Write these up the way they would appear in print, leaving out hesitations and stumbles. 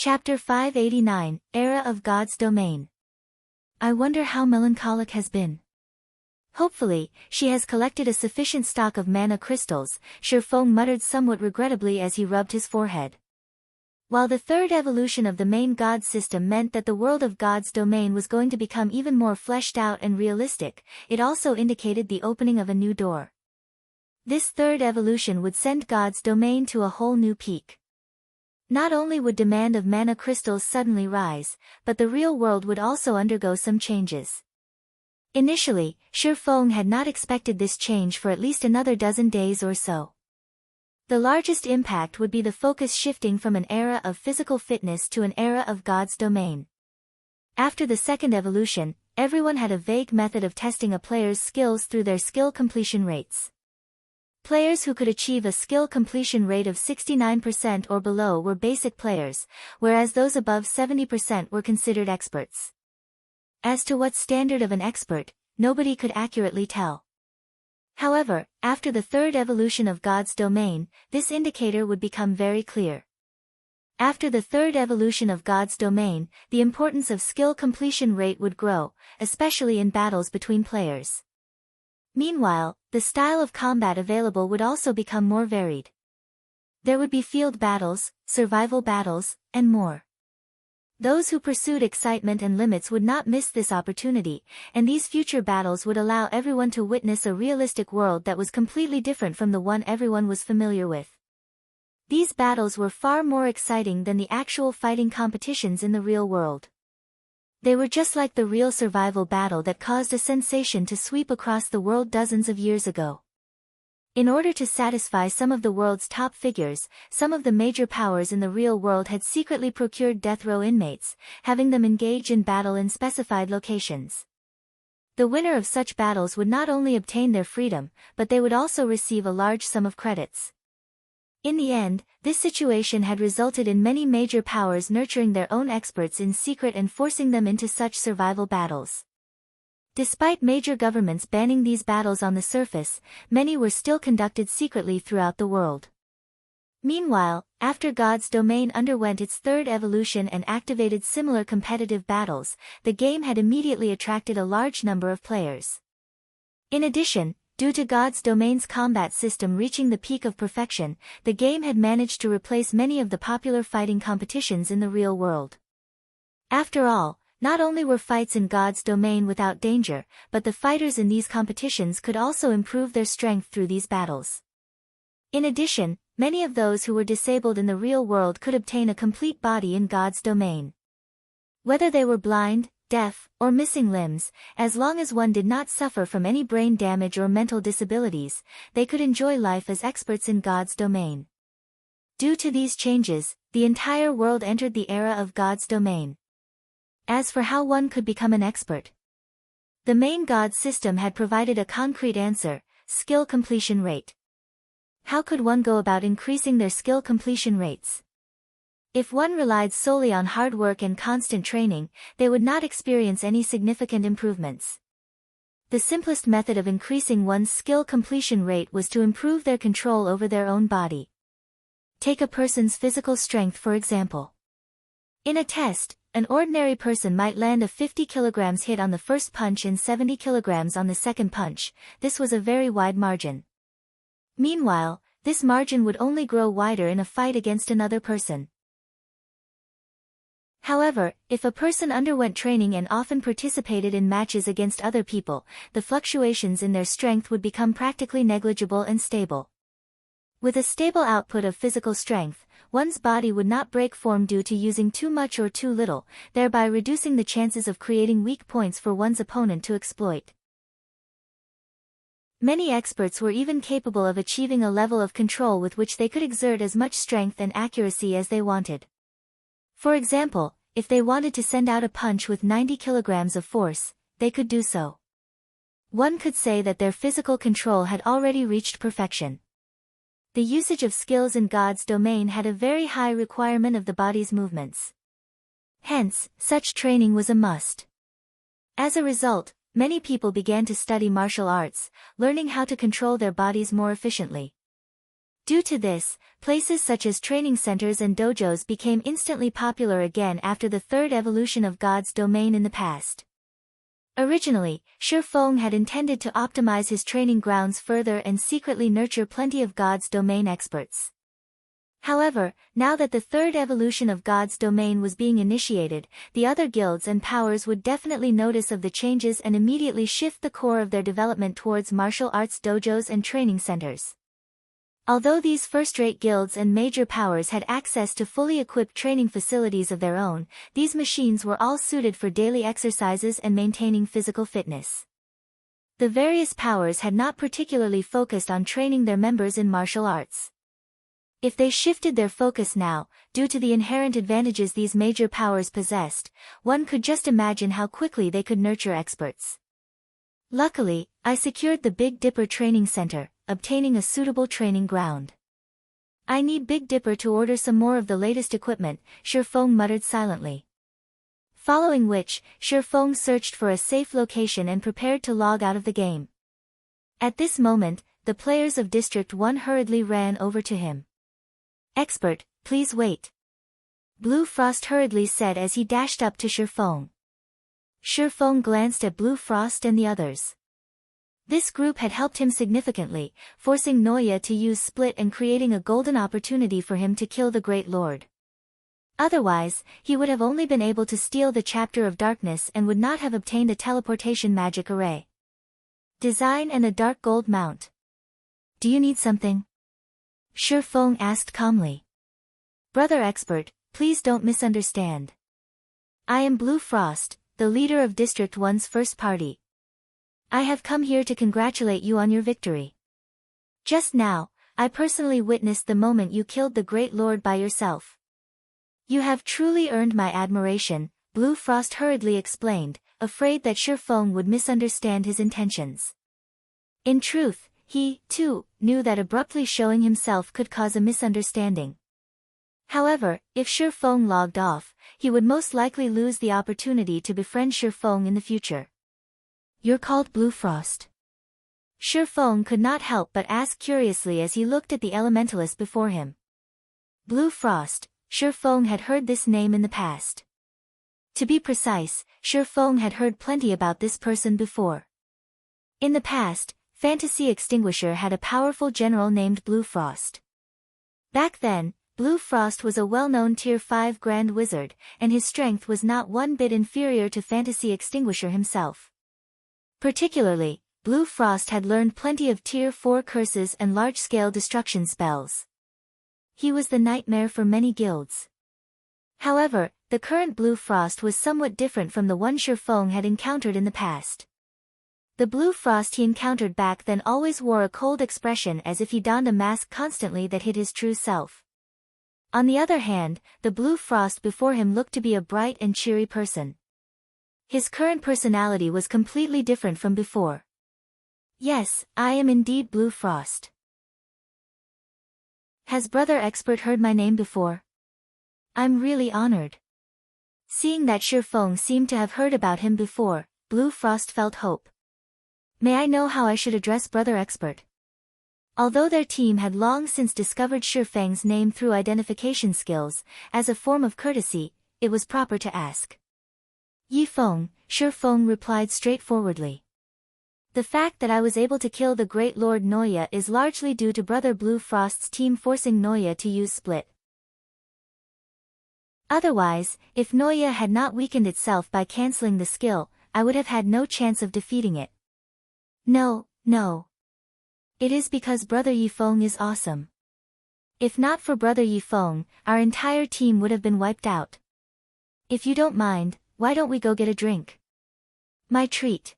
Chapter 589, Era of God's Domain. I wonder how melancholic has been. Hopefully, she has collected a sufficient stock of mana crystals, Shifeng muttered somewhat regrettably as he rubbed his forehead. While the third evolution of the main god system meant that the world of God's domain was going to become even more fleshed out and realistic, it also indicated the opening of a new door. This third evolution would send God's domain to a whole new peak. Not only would demand of mana crystals suddenly rise, but the real world would also undergo some changes. Initially, Shifeng had not expected this change for at least another dozen days or so. The largest impact would be the focus shifting from an era of physical fitness to an era of God's domain. After the second evolution, everyone had a vague method of testing a player's skills through their skill completion rates. Players who could achieve a skill completion rate of 69% or below were basic players, whereas those above 70% were considered experts. As to what standard of an expert, nobody could accurately tell. However, after the third evolution of God's domain, this indicator would become very clear. After the third evolution of God's domain, the importance of skill completion rate would grow, especially in battles between players. Meanwhile, the style of combat available would also become more varied. There would be field battles, survival battles, and more. Those who pursued excitement and limits would not miss this opportunity, and these future battles would allow everyone to witness a realistic world that was completely different from the one everyone was familiar with. These battles were far more exciting than the actual fighting competitions in the real world. They were just like the real survival battle that caused a sensation to sweep across the world dozens of years ago. In order to satisfy some of the world's top figures, some of the major powers in the real world had secretly procured death row inmates, having them engage in battle in specified locations. The winner of such battles would not only obtain their freedom, but they would also receive a large sum of credits. In the end, this situation had resulted in many major powers nurturing their own experts in secret and forcing them into such survival battles. Despite major governments banning these battles on the surface, many were still conducted secretly throughout the world. Meanwhile, after God's domain underwent its third evolution and activated similar competitive battles, the game had immediately attracted a large number of players. In addition, due to God's domain's combat system reaching the peak of perfection, the game had managed to replace many of the popular fighting competitions in the real world. After all, not only were fights in God's domain without danger, but the fighters in these competitions could also improve their strength through these battles. In addition, many of those who were disabled in the real world could obtain a complete body in God's domain. Whether they were blind, deaf, or missing limbs, as long as one did not suffer from any brain damage or mental disabilities, they could enjoy life as experts in God's domain. Due to these changes, the entire world entered the era of God's domain. As for how one could become an expert, the main God system had provided a concrete answer: skill completion rate. How could one go about increasing their skill completion rates? If one relied solely on hard work and constant training, they would not experience any significant improvements. The simplest method of increasing one's skill completion rate was to improve their control over their own body. Take a person's physical strength for example. In a test, an ordinary person might land a 50 kg hit on the first punch and 70 kg on the second punch. This was a very wide margin. Meanwhile, this margin would only grow wider in a fight against another person. However, if a person underwent training and often participated in matches against other people, the fluctuations in their strength would become practically negligible and stable. With a stable output of physical strength, one's body would not break form due to using too much or too little, thereby reducing the chances of creating weak points for one's opponent to exploit. Many experts were even capable of achieving a level of control with which they could exert as much strength and accuracy as they wanted. For example, if they wanted to send out a punch with 90 kilograms of force, they could do so. One could say that their physical control had already reached perfection. The usage of skills in God's domain had a very high requirement of the body's movements. Hence, such training was a must. As a result, many people began to study martial arts, learning how to control their bodies more efficiently. Due to this, places such as training centers and dojos became instantly popular again after the third evolution of God's domain in the past. Originally, Shi Feng had intended to optimize his training grounds further and secretly nurture plenty of God's domain experts. However, now that the third evolution of God's domain was being initiated, the other guilds and powers would definitely notice of the changes and immediately shift the core of their development towards martial arts dojos and training centers. Although these first-rate guilds and major powers had access to fully equipped training facilities of their own, these machines were all suited for daily exercises and maintaining physical fitness. The various powers had not particularly focused on training their members in martial arts. If they shifted their focus now, due to the inherent advantages these major powers possessed, one could just imagine how quickly they could nurture experts. Luckily, I secured the Big Dipper Training Center, obtaining a suitable training ground. I need Big Dipper to order some more of the latest equipment, Shi Feng muttered silently. Following which, Shi Feng searched for a safe location and prepared to log out of the game. At this moment, the players of District 1 hurriedly ran over to him. "Expert, please wait," Blue Frost hurriedly said as he dashed up to Shi Feng. Shi Feng glanced at Blue Frost and the others. This group had helped him significantly, forcing Noya to use Split and creating a golden opportunity for him to kill the Great Lord. Otherwise, he would have only been able to steal the Chapter of Darkness and would not have obtained a teleportation magic array. Design and a dark gold mount. "Do you need something?" Shi Feng asked calmly. "Brother Expert, please don't misunderstand. I am Blue Frost, the leader of District 1's first party. I have come here to congratulate you on your victory. Just now, I personally witnessed the moment you killed the Great Lord by yourself. You have truly earned my admiration," Blue Frost hurriedly explained, afraid that Shi Feng would misunderstand his intentions. In truth, he, too, knew that abruptly showing himself could cause a misunderstanding. However, if Shi Feng logged off, he would most likely lose the opportunity to befriend Shi Feng in the future. "You're called Blue Frost?" Shi Feng could not help but ask curiously as he looked at the elementalist before him. Blue Frost, Shi Feng had heard this name in the past. To be precise, Shi Feng had heard plenty about this person before. In the past, Fantasy Extinguisher had a powerful general named Blue Frost. Back then, Blue Frost was a well-known Tier 5 Grand Wizard, and his strength was not one bit inferior to Fantasy Extinguisher himself. Particularly, Blue Frost had learned plenty of Tier 4 curses and large-scale destruction spells. He was the nightmare for many guilds. However, the current Blue Frost was somewhat different from the one Shi Feng had encountered in the past. The Blue Frost he encountered back then always wore a cold expression as if he donned a mask constantly that hid his true self. On the other hand, the Blue Frost before him looked to be a bright and cheery person. His current personality was completely different from before. "Yes, I am indeed Blue Frost. Has Brother Expert heard my name before? I'm really honored." Seeing that Shi Feng seemed to have heard about him before, Blue Frost felt hope. "May I know how I should address Brother Expert?" Although their team had long since discovered Shi Feng's name through identification skills, as a form of courtesy, it was proper to ask. "Yi Feng," Shi Feng replied straightforwardly. "The fact that I was able to kill the Great Lord Noya is largely due to Brother Blue Frost's team forcing Noya to use Split. Otherwise, if Noya had not weakened itself by cancelling the skill, I would have had no chance of defeating it. No. It is because Brother Yi Feng is awesome. If not for Brother Yi Feng, our entire team would have been wiped out. If you don't mind, why don't we go get a drink? My treat.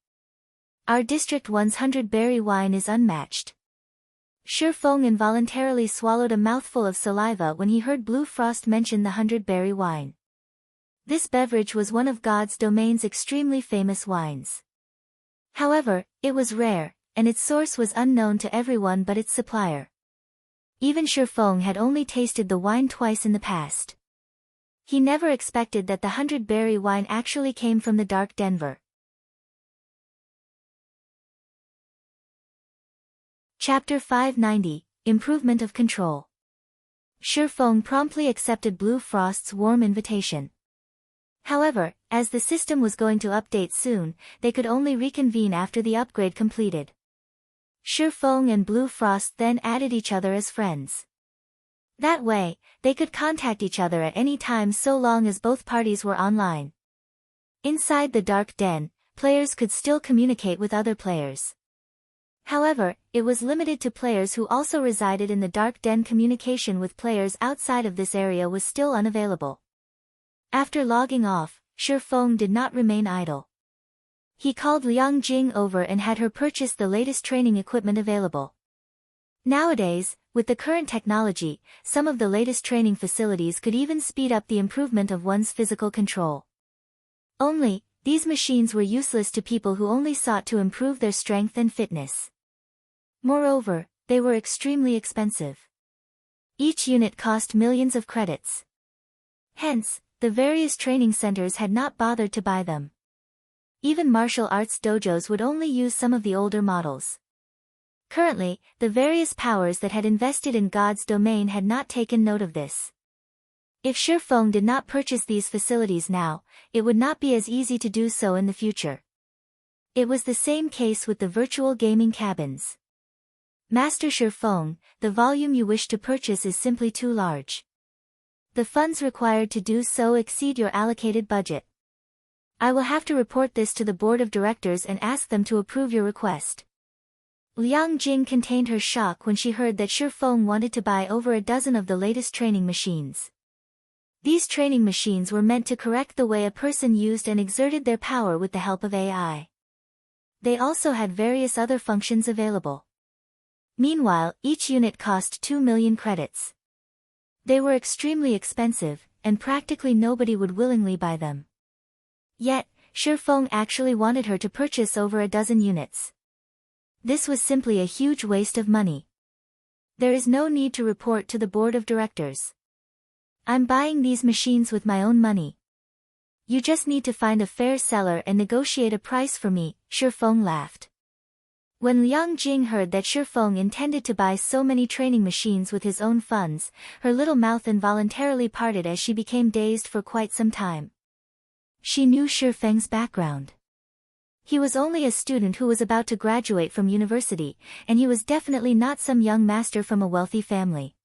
Our District 1's 100-berry wine is unmatched." Shi Feng involuntarily swallowed a mouthful of saliva when he heard Blue Frost mention the 100-berry wine. This beverage was one of God's domain's extremely famous wines. However, it was rare, and its source was unknown to everyone but its supplier. Even Shi Feng had only tasted the wine twice in the past. He never expected that the 100-berry wine actually came from the Dark Denver. Chapter 590, improvement of control. Shifeng promptly accepted Blue Frost's warm invitation. However, as the system was going to update soon, they could only reconvene after the upgrade completed. Shifeng and Blue Frost then added each other as friends. That way, they could contact each other at any time so long as both parties were online. Inside the dark den, players could still communicate with other players. However, it was limited to players who also resided in the dark den. Communication with players outside of this area was still unavailable. After logging off, Shifeng did not remain idle. He called Liang Jing over and had her purchase the latest training equipment available. Nowadays, with the current technology, some of the latest training facilities could even speed up the improvement of one's physical control. Only, these machines were useless to people who only sought to improve their strength and fitness. Moreover, they were extremely expensive. Each unit cost millions of credits. Hence, the various training centers had not bothered to buy them. Even martial arts dojos would only use some of the older models. Currently, the various powers that had invested in God's domain had not taken note of this. If Shifeng did not purchase these facilities now, it would not be as easy to do so in the future. It was the same case with the virtual gaming cabins. Master Shifeng, the volume you wish to purchase is simply too large. The funds required to do so exceed your allocated budget. I will have to report this to the board of directors and ask them to approve your request. Liang Jing contained her shock when she heard that Shifeng wanted to buy over a dozen of the latest training machines. These training machines were meant to correct the way a person used and exerted their power with the help of AI. They also had various other functions available. Meanwhile, each unit cost 2 million credits. They were extremely expensive, and practically nobody would willingly buy them. Yet, Shifeng actually wanted her to purchase over a dozen units. This was simply a huge waste of money. There is no need to report to the board of directors. I'm buying these machines with my own money. You just need to find a fair seller and negotiate a price for me, Shifeng laughed. When Liang Jing heard that Shifeng intended to buy so many training machines with his own funds, her little mouth involuntarily parted as she became dazed for quite some time. She knew Shifeng's background. He was only a student who was about to graduate from university, and he was definitely not some young master from a wealthy family.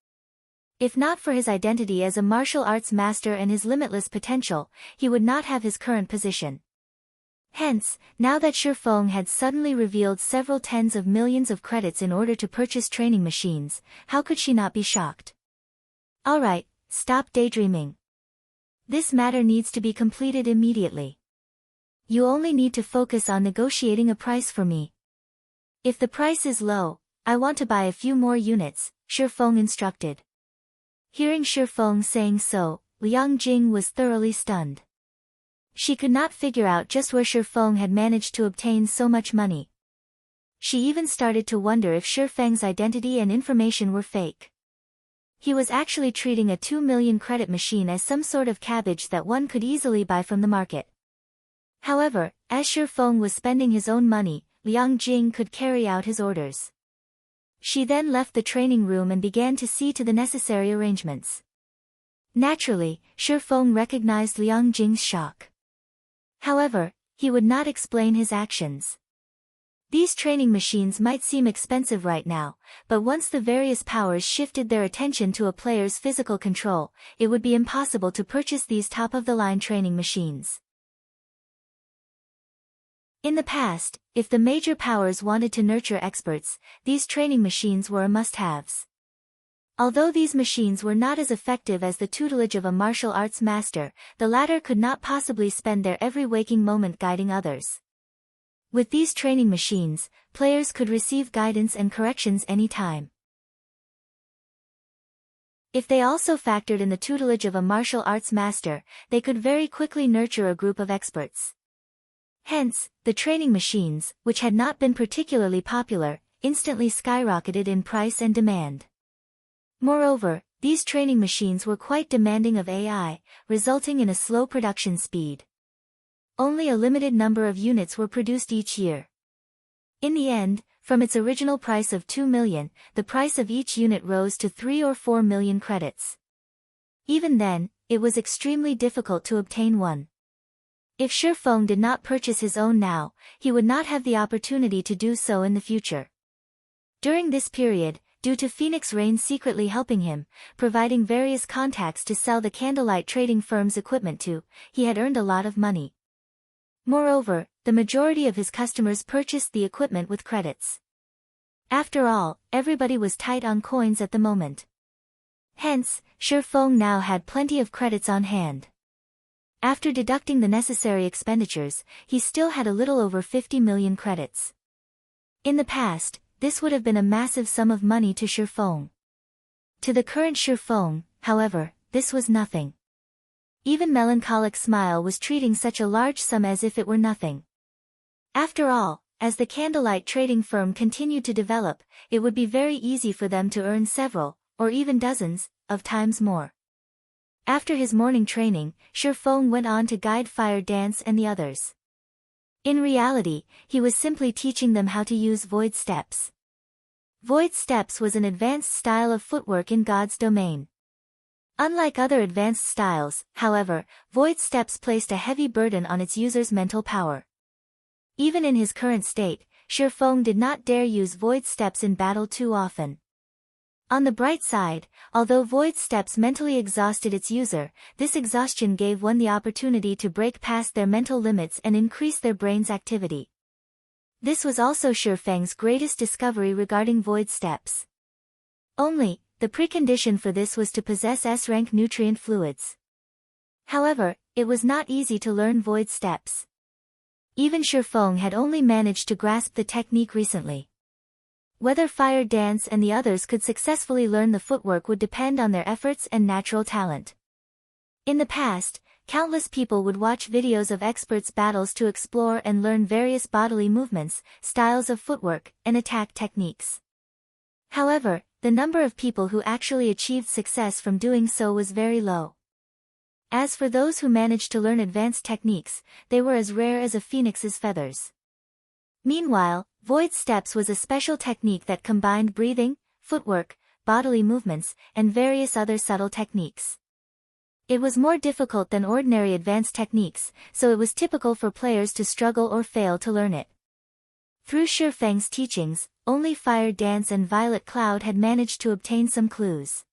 If not for his identity as a martial arts master and his limitless potential, he would not have his current position. Hence, now that Shifeng had suddenly revealed several tens of millions of credits in order to purchase training machines, how could she not be shocked? Alright, stop daydreaming. This matter needs to be completed immediately. You only need to focus on negotiating a price for me. If the price is low, I want to buy a few more units, Shifeng instructed. Hearing Shifeng saying so, Liang Jing was thoroughly stunned. She could not figure out just where Shifeng had managed to obtain so much money. She even started to wonder if Shifeng's identity and information were fake. He was actually treating a 2 million credit machine as some sort of cabbage that one could easily buy from the market. However, as Shifeng was spending his own money, Liang Jing could carry out his orders. She then left the training room and began to see to the necessary arrangements. Naturally, Shifeng recognized Liang Jing's shock. However, he would not explain his actions. These training machines might seem expensive right now, but once the various powers shifted their attention to a player's physical control, it would be impossible to purchase these top-of-the-line training machines. In the past, if the major powers wanted to nurture experts, these training machines were a must-haves. Although these machines were not as effective as the tutelage of a martial arts master, the latter could not possibly spend their every waking moment guiding others. With these training machines, players could receive guidance and corrections anytime. If they also factored in the tutelage of a martial arts master, they could very quickly nurture a group of experts. Hence, the training machines, which had not been particularly popular, instantly skyrocketed in price and demand. Moreover, these training machines were quite demanding of AI, resulting in a slow production speed. Only a limited number of units were produced each year. In the end, from its original price of 2 million, the price of each unit rose to 3 or 4 million credits. Even then, it was extremely difficult to obtain one. If Shifeng did not purchase his own now, he would not have the opportunity to do so in the future. During this period, due to Phoenix Rain secretly helping him, providing various contacts to sell the candlelight trading firm's equipment to, he had earned a lot of money. Moreover, the majority of his customers purchased the equipment with credits. After all, everybody was tight on coins at the moment. Hence, Shifeng now had plenty of credits on hand. After deducting the necessary expenditures, he still had a little over 50 million credits. In the past, this would have been a massive sum of money to Shifeng. To the current Shifeng, however, this was nothing. Even Melancholic Smile was treating such a large sum as if it were nothing. After all, as the candlelight trading firm continued to develop, it would be very easy for them to earn several, or even dozens, of times more. After his morning training, Shifeng went on to guide Fire Dance and the others. In reality, he was simply teaching them how to use void steps. Void steps was an advanced style of footwork in God's domain. Unlike other advanced styles, however, void steps placed a heavy burden on its user's mental power. Even in his current state, Shifeng did not dare use void steps in battle too often. On the bright side, although void steps mentally exhausted its user, this exhaustion gave one the opportunity to break past their mental limits and increase their brain's activity. This was also Shifeng's greatest discovery regarding void steps. Only, the precondition for this was to possess S-rank nutrient fluids. However, it was not easy to learn void steps. Even Shifeng had only managed to grasp the technique recently. Whether Fire Dance and the others could successfully learn the footwork would depend on their efforts and natural talent. In the past, countless people would watch videos of experts' battles to explore and learn various bodily movements, styles of footwork, and attack techniques. However, the number of people who actually achieved success from doing so was very low. As for those who managed to learn advanced techniques, they were as rare as a phoenix's feathers. Meanwhile, void steps was a special technique that combined breathing, footwork, bodily movements, and various other subtle techniques. It was more difficult than ordinary advanced techniques, so it was typical for players to struggle or fail to learn it. Through Shifeng's teachings, only Fire Dance and Violet Cloud had managed to obtain some clues.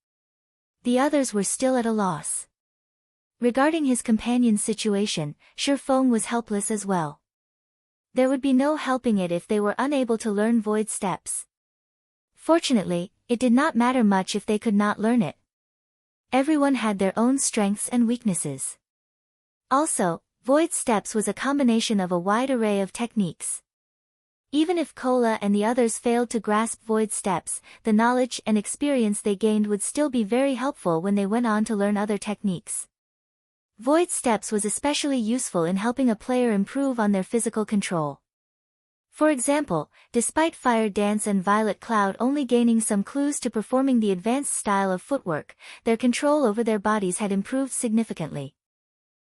The others were still at a loss. Regarding his companion's situation, Shifeng was helpless as well. There would be no helping it if they were unable to learn void steps. Fortunately, it did not matter much if they could not learn it. Everyone had their own strengths and weaknesses. Also, void steps was a combination of a wide array of techniques. Even if Kola and the others failed to grasp void steps, the knowledge and experience they gained would still be very helpful when they went on to learn other techniques. Void steps was especially useful in helping a player improve on their physical control. For example, despite Fire Dance and Violet Cloud only gaining some clues to performing the advanced style of footwork, their control over their bodies had improved significantly.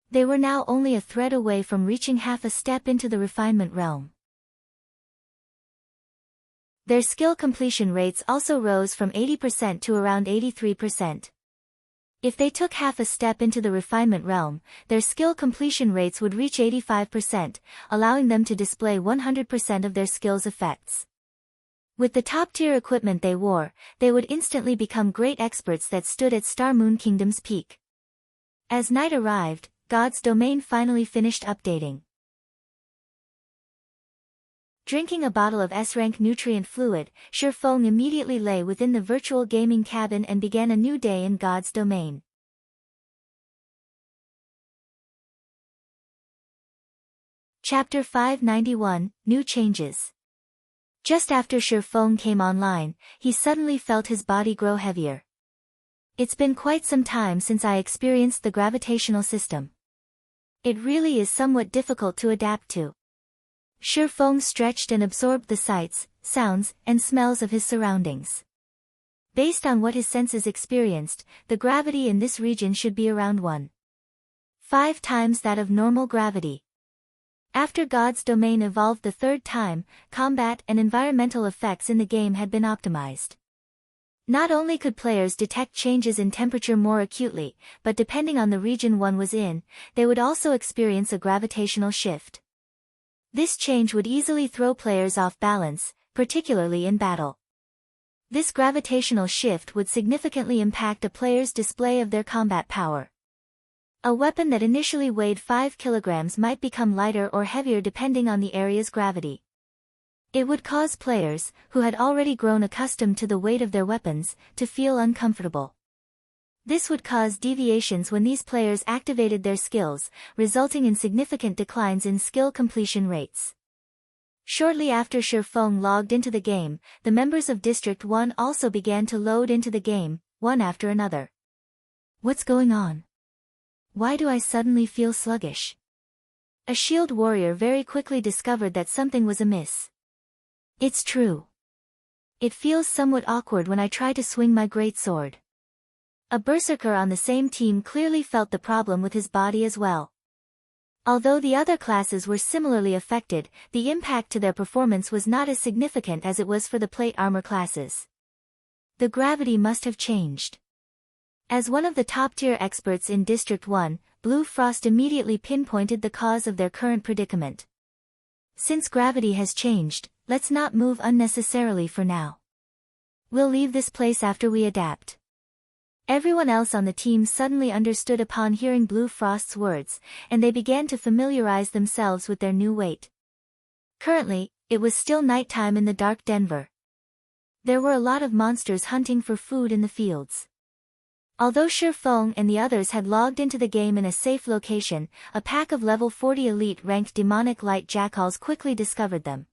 They were now only a thread away from reaching half a step into the refinement realm. Their skill completion rates also rose from 80% to around 83%. If they took half a step into the refinement realm, their skill completion rates would reach 85%, allowing them to display 100% of their skill's effects. With the top-tier equipment they wore, they would instantly become great experts that stood at Star Moon Kingdom's peak. As night arrived, God's domain finally finished updating. Drinking a bottle of S-rank nutrient fluid, Shifeng immediately lay within the virtual gaming cabin and began a new day in God's domain. Chapter 591, New Changes. Just after Shifeng came online, he suddenly felt his body grow heavier. It's been quite some time since I experienced the gravitational system. It really is somewhat difficult to adapt to. Shifeng stretched and absorbed the sights, sounds, and smells of his surroundings. Based on what his senses experienced, the gravity in this region should be around 1.5 times that of normal gravity. After God's Domain evolved the third time, combat and environmental effects in the game had been optimized. Not only could players detect changes in temperature more acutely, but depending on the region one was in, they would also experience a gravitational shift. This change would easily throw players off balance, particularly in battle. This gravitational shift would significantly impact a player's display of their combat power. A weapon that initially weighed 5 kilograms might become lighter or heavier depending on the area's gravity. It would cause players, who had already grown accustomed to the weight of their weapons, to feel uncomfortable. This would cause deviations when these players activated their skills, resulting in significant declines in skill completion rates. Shortly after Shifeng logged into the game, the members of District 1 also began to load into the game, one after another. What's going on? Why do I suddenly feel sluggish? A shield warrior very quickly discovered that something was amiss. It's true. It feels somewhat awkward when I try to swing my greatsword. A berserker on the same team clearly felt the problem with his body as well. Although the other classes were similarly affected, the impact to their performance was not as significant as it was for the plate armor classes. The gravity must have changed. As one of the top-tier experts in District 1, Blue Frost immediately pinpointed the cause of their current predicament. Since gravity has changed, let's not move unnecessarily for now. We'll leave this place after we adapt. Everyone else on the team suddenly understood upon hearing Blue Frost's words, and they began to familiarize themselves with their new weight. Currently, it was still nighttime in the dark Denver. There were a lot of monsters hunting for food in the fields. Although Shifeng and the others had logged into the game in a safe location, a pack of level 40 elite-ranked demonic light jackals quickly discovered them.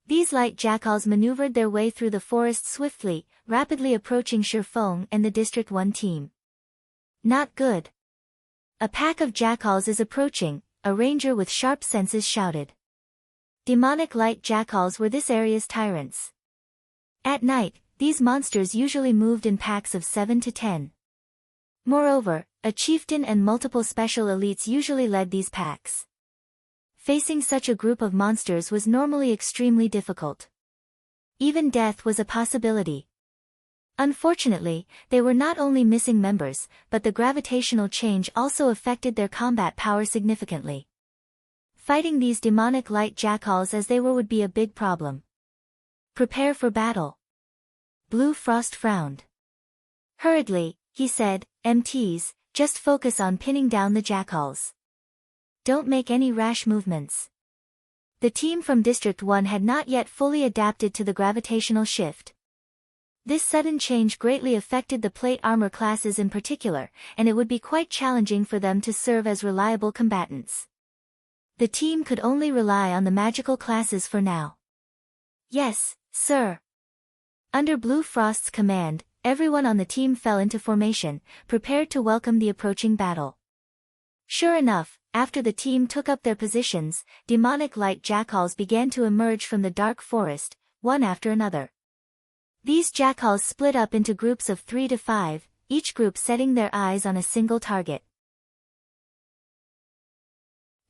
These light jackals maneuvered their way through the forest swiftly, rapidly approaching Shifeng and the District 1 team. Not good. A pack of jackals is approaching, a ranger with sharp senses shouted. Demonic light jackals were this area's tyrants. At night, these monsters usually moved in packs of 7 to 10. Moreover, a chieftain and multiple special elites usually led these packs. Facing such a group of monsters was normally extremely difficult. Even death was a possibility. Unfortunately, they were not only missing members, but the gravitational change also affected their combat power significantly. Fighting these demonic light jackals as they were would be a big problem. Prepare for battle. Blue Frost frowned. Hurriedly, he said, MTs, just focus on pinning down the jackals. Don't make any rash movements. The team from District 1 had not yet fully adapted to the gravitational shift. This sudden change greatly affected the plate armor classes in particular, and it would be quite challenging for them to serve as reliable combatants. The team could only rely on the magical classes for now. Yes, sir. Under Blue Frost's command, everyone on the team fell into formation, prepared to welcome the approaching battle. Sure enough, after the team took up their positions, demonic light jackals began to emerge from the dark forest, one after another. These jackals split up into groups of 3 to 5, each group setting their eyes on a single target.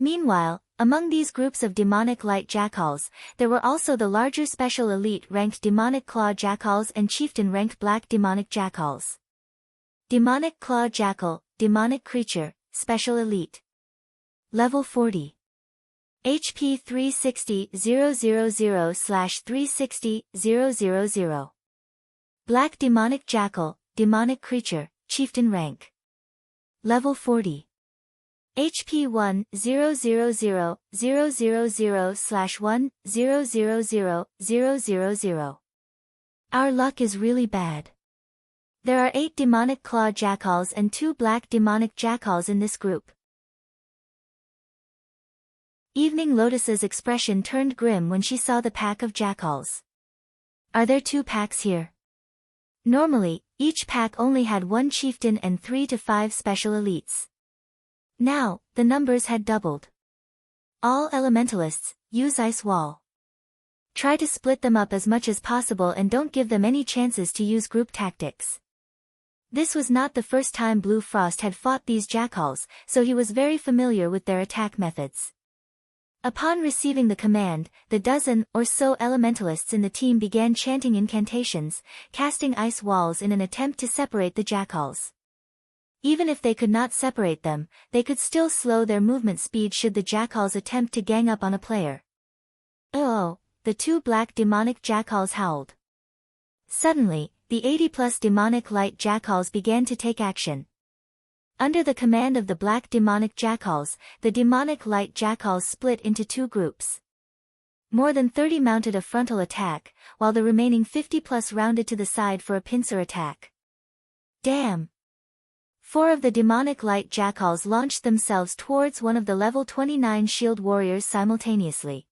Meanwhile, among these groups of demonic light jackals, there were also the larger special elite-ranked demonic claw jackals and chieftain-ranked black demonic jackals. Demonic claw jackal, demonic creature, special elite. Level 40. HP 360,000/360,000. Black demonic jackal, demonic creature, chieftain rank. Level 40. HP 1,000,000/1,000,000. Our luck is really bad. There are 8 demonic claw jackals and 2 black demonic jackals in this group. Evening Lotus's expression turned grim when she saw the pack of jackals. Are there 2 packs here? Normally, each pack only had 1 chieftain and 3 to 5 special elites. Now, the numbers had doubled. All elementalists, use Ice Wall. Try to split them up as much as possible and don't give them any chances to use group tactics. This was not the first time Blue Frost had fought these jackals, so he was very familiar with their attack methods. Upon receiving the command, the dozen or so elementalists in the team began chanting incantations, casting ice walls in an attempt to separate the jackals. Even if they could not separate them, they could still slow their movement speed should the jackals attempt to gang up on a player. Oh, the two black demonic jackals howled. Suddenly, the 80+ demonic light jackals began to take action. Under the command of the black demonic jackals, the demonic light jackals split into two groups. More than 30 mounted a frontal attack, while the remaining 50+ rounded to the side for a pincer attack. Damn! 4 of the demonic light jackals launched themselves towards one of the level 29 shield warriors simultaneously.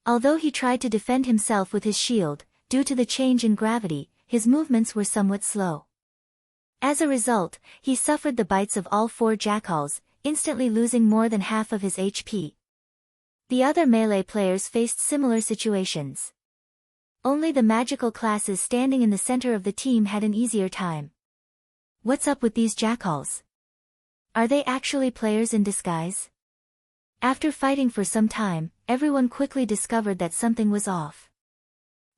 Although he tried to defend himself with his shield, due to the change in gravity, his movements were somewhat slow. As a result, he suffered the bites of all 4 jackals, instantly losing more than half of his HP. The other melee players faced similar situations. Only the magical classes standing in the center of the team had an easier time. What's up with these jackals? Are they actually players in disguise? After fighting for some time, everyone quickly discovered that something was off.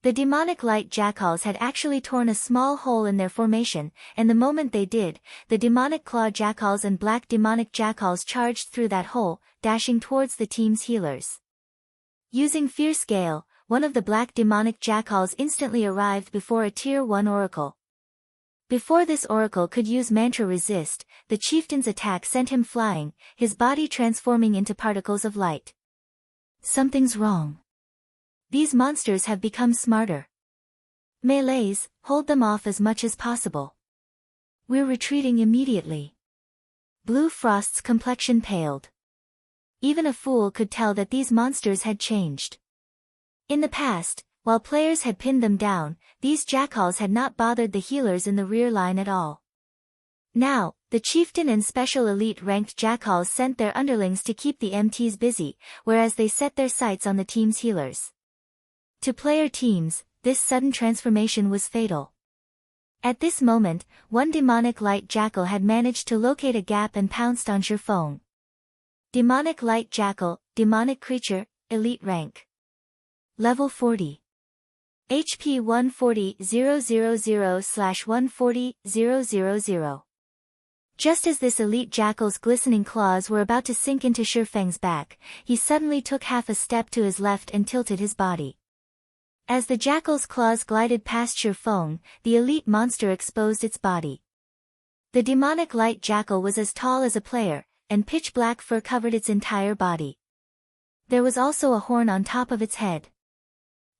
The demonic light jackals had actually torn a small hole in their formation, and the moment they did, the demonic claw jackals and black demonic jackals charged through that hole, dashing towards the team's healers. Using Fierce Gale, one of the black demonic jackals instantly arrived before a Tier 1 oracle. Before this oracle could use Mantra Resist, the chieftain's attack sent him flying, his body transforming into particles of light. Something's wrong. These monsters have become smarter. Melees, hold them off as much as possible. We're retreating immediately. Blue Frost's complexion paled. Even a fool could tell that these monsters had changed. In the past, while players had pinned them down, these jackals had not bothered the healers in the rear line at all. Now, the chieftain and special elite ranked jackals sent their underlings to keep the MTs busy, whereas they set their sights on the team's healers. To player teams, this sudden transformation was fatal. At this moment, one demonic light jackal had managed to locate a gap and pounced on Shurfeng. Demonic light jackal, demonic creature, elite rank. Level 40. HP 140,000/140,000. Just as this elite jackal's glistening claws were about to sink into Shurfeng's back, he suddenly took half a step to his left and tilted his body. As the jackal's claws glided past Shurfeng, the elite monster exposed its body. The demonic light jackal was as tall as a player, and pitch black fur covered its entire body. There was also a horn on top of its head.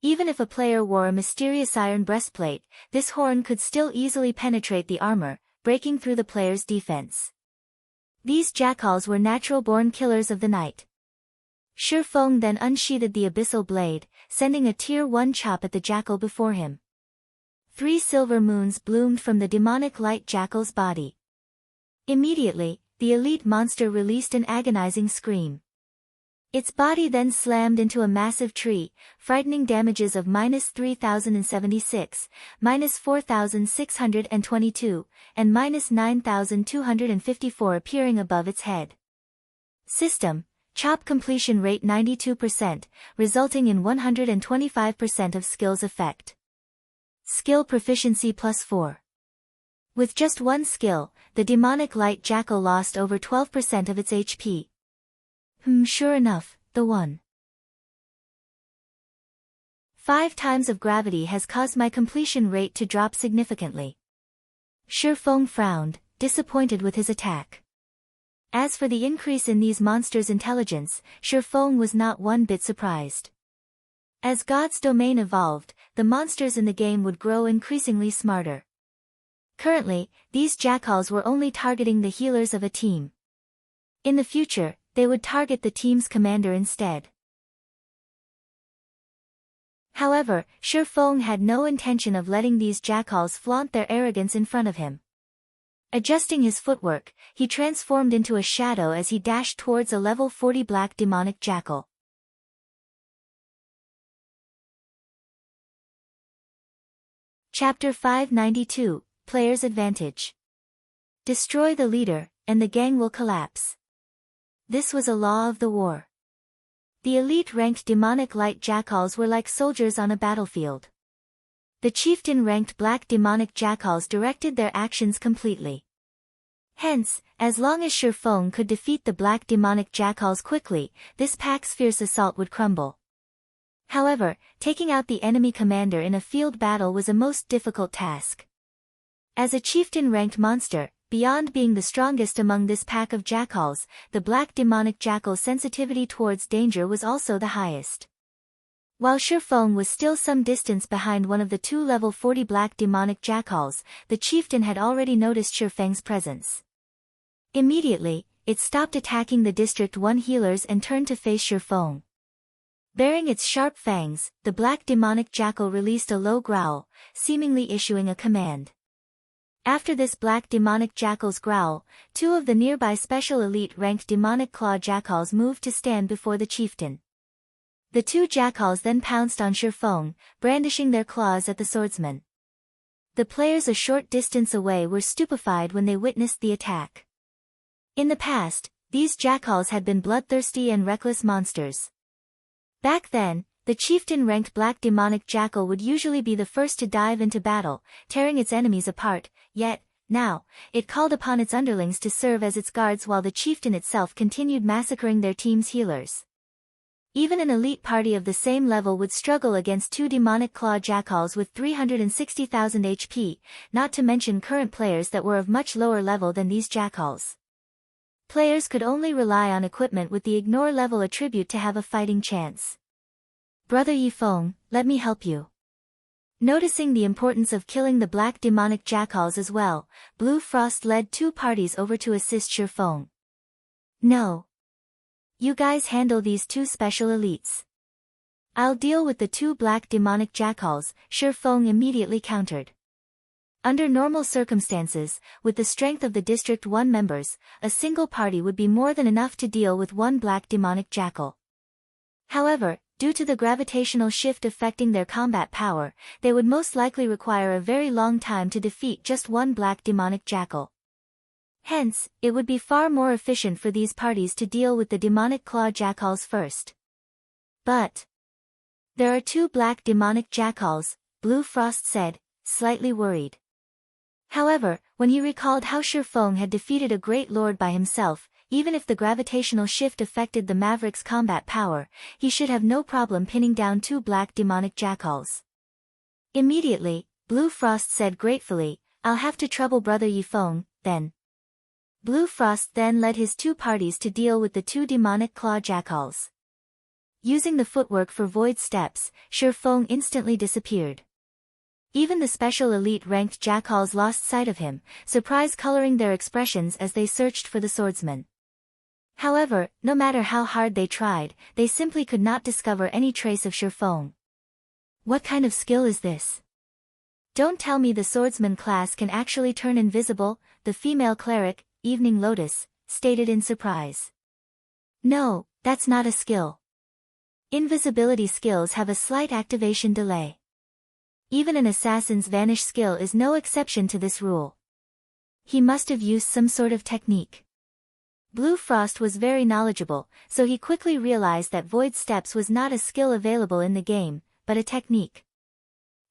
Even if a player wore a mysterious iron breastplate, this horn could still easily penetrate the armor, breaking through the player's defense. These jackals were natural-born killers of the night. Shurfeng then unsheathed the abyssal blade, sending a Tier 1 chop at the jackal before him. 3 silver moons bloomed from the demonic light jackal's body. Immediately, the elite monster released an agonizing scream. Its body then slammed into a massive tree, frightening damages of -3,076, -4,622, and -9,254 appearing above its head. System: Chop completion rate 92%, resulting in 125% of skill's effect. Skill proficiency +4. With just one skill, the demonic light jackal lost over 12% of its HP. Sure enough, the 1.5 times of gravity has caused my completion rate to drop significantly. Shurfeng frowned, disappointed with his attack. As for the increase in these monsters' intelligence, Shurfeng was not one bit surprised. As God's domain evolved, the monsters in the game would grow increasingly smarter. Currently, these jackals were only targeting the healers of a team. In the future, they would target the team's commander instead. However, Shurfeng had no intention of letting these jackals flaunt their arrogance in front of him. Adjusting his footwork, he transformed into a shadow as he dashed towards a level 40 black demonic jackal. Chapter 592, Player's Advantage. Destroy the leader, and the gang will collapse. This was a law of the war. The elite-ranked demonic light jackals were like soldiers on a battlefield. The chieftain-ranked black demonic jackals directed their actions completely. Hence, as long as Shifeng could defeat the black demonic jackals quickly, this pack's fierce assault would crumble. However, taking out the enemy commander in a field battle was a most difficult task. As a chieftain-ranked monster, beyond being the strongest among this pack of jackals, the black demonic jackal's sensitivity towards danger was also the highest. While Shifeng was still some distance behind one of the two level 40 black demonic jackals, the chieftain had already noticed Shifeng's presence. Immediately, it stopped attacking the District 1 healers and turned to face Shifeng. Baring its sharp fangs, the black demonic jackal released a low growl, seemingly issuing a command. After this black demonic jackal's growl, two of the nearby special elite-ranked demonic claw jackals moved to stand before the chieftain. The two jackals then pounced on Shifeng, brandishing their claws at the swordsman. The players a short distance away were stupefied when they witnessed the attack. In the past, these jackals had been bloodthirsty and reckless monsters. Back then, the chieftain-ranked black demonic jackal would usually be the first to dive into battle, tearing its enemies apart, yet, now, it called upon its underlings to serve as its guards while the chieftain itself continued massacring their team's healers. Even an elite party of the same level would struggle against two demonic claw jackals with 360,000 HP, not to mention current players that were of much lower level than these jackals. Players could only rely on equipment with the ignore level attribute to have a fighting chance. Brother Yifeng, let me help you. Noticing the importance of killing the black demonic jackals as well, Blue Frost led two parties over to assist Shifeng. No. You guys handle these two special elites. I'll deal with the two black demonic jackals, Shifeng immediately countered. Under normal circumstances, with the strength of the District 1 members, a single party would be more than enough to deal with one black demonic jackal. However, due to the gravitational shift affecting their combat power, they would most likely require a very long time to defeat just one black demonic jackal. Hence, it would be far more efficient for these parties to deal with the demonic claw jackals first. But there are two black demonic jackals, Blue Frost said, slightly worried. However, when he recalled how Shifeng had defeated a great lord by himself, even if the gravitational shift affected the Maverick's combat power, he should have no problem pinning down two black demonic jackals. Immediately, Blue Frost said gratefully, I'll have to trouble Brother Yifeng, then. Blue Frost then led his two parties to deal with the two demonic claw jackals. Using the footwork for void steps, Shifeng instantly disappeared. Even the special elite-ranked jackals lost sight of him, surprise coloring their expressions as they searched for the swordsman. However, no matter how hard they tried, they simply could not discover any trace of Shifeng. What kind of skill is this? Don't tell me the swordsman class can actually turn invisible, the female cleric, Evening Lotus, stated in surprise. No, that's not a skill. Invisibility skills have a slight activation delay. Even an assassin's vanish skill is no exception to this rule. He must have used some sort of technique. Blue Frost was very knowledgeable, so he quickly realized that void steps was not a skill available in the game, but a technique.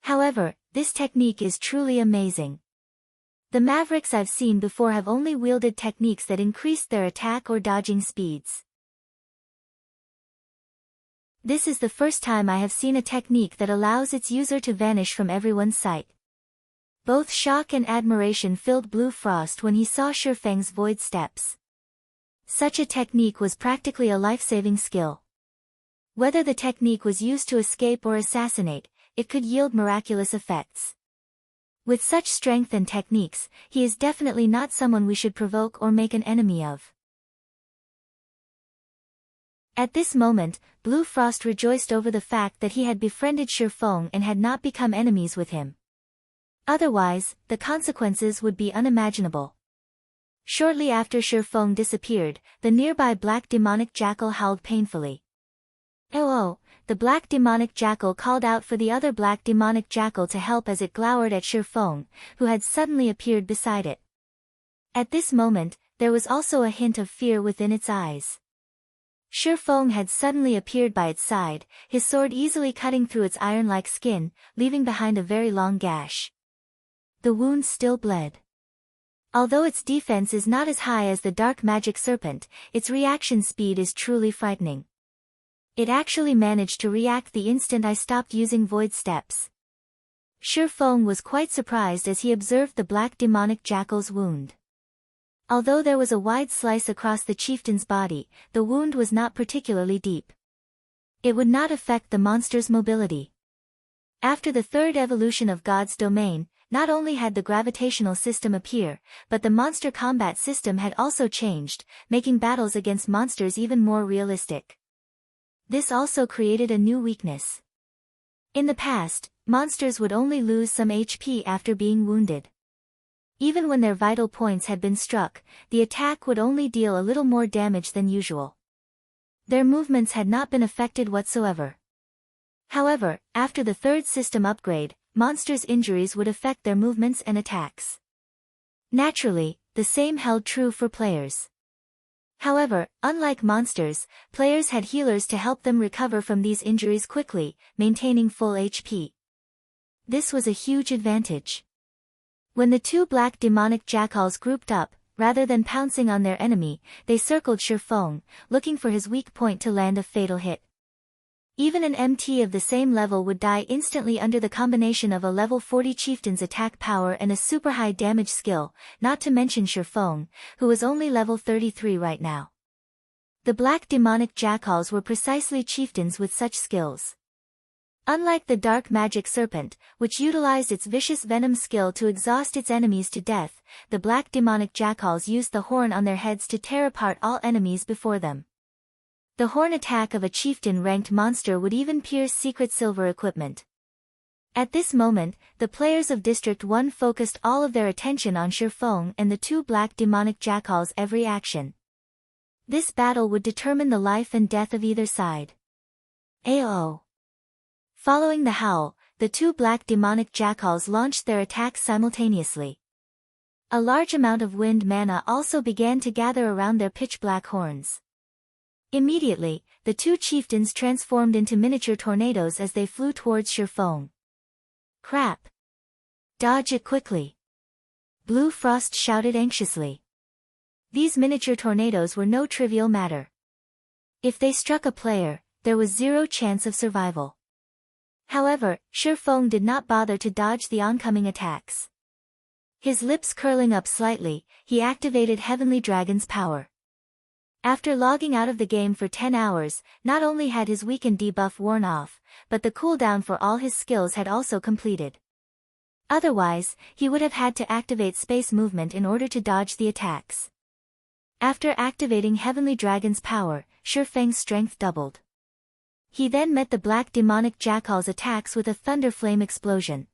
However, this technique is truly amazing. The Mavericks I've seen before have only wielded techniques that increased their attack or dodging speeds. This is the first time I have seen a technique that allows its user to vanish from everyone's sight. Both shock and admiration filled Blue Frost when he saw Shifeng's void steps. Such a technique was practically a life-saving skill. Whether the technique was used to escape or assassinate, it could yield miraculous effects. With such strength and techniques, he is definitely not someone we should provoke or make an enemy of. At this moment, Blue Frost rejoiced over the fact that he had befriended Shifeng and had not become enemies with him. Otherwise, the consequences would be unimaginable. Shortly after Shifeng disappeared, the nearby black demonic jackal howled painfully. Oh, the black demonic jackal called out for the other black demonic jackal to help as it glowered at Shifeng, who had suddenly appeared beside it. At this moment, there was also a hint of fear within its eyes. Feng had suddenly appeared by its side, his sword easily cutting through its iron-like skin, leaving behind a very long gash. The wound still bled. Although its defense is not as high as the dark magic serpent, its reaction speed is truly frightening. It actually managed to react the instant I stopped using void steps. Feng was quite surprised as he observed the black demonic jackal's wound. Although there was a wide slice across the chieftain's body, the wound was not particularly deep. It would not affect the monster's mobility. After the third evolution of God's domain, not only had the gravitational system appear, but the monster combat system had also changed, making battles against monsters even more realistic. This also created a new weakness. In the past, monsters would only lose some HP after being wounded. Even when their vital points had been struck, the attack would only deal a little more damage than usual. Their movements had not been affected whatsoever. However, after the third system upgrade, monsters' injuries would affect their movements and attacks. Naturally, the same held true for players. However, unlike monsters, players had healers to help them recover from these injuries quickly, maintaining full HP. This was a huge advantage. When the two black demonic jackals grouped up, rather than pouncing on their enemy, they circled Feng, looking for his weak point to land a fatal hit. Even an MT of the same level would die instantly under the combination of a level 40 chieftain's attack power and a super high damage skill, not to mention Feng, who was only level 33 right now. The black demonic jackals were precisely chieftains with such skills. Unlike the dark magic serpent, which utilized its vicious venom skill to exhaust its enemies to death, the black demonic jackals used the horn on their heads to tear apart all enemies before them. The horn attack of a chieftain-ranked monster would even pierce secret silver equipment. At this moment, the players of District 1 focused all of their attention on Feng and the two black demonic jackals' every action. This battle would determine the life and death of either side. AO. Following the howl, the two black demonic jackals launched their attacks simultaneously. A large amount of wind mana also began to gather around their pitch-black horns. Immediately, the two chieftains transformed into miniature tornadoes as they flew towards Feng. Crap! Dodge it quickly! Blue Frost shouted anxiously. These miniature tornadoes were no trivial matter. If they struck a player, there was zero chance of survival. However, Feng did not bother to dodge the oncoming attacks. His lips curling up slightly, he activated Heavenly Dragon's power. After logging out of the game for 10 hours, not only had his weakened debuff worn off, but the cooldown for all his skills had also completed. Otherwise, he would have had to activate space movement in order to dodge the attacks. After activating Heavenly Dragon's power, Feng's strength doubled. He then met the black demonic jackal's attacks with a Thunder Flame Explosion.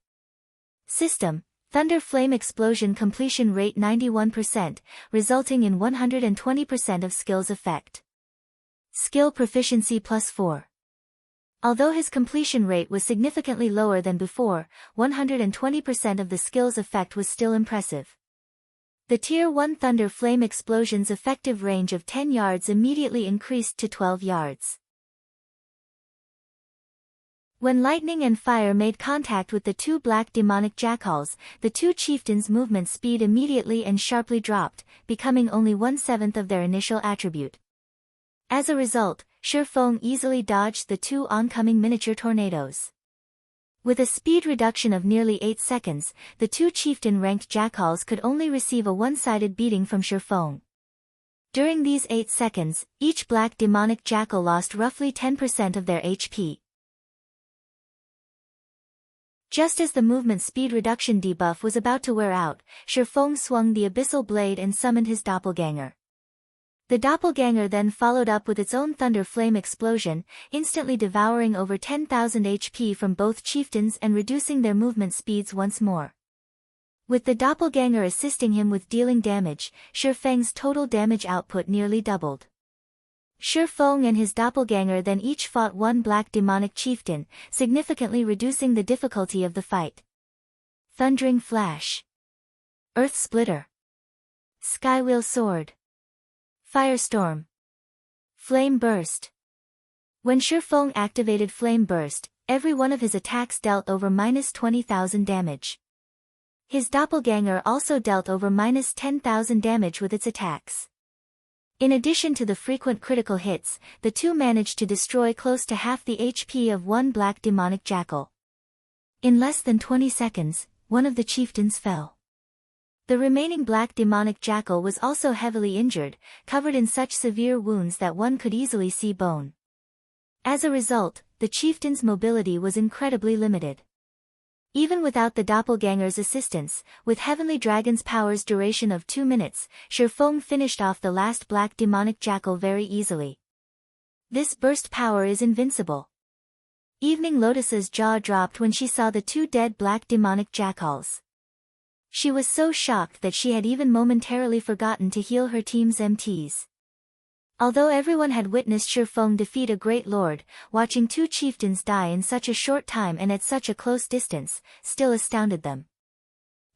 System: Thunder Flame Explosion completion rate 91%, resulting in 120% of skill's effect. Skill proficiency +4. Although his completion rate was significantly lower than before, 120% of the skill's effect was still impressive. The Tier 1 Thunder Flame Explosion's effective range of 10 yards immediately increased to 12 yards. When lightning and fire made contact with the two black demonic jackals, the two chieftains' movement speed immediately and sharply dropped, becoming only 1/7 of their initial attribute. As a result, Feng easily dodged the two oncoming miniature tornadoes. With a speed reduction of nearly 8 seconds, the two chieftain-ranked jackals could only receive a one-sided beating from Feng. During these 8 seconds, each black demonic jackal lost roughly 10% of their HP. Just as the movement speed reduction debuff was about to wear out, Feng swung the abyssal blade and summoned his doppelganger. The doppelganger then followed up with its own Thunder Flame Explosion, instantly devouring over 10,000 HP from both chieftains and reducing their movement speeds once more. With the doppelganger assisting him with dealing damage, Feng's total damage output nearly doubled. Feng and his doppelganger then each fought one black demonic chieftain, significantly reducing the difficulty of the fight. Thundering Flash. Earth Splitter. Skywheel Sword. Firestorm. Flame Burst. When Shifeng activated Flame Burst, every one of his attacks dealt over -20,000 damage. His doppelganger also dealt over -10,000 damage with its attacks. In addition to the frequent critical hits, the two managed to destroy close to half the HP of one black demonic jackal. In less than 20 seconds, one of the chieftains fell. The remaining black demonic jackal was also heavily injured, covered in such severe wounds that one could easily see bone. As a result, the chieftain's mobility was incredibly limited. Even without the doppelganger's assistance, with Heavenly Dragon's power's duration of 2 minutes, Shifeng finished off the last black demonic jackal very easily. This burst power is invincible. Evening Lotus's jaw dropped when she saw the two dead black demonic jackals. She was so shocked that she had even momentarily forgotten to heal her team's MTs. Although everyone had witnessed Shifeng defeat a great lord, watching two chieftains die in such a short time and at such a close distance, still astounded them.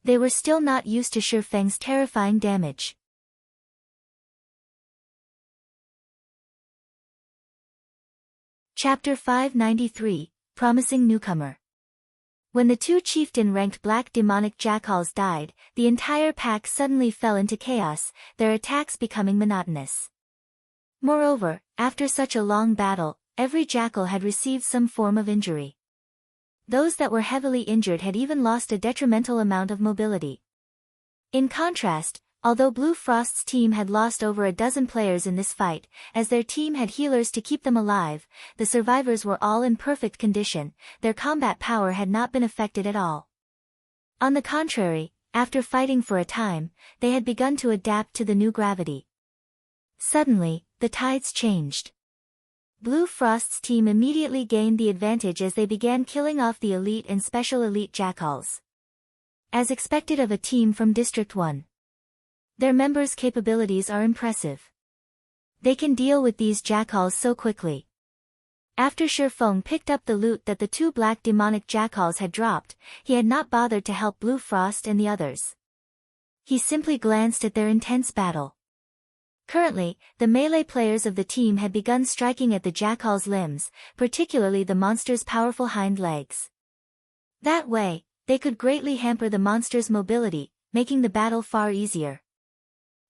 They were still not used to Shifeng's terrifying damage. Chapter 593, Promising Newcomer. When the two chieftain-ranked black demonic jackals died, the entire pack suddenly fell into chaos, their attacks becoming monotonous. Moreover, after such a long battle, every jackal had received some form of injury. Those that were heavily injured had even lost a detrimental amount of mobility. In contrast, although Blue Frost's team had lost over a dozen players in this fight, as their team had healers to keep them alive, the survivors were all in perfect condition, their combat power had not been affected at all. On the contrary, after fighting for a time, they had begun to adapt to the new gravity. Suddenly, the tides changed. Blue Frost's team immediately gained the advantage as they began killing off the elite and special elite jackals. As expected of a team from District 1. Their members' capabilities are impressive. They can deal with these jackals so quickly. After Shifeng picked up the loot that the two black demonic jackals had dropped, he had not bothered to help Blue Frost and the others. He simply glanced at their intense battle. Currently, the melee players of the team had begun striking at the jackal's limbs, particularly the monster's powerful hind legs. That way, they could greatly hamper the monster's mobility, making the battle far easier.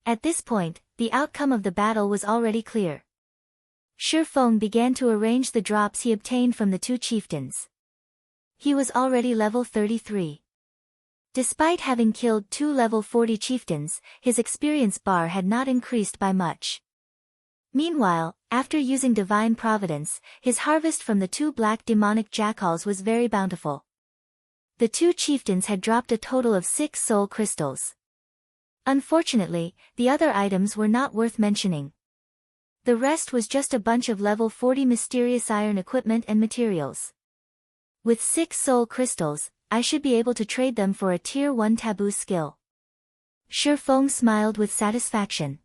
At this point, the outcome of the battle was already clear. Shifeng began to arrange the drops he obtained from the two chieftains. He was already level 33. Despite having killed 2 level 40 chieftains, his experience bar had not increased by much. Meanwhile, after using Divine Providence, his harvest from the 2 black demonic jackals was very bountiful. The 2 chieftains had dropped a total of 6 soul crystals. Unfortunately, the other items were not worth mentioning. The rest was just a bunch of level 40 mysterious iron equipment and materials. With 6 soul crystals, I should be able to trade them for a tier 1 taboo skill. Shifeng smiled with satisfaction.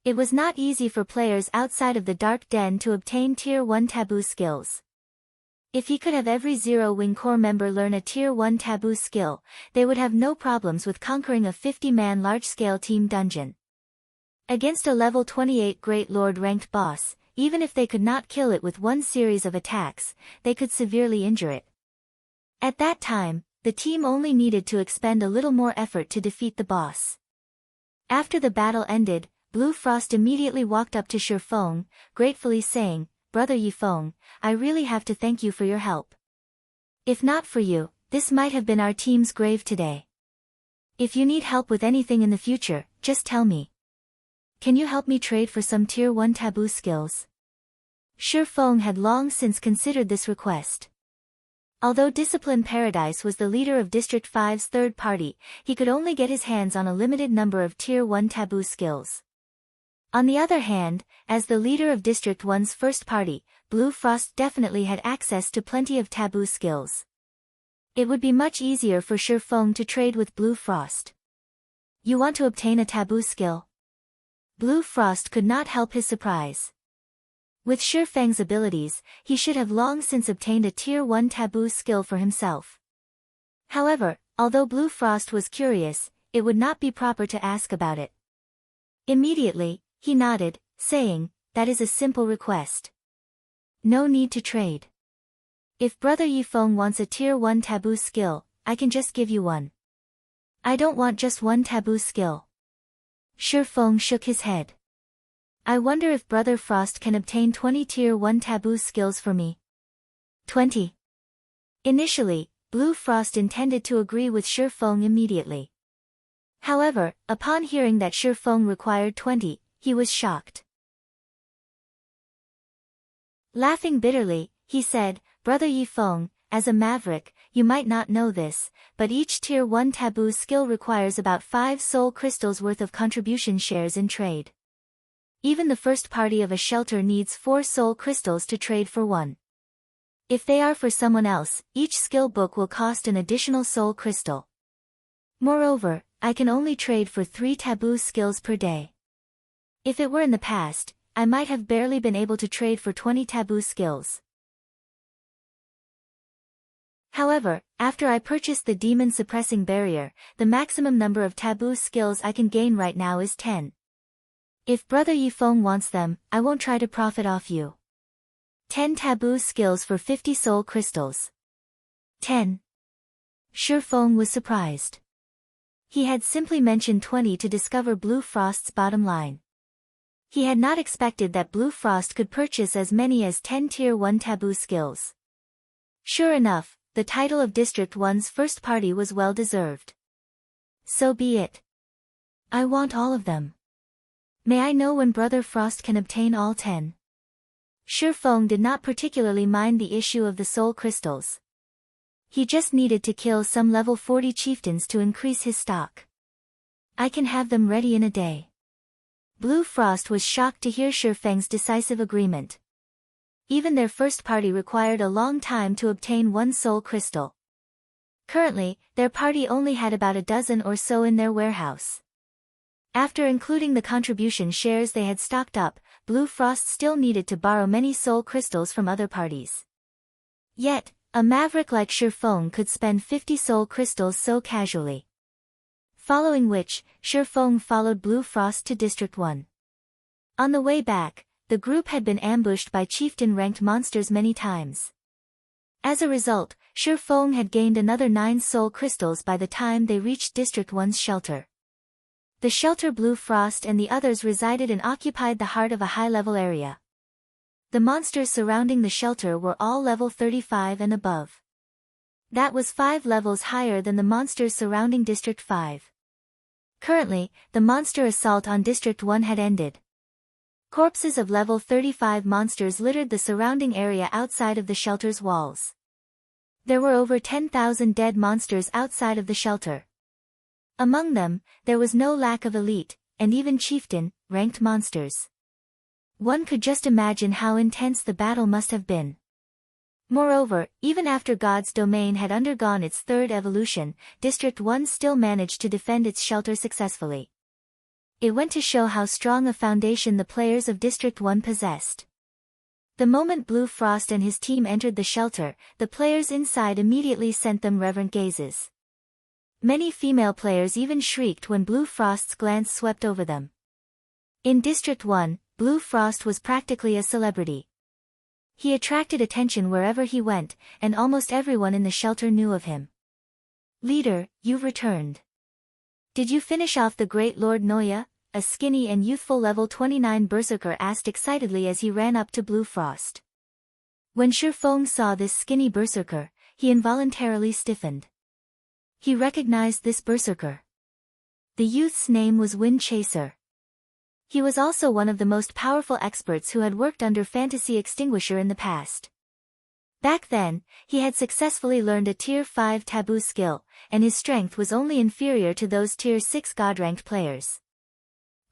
It was not easy for players outside of the Dark Den to obtain tier 1 taboo skills. If he could have every Zero Wing Corps member learn a tier 1 taboo skill, they would have no problems with conquering a 50-man large-scale team dungeon. Against a level 28 Great Lord ranked boss, even if they could not kill it with one series of attacks, they could severely injure it. At that time, the team only needed to expend a little more effort to defeat the boss. After the battle ended, Blue Frost immediately walked up to Shifeng, gratefully saying, "Brother Yifeng, I really have to thank you for your help. If not for you, this might have been our team's grave today. If you need help with anything in the future, just tell me. Can you help me trade for some tier 1 taboo skills?" Shifeng had long since considered this request. Although Discipline Paradise was the leader of District 5's third party, he could only get his hands on a limited number of tier 1 taboo skills. On the other hand, as the leader of District 1's first party, Blue Frost definitely had access to plenty of taboo skills. It would be much easier for Shifeng to trade with Blue Frost. "You want to obtain a taboo skill?" Blue Frost could not help his surprise. With Shifeng's abilities, he should have long since obtained a tier 1 taboo skill for himself. However, although Blue Frost was curious, it would not be proper to ask about it. Immediately, he nodded, saying, that is a simple request. No need to trade. If Brother Yifeng wants a Tier 1 taboo skill, I can just give you one. I don't want just one taboo skill. Shifeng shook his head. I wonder if Brother Frost can obtain 20 Tier 1 taboo skills for me. 20. Initially, Blue Frost intended to agree with Shifeng immediately. However, upon hearing that Shifeng required 20, he was shocked. Laughing bitterly, he said, Brother Yifeng, as a maverick, you might not know this, but each Tier 1 taboo skill requires about 5 soul crystals worth of contribution shares in trade. Even the first party of a shelter needs 4 soul crystals to trade for one. If they are for someone else, each skill book will cost an additional soul crystal. Moreover, I can only trade for 3 taboo skills per day. If it were in the past, I might have barely been able to trade for 20 taboo skills. However, after I purchased the demon suppressing barrier, the maximum number of taboo skills I can gain right now is 10. If Brother Yifeng wants them, I won't try to profit off you. 10 taboo skills for 50 soul crystals. 10. Shifeng was surprised. He had simply mentioned 20 to discover Blue Frost's bottom line. He had not expected that Blue Frost could purchase as many as 10 Tier 1 taboo skills. Sure enough, the title of District 1's first party was well deserved. So be it. I want all of them. May I know when Brother Frost can obtain all 10? Shifeng did not particularly mind the issue of the soul crystals. He just needed to kill some level 40 chieftains to increase his stock. I can have them ready in a day. Blue Frost was shocked to hear Shifeng's decisive agreement. Even their first party required a long time to obtain 1 soul crystal. Currently, their party only had about a dozen or so in their warehouse. After including the contribution shares they had stocked up, Blue Frost still needed to borrow many soul crystals from other parties. Yet, a maverick like Shifeng could spend 50 soul crystals so casually. Following which, Shifeng followed Blue Frost to District 1. On the way back, the group had been ambushed by chieftain-ranked monsters many times. As a result, Shifeng had gained another 9 soul crystals by the time they reached District 1's shelter. The shelter Blue Frost and the others resided in occupied the heart of a high-level area. The monsters surrounding the shelter were all level 35 and above. That was 5 levels higher than the monsters surrounding District 5. Currently, the monster assault on District 1 had ended. Corpses of level 35 monsters littered the surrounding area outside of the shelter's walls. There were over 10,000 dead monsters outside of the shelter. Among them, there was no lack of elite, and even chieftain-ranked monsters. One could just imagine how intense the battle must have been. Moreover, even after God's domain had undergone its 3rd evolution, District 1 still managed to defend its shelter successfully. It went to show how strong a foundation the players of District 1 possessed. The moment Blue Frost and his team entered the shelter, the players inside immediately sent them reverent gazes. Many female players even shrieked when Blue Frost's glance swept over them. In District 1, Blue Frost was practically a celebrity. He attracted attention wherever he went, and almost everyone in the shelter knew of him. Leader, you've returned. Did you finish off the Great Lord Noya? A skinny and youthful level 29 berserker asked excitedly as he ran up to Blue Frost. When Shifeng saw this skinny berserker, he involuntarily stiffened. He recognized this berserker. The youth's name was Wind Chaser. He was also one of the most powerful experts who had worked under Fantasy Extinguisher in the past. Back then, he had successfully learned a Tier 5 taboo skill, and his strength was only inferior to those Tier 6 God-ranked players.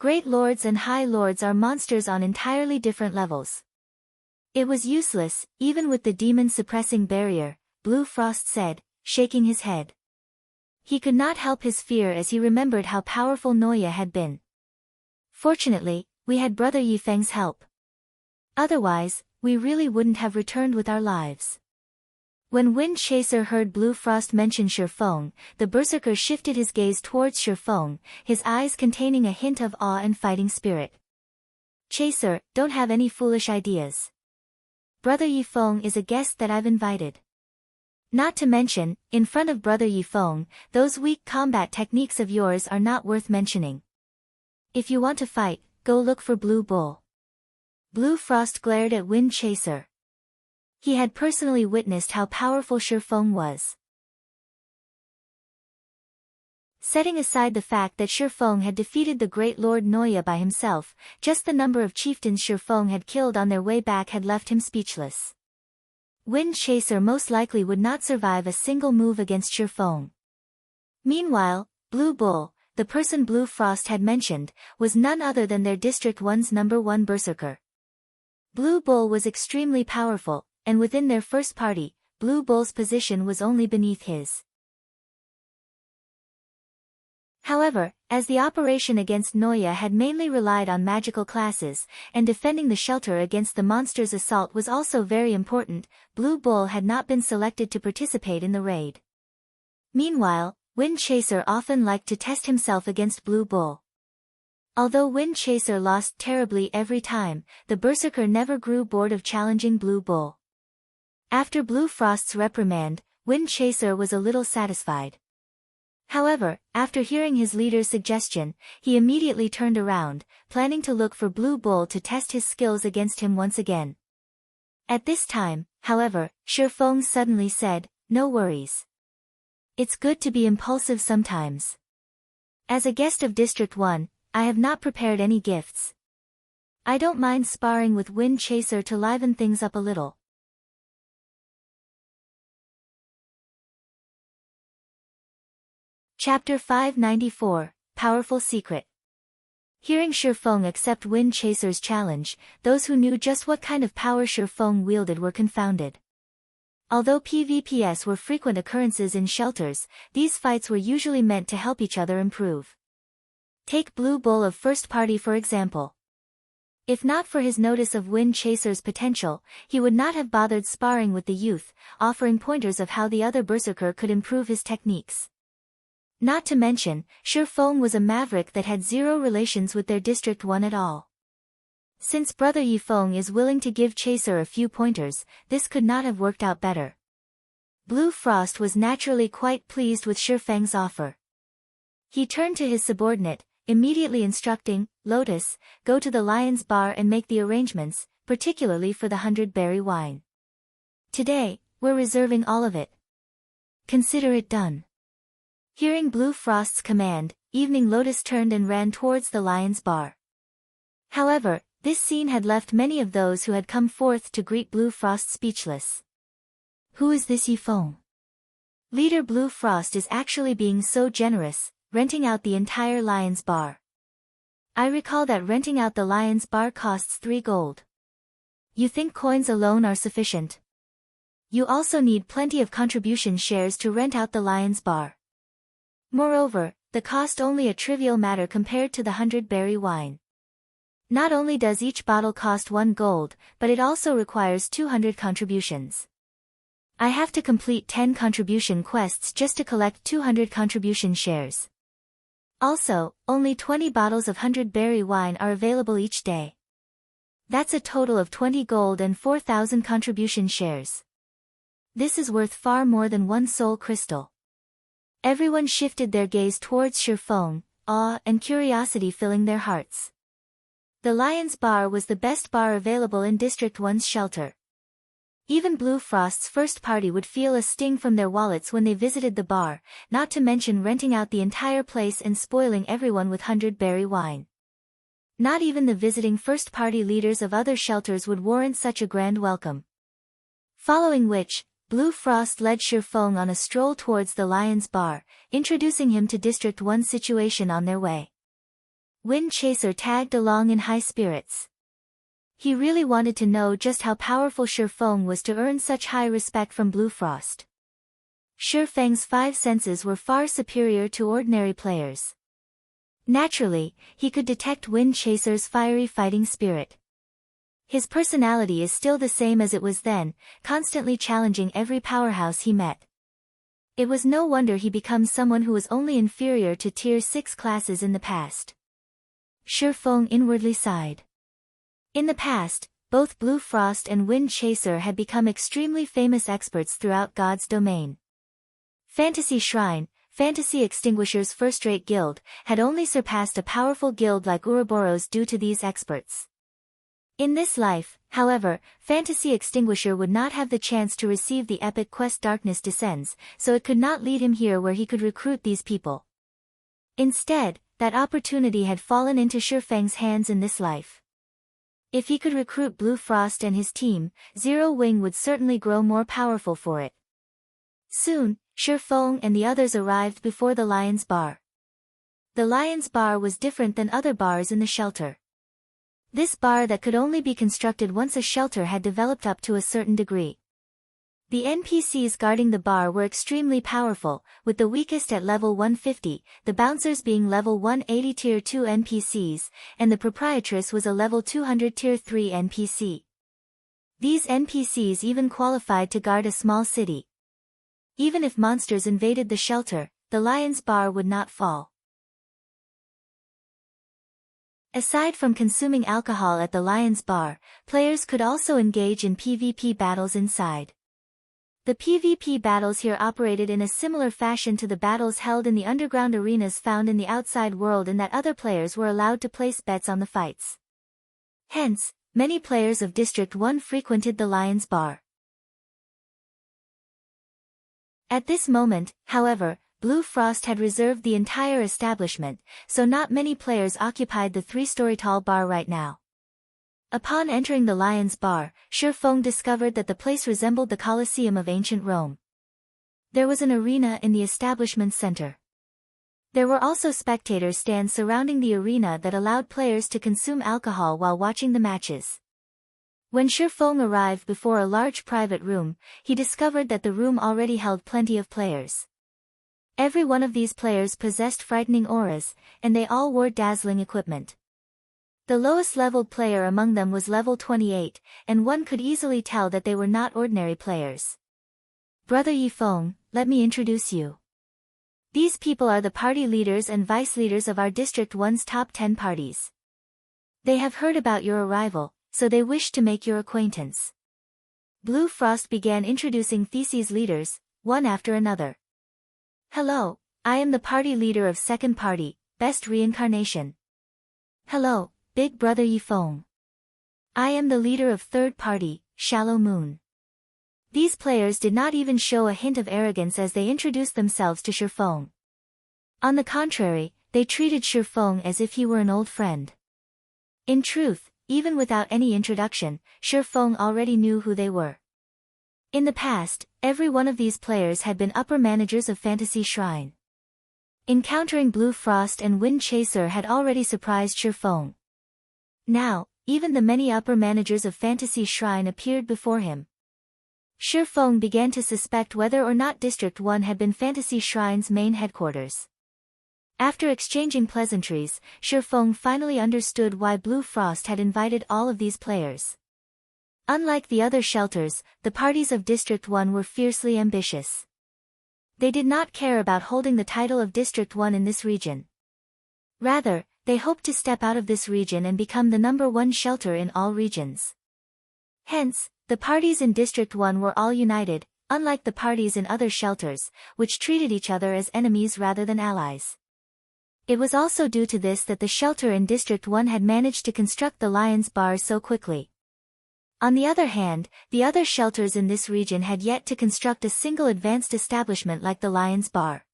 Great Lords and High Lords are monsters on entirely different levels. It was useless, even with the demon suppressing barrier, Blue Frost said, shaking his head. He could not help his fear as he remembered how powerful Noya had been. Fortunately, we had Brother Yifeng's help. Otherwise, we really wouldn't have returned with our lives. When Wind Chaser heard Blue Frost mention Shifeng, the berserker shifted his gaze towards Shifeng, his eyes containing a hint of awe and fighting spirit. Chaser, don't have any foolish ideas. Brother Yifeng is a guest that I've invited. Not to mention, in front of Brother Yifeng, those weak combat techniques of yours are not worth mentioning. If you want to fight, go look for Blue Bull. Blue Frost glared at Wind Chaser. He had personally witnessed how powerful Shifeng was. Setting aside the fact that Shifeng had defeated the great Lord Noya by himself, just the number of chieftains Shifeng had killed on their way back had left him speechless. Wind Chaser most likely would not survive a single move against Shifeng. Meanwhile, Blue Bull, the person Blue Frost had mentioned, was none other than their District 1's #1 berserker. Blue Bull was extremely powerful, and within their first party, Blue Bull's position was only beneath his. However, as the operation against Noya had mainly relied on magical classes, and defending the shelter against the monster's assault was also very important, Blue Bull had not been selected to participate in the raid. Meanwhile, Wind Chaser often liked to test himself against Blue Bull. Although Wind Chaser lost terribly every time, the berserker never grew bored of challenging Blue Bull. After Blue Frost's reprimand, Wind Chaser was a little satisfied. However, after hearing his leader's suggestion, he immediately turned around, planning to look for Blue Bull to test his skills against him once again. At this time, however, Shifeng suddenly said, "No worries. It's good to be impulsive sometimes. As a guest of District 1, I have not prepared any gifts. I don't mind sparring with Wind Chaser to liven things up a little." Chapter 594, Powerful Secret. Hearing Shifeng accept Wind Chaser's challenge, those who knew just what kind of power Shifeng wielded were confounded. Although PvPs were frequent occurrences in shelters, these fights were usually meant to help each other improve. Take Blue Bull of First Party for example. If not for his notice of Wind Chaser's potential, he would not have bothered sparring with the youth, offering pointers of how the other berserker could improve his techniques. Not to mention, Shifeng was a maverick that had zero relations with their District 1 at all. Since Brother Yifeng is willing to give Chaser a few pointers, this could not have worked out better. Blue Frost was naturally quite pleased with Shifeng's offer. He turned to his subordinate, immediately instructing, "Lotus, go to the Lion's Bar and make the arrangements, particularly for the 100-berry wine. Today, we're reserving all of it. Consider it done." Hearing Blue Frost's command, Evening Lotus turned and ran towards the Lion's Bar. However, this scene had left many of those who had come forth to greet Blue Frost speechless. Who is this Yifeng? Leader Blue Frost is actually being so generous, renting out the entire Lion's Bar. I recall that renting out the Lion's Bar costs 3 gold. You think coins alone are sufficient? You also need plenty of contribution shares to rent out the Lion's Bar. Moreover, the cost only a trivial matter compared to the 100-berry wine. Not only does each bottle cost 1 gold, but it also requires 200 contributions. I have to complete 10 contribution quests just to collect 200 contribution shares. Also, only 20 bottles of 100-berry wine are available each day. That's a total of 20 gold and 4,000 contribution shares. This is worth far more than 1 soul crystal. Everyone shifted their gaze towards Shifeng, awe and curiosity filling their hearts. The Lion's Bar was the best bar available in District 1's shelter. Even Blue Frost's first party would feel a sting from their wallets when they visited the bar, not to mention renting out the entire place and spoiling everyone with 100-berry wine. Not even the visiting first party leaders of other shelters would warrant such a grand welcome. Following which, Blue Frost led Shifeng on a stroll towards the Lion's Bar, introducing him to District 1's situation on their way. Wind Chaser tagged along in high spirits. He really wanted to know just how powerful Shifeng was to earn such high respect from Blue Frost. Shifeng's 5 senses were far superior to ordinary players. Naturally, he could detect Wind Chaser's fiery fighting spirit. His personality is still the same as it was then, constantly challenging every powerhouse he met. It was no wonder he becomes someone who was only inferior to Tier 6 classes in the past. Shifeng inwardly sighed. In the past, both Blue Frost and Wind Chaser had become extremely famous experts throughout God's domain. Fantasy Shrine, Fantasy Extinguisher's first-rate guild, had only surpassed a powerful guild like Ouroboros due to these experts. In this life, however, Fantasy Extinguisher would not have the chance to receive the epic quest Darkness Descends, so it could not lead him here where he could recruit these people. Instead, that opportunity had fallen into Shifeng's hands in this life. If he could recruit Blue Frost and his team, Zero Wing would certainly grow more powerful for it. Soon, Shifeng and the others arrived before the Lion's Bar. The Lion's Bar was different than other bars in the shelter. This bar that could only be constructed once a shelter had developed up to a certain degree. The NPCs guarding the bar were extremely powerful, with the weakest at level 150, the bouncers being level 180 tier 2 NPCs, and the proprietress was a level 200 tier 3 NPC. These NPCs even qualified to guard a small city. Even if monsters invaded the shelter, the Lion's Bar would not fall. Aside from consuming alcohol at the Lion's Bar, players could also engage in PvP battles inside. The PvP battles here operated in a similar fashion to the battles held in the underground arenas found in the outside world, in that other players were allowed to place bets on the fights. Hence, many players of District 1 frequented the Lion's Bar. At this moment, however, Blue Frost had reserved the entire establishment, so not many players occupied the 3-story tall bar right now. Upon entering the Lion's Bar, Shifeng discovered that the place resembled the Colosseum of ancient Rome. There was an arena in the establishment's center. There were also spectator stands surrounding the arena that allowed players to consume alcohol while watching the matches. When Shifeng arrived before a large private room, he discovered that the room already held plenty of players. Every one of these players possessed frightening auras, and they all wore dazzling equipment. The lowest leveled player among them was level 28, and one could easily tell that they were not ordinary players. Brother Yifeng, let me introduce you. These people are the party leaders and vice leaders of our District 1's top 10 parties. They have heard about your arrival, so they wish to make your acquaintance. Blue Frost began introducing Theses leaders, one after another. Hello, I am the party leader of Second Party, Best Reincarnation. Hello, Big Brother Yifeng. I am the leader of Third Party, Shallow Moon. These players did not even show a hint of arrogance as they introduced themselves to Shifeng. On the contrary, they treated Shifeng as if he were an old friend. In truth, even without any introduction, Shifeng already knew who they were. In the past, every one of these players had been upper managers of Fantasy Shrine. Encountering Blue Frost and Wind Chaser had already surprised Shifeng. Now, even the many upper managers of Fantasy Shrine appeared before him. Shifeng began to suspect whether or not District 1 had been Fantasy Shrine's main headquarters. After exchanging pleasantries, Shifeng finally understood why Blue Frost had invited all of these players. Unlike the other shelters, the parties of District 1 were fiercely ambitious. They did not care about holding the title of District 1 in this region. Rather, they hoped to step out of this region and become the #1 shelter in all regions. Hence, the parties in District 1 were all united, unlike the parties in other shelters, which treated each other as enemies rather than allies. It was also due to this that the shelter in District 1 had managed to construct the Lion's Bar so quickly. On the other hand, the other shelters in this region had yet to construct a single advanced establishment like the Lion's Bar.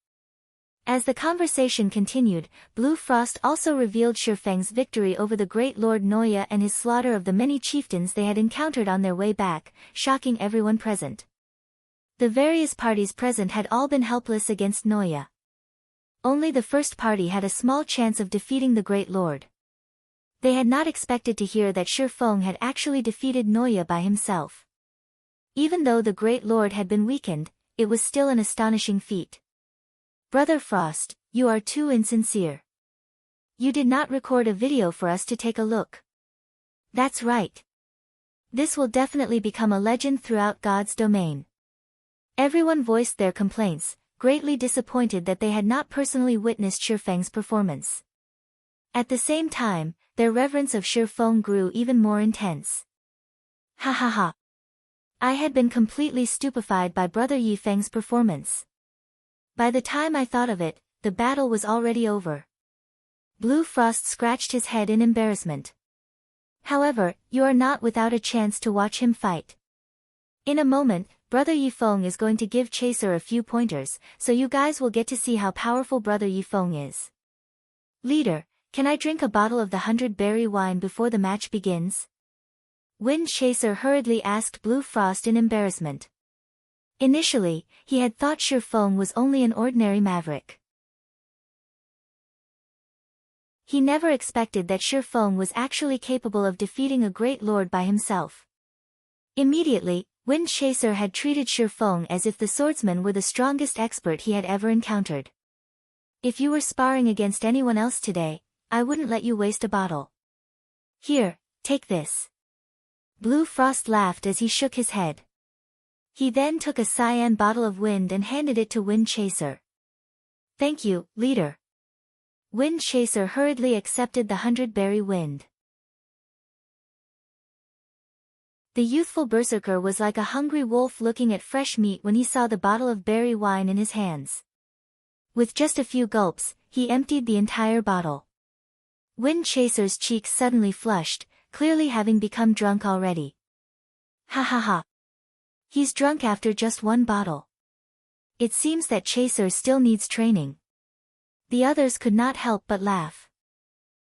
As the conversation continued, Blue Frost also revealed Shifeng's victory over the Great Lord Noya and his slaughter of the many chieftains they had encountered on their way back, shocking everyone present. The various parties present had all been helpless against Noya. Only the first party had a small chance of defeating the Great Lord. They had not expected to hear that Shifeng had actually defeated Noya by himself. Even though the Great Lord had been weakened, it was still an astonishing feat. Brother Frost, you are too insincere. You did not record a video for us to take a look. That's right. This will definitely become a legend throughout God's domain. Everyone voiced their complaints, greatly disappointed that they had not personally witnessed Shifeng's performance. At the same time, their reverence of Shifeng grew even more intense. Ha ha ha. I had been completely stupefied by Brother Yifeng's performance. By the time I thought of it, the battle was already over. Blue Frost scratched his head in embarrassment. However, you are not without a chance to watch him fight. In a moment, Brother Yifeng is going to give Chaser a few pointers, so you guys will get to see how powerful Brother Yifeng is. Leader, can I drink a bottle of the 100-berry wine before the match begins? Wind Chaser hurriedly asked Blue Frost in embarrassment. Initially, he had thought Shifeng was only an ordinary maverick. He never expected that Shifeng was actually capable of defeating a great lord by himself. Immediately, Wind Chaser had treated Shifeng as if the swordsman were the strongest expert he had ever encountered. If you were sparring against anyone else today, I wouldn't let you waste a bottle. Here, take this. Blue Frost laughed as he shook his head. He then took a cyan bottle of wind and handed it to Wind Chaser. Thank you, leader. Wind Chaser hurriedly accepted the 100-berry wind. The youthful berserker was like a hungry wolf looking at fresh meat when he saw the bottle of berry wine in his hands. With just a few gulps, he emptied the entire bottle. Wind Chaser's cheeks suddenly flushed, clearly having become drunk already. Ha ha ha. He's drunk after just one bottle. It seems that Chaser still needs training. The others could not help but laugh.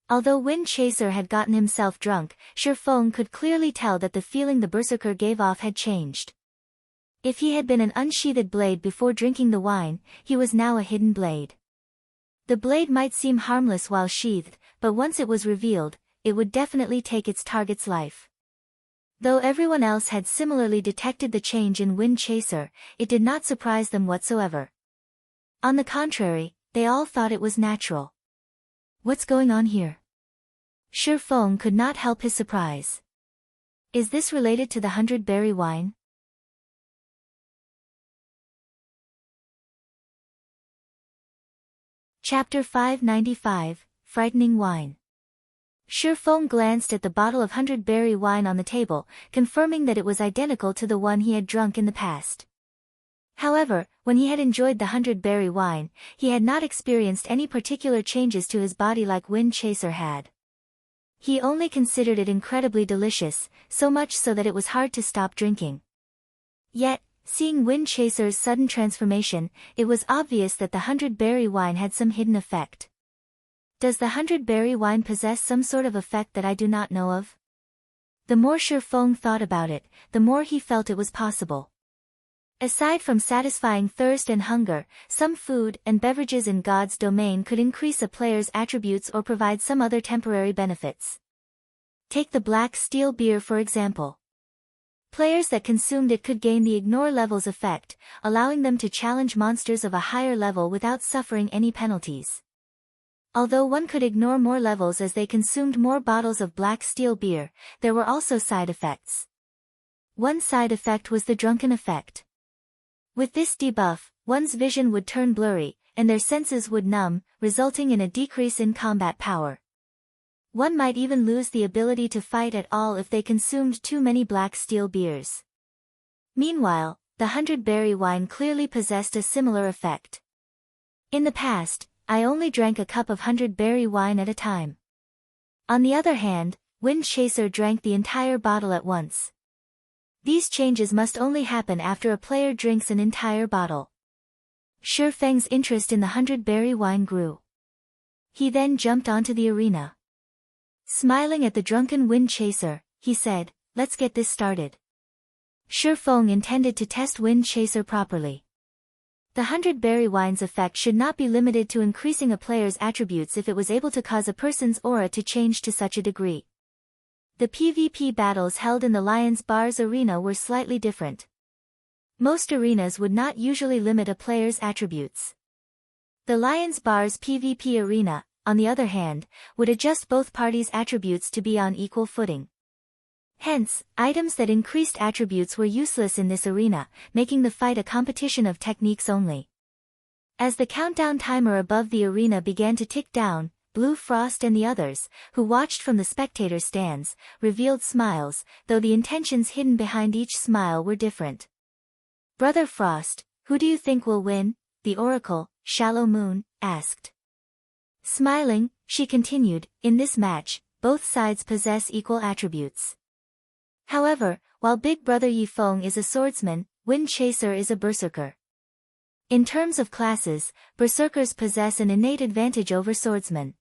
Although Wind Chaser had gotten himself drunk, Shifeng could clearly tell that the feeling the berserker gave off had changed. If he had been an unsheathed blade before drinking the wine, he was now a hidden blade. The blade might seem harmless while sheathed, but once it was revealed, it would definitely take its target's life. Though everyone else had similarly detected the change in Wind Chaser, it did not surprise them whatsoever. On the contrary, they all thought it was natural. What's going on here? Shifeng could not help his surprise. Is this related to the 100-berry wine? Chapter 595, Frightening Wine. Shifeng glanced at the bottle of 100-berry wine on the table, confirming that it was identical to the one he had drunk in the past. However, when he had enjoyed the 100-berry wine, he had not experienced any particular changes to his body like Wind Chaser had. He only considered it incredibly delicious, so much so that it was hard to stop drinking. Yet, seeing Wind Chaser's sudden transformation, it was obvious that the 100-berry wine had some hidden effect. Does the 100-berry wine possess some sort of effect that I do not know of? The more Shifeng thought about it, the more he felt it was possible. Aside from satisfying thirst and hunger, some food and beverages in God's domain could increase a player's attributes or provide some other temporary benefits. Take the black steel beer for example. Players that consumed it could gain the ignore levels effect, allowing them to challenge monsters of a higher level without suffering any penalties. Although one could ignore more levels as they consumed more bottles of black steel beer, there were also side effects. One side effect was the drunken effect. With this debuff, one's vision would turn blurry, and their senses would numb, resulting in a decrease in combat power. One might even lose the ability to fight at all if they consumed too many black steel beers. Meanwhile, the 100-berry wine clearly possessed a similar effect. In the past, I only drank a cup of 100-berry wine at a time. On the other hand, Wind Chaser drank the entire bottle at once. These changes must only happen after a player drinks an entire bottle. Shifeng's interest in the 100-berry wine grew. He then jumped onto the arena. Smiling at the drunken Wind Chaser, he said, "Let's get this started." Shifeng intended to test Wind Chaser properly. The 100-berry wine's effect should not be limited to increasing a player's attributes if it was able to cause a person's aura to change to such a degree. The PvP battles held in the Lion's Bars arena were slightly different. Most arenas would not usually limit a player's attributes. The Lion's Bars PvP arena, on the other hand, would adjust both parties' attributes to be on equal footing. Hence, items that increased attributes were useless in this arena, making the fight a competition of techniques only. As the countdown timer above the arena began to tick down, Blue Frost and the others, who watched from the spectator stands, revealed smiles, though the intentions hidden behind each smile were different. "Brother Frost, who do you think will win?" the oracle, Shallow Moon, asked. Smiling, she continued, "In this match, both sides possess equal attributes. However, while Big Brother Yifeng is a swordsman, Wind Chaser is a berserker. In terms of classes, berserkers possess an innate advantage over swordsmen.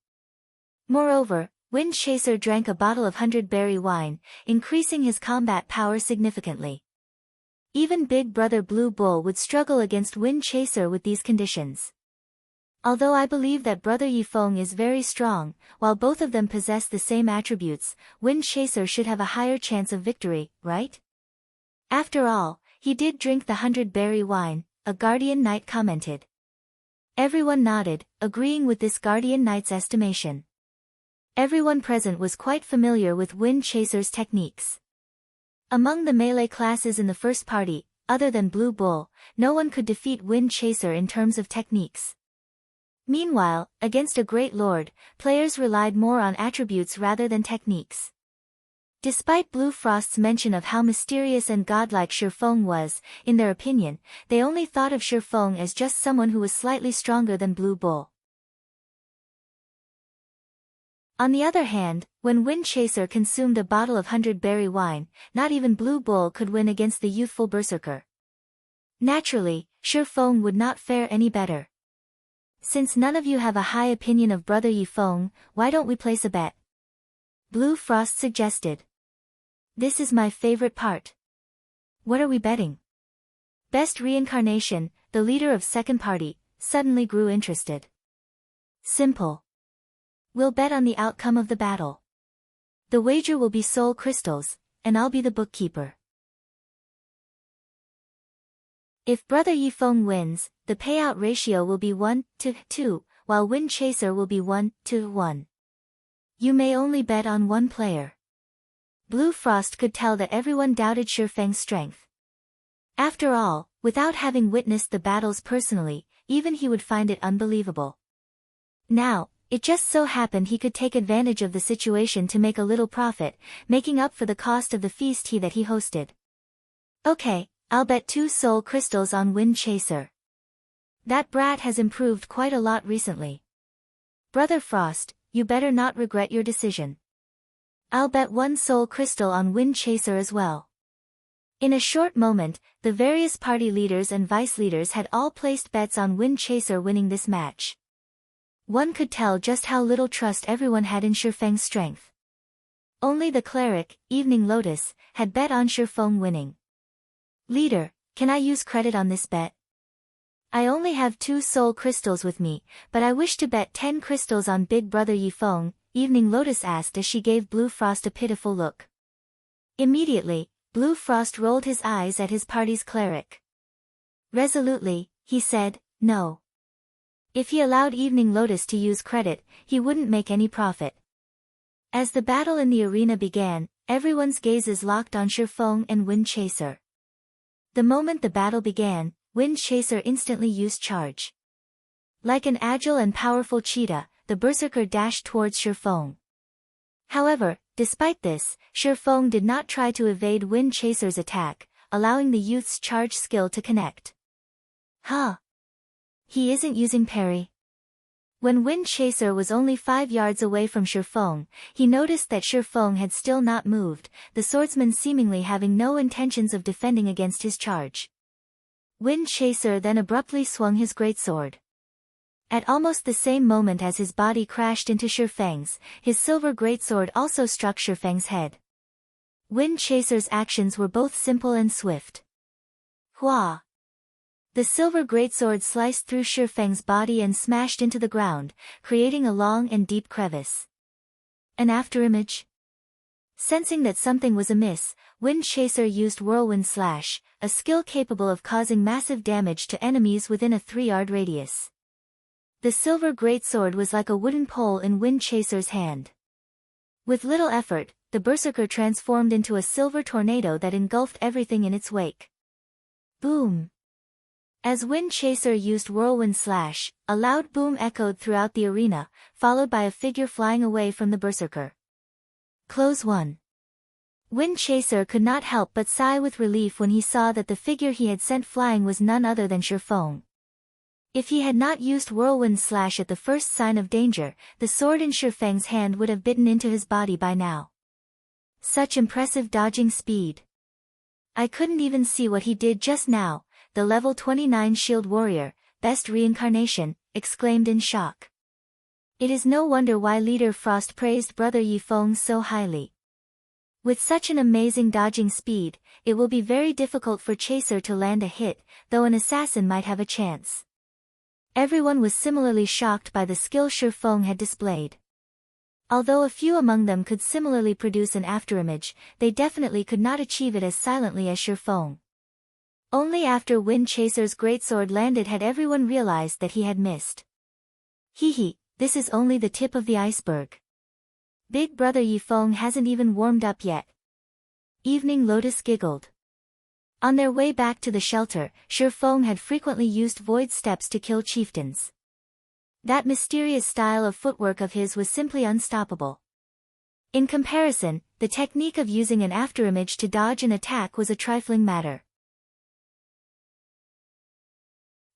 Moreover, Wind Chaser drank a bottle of 100-berry wine, increasing his combat power significantly. Even Big Brother Blue Bull would struggle against Wind Chaser with these conditions. Although I believe that Brother Yifeng is very strong, while both of them possess the same attributes, Wind Chaser should have a higher chance of victory, right? After all, he did drink the 100-berry wine," a Guardian Knight commented. Everyone nodded, agreeing with this Guardian Knight's estimation. Everyone present was quite familiar with Wind Chaser's techniques. Among the melee classes in the first party, other than Blue Bull, no one could defeat Wind Chaser in terms of techniques. Meanwhile, against a great lord, players relied more on attributes rather than techniques. Despite Blue Frost's mention of how mysterious and godlike Shifeng was, in their opinion, they only thought of Shifeng as just someone who was slightly stronger than Blue Bull. On the other hand, when Wind Chaser consumed a bottle of 100-berry wine, not even Blue Bull could win against the youthful berserker. Naturally, Shifeng would not fare any better. "Since none of you have a high opinion of Brother Yifeng, why don't we place a bet?" Blue Frost suggested. "This is my favorite part." "What are we betting?" Best Reincarnation, the leader of second party, suddenly grew interested. "Simple. We'll bet on the outcome of the battle. The wager will be soul crystals, and I'll be the bookkeeper. If Brother Yifeng wins, the payout ratio will be 1-2, while Wind Chaser will be 1-1. You may only bet on one player." Blue Frost could tell that everyone doubted Shifeng's strength. After all, without having witnessed the battles personally, even he would find it unbelievable. Now, it just so happened he could take advantage of the situation to make a little profit, making up for the cost of the feast that he hosted. "Okay, I'll bet 2 soul crystals on Wind Chaser. That brat has improved quite a lot recently. Brother Frost, you better not regret your decision." "I'll bet 1 soul crystal on Wind Chaser as well." In a short moment, the various party leaders and vice leaders had all placed bets on Wind Chaser winning this match. One could tell just how little trust everyone had in Shifeng's strength. Only the cleric, Evening Lotus, had bet on Shifeng winning. "Leader, can I use credit on this bet? I only have 2 soul crystals with me, but I wish to bet 10 crystals on Big Brother Yifeng," Evening Lotus asked as she gave Blue Frost a pitiful look. Immediately, Blue Frost rolled his eyes at his party's cleric. Resolutely, he said, "No." If he allowed Evening Lotus to use credit, he wouldn't make any profit. As the battle in the arena began, everyone's gazes locked on Shifeng and Wind Chaser. The moment the battle began, Wind Chaser instantly used charge. Like an agile and powerful cheetah, the berserker dashed towards Shifeng. However, despite this, Shifeng did not try to evade Wind Chaser's attack, allowing the youth's charge skill to connect. "Huh. He isn't using parry." When Wind Chaser was only 5 yards away from Shifeng, he noticed that Shifeng had still not moved, the swordsman seemingly having no intentions of defending against his charge. Wind Chaser then abruptly swung his greatsword. At almost the same moment as his body crashed into Shifeng's, his silver greatsword also struck Shifeng's head. Wind Chaser's actions were both simple and swift. Hua! The silver greatsword sliced through Shifeng's body and smashed into the ground, creating a long and deep crevice. An afterimage? Sensing that something was amiss, Wind Chaser used Whirlwind Slash, a skill capable of causing massive damage to enemies within a 3-yard radius. The silver greatsword was like a wooden pole in Wind Chaser's hand. With little effort, the berserker transformed into a silver tornado that engulfed everything in its wake. Boom! As Wind Chaser used Whirlwind Slash, a loud boom echoed throughout the arena, followed by a figure flying away from the berserker. Close 1. Wind Chaser could not help but sigh with relief when he saw that the figure he had sent flying was none other than Shifeng. If he had not used Whirlwind Slash at the first sign of danger, the sword in Shifeng's hand would have bitten into his body by now. Such impressive dodging speed. I couldn't even see what he did just now, the level 29 shield warrior, best reincarnation, exclaimed in shock. It is no wonder why Leader Frost praised Brother Yifeng so highly. With such an amazing dodging speed, it will be very difficult for Chaser to land a hit, though an assassin might have a chance. Everyone was similarly shocked by the skill Shifeng had displayed. Although a few among them could similarly produce an afterimage, they definitely could not achieve it as silently as Shifeng. Only after Wind Chaser's greatsword landed had everyone realized that he had missed. Hehe, this is only the tip of the iceberg. Big Brother Yifeng hasn't even warmed up yet. Evening Lotus giggled. On their way back to the shelter, Shifeng had frequently used void steps to kill chieftains. That mysterious style of footwork of his was simply unstoppable. In comparison, the technique of using an afterimage to dodge an attack was a trifling matter.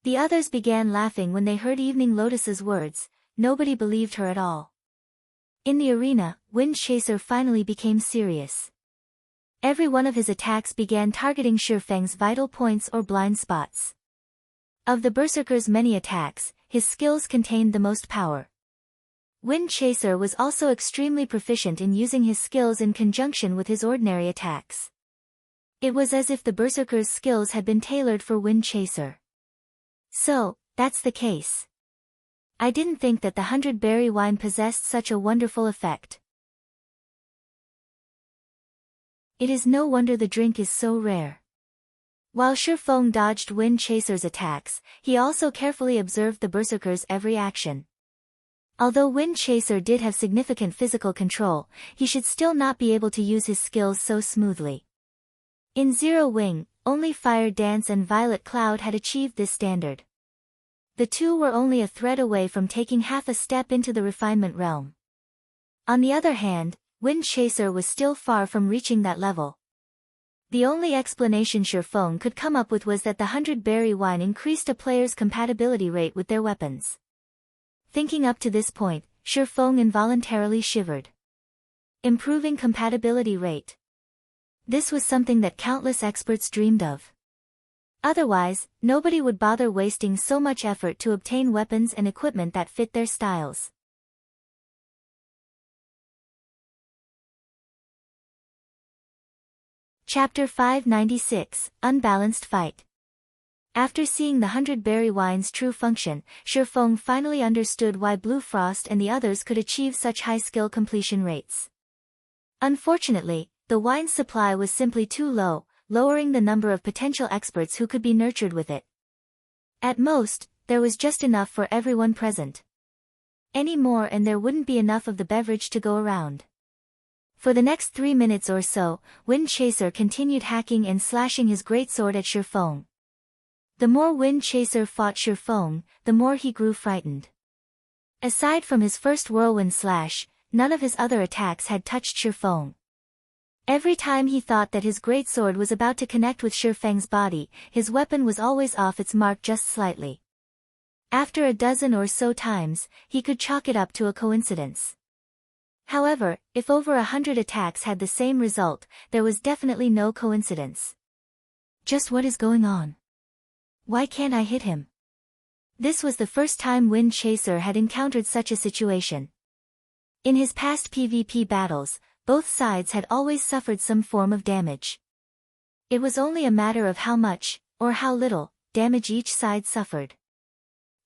The others began laughing when they heard Evening Lotus's words. Nobody believed her at all. In the arena, Wind Chaser finally became serious. Every one of his attacks began targeting Shifeng's vital points or blind spots. Of the Berserker's many attacks, his skills contained the most power. Wind Chaser was also extremely proficient in using his skills in conjunction with his ordinary attacks. It was as if the Berserker's skills had been tailored for Wind Chaser. So, that's the case. I didn't think that the 100-berry wine possessed such a wonderful effect. It is no wonder the drink is so rare. While Shifeng dodged Wind Chaser's attacks, he also carefully observed the Berserker's every action. Although Wind Chaser did have significant physical control, he should still not be able to use his skills so smoothly. In Zero Wing, only Fire Dance and Violet Cloud had achieved this standard. The two were only a thread away from taking half a step into the refinement realm. On the other hand, Wind Chaser was still far from reaching that level. The only explanation Shifeng could come up with was that the 100-berry wine increased a player's compatibility rate with their weapons. Thinking up to this point, Shifeng involuntarily shivered. Improving compatibility rate. This was something that countless experts dreamed of. Otherwise, nobody would bother wasting so much effort to obtain weapons and equipment that fit their styles. Chapter 596, Unbalanced Fight. After seeing the 100-berry wine's true function, Shifeng finally understood why Blue Frost and the others could achieve such high skill completion rates. Unfortunately, the wine's supply was simply too low, lowering the number of potential experts who could be nurtured with it. At most, there was just enough for everyone present. Any more and there wouldn't be enough of the beverage to go around. For the next 3 minutes or so, Wind Chaser continued hacking and slashing his greatsword at Shifeng. The more Wind Chaser fought Shifeng, the more he grew frightened. Aside from his first whirlwind slash, none of his other attacks had touched Shifeng. Every time he thought that his greatsword was about to connect with Shifeng's body, his weapon was always off its mark just slightly. After a dozen or so times, he could chalk it up to a coincidence. However, if over 100 attacks had the same result, there was definitely no coincidence. Just what is going on? Why can't I hit him? This was the first time Wind Chaser had encountered such a situation. In his past PvP battles, both sides had always suffered some form of damage. It was only a matter of how much, or how little, damage each side suffered.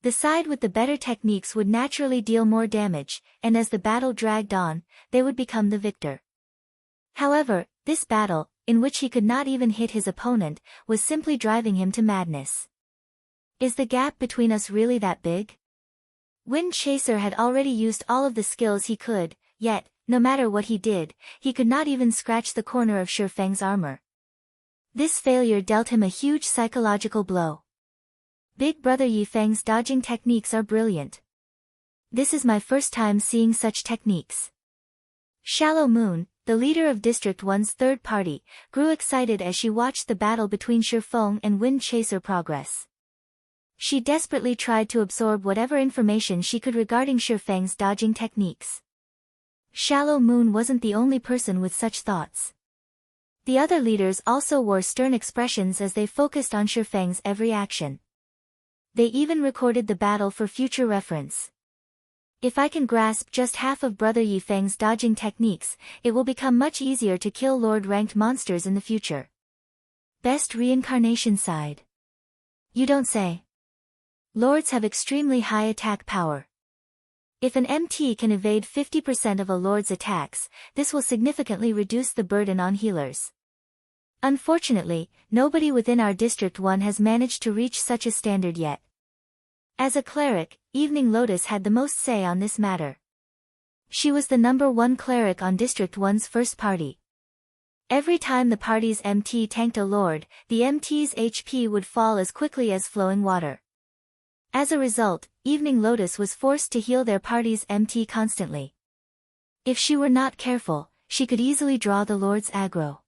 The side with the better techniques would naturally deal more damage, and as the battle dragged on, they would become the victor. However, this battle, in which he could not even hit his opponent, was simply driving him to madness. Is the gap between us really that big? Wind Chaser had already used all of the skills he could, yet, no matter what he did, he could not even scratch the corner of Shifeng's armor. This failure dealt him a huge psychological blow. Big Brother Yifeng's dodging techniques are brilliant. This is my first time seeing such techniques. Shallow Moon, the leader of District 1's third party, grew excited as she watched the battle between Shifeng and Wind Chaser progress. She desperately tried to absorb whatever information she could regarding Shifeng's dodging techniques. Shallow Moon wasn't the only person with such thoughts. The other leaders also wore stern expressions as they focused on Shifeng's every action. They even recorded the battle for future reference. If I can grasp just half of Brother Yifeng's dodging techniques, it will become much easier to kill Lord-ranked monsters in the future. Best reincarnation side. You don't say. Lords have extremely high attack power. If an MT can evade 50% of a Lord's attacks, this will significantly reduce the burden on healers. Unfortunately, nobody within our District 1 has managed to reach such a standard yet. As a cleric, Evening Lotus had the most say on this matter. She was the #1 cleric on District 1's first party. Every time the party's MT tanked a Lord, the MT's HP would fall as quickly as flowing water. As a result, Evening Lotus was forced to heal their party's MT constantly. If she were not careful, she could easily draw the Lord's aggro.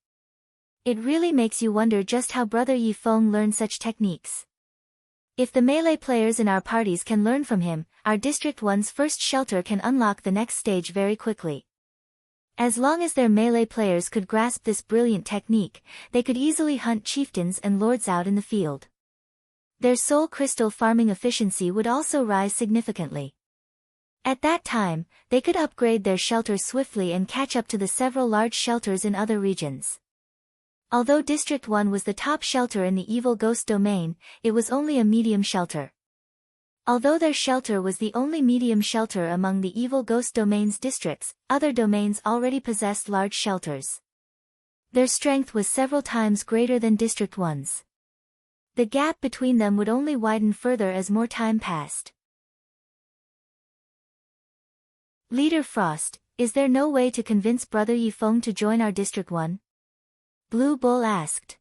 It really makes you wonder just how Brother Yifeng learned such techniques. If the melee players in our parties can learn from him, our District 1's first shelter can unlock the next stage very quickly. As long as their melee players could grasp this brilliant technique, they could easily hunt chieftains and lords out in the field. Their soul crystal farming efficiency would also rise significantly. At that time, they could upgrade their shelters swiftly and catch up to the several large shelters in other regions. Although District 1 was the top shelter in the Evil Ghost domain, it was only a medium shelter. Although their shelter was the only medium shelter among the Evil Ghost domain's districts, other domains already possessed large shelters. Their strength was several times greater than District 1's. The gap between them would only widen further as more time passed. Leader Frost, is there no way to convince Brother Yifeng to join our District 1? Blue Bull asked.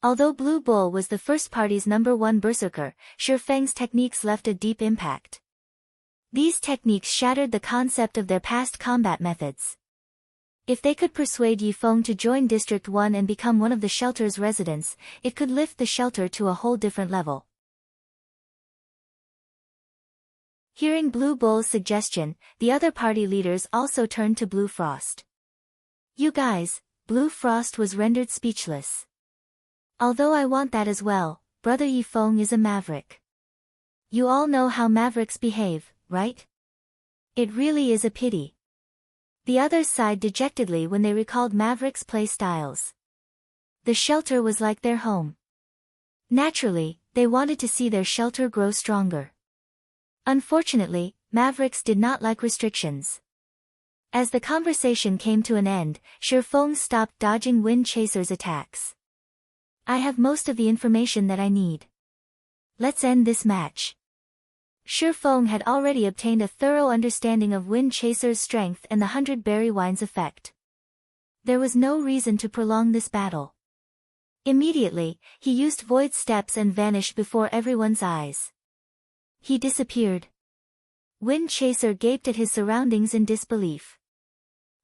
Although Blue Bull was the first party's #1 berserker, Shifeng's techniques left a deep impact. These techniques shattered the concept of their past combat methods. If they could persuade Yifeng to join District 1 and become one of the shelter's residents, it could lift the shelter to a whole different level. Hearing Blue Bull's suggestion, the other party leaders also turned to Blue Frost. You guys, Blue Frost was rendered speechless. Although I want that as well, Brother Yifeng is a maverick. You all know how mavericks behave, right? It really is a pity. The others sighed dejectedly when they recalled Maverick's play styles. The shelter was like their home. Naturally, they wanted to see their shelter grow stronger. Unfortunately, Mavericks did not like restrictions. As the conversation came to an end, Shifeng stopped dodging Wind Chaser's attacks. I have most of the information that I need. Let's end this match. Shifeng had already obtained a thorough understanding of Wind Chaser's strength and the 100 berry wine's effect. There was no reason to prolong this battle. Immediately, he used Void Steps and vanished before everyone's eyes. He disappeared. Wind Chaser gaped at his surroundings in disbelief.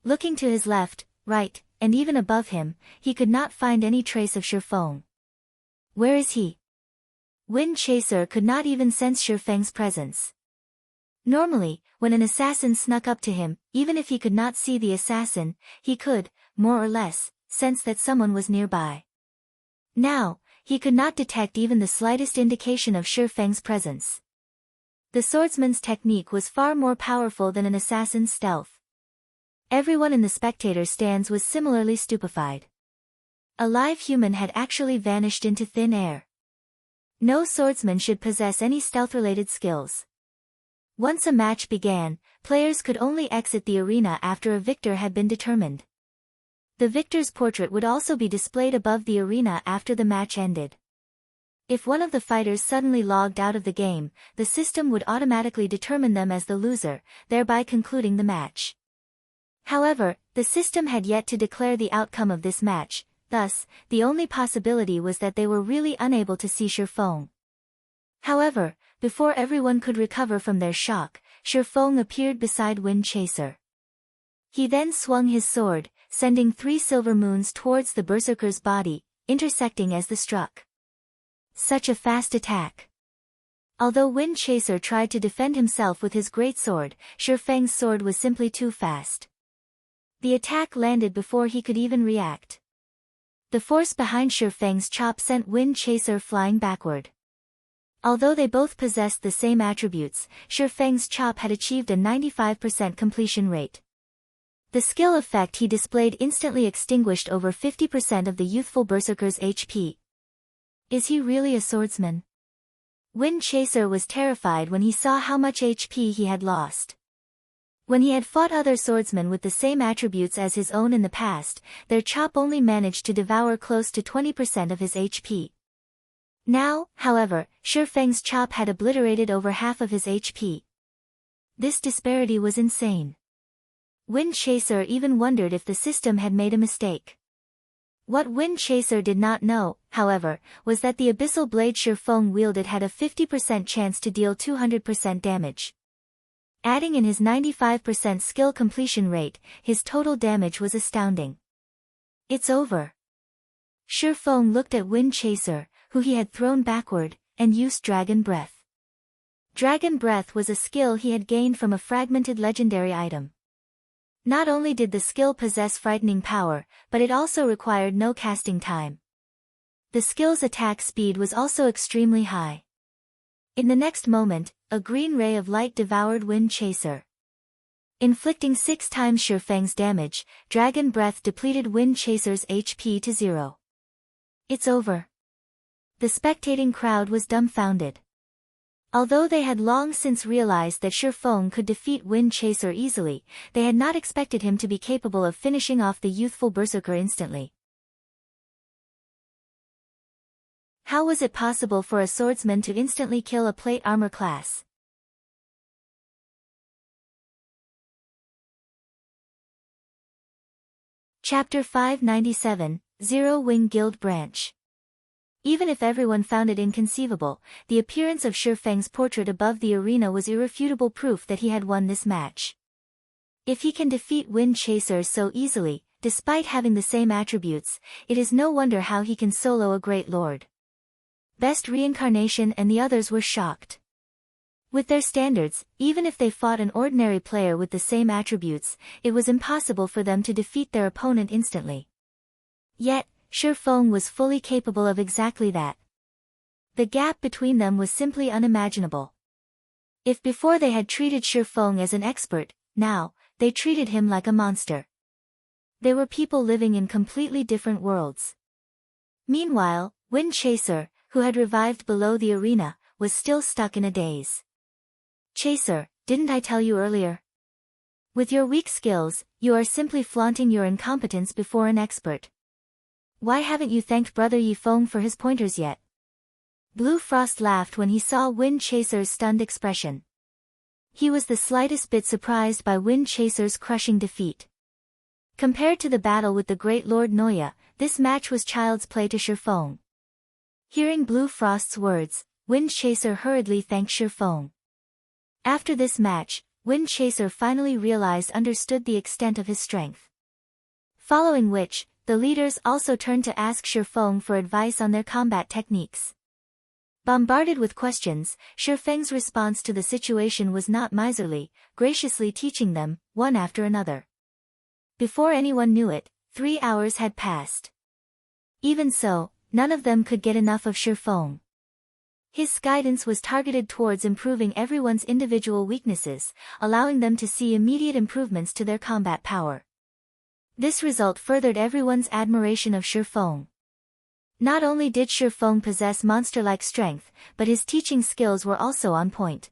Looking to his left, right, and even above him, he could not find any trace of Shifeng. Where is he? Wind Chaser could not even sense Shifeng's presence. Normally, when an assassin snuck up to him, even if he could not see the assassin, he could, more or less, sense that someone was nearby. Now, he could not detect even the slightest indication of Shifeng's presence. The swordsman's technique was far more powerful than an assassin's stealth. Everyone in the spectator stands was similarly stupefied. A live human had actually vanished into thin air. No swordsman should possess any stealth-related skills. Once a match began, players could only exit the arena after a victor had been determined. The victor's portrait would also be displayed above the arena after the match ended. If one of the fighters suddenly logged out of the game, the system would automatically determine them as the loser, thereby concluding the match. However, the system had yet to declare the outcome of this match, thus, the only possibility was that they were really unable to see Shifeng. However, before everyone could recover from their shock, Shifeng appeared beside Wind Chaser. He then swung his sword, sending 3 silver moons towards the berserker's body, intersecting as they struck. Such a fast attack. Although Wind Chaser tried to defend himself with his greatsword, Shifeng's sword was simply too fast. The attack landed before he could even react. The force behind Shifeng's chop sent Wind Chaser flying backward. Although they both possessed the same attributes, Shifeng's chop had achieved a 95% completion rate. The skill effect he displayed instantly extinguished over 50% of the youthful berserker's HP. Is he really a swordsman? Wind Chaser was terrified when he saw how much HP he had lost. When he had fought other swordsmen with the same attributes as his own in the past, their chop only managed to devour close to 20% of his HP. Now, however, Shifeng's chop had obliterated over half of his HP. This disparity was insane. Wind Chaser even wondered if the system had made a mistake. What Wind Chaser did not know, however, was that the abyssal blade Shifeng wielded had a 50% chance to deal 200% damage. Adding in his 95% skill completion rate, his total damage was astounding. It's over. Shifeng looked at Wind Chaser, who he had thrown backward, and used Dragon Breath. Dragon Breath was a skill he had gained from a fragmented legendary item. Not only did the skill possess frightening power, but it also required no casting time. The skill's attack speed was also extremely high. In the next moment, a green ray of light devoured Wind Chaser. Inflicting 6 times Shifeng's damage, Dragon Breath depleted Wind Chaser's HP to 0. It's over. The spectating crowd was dumbfounded. Although they had long since realized that Shifeng could defeat Wind Chaser easily, they had not expected him to be capable of finishing off the youthful berserker instantly. How was it possible for a swordsman to instantly kill a plate armor class? Chapter 597, Zero Wing Guild Branch. Even if everyone found it inconceivable, the appearance of Shifeng's portrait above the arena was irrefutable proof that he had won this match. If he can defeat Wind Chaser so easily, despite having the same attributes, it is no wonder how he can solo a great lord. Best Reincarnation and the others were shocked. With their standards, even if they fought an ordinary player with the same attributes, it was impossible for them to defeat their opponent instantly. Yet, Shifeng was fully capable of exactly that. The gap between them was simply unimaginable. If before they had treated Shifeng as an expert, now, they treated him like a monster. They were people living in completely different worlds. Meanwhile, Wind Chaser, who had revived below the arena, was still stuck in a daze. Chaser, didn't I tell you earlier? With your weak skills, you are simply flaunting your incompetence before an expert. Why haven't you thanked Brother Yifeng for his pointers yet? Blue Frost laughed when he saw Wind Chaser's stunned expression. He was the slightest bit surprised by Wind Chaser's crushing defeat. Compared to the battle with the great Lord Noya, this match was child's play to Shifeng. Hearing Blue Frost's words, Wind Chaser hurriedly thanked Shifeng. After this match, Wind Chaser finally understood the extent of his strength. Following which, the leaders also turned to ask Shifeng for advice on their combat techniques. Bombarded with questions, Shifeng's response to the situation was not miserly, graciously teaching them, one after another. Before anyone knew it, 3 hours had passed. Even so, none of them could get enough of Shifeng. His guidance was targeted towards improving everyone's individual weaknesses, allowing them to see immediate improvements to their combat power. This result furthered everyone's admiration of Shifeng. Not only did Shifeng possess monster-like strength, but his teaching skills were also on point.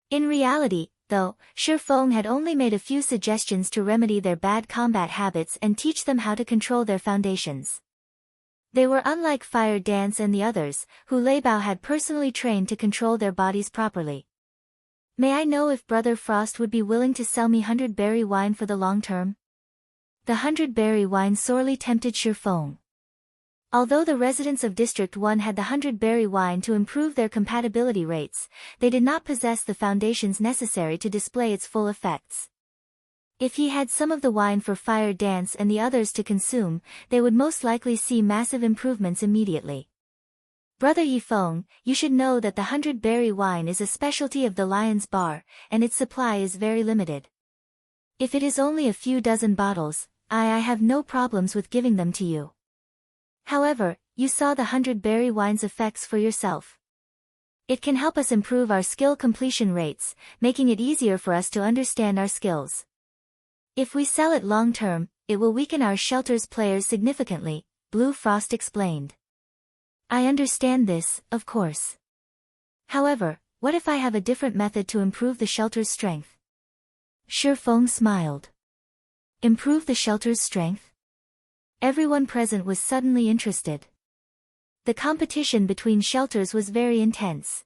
In reality, though, Shifeng had only made a few suggestions to remedy their bad combat habits and teach them how to control their foundations. They were unlike Fire Dance and the others, who Leibao had personally trained to control their bodies properly. May I know if Brother Frost would be willing to sell me 100-berry wine for the long term? The 100-berry wine sorely tempted Shifeng. Although the residents of District 1 had the 100-berry wine to improve their compatibility rates, they did not possess the foundations necessary to display its full effects. If he had some of the wine for Fire Dance and the others to consume, they would most likely see massive improvements immediately. Brother Yifeng, you should know that the 100-berry wine is a specialty of the Lion's Bar, and its supply is very limited. If it is only a few dozen bottles, I have no problems with giving them to you. However, you saw the 100-berry wine's effects for yourself. It can help us improve our skill completion rates, making it easier for us to understand our skills. If we sell it long-term, it will weaken our shelter's players significantly, Blue Frost explained. I understand this, of course. However, what if I have a different method to improve the shelter's strength? Shifeng smiled. Improve the shelter's strength? Everyone present was suddenly interested. The competition between shelters was very intense.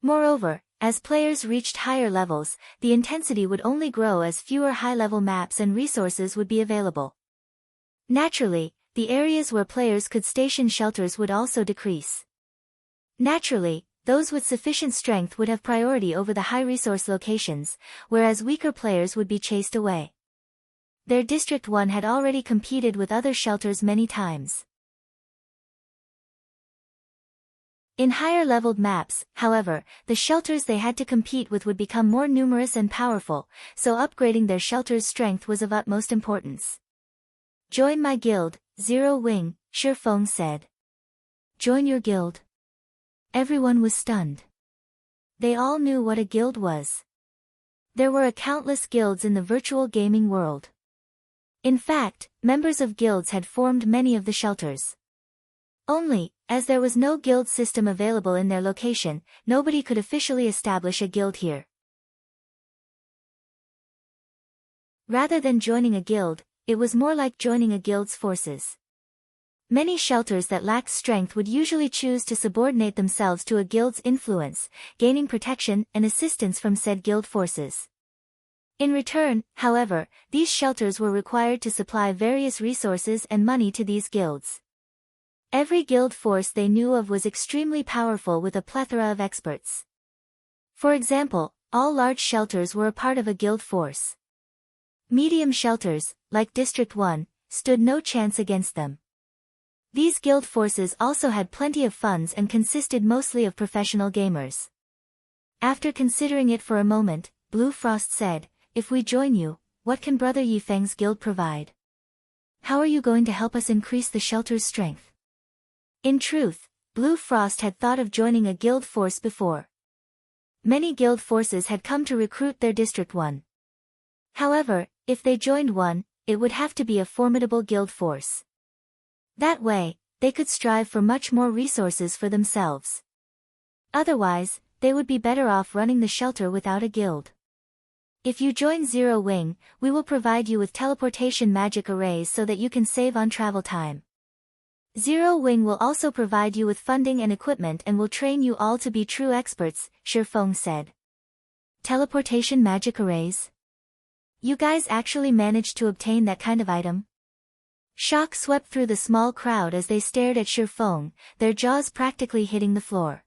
Moreover, as players reached higher levels, the intensity would only grow as fewer high-level maps and resources would be available. Naturally, the areas where players could station shelters would also decrease. Naturally, those with sufficient strength would have priority over the high-resource locations, whereas weaker players would be chased away. Their District 1 had already competed with other shelters many times. In higher-leveled maps, however, the shelters they had to compete with would become more numerous and powerful, so upgrading their shelter's strength was of utmost importance. Join my guild, Zero Wing, Shifeng said. Join your guild? Everyone was stunned. They all knew what a guild was. There were countless guilds in the virtual gaming world. In fact, members of guilds had formed many of the shelters. Only, as there was no guild system available in their location, nobody could officially establish a guild here. Rather than joining a guild, it was more like joining a guild's forces. Many shelters that lacked strength would usually choose to subordinate themselves to a guild's influence, gaining protection and assistance from said guild forces. In return, however, these shelters were required to supply various resources and money to these guilds. Every guild force they knew of was extremely powerful with a plethora of experts. For example, all large shelters were a part of a guild force. Medium shelters, like District 1, stood no chance against them. These guild forces also had plenty of funds and consisted mostly of professional gamers. After considering it for a moment, Blue Frost said, if we join you, what can Brother Yifeng's guild provide? How are you going to help us increase the shelter's strength? In truth, Blue Frost had thought of joining a guild force before. Many guild forces had come to recruit their District 1. However, if they joined one, it would have to be a formidable guild force. That way, they could strive for much more resources for themselves. Otherwise, they would be better off running the shelter without a guild. If you join Zero Wing, we will provide you with teleportation magic arrays so that you can save on travel time. Zero Wing will also provide you with funding and equipment and will train you all to be true experts, Shifeng said. Teleportation magic arrays? You guys actually managed to obtain that kind of item? Shock swept through the small crowd as they stared at Shifeng, their jaws practically hitting the floor.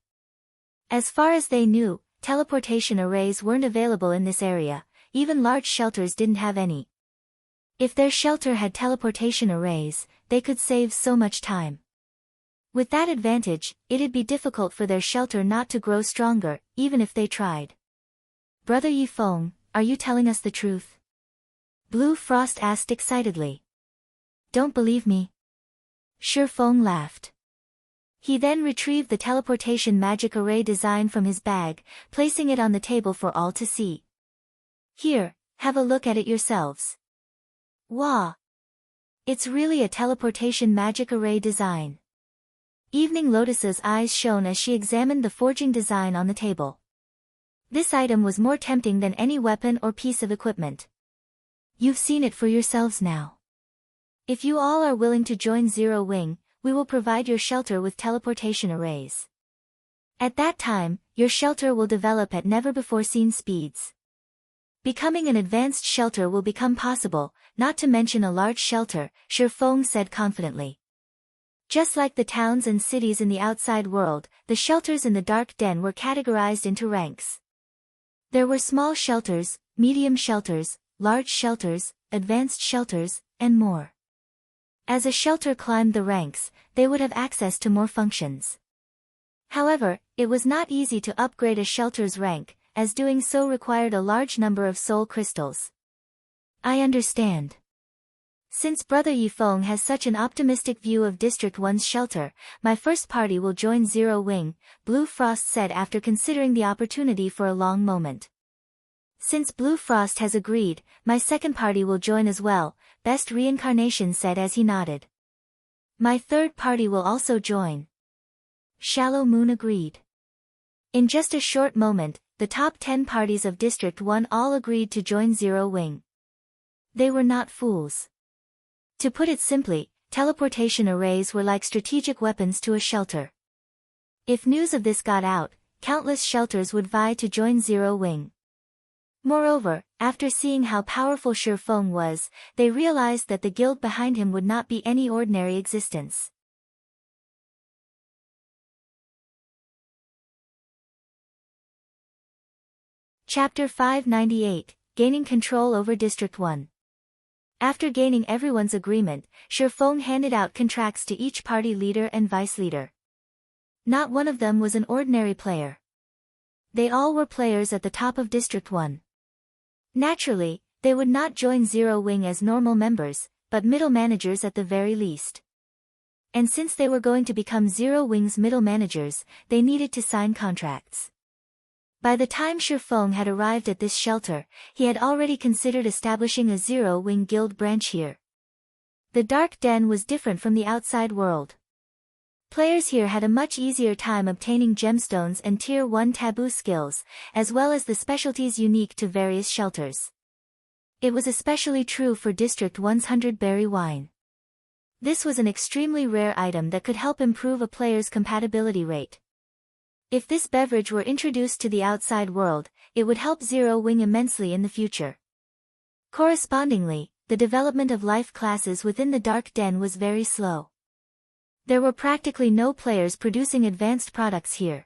As far as they knew, teleportation arrays weren't available in this area, even large shelters didn't have any. If their shelter had teleportation arrays, they could save so much time. With that advantage, it'd be difficult for their shelter not to grow stronger, even if they tried. Brother Yifeng, are you telling us the truth? Blue Frost asked excitedly. Don't believe me? Shifeng laughed. He then retrieved the teleportation magic array design from his bag, placing it on the table for all to see. Here, have a look at it yourselves. Wow! It's really a teleportation magic array design. Evening Lotus's eyes shone as she examined the forging design on the table. This item was more tempting than any weapon or piece of equipment. You've seen it for yourselves now. If you all are willing to join Zero Wing, we will provide your shelter with teleportation arrays. At that time, your shelter will develop at never-before-seen speeds. Becoming an advanced shelter will become possible, not to mention a large shelter, Shifeng said confidently. Just like the towns and cities in the outside world, the shelters in the dark den were categorized into ranks. There were small shelters, medium shelters, large shelters, advanced shelters, and more. As a shelter climbed the ranks, they would have access to more functions. However, it was not easy to upgrade a shelter's rank, as doing so required a large number of soul crystals. I understand. Since Brother Yifeng has such an optimistic view of District 1's shelter, my first party will join Zero Wing, Blue Frost said after considering the opportunity for a long moment. Since Blue Frost has agreed, my second party will join as well, Best Reincarnation said as he nodded. My third party will also join. Shallow Moon agreed. In just a short moment, the top 10 parties of District 1 all agreed to join Zero Wing. They were not fools. To put it simply, teleportation arrays were like strategic weapons to a shelter. If news of this got out, countless shelters would vie to join Zero Wing. Moreover, after seeing how powerful Shifeng was, they realized that the guild behind him would not be any ordinary existence. Chapter 598, Gaining Control over District 1. After gaining everyone's agreement, Shifeng handed out contracts to each party leader and vice leader. Not one of them was an ordinary player. They all were players at the top of District 1. Naturally, they would not join Zero Wing as normal members, but middle managers at the very least. And since they were going to become Zero Wing's middle managers, they needed to sign contracts. By the time Shifeng had arrived at this shelter, he had already considered establishing a Zero Wing guild branch here. The dark den was different from the outside world. Players here had a much easier time obtaining gemstones and Tier 1 taboo skills, as well as the specialties unique to various shelters. It was especially true for District 1's 100-berry wine. This was an extremely rare item that could help improve a player's compatibility rate. If this beverage were introduced to the outside world, it would help Zero Wing immensely in the future. Correspondingly, the development of life classes within the dark den was very slow. There were practically no players producing advanced products here.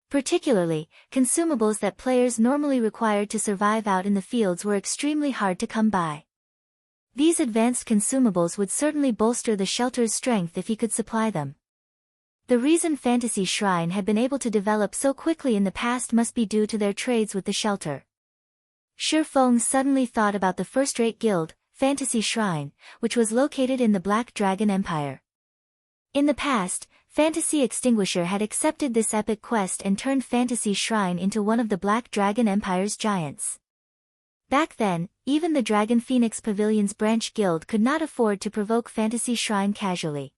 Particularly, consumables that players normally required to survive out in the fields were extremely hard to come by. These advanced consumables would certainly bolster the shelter's strength if he could supply them. The reason Fantasy Shrine had been able to develop so quickly in the past must be due to their trades with the shelter. Shifeng suddenly thought about the first-rate guild, Fantasy Shrine, which was located in the Black Dragon Empire. In the past, Fantasy Extinguisher had accepted this epic quest and turned Fantasy Shrine into one of the Black Dragon Empire's giants. Back then, even the Dragon Phoenix Pavilion's branch guild could not afford to provoke Fantasy Shrine casually.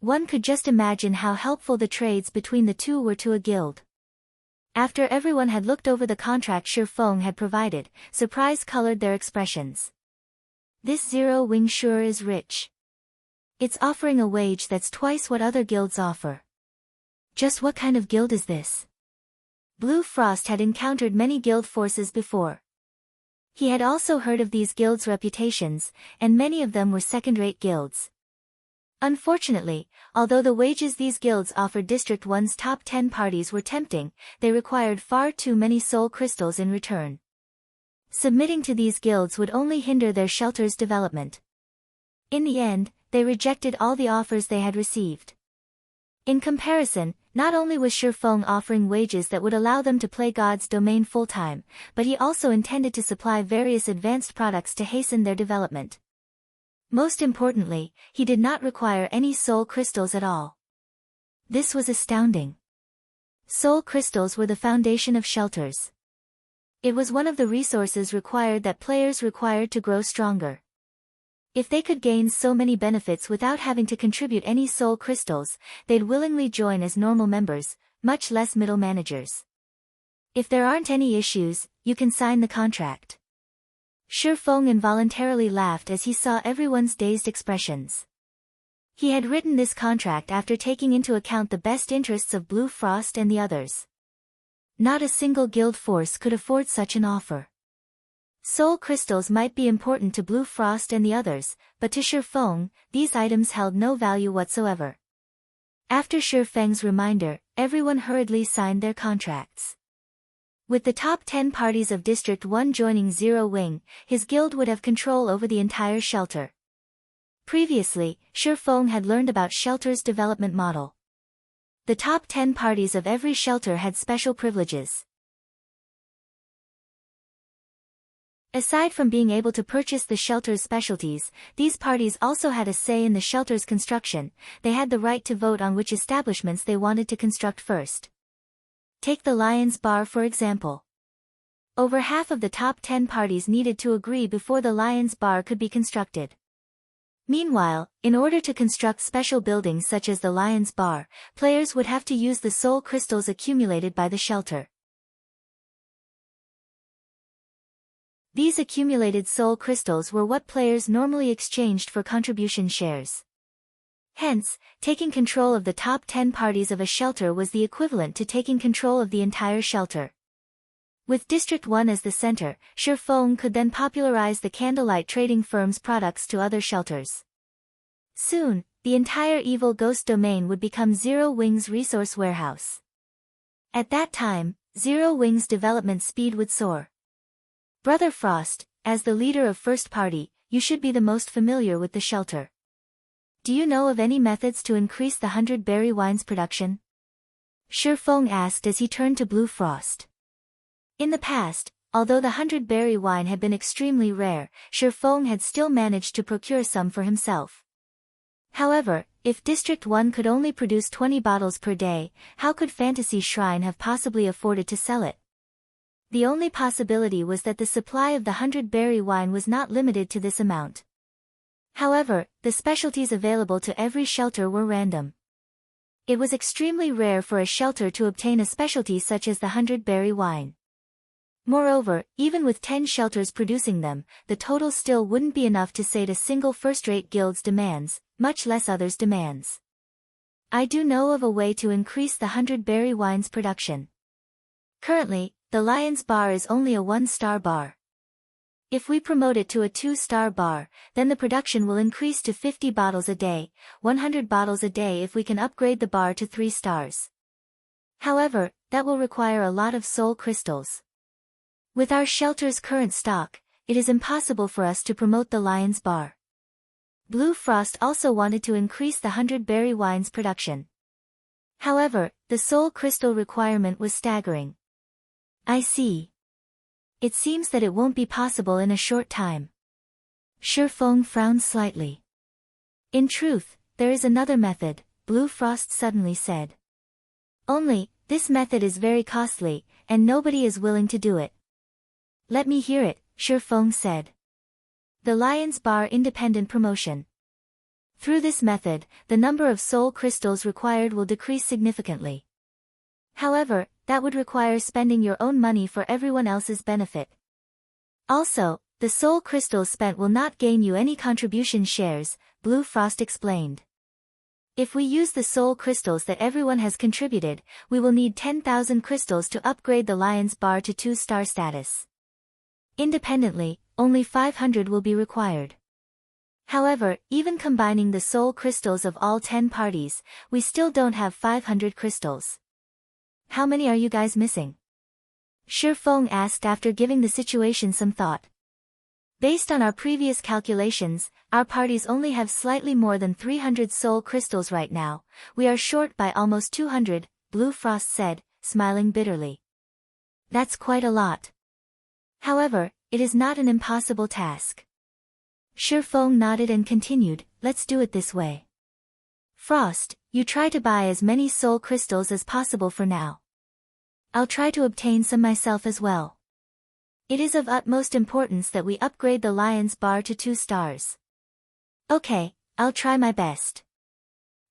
One could just imagine how helpful the trades between the two were to a guild. After everyone had looked over the contract Shifeng had provided, surprise colored their expressions. This Zero Wing sure is rich. It's offering a wage that's twice what other guilds offer. Just what kind of guild is this? Blue Frost had encountered many guild forces before. He had also heard of these guilds' reputations, and many of them were second-rate guilds. Unfortunately, although the wages these guilds offered District 1's top 10 parties were tempting, they required far too many soul crystals in return. Submitting to these guilds would only hinder their shelter's development. In the end, they rejected all the offers they had received. In comparison, not only was Shifeng offering wages that would allow them to play God's domain full-time, but he also intended to supply various advanced products to hasten their development. Most importantly, he did not require any soul crystals at all. This was astounding. Soul crystals were the foundation of shelters. It was one of the resources required that players required to grow stronger. If they could gain so many benefits without having to contribute any soul crystals, they'd willingly join as normal members, much less middle managers. If there aren't any issues, you can sign the contract. Shifeng involuntarily laughed as he saw everyone's dazed expressions. He had written this contract after taking into account the best interests of Blue Frost and the others. Not a single guild force could afford such an offer. Soul crystals might be important to Blue Frost and the others, but to Shifeng, these items held no value whatsoever. After Shifeng's reminder, everyone hurriedly signed their contracts. With the top 10 parties of District 1 joining Zero Wing, his guild would have control over the entire shelter. Previously, Shifeng had learned about shelter's development model. The top 10 parties of every shelter had special privileges. Aside from being able to purchase the shelter's specialties, these parties also had a say in the shelter's construction. They had the right to vote on which establishments they wanted to construct first. Take the Lion's Bar for example. Over half of the top 10 parties needed to agree before the Lion's Bar could be constructed. Meanwhile, in order to construct special buildings such as the Lion's Bar, players would have to use the soul crystals accumulated by the shelter. These accumulated soul crystals were what players normally exchanged for contribution shares. Hence, taking control of the top 10 parties of a shelter was the equivalent to taking control of the entire shelter. With District 1 as the center, Shifeng could then popularize the candlelight trading firm's products to other shelters. Soon, the entire evil ghost domain would become Zero Wing's resource warehouse. At that time, Zero Wing's development speed would soar. Brother Frost, as the leader of First Party, you should be the most familiar with the shelter. Do you know of any methods to increase the 100 berry wine's production? Shifeng asked as he turned to Blue Frost. In the past, although the 100 berry wine had been extremely rare, Shifeng had still managed to procure some for himself. However, if District 1 could only produce 20 bottles per day, how could Fantasy Shrine have possibly afforded to sell it? The only possibility was that the supply of the 100 berry wine was not limited to this amount. However, the specialties available to every shelter were random. It was extremely rare for a shelter to obtain a specialty such as the 100 berry wine. Moreover, even with 10 shelters producing them, the total still wouldn't be enough to sate a single first-rate guild's demands, much less others' demands. I do know of a way to increase the 100 berry wine's production. Currently, the Lion's Bar is only a 1-star bar. If we promote it to a 2-star bar, then the production will increase to 50 bottles a day, 100 bottles a day if we can upgrade the bar to 3 stars. However, that will require a lot of soul crystals. With our shelter's current stock, it is impossible for us to promote the Lion's Bar. Blue Frost also wanted to increase the 100 berry wine's production. However, the soul crystal requirement was staggering. I see. It seems that it won't be possible in a short time. Shifeng frowned slightly. In truth, there is another method, Blue Frost suddenly said. Only, this method is very costly, and nobody is willing to do it. Let me hear it, Shifeng said. The Lion's Bar Independent Promotion. Through this method, the number of soul crystals required will decrease significantly. However, that would require spending your own money for everyone else's benefit. Also, the soul crystals spent will not gain you any contribution shares, Blue Frost explained. If we use the soul crystals that everyone has contributed, we will need 10,000 crystals to upgrade the Lion's Bar to 2-star status. Independently, only 500 will be required. However, even combining the soul crystals of all 10 parties, we still don't have 500 crystals. How many are you guys missing? Shifeng asked after giving the situation some thought. Based on our previous calculations, our parties only have slightly more than 300 soul crystals right now. We are short by almost 200, Blue Frost said, smiling bitterly. That's quite a lot. However, it is not an impossible task. Shifeng nodded and continued, let's do it this way. Frost, you try to buy as many soul crystals as possible for now. I'll try to obtain some myself as well. It is of utmost importance that we upgrade the Lion's Bar to 2 stars. Okay, I'll try my best.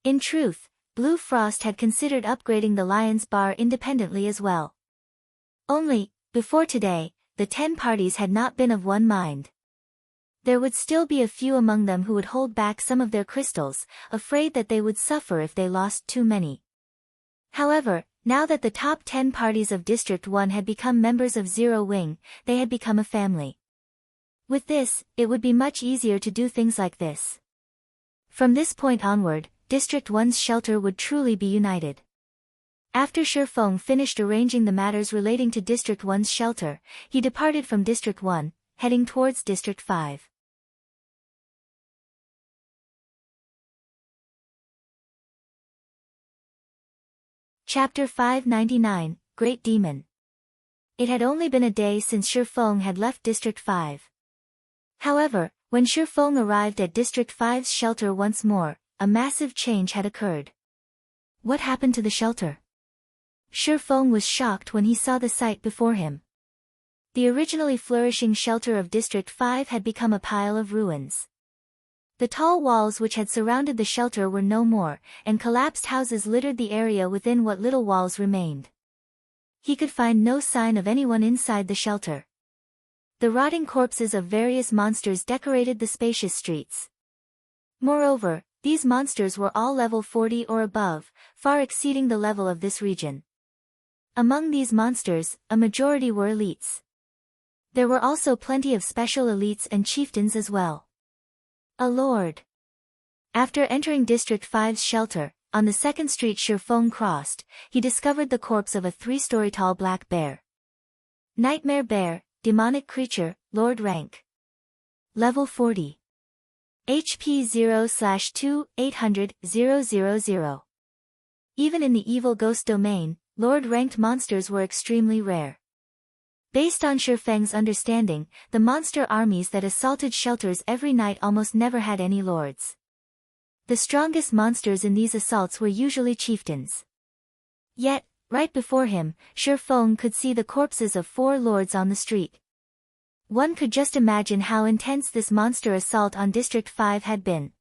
In truth, Blue Frost had considered upgrading the Lion's Bar independently as well. Only, before today, the 10 parties had not been of one mind. There would still be a few among them who would hold back some of their crystals, afraid that they would suffer if they lost too many. However, now that the top 10 parties of District 1 had become members of Zero Wing, they had become a family. With this, it would be much easier to do things like this. From this point onward, District 1's shelter would truly be united. After Shifeng finished arranging the matters relating to District 1's shelter, he departed from District 1, heading towards District 5. Chapter 599, Great Demon. It had only been a day since Shifeng had left District 5. However, when Shifeng arrived at District 5's shelter once more, a massive change had occurred. What happened to the shelter? Shifeng was shocked when he saw the sight before him. The originally flourishing shelter of District 5 had become a pile of ruins. The tall walls which had surrounded the shelter were no more, and collapsed houses littered the area within what little walls remained. He could find no sign of anyone inside the shelter. The rotting corpses of various monsters decorated the spacious streets. Moreover, these monsters were all level 40 or above, far exceeding the level of this region. Among these monsters, a majority were elites. There were also plenty of special elites and chieftains as well. A lord. After entering District 5's shelter, on the second street Shifeng crossed, he discovered the corpse of a 3-story tall black bear. Nightmare bear, demonic creature, Lord rank. Level 40. HP 0/2, 800, 000. Even in the evil ghost domain, Lord-ranked monsters were extremely rare. Based on Shifeng's understanding, the monster armies that assaulted shelters every night almost never had any lords. The strongest monsters in these assaults were usually chieftains. Yet, right before him, Shifeng could see the corpses of 4 lords on the street. One could just imagine how intense this monster assault on District 5 had been.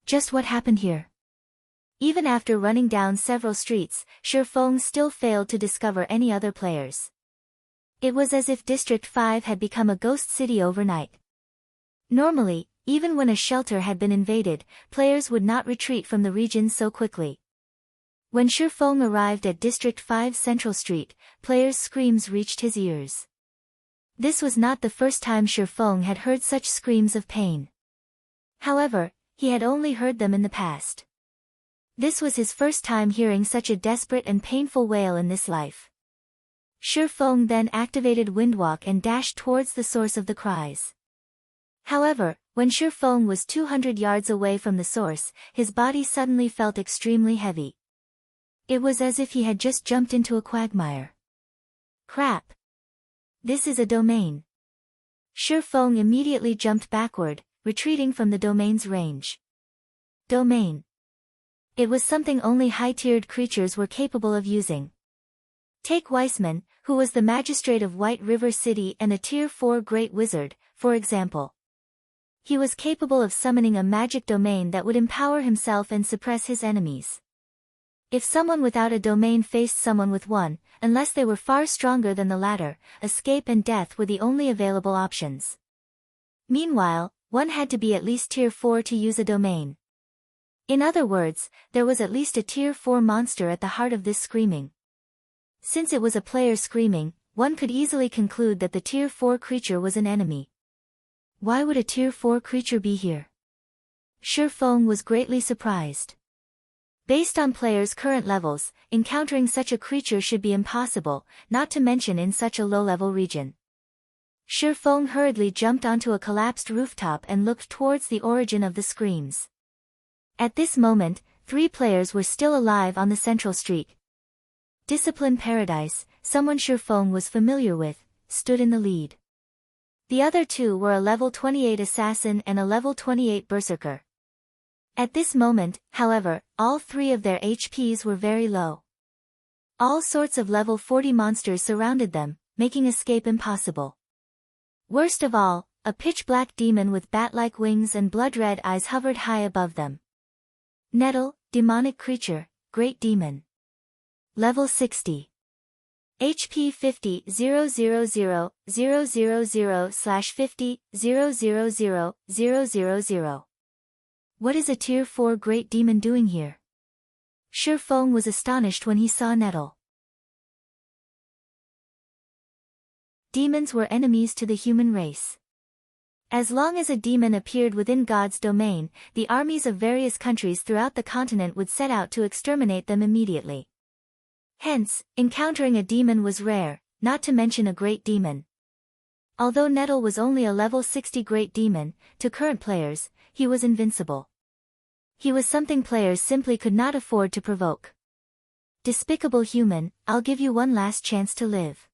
Just what happened here? Even after running down several streets, Shifeng still failed to discover any other players. It was as if District 5 had become a ghost city overnight. Normally, even when a shelter had been invaded, players would not retreat from the region so quickly. When Shifeng arrived at District 5's Central Street, players' screams reached his ears. This was not the first time Shifeng had heard such screams of pain. However, he had only heard them in the past. This was his first time hearing such a desperate and painful wail in this life. Shifeng then activated Windwalk and dashed towards the source of the cries. However, when Shifeng was 200 yards away from the source, his body suddenly felt extremely heavy. It was as if he had just jumped into a quagmire. Crap! This is a domain. Shifeng immediately jumped backward, retreating from the domain's range. Domain. It was something only high-tiered creatures were capable of using. Take Weissman, who was the magistrate of White River City and a Tier 4 Great Wizard, for example. He was capable of summoning a magic domain that would empower himself and suppress his enemies. If someone without a domain faced someone with one, unless they were far stronger than the latter, escape and death were the only available options. Meanwhile, one had to be at least Tier 4 to use a domain. In other words, there was at least a Tier 4 monster at the heart of this screaming. Since it was a player screaming, one could easily conclude that the Tier 4 creature was an enemy. Why would a Tier 4 creature be here? Shifeng was greatly surprised. Based on players' current levels, encountering such a creature should be impossible, not to mention in such a low-level region. Shifeng hurriedly jumped onto a collapsed rooftop and looked towards the origin of the screams. At this moment, 3 players were still alive on the central street. Discipline Paradise, someone Shifeng was familiar with, stood in the lead. The other 2 were a level 28 assassin and a level 28 berserker. At this moment, however, all 3 of their HPs were very low. All sorts of level 40 monsters surrounded them, making escape impossible. Worst of all, a pitch-black demon with bat-like wings and blood-red eyes hovered high above them. Nettle, demonic creature, great demon. Level 60. HP 50 000 000 /50 000 000. What is a Tier 4 great demon doing here? Shifeng was astonished when he saw Nettle. Demons were enemies to the human race. As long as a demon appeared within God's domain, the armies of various countries throughout the continent would set out to exterminate them immediately. Hence, encountering a demon was rare, not to mention a great demon. Although Nettle was only a level 60 great demon, to current players, he was invincible. He was something players simply could not afford to provoke. Despicable human, I'll give you one last chance to live.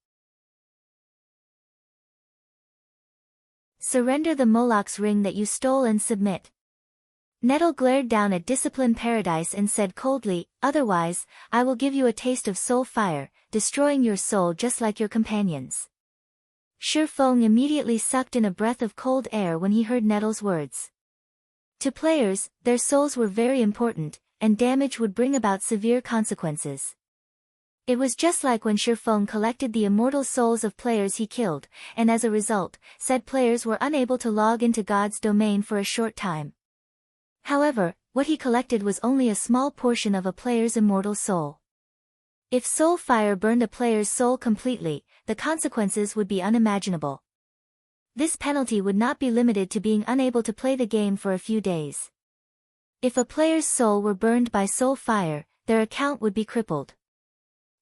Surrender the Moloch's ring that you stole and submit. Nettle glared down at Discipline Paradise and said coldly, otherwise, I will give you a taste of soul fire, destroying your soul just like your companions. Shifeng immediately sucked in a breath of cold air when he heard Nettle's words. To players, their souls were very important, and damage would bring about severe consequences. It was just like when Shifeng collected the immortal souls of players he killed, and as a result, said players were unable to log into God's domain for a short time. However, what he collected was only a small portion of a player's immortal soul. If soul fire burned a player's soul completely, the consequences would be unimaginable. This penalty would not be limited to being unable to play the game for a few days. If a player's soul were burned by soul fire, their account would be crippled.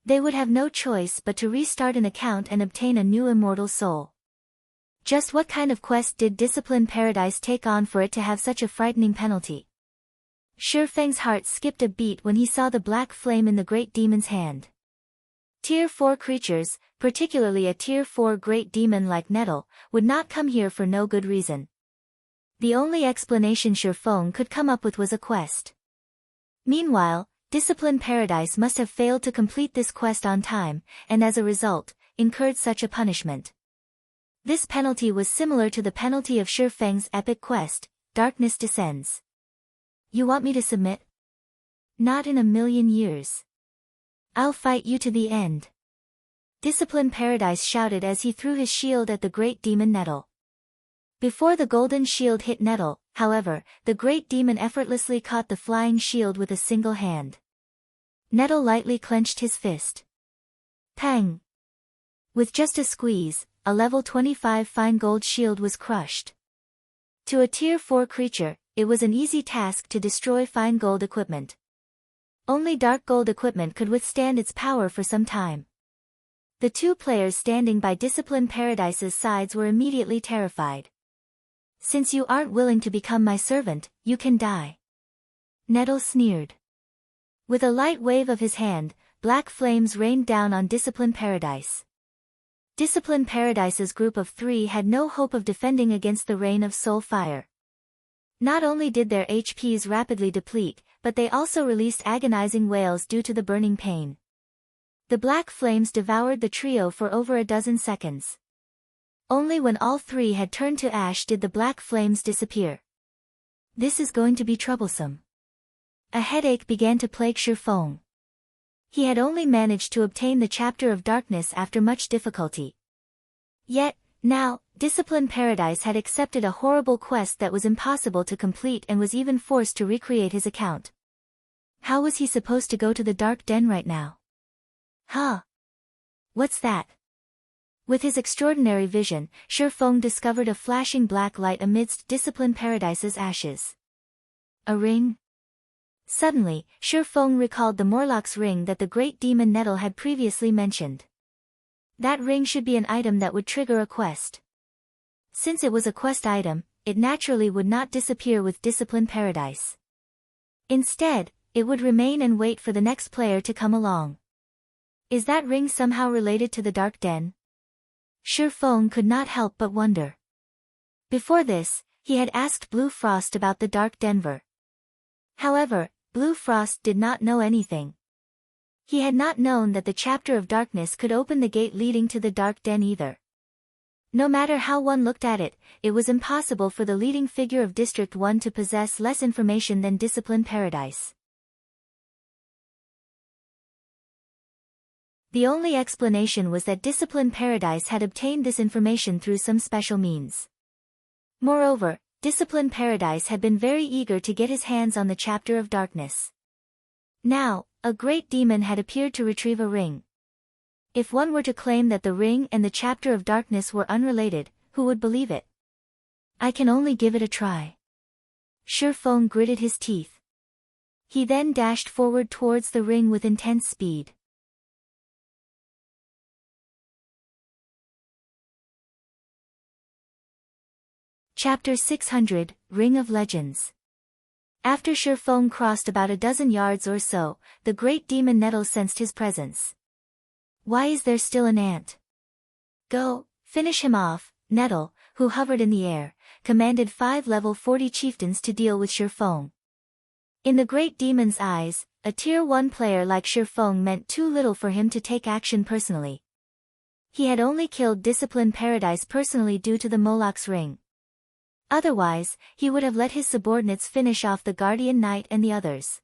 They would have no choice but to restart an account and obtain a new immortal soul. Just what kind of quest did Discipline Paradise take on for it to have such a frightening penalty? Shifeng's heart skipped a beat when he saw the black flame in the great demon's hand. Tier 4 creatures, particularly a Tier 4 great demon like Nettle, would not come here for no good reason. The only explanation Shifeng could come up with was a quest. Meanwhile, Discipline Paradise must have failed to complete this quest on time, and as a result, incurred such a punishment. This penalty was similar to the penalty of Shifeng's epic quest, Darkness Descends. You want me to submit? Not in a million years. I'll fight you to the end. Discipline Paradise shouted as he threw his shield at the great demon Nettle. Before the golden shield hit Nettle, however, the great demon effortlessly caught the flying shield with a single hand. Nettle lightly clenched his fist. Pang! With just a squeeze, a level 25 fine gold shield was crushed. To a Tier 4 creature, it was an easy task to destroy fine gold equipment. Only dark gold equipment could withstand its power for some time. The two players standing by Discipline Paradise's sides were immediately terrified. Since you aren't willing to become my servant, you can die. Nettle sneered. With a light wave of his hand, black flames rained down on Discipline Paradise. Discipline Paradise's group of 3 had no hope of defending against the rain of soul fire. Not only did their HPs rapidly deplete, but they also released agonizing wails due to the burning pain. The black flames devoured the trio for over a dozen seconds. Only when all 3 had turned to ash did the black flames disappear. This is going to be troublesome. A headache began to plague Shifeng. He had only managed to obtain the chapter of darkness after much difficulty. Yet, now, Discipline Paradise had accepted a horrible quest that was impossible to complete and was even forced to recreate his account. How was he supposed to go to the dark den right now? Huh? What's that? With his extraordinary vision, Shifeng discovered a flashing black light amidst Discipline Paradise's ashes. A ring? Suddenly, Shifeng recalled the Morlock's ring that the great demon Nettle had previously mentioned. That ring should be an item that would trigger a quest. Since it was a quest item, it naturally would not disappear with Discipline Paradise. Instead, it would remain and wait for the next player to come along. Is that ring somehow related to the Dark Den? Shifeng could not help but wonder. Before this, he had asked Blue Frost about the Dark Denver. However, Blue Frost did not know anything. He had not known that the chapter of darkness could open the gate leading to the Dark Den either. No matter how one looked at it, it was impossible for the leading figure of District 1 to possess less information than Discipline Paradise. The only explanation was that Discipline Paradise had obtained this information through some special means. Moreover, Discipline Paradise had been very eager to get his hands on the chapter of darkness. Now, a great demon had appeared to retrieve a ring. If one were to claim that the ring and the chapter of darkness were unrelated, who would believe it? I can only give it a try. Shifeng gritted his teeth. He then dashed forward towards the ring with intense speed. Chapter 600, Ring of Legends. After Shifeng crossed about a dozen yards or so, the great demon Nettle sensed his presence. Why is there still an ant? Go, finish him off, Nettle, who hovered in the air, commanded 5 level 40 chieftains to deal with Shifeng. In the great demon's eyes, a tier 1 player like Shifeng meant too little for him to take action personally. He had only killed Discipline Paradise personally due to the Moloch's ring. Otherwise, he would have let his subordinates finish off the Guardian Knight and the others.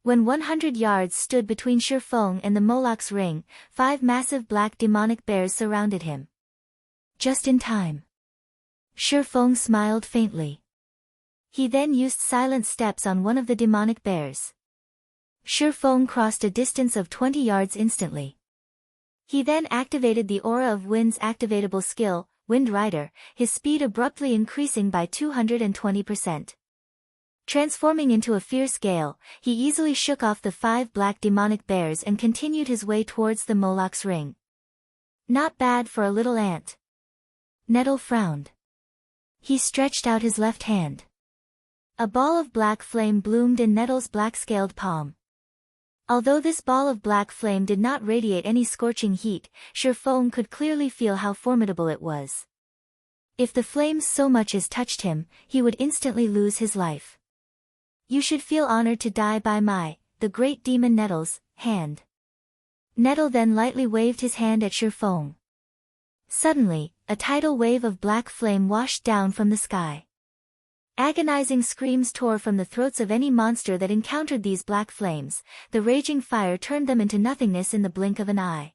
When 100 yards stood between Shifeng and the Moloch's ring, 5 massive black demonic bears surrounded him. Just in time. Shifeng smiled faintly. He then used silent steps on one of the demonic bears. Shifeng crossed a distance of 20 yards instantly. He then activated the Aura of Wind's activatable skill, Wind Rider, his speed abruptly increasing by 220%. Transforming into a fierce gale, he easily shook off the 5 black demonic bears and continued his way towards the Moloch's ring. Not bad for a little ant. Nettle frowned. He stretched out his left hand. A ball of black flame bloomed in Nettle's black-scaled palm. Although this ball of black flame did not radiate any scorching heat, Shifeng could clearly feel how formidable it was. If the flames so much as touched him, he would instantly lose his life. You should feel honored to die by the great demon Nettle's, hand. Nettle then lightly waved his hand at Shifeng. Suddenly, a tidal wave of black flame washed down from the sky. Agonizing screams tore from the throats of any monster that encountered these black flames. The raging fire turned them into nothingness in the blink of an eye.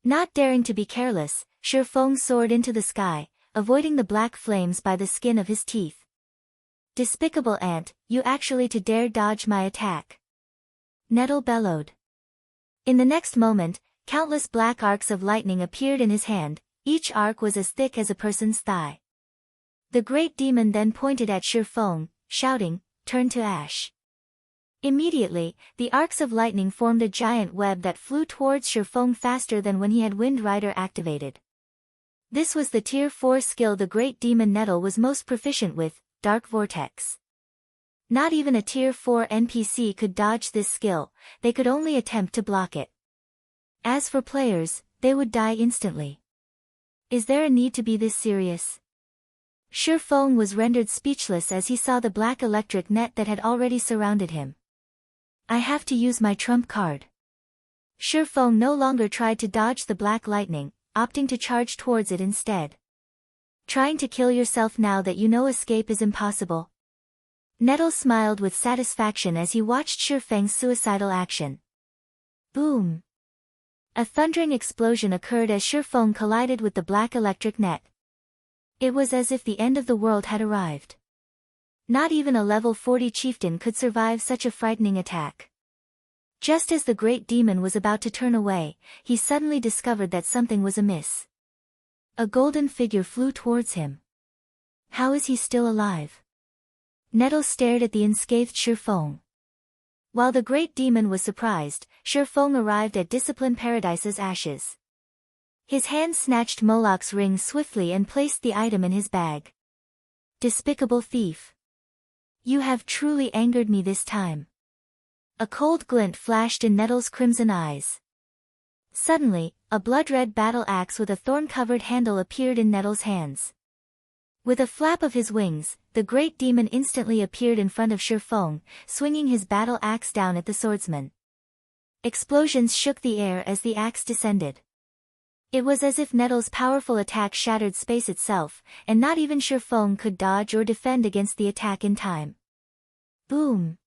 Not daring to be careless, Shifeng soared into the sky, avoiding the black flames by the skin of his teeth. Despicable ant, you actually to dare dodge my attack. Nettle bellowed. In the next moment, countless black arcs of lightning appeared in his hand, each arc was as thick as a person's thigh. The great demon then pointed at Shifeng, shouting, "Turn to ash." Immediately, the arcs of lightning formed a giant web that flew towards Shifeng faster than when he had Wind Rider activated. This was the Tier 4 skill the great demon Nettle was most proficient with, Dark Vortex. Not even a Tier 4 NPC could dodge this skill, they could only attempt to block it. As for players, they would die instantly. Is there a need to be this serious? Shifeng was rendered speechless as he saw the black electric net that had already surrounded him. I have to use my trump card. Shifeng no longer tried to dodge the black lightning, opting to charge towards it instead. Trying to kill yourself now that you know escape is impossible? Nettle smiled with satisfaction as he watched Shifeng's suicidal action. Boom! A thundering explosion occurred as Shifeng collided with the black electric net. It was as if the end of the world had arrived. Not even a level 40 chieftain could survive such a frightening attack. Just as the great demon was about to turn away, he suddenly discovered that something was amiss. A golden figure flew towards him. How is he still alive? Nettle stared at the unscathed Shifeng. While the great demon was surprised, Shifeng arrived at Discipline Paradise's ashes. His hand snatched Moloch's ring swiftly and placed the item in his bag. Despicable thief. You have truly angered me this time. A cold glint flashed in Nettle's crimson eyes. Suddenly, a blood-red battle axe with a thorn-covered handle appeared in Nettle's hands. With a flap of his wings, the great demon instantly appeared in front of Shifeng, swinging his battle axe down at the swordsman. Explosions shook the air as the axe descended. It was as if Nettle's powerful attack shattered space itself, and not even Shifeng could dodge or defend against the attack in time. Boom!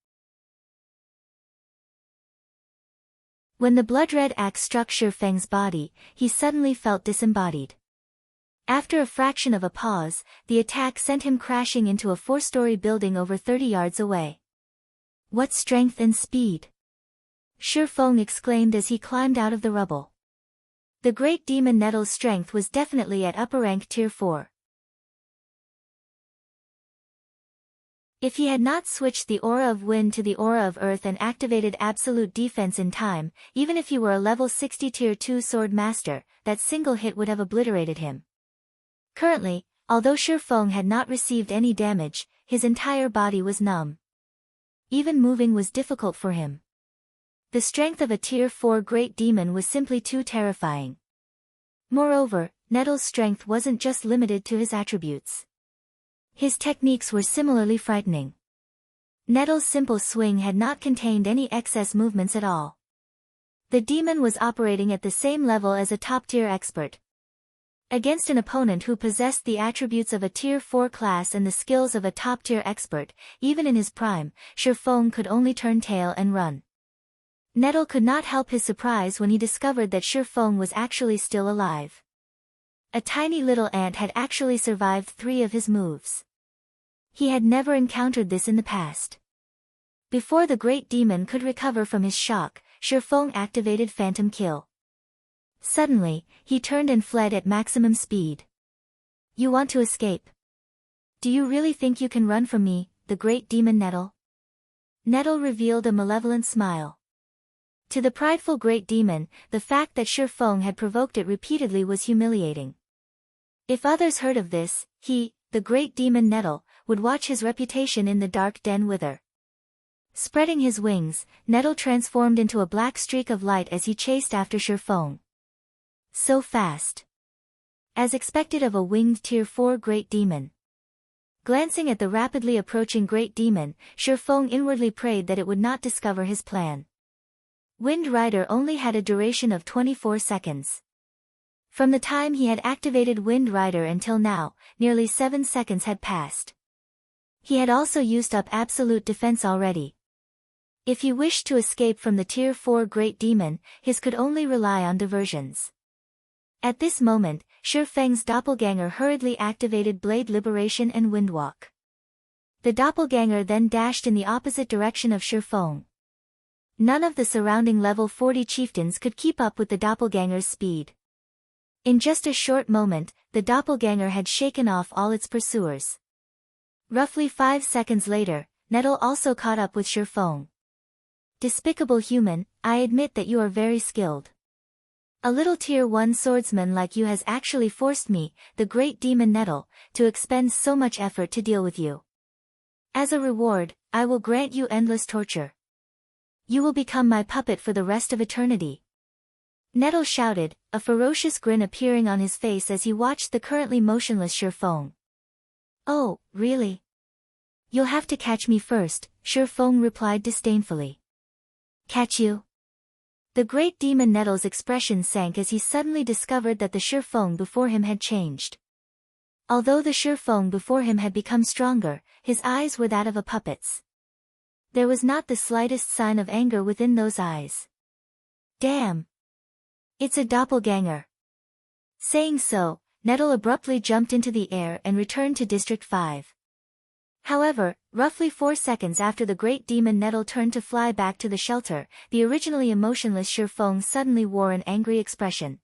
When the blood-red axe struck Shifeng's body, he suddenly felt disembodied. After a fraction of a pause, the attack sent him crashing into a 4-story building over 30 yards away. What strength and speed! Shifeng exclaimed as he climbed out of the rubble. The great demon Nettle's strength was definitely at upper rank Tier 4. If he had not switched the aura of wind to the aura of earth and activated absolute defense in time, even if he were a level 60 tier 2 sword master, that single hit would have obliterated him. Currently, although Shifeng had not received any damage, his entire body was numb. Even moving was difficult for him. The strength of a tier 4 great demon was simply too terrifying. Moreover, Nettle's strength wasn't just limited to his attributes. His techniques were similarly frightening. Nettle's simple swing had not contained any excess movements at all. The demon was operating at the same level as a top-tier expert. Against an opponent who possessed the attributes of a tier 4 class and the skills of a top-tier expert, even in his prime, Shifeng could only turn tail and run. Nettle could not help his surprise when he discovered that Shifeng was actually still alive. A tiny little ant had actually survived 3 of his moves. He had never encountered this in the past. Before the great demon could recover from his shock, Shifeng activated Phantom Kill. Suddenly, he turned and fled at maximum speed. You want to escape? Do you really think you can run from me, the great demon Nettle? Nettle revealed a malevolent smile. To the prideful great demon, the fact that Shifeng had provoked it repeatedly was humiliating. If others heard of this, he, the great demon Nettle, would watch his reputation in the dark den wither. Spreading his wings, Nettle transformed into a black streak of light as he chased after Shifeng. So fast. As expected of a winged tier 4 great demon. Glancing at the rapidly approaching great demon, Shifeng inwardly prayed that it would not discover his plan. Wind Rider only had a duration of 24 seconds. From the time he had activated Wind Rider until now, nearly 7 seconds had passed. He had also used up absolute defense already. If he wished to escape from the tier 4 great demon, his could only rely on diversions. At this moment, Shifeng's doppelganger hurriedly activated Blade Liberation and Windwalk. The doppelganger then dashed in the opposite direction of Shifeng. None of the surrounding level 40 chieftains could keep up with the doppelganger's speed. In just a short moment, the doppelganger had shaken off all its pursuers. Roughly 5 seconds later, Nettle also caught up with Shifeng. Despicable human, I admit that you are very skilled. A little tier 1 swordsman like you has actually forced me, the great demon Nettle, to expend so much effort to deal with you. As a reward, I will grant you endless torture. You will become my puppet for the rest of eternity. Nettle shouted, a ferocious grin appearing on his face as he watched the currently motionless Shifeng. Oh, really? You'll have to catch me first, Shifeng replied disdainfully. Catch you? The great demon Nettle's expression sank as he suddenly discovered that the Shifeng before him had changed. Although the Shifeng before him had become stronger, his eyes were that of a puppet's. There was not the slightest sign of anger within those eyes. Damn! It's a doppelganger. Saying so, Nettle abruptly jumped into the air and returned to District 5. However, roughly 4 seconds after the great demon Nettle turned to fly back to the shelter, the originally emotionless Shifeng suddenly wore an angry expression.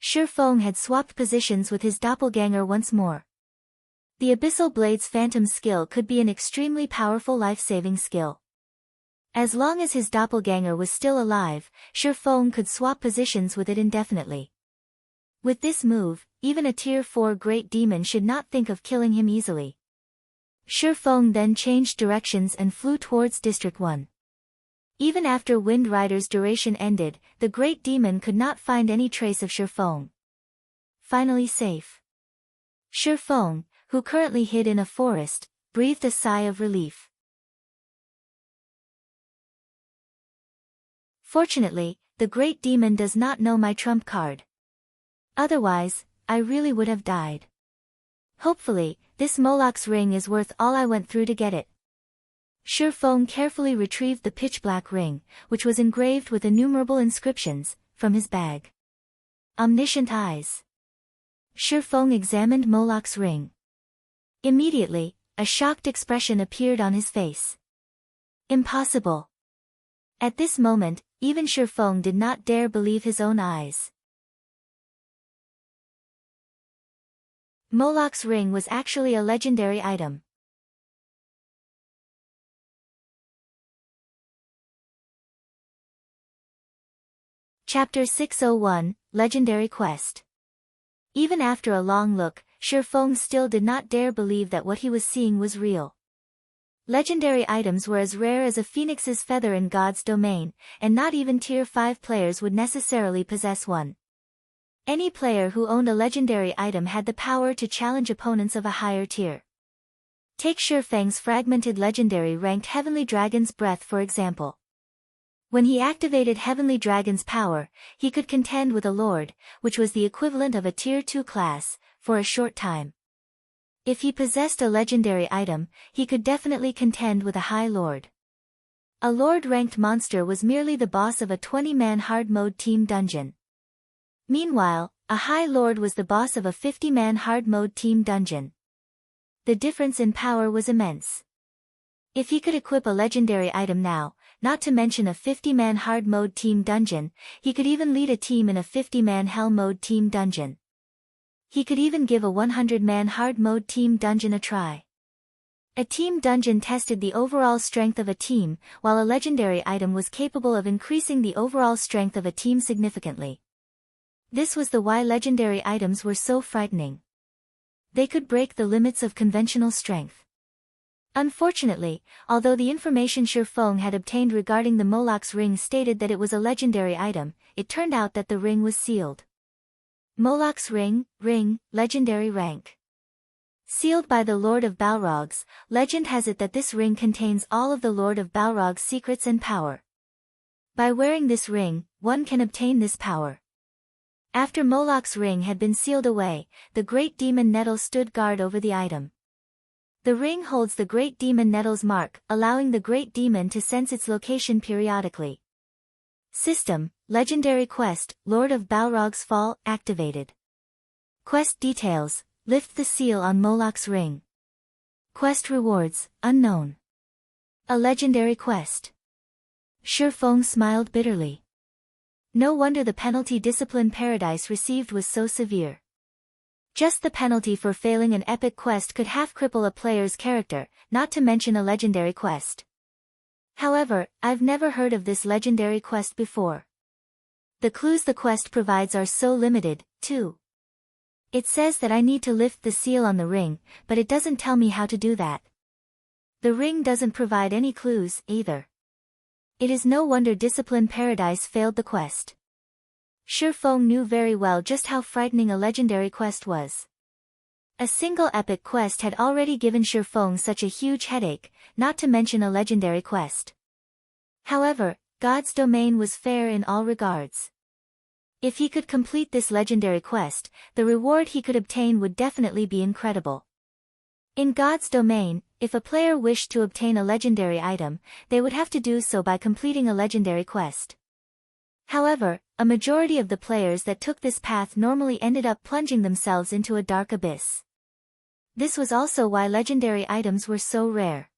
Shifeng had swapped positions with his doppelganger once more. The Abyssal Blade's Phantom skill could be an extremely powerful life-saving skill. As long as his doppelganger was still alive, Shifeng could swap positions with it indefinitely. With this move, even a tier 4 great demon should not think of killing him easily. Shifeng then changed directions and flew towards District 1. Even after Wind Rider's duration ended, the great demon could not find any trace of Shifeng. Finally safe. Shifeng, who currently hid in a forest, breathed a sigh of relief. Fortunately, the great demon does not know my trump card. Otherwise, I really would have died. Hopefully, this Moloch's ring is worth all I went through to get it. Shifeng carefully retrieved the pitch-black ring, which was engraved with innumerable inscriptions, from his bag. Omniscient eyes. Shifeng examined Moloch's ring. Immediately, a shocked expression appeared on his face. Impossible. At this moment, even Shifeng did not dare believe his own eyes. Moloch's ring was actually a legendary item. Chapter 601, Legendary Quest. Even after a long look, Shifeng still did not dare believe that what he was seeing was real. Legendary items were as rare as a phoenix's feather in God's domain, and not even Tier 5 players would necessarily possess one. Any player who owned a legendary item had the power to challenge opponents of a higher tier. Take Shifeng's fragmented legendary ranked Heavenly Dragon's Breath for example. When he activated Heavenly Dragon's power, he could contend with a Lord, which was the equivalent of a Tier 2 class, for a short time. If he possessed a legendary item, he could definitely contend with a High Lord. A Lord-ranked monster was merely the boss of a 20-man hard-mode team dungeon. Meanwhile, a High Lord was the boss of a 50-man hard-mode team dungeon. The difference in power was immense. If he could equip a legendary item now, not to mention a 50-man hard mode team dungeon, he could even lead a team in a 50-man hell mode team dungeon. He could even give a 100-man hard mode team dungeon a try. A team dungeon tested the overall strength of a team, while a legendary item was capable of increasing the overall strength of a team significantly. This was why legendary items were so frightening. They could break the limits of conventional strength. Unfortunately, although the information Shifeng had obtained regarding the Moloch's ring stated that it was a legendary item, it turned out that the ring was sealed. Moloch's ring, legendary rank. Sealed by the Lord of Balrog's, legend has it that this ring contains all of the Lord of Balrog's secrets and power. By wearing this ring, one can obtain this power. After Moloch's ring had been sealed away, the great demon nettle stood guard over the item. The ring holds the great demon nettle's mark, allowing the great demon to sense its location periodically. System, Legendary Quest, Lord of Balrog's Fall, activated. Quest details, lift the seal on Moloch's ring. Quest rewards, unknown. A legendary quest. Shifeng smiled bitterly. No wonder the penalty Discipline Paradise received was so severe. Just the penalty for failing an epic quest could half cripple a player's character, not to mention a legendary quest. However, I've never heard of this legendary quest before. The clues the quest provides are so limited, too. It says that I need to lift the seal on the ring, but it doesn't tell me how to do that. The ring doesn't provide any clues, either. It is no wonder Discipline Paradise failed the quest. Shifeng knew very well just how frightening a legendary quest was. A single epic quest had already given Shifeng such a huge headache, not to mention a legendary quest. However, God's domain was fair in all regards. If he could complete this legendary quest, the reward he could obtain would definitely be incredible. In God's domain, if a player wished to obtain a legendary item, they would have to do so by completing a legendary quest. However, a majority of the players that took this path normally ended up plunging themselves into a dark abyss. This was also why legendary items were so rare.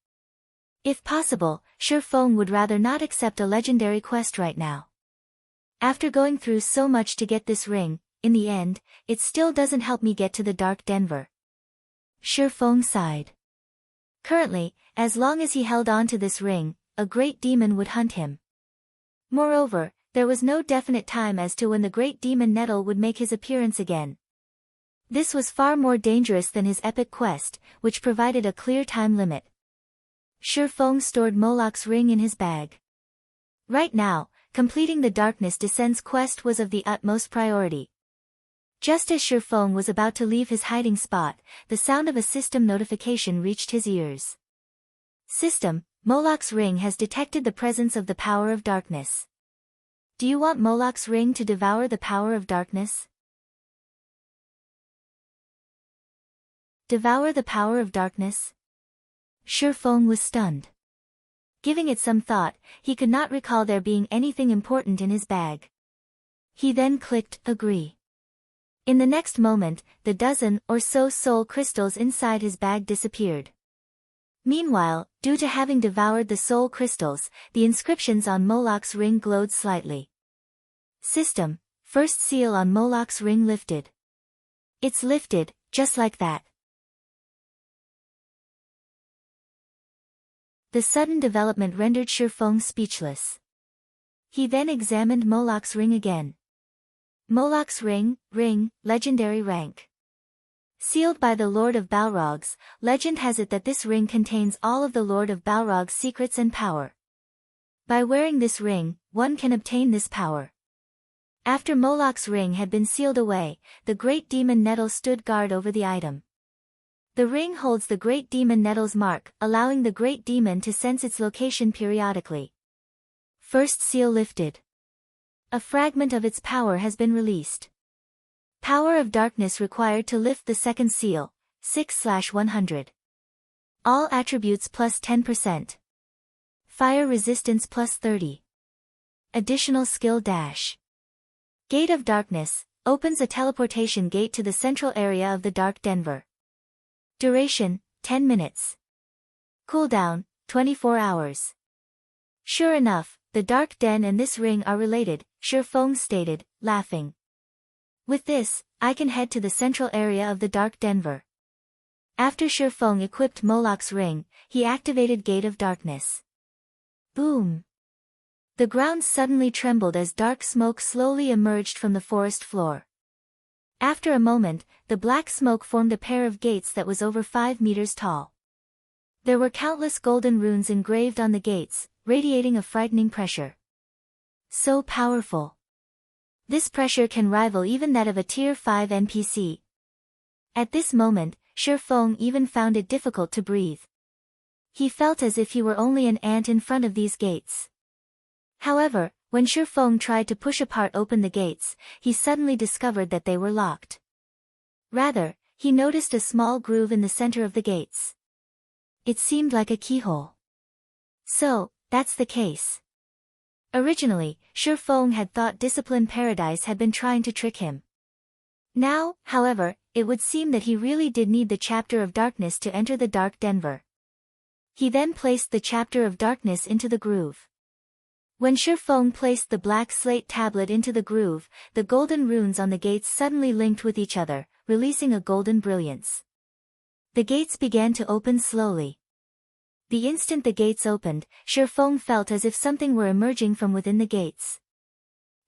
If possible, Shifeng would rather not accept a legendary quest right now. After going through so much to get this ring, in the end, it still doesn't help me get to the Dark Denver. Shifeng sighed. Currently, as long as he held on to this ring, a great demon would hunt him. Moreover, there was no definite time as to when the great demon nettle would make his appearance again. This was far more dangerous than his epic quest, which provided a clear time limit. Shifeng stored Moloch's ring in his bag. Right now, completing the Darkness Descends quest was of the utmost priority. Just as Shifeng was about to leave his hiding spot, the sound of a system notification reached his ears. System, Moloch's ring has detected the presence of the power of darkness. Do you want Moloch's ring to devour the power of darkness? Devour the power of darkness? Shifeng was stunned. Giving it some thought, he could not recall there being anything important in his bag. He then clicked agree. In the next moment, the dozen or so soul crystals inside his bag disappeared. Meanwhile, due to having devoured the soul crystals, the inscriptions on Moloch's ring glowed slightly. System, first seal on Moloch's ring lifted. It's lifted, just like that. The sudden development rendered Shifeng speechless. He then examined Moloch's ring again. Moloch's ring, legendary rank. Sealed by the Lord of Balrog's, legend has it that this ring contains all of the Lord of Balrog's secrets and power. By wearing this ring, one can obtain this power. After Moloch's ring had been sealed away, the great demon Nettle stood guard over the item. The ring holds the great demon Nettle's mark, allowing the great demon to sense its location periodically. First seal lifted. A fragment of its power has been released. Power of darkness required to lift the second seal, 6/100. All attributes plus 10%. Fire resistance plus 30. Additional skill dash. Gate of Darkness, opens a teleportation gate to the central area of the Dark Denver. Duration, 10 minutes. Cooldown, 24 hours. Sure enough, the Dark Den and this ring are related, Shifeng stated, laughing. With this, I can head to the central area of the Dark Denver. After Shifeng equipped Moloch's ring, he activated Gate of Darkness. Boom! The ground suddenly trembled as dark smoke slowly emerged from the forest floor. After a moment, the black smoke formed a pair of gates that was over 5 meters tall. There were countless golden runes engraved on the gates, radiating a frightening pressure. So powerful. This pressure can rival even that of a Tier 5 NPC. At this moment, Shifeng even found it difficult to breathe. He felt as if he were only an ant in front of these gates. However, when Shifeng tried to push apart open the gates, he suddenly discovered that they were locked. Rather, he noticed a small groove in the center of the gates. It seemed like a keyhole. So, that's the case. Originally, Shifeng had thought Discipline Paradise had been trying to trick him. Now, however, it would seem that he really did need the Chapter of Darkness to enter the Dark Denver. He then placed the Chapter of Darkness into the groove. When Shifeng placed the black slate tablet into the groove, the golden runes on the gates suddenly linked with each other, releasing a golden brilliance. The gates began to open slowly. The instant the gates opened, Shifeng felt as if something were emerging from within the gates.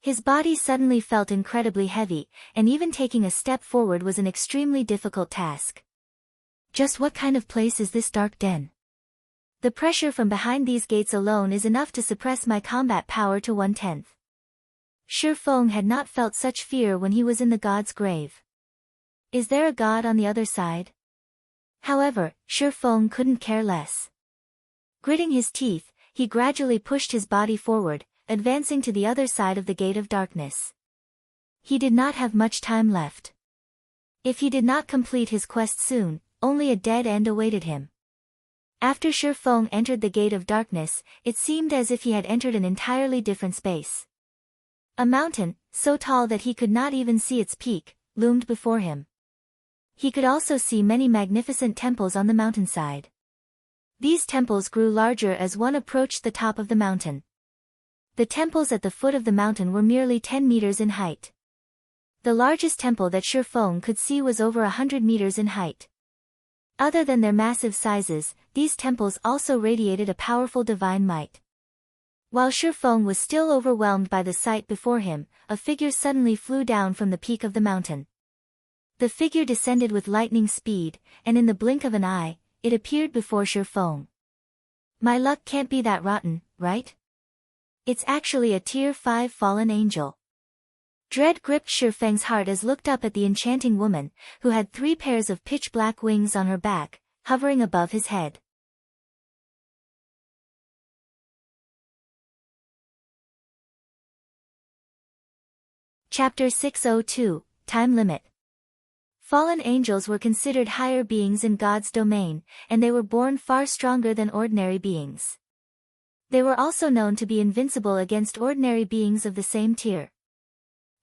His body suddenly felt incredibly heavy, and even taking a step forward was an extremely difficult task. Just what kind of place is this dark den? The pressure from behind these gates alone is enough to suppress my combat power to 1/10. Shifeng had not felt such fear when he was in the god's grave. Is there a god on the other side? However, Shifeng couldn't care less. Gritting his teeth, he gradually pushed his body forward, advancing to the other side of the Gate of Darkness. He did not have much time left. If he did not complete his quest soon, only a dead end awaited him. After Shifeng entered the Gate of Darkness, it seemed as if he had entered an entirely different space. A mountain, so tall that he could not even see its peak, loomed before him. He could also see many magnificent temples on the mountainside. These temples grew larger as one approached the top of the mountain. The temples at the foot of the mountain were merely 10 meters in height. The largest temple that Shifeng could see was over 100 meters in height. Other than their massive sizes, these temples also radiated a powerful divine might. While Shifeng was still overwhelmed by the sight before him, a figure suddenly flew down from the peak of the mountain. The figure descended with lightning speed, and in the blink of an eye, it appeared before Shifeng. My luck can't be that rotten, right? It's actually a Tier 5 fallen angel. Dread gripped Shifeng's heart as looked up at the enchanting woman, who had 3 pairs of pitch-black wings on her back, hovering above his head. Chapter 602, Time Limit. Fallen angels were considered higher beings in God's domain, and they were born far stronger than ordinary beings. They were also known to be invincible against ordinary beings of the same tier.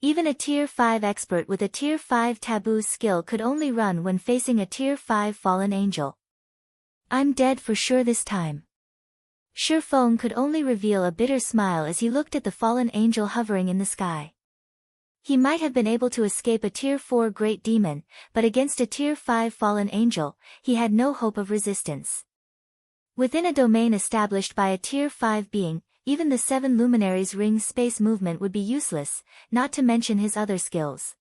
Even a Tier 5 expert with a Tier 5 Taboo skill could only run when facing a Tier 5 fallen angel. I'm dead for sure this time. Shifeng could only reveal a bitter smile as he looked at the fallen angel hovering in the sky. He might have been able to escape a Tier 4 great demon, but against a Tier 5 fallen angel, he had no hope of resistance. Within a domain established by a Tier 5 being, even the 7 luminaries ring space movement would be useless, not to mention his other skills.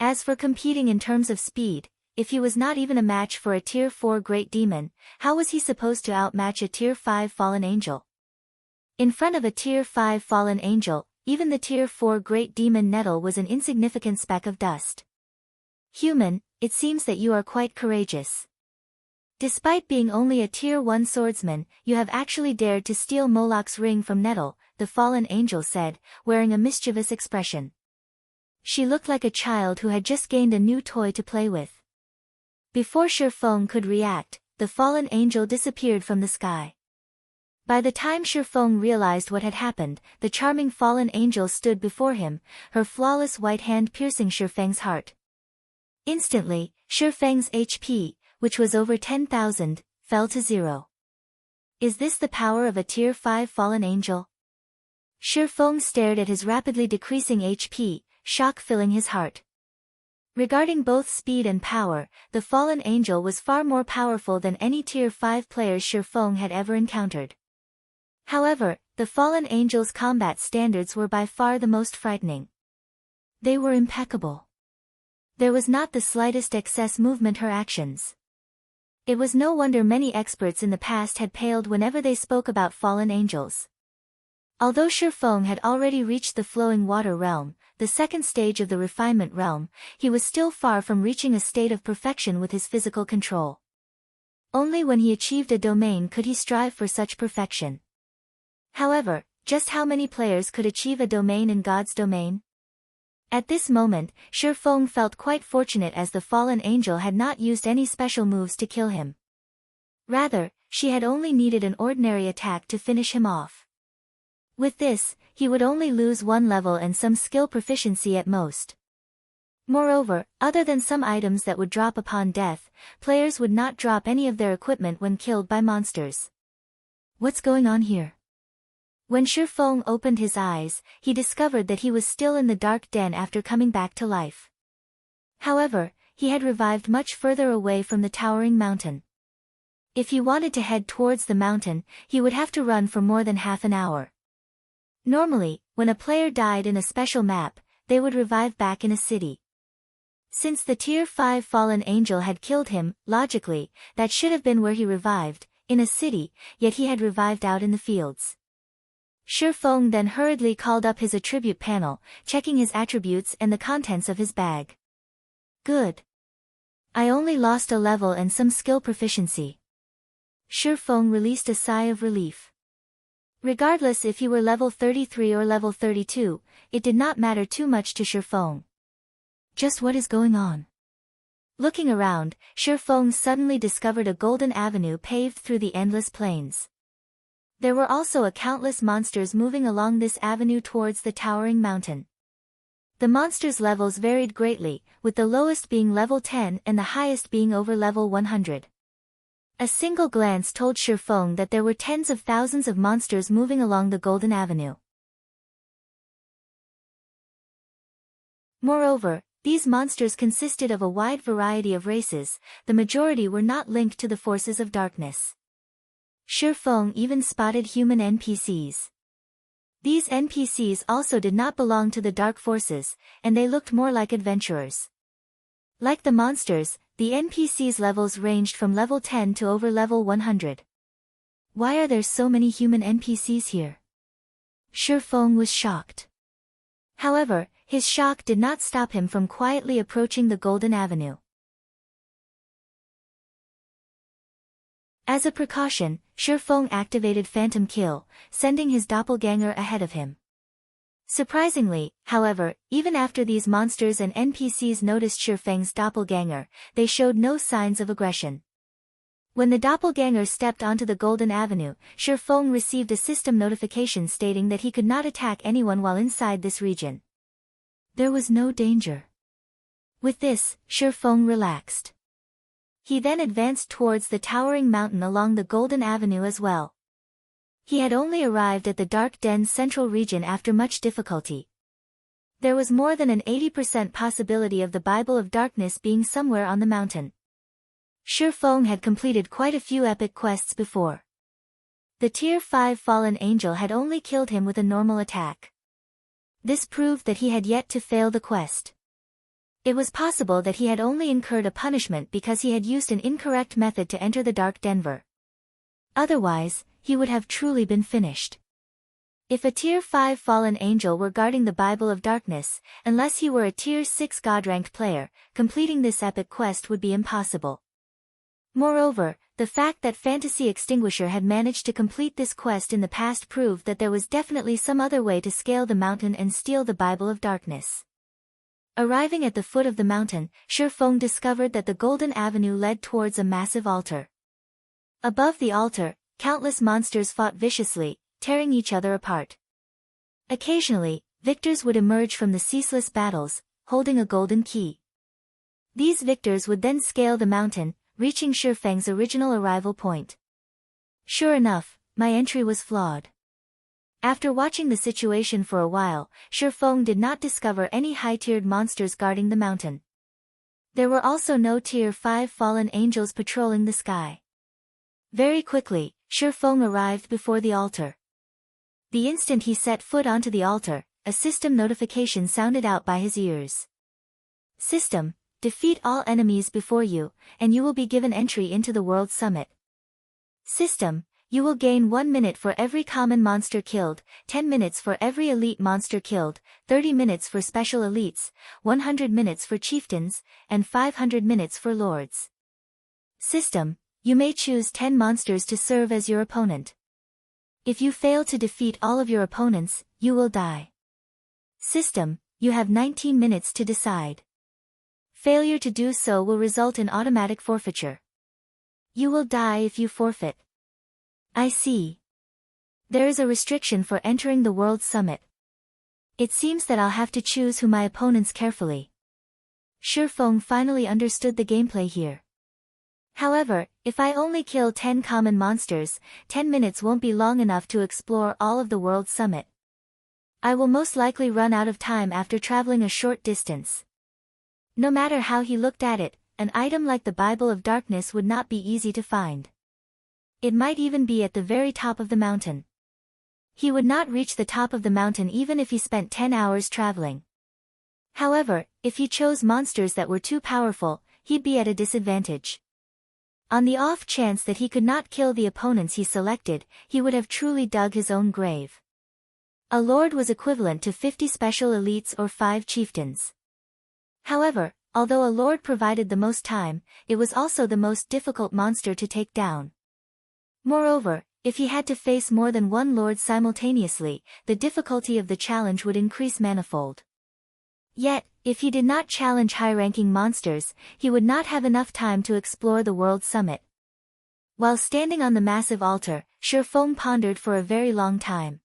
As for competing in terms of speed, if he was not even a match for a Tier 4 Great Demon, how was he supposed to outmatch a Tier 5 Fallen Angel? In front of a Tier 5 Fallen Angel, even the Tier 4 Great Demon Nettle was an insignificant speck of dust. Human, it seems that you are quite courageous. Despite being only a Tier 1 swordsman, you have actually dared to steal Moloch's ring from Nettle, the Fallen Angel said, wearing a mischievous expression. She looked like a child who had just gained a new toy to play with. Before Shifeng could react, the fallen angel disappeared from the sky. By the time Shifeng realized what had happened, the charming fallen angel stood before him, her flawless white hand piercing Shifeng's heart. Instantly, Shifeng's HP, which was over 10,000, fell to 0. Is this the power of a Tier 5 fallen angel? Shifeng stared at his rapidly decreasing HP, shock filling his heart. Regarding both speed and power, the fallen angel was far more powerful than any Tier 5 players Shifeng had ever encountered. However, the fallen angel's combat standards were by far the most frightening. They were impeccable. There was not the slightest excess movement her actions. It was no wonder many experts in the past had paled whenever they spoke about fallen angels. Although Shifeng had already reached the flowing water realm, the second stage of the refinement realm, he was still far from reaching a state of perfection with his physical control. Only when he achieved a domain could he strive for such perfection. However, just how many players could achieve a domain in God's domain? At this moment, Shifeng felt quite fortunate as the fallen angel had not used any special moves to kill him. Rather, she had only needed an ordinary attack to finish him off. With this, he would only lose 1 level and some skill proficiency at most. Moreover, other than some items that would drop upon death, players would not drop any of their equipment when killed by monsters. What's going on here? When Shifeng opened his eyes, he discovered that he was still in the dark den after coming back to life. However, he had revived much further away from the towering mountain. If he wanted to head towards the mountain, he would have to run for more than half an hour. Normally, when a player died in a special map, they would revive back in a city. Since the Tier 5 fallen angel had killed him, logically, that should have been where he revived, in a city, yet he had revived out in the fields. Shifeng then hurriedly called up his attribute panel, checking his attributes and the contents of his bag. Good. I only lost a level and some skill proficiency. Shifeng released a sigh of relief. Regardless if he were level 33 or level 32, it did not matter too much to Shifeng. Just what is going on? Looking around, Shifeng suddenly discovered a golden avenue paved through the endless plains. There were also countless monsters moving along this avenue towards the towering mountain. The monsters' levels varied greatly, with the lowest being level 10 and the highest being over level 100. A single glance told Shifeng that there were tens of thousands of monsters moving along the Golden Avenue. Moreover, these monsters consisted of a wide variety of races, the majority were not linked to the forces of darkness. Shifeng even spotted human NPCs. These NPCs also did not belong to the dark forces, and they looked more like adventurers. Like the monsters, the NPCs' levels ranged from level 10 to over level 100. Why are there so many human NPCs here? Shifeng was shocked. However, his shock did not stop him from quietly approaching the Golden Avenue. As a precaution, Shifeng activated Phantom Kill, sending his doppelganger ahead of him. Surprisingly, however, even after these monsters and NPCs noticed Shifeng's doppelganger, they showed no signs of aggression. When the doppelganger stepped onto the Golden Avenue, Shifeng received a system notification stating that he could not attack anyone while inside this region. There was no danger. With this, Shifeng relaxed. He then advanced towards the towering mountain along the Golden Avenue as well. He had only arrived at the Dark Den's central region after much difficulty. There was more than an 80% possibility of the Bible of Darkness being somewhere on the mountain. Shifeng had completed quite a few epic quests before. The Tier 5 fallen angel had only killed him with a normal attack. This proved that he had yet to fail the quest. It was possible that he had only incurred a punishment because he had used an incorrect method to enter the Dark Denver. Otherwise, he would have truly been finished. If a Tier 5 fallen angel were guarding the Bible of Darkness, unless he were a Tier 6 God-ranked player, completing this epic quest would be impossible. Moreover, the fact that Fantasy Extinguisher had managed to complete this quest in the past proved that there was definitely some other way to scale the mountain and steal the Bible of Darkness. Arriving at the foot of the mountain, Shifeng discovered that the Golden Avenue led towards a massive altar. Above the altar, countless monsters fought viciously, tearing each other apart. Occasionally, victors would emerge from the ceaseless battles, holding a golden key. These victors would then scale the mountain, reaching Shifeng's original arrival point. Sure enough, my entry was flawed. After watching the situation for a while, Shifeng did not discover any high-tiered monsters guarding the mountain. There were also no Tier 5 fallen angels patrolling the sky. Very quickly, Shifeng arrived before the altar. The instant he set foot onto the altar, a system notification sounded out by his ears. System, defeat all enemies before you, and you will be given entry into the World Summit. System, you will gain 1 minute for every common monster killed, 10 minutes for every elite monster killed, 30 minutes for special elites, 100 minutes for chieftains, and 500 minutes for lords. System, you may choose 10 monsters to serve as your opponent. If you fail to defeat all of your opponents, you will die. System, you have 19 minutes to decide. Failure to do so will result in automatic forfeiture. You will die if you forfeit. I see. There is a restriction for entering the World Summit. It seems that I'll have to choose who my opponents carefully. Shifeng finally understood the gameplay here. However, if I only kill 10 common monsters, 10 minutes won't be long enough to explore all of the World Summit. I will most likely run out of time after traveling a short distance. No matter how he looked at it, an item like the Bible of Darkness would not be easy to find. It might even be at the very top of the mountain. He would not reach the top of the mountain even if he spent 10 hours traveling. However, if he chose monsters that were too powerful, he'd be at a disadvantage. On the off chance that he could not kill the opponents he selected, he would have truly dug his own grave. A lord was equivalent to 50 special elites or 5 chieftains. However, although a lord provided the most time, it was also the most difficult monster to take down. Moreover, if he had to face more than one lord simultaneously, the difficulty of the challenge would increase manifold. Yet, if he did not challenge high-ranking monsters, he would not have enough time to explore the World Summit. While standing on the massive altar, Shifeng pondered for a very long time.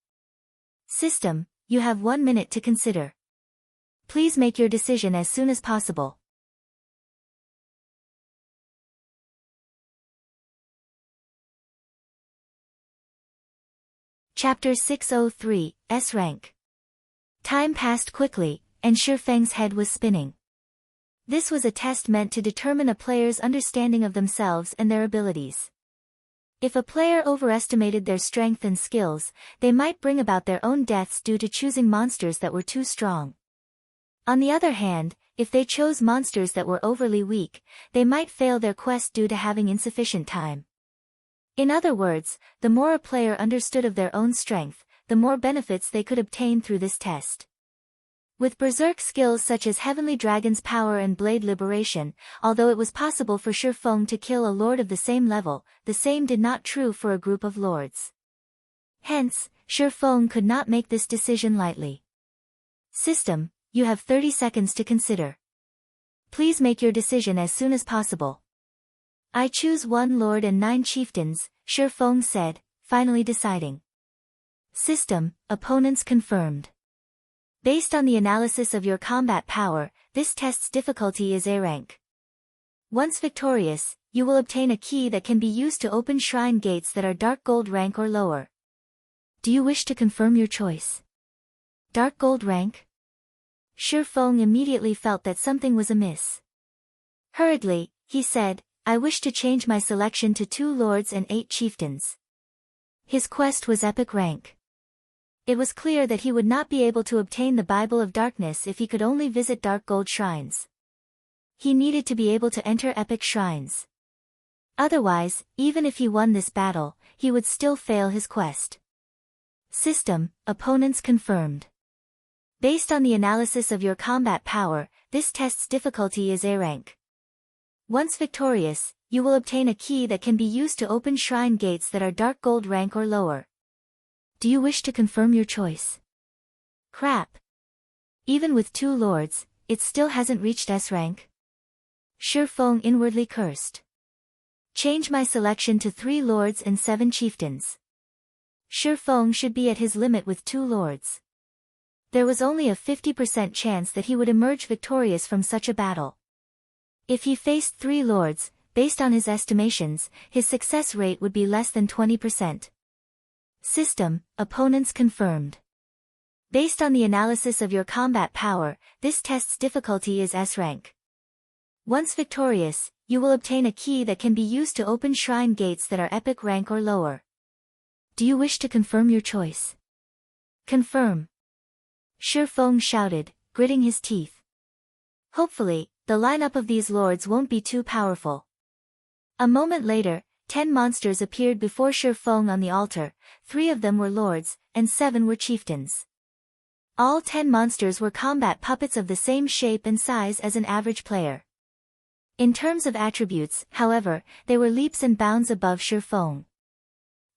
System, you have 1 minute to consider. Please make your decision as soon as possible. Chapter 603, S-Rank. Time passed quickly, and Shifeng's head was spinning. This was a test meant to determine a player's understanding of themselves and their abilities. If a player overestimated their strength and skills, they might bring about their own deaths due to choosing monsters that were too strong. On the other hand, if they chose monsters that were overly weak, they might fail their quest due to having insufficient time. In other words, the more a player understood of their own strength, the more benefits they could obtain through this test. With berserk skills such as Heavenly Dragon's Power and Blade Liberation, although it was possible for Shifeng to kill a lord of the same level, the same did not true for a group of lords. Hence, Shifeng could not make this decision lightly. System, you have 30 seconds to consider. Please make your decision as soon as possible. I choose 1 lord and 9 chieftains, Shifeng said, finally deciding. System, opponents confirmed. Based on the analysis of your combat power, this test's difficulty is A rank. Once victorious, you will obtain a key that can be used to open shrine gates that are dark gold rank or lower. Do you wish to confirm your choice? Dark gold rank? Shifeng immediately felt that something was amiss. Hurriedly, he said, I wish to change my selection to 2 lords and 8 chieftains. His quest was epic rank. It was clear that he would not be able to obtain the Bible of Darkness if he could only visit dark gold shrines. He needed to be able to enter epic shrines. Otherwise, even if he won this battle, he would still fail his quest. System, opponents confirmed. Based on the analysis of your combat power, this test's difficulty is A rank. Once victorious, you will obtain a key that can be used to open shrine gates that are dark gold rank or lower. Do you wish to confirm your choice? Crap. Even with 2 lords, it still hasn't reached S rank. Shi Feng inwardly cursed. Change my selection to 3 lords and 7 chieftains. Shi Feng should be at his limit with 2 lords. There was only a 50% chance that he would emerge victorious from such a battle. If he faced 3 lords, based on his estimations, his success rate would be less than 20%. System, opponents confirmed. Based on the analysis of your combat power, this test's difficulty is S rank. Once victorious, you will obtain a key that can be used to open shrine gates that are epic rank or lower. Do you wish to confirm your choice? Confirm. Shi Feng shouted, gritting his teeth. Hopefully, the lineup of these lords won't be too powerful. A moment later, 10 monsters appeared before Shi Feng on the altar. 3 of them were lords, and 7 were chieftains. All 10 monsters were combat puppets of the same shape and size as an average player. In terms of attributes, however, they were leaps and bounds above Shi Feng.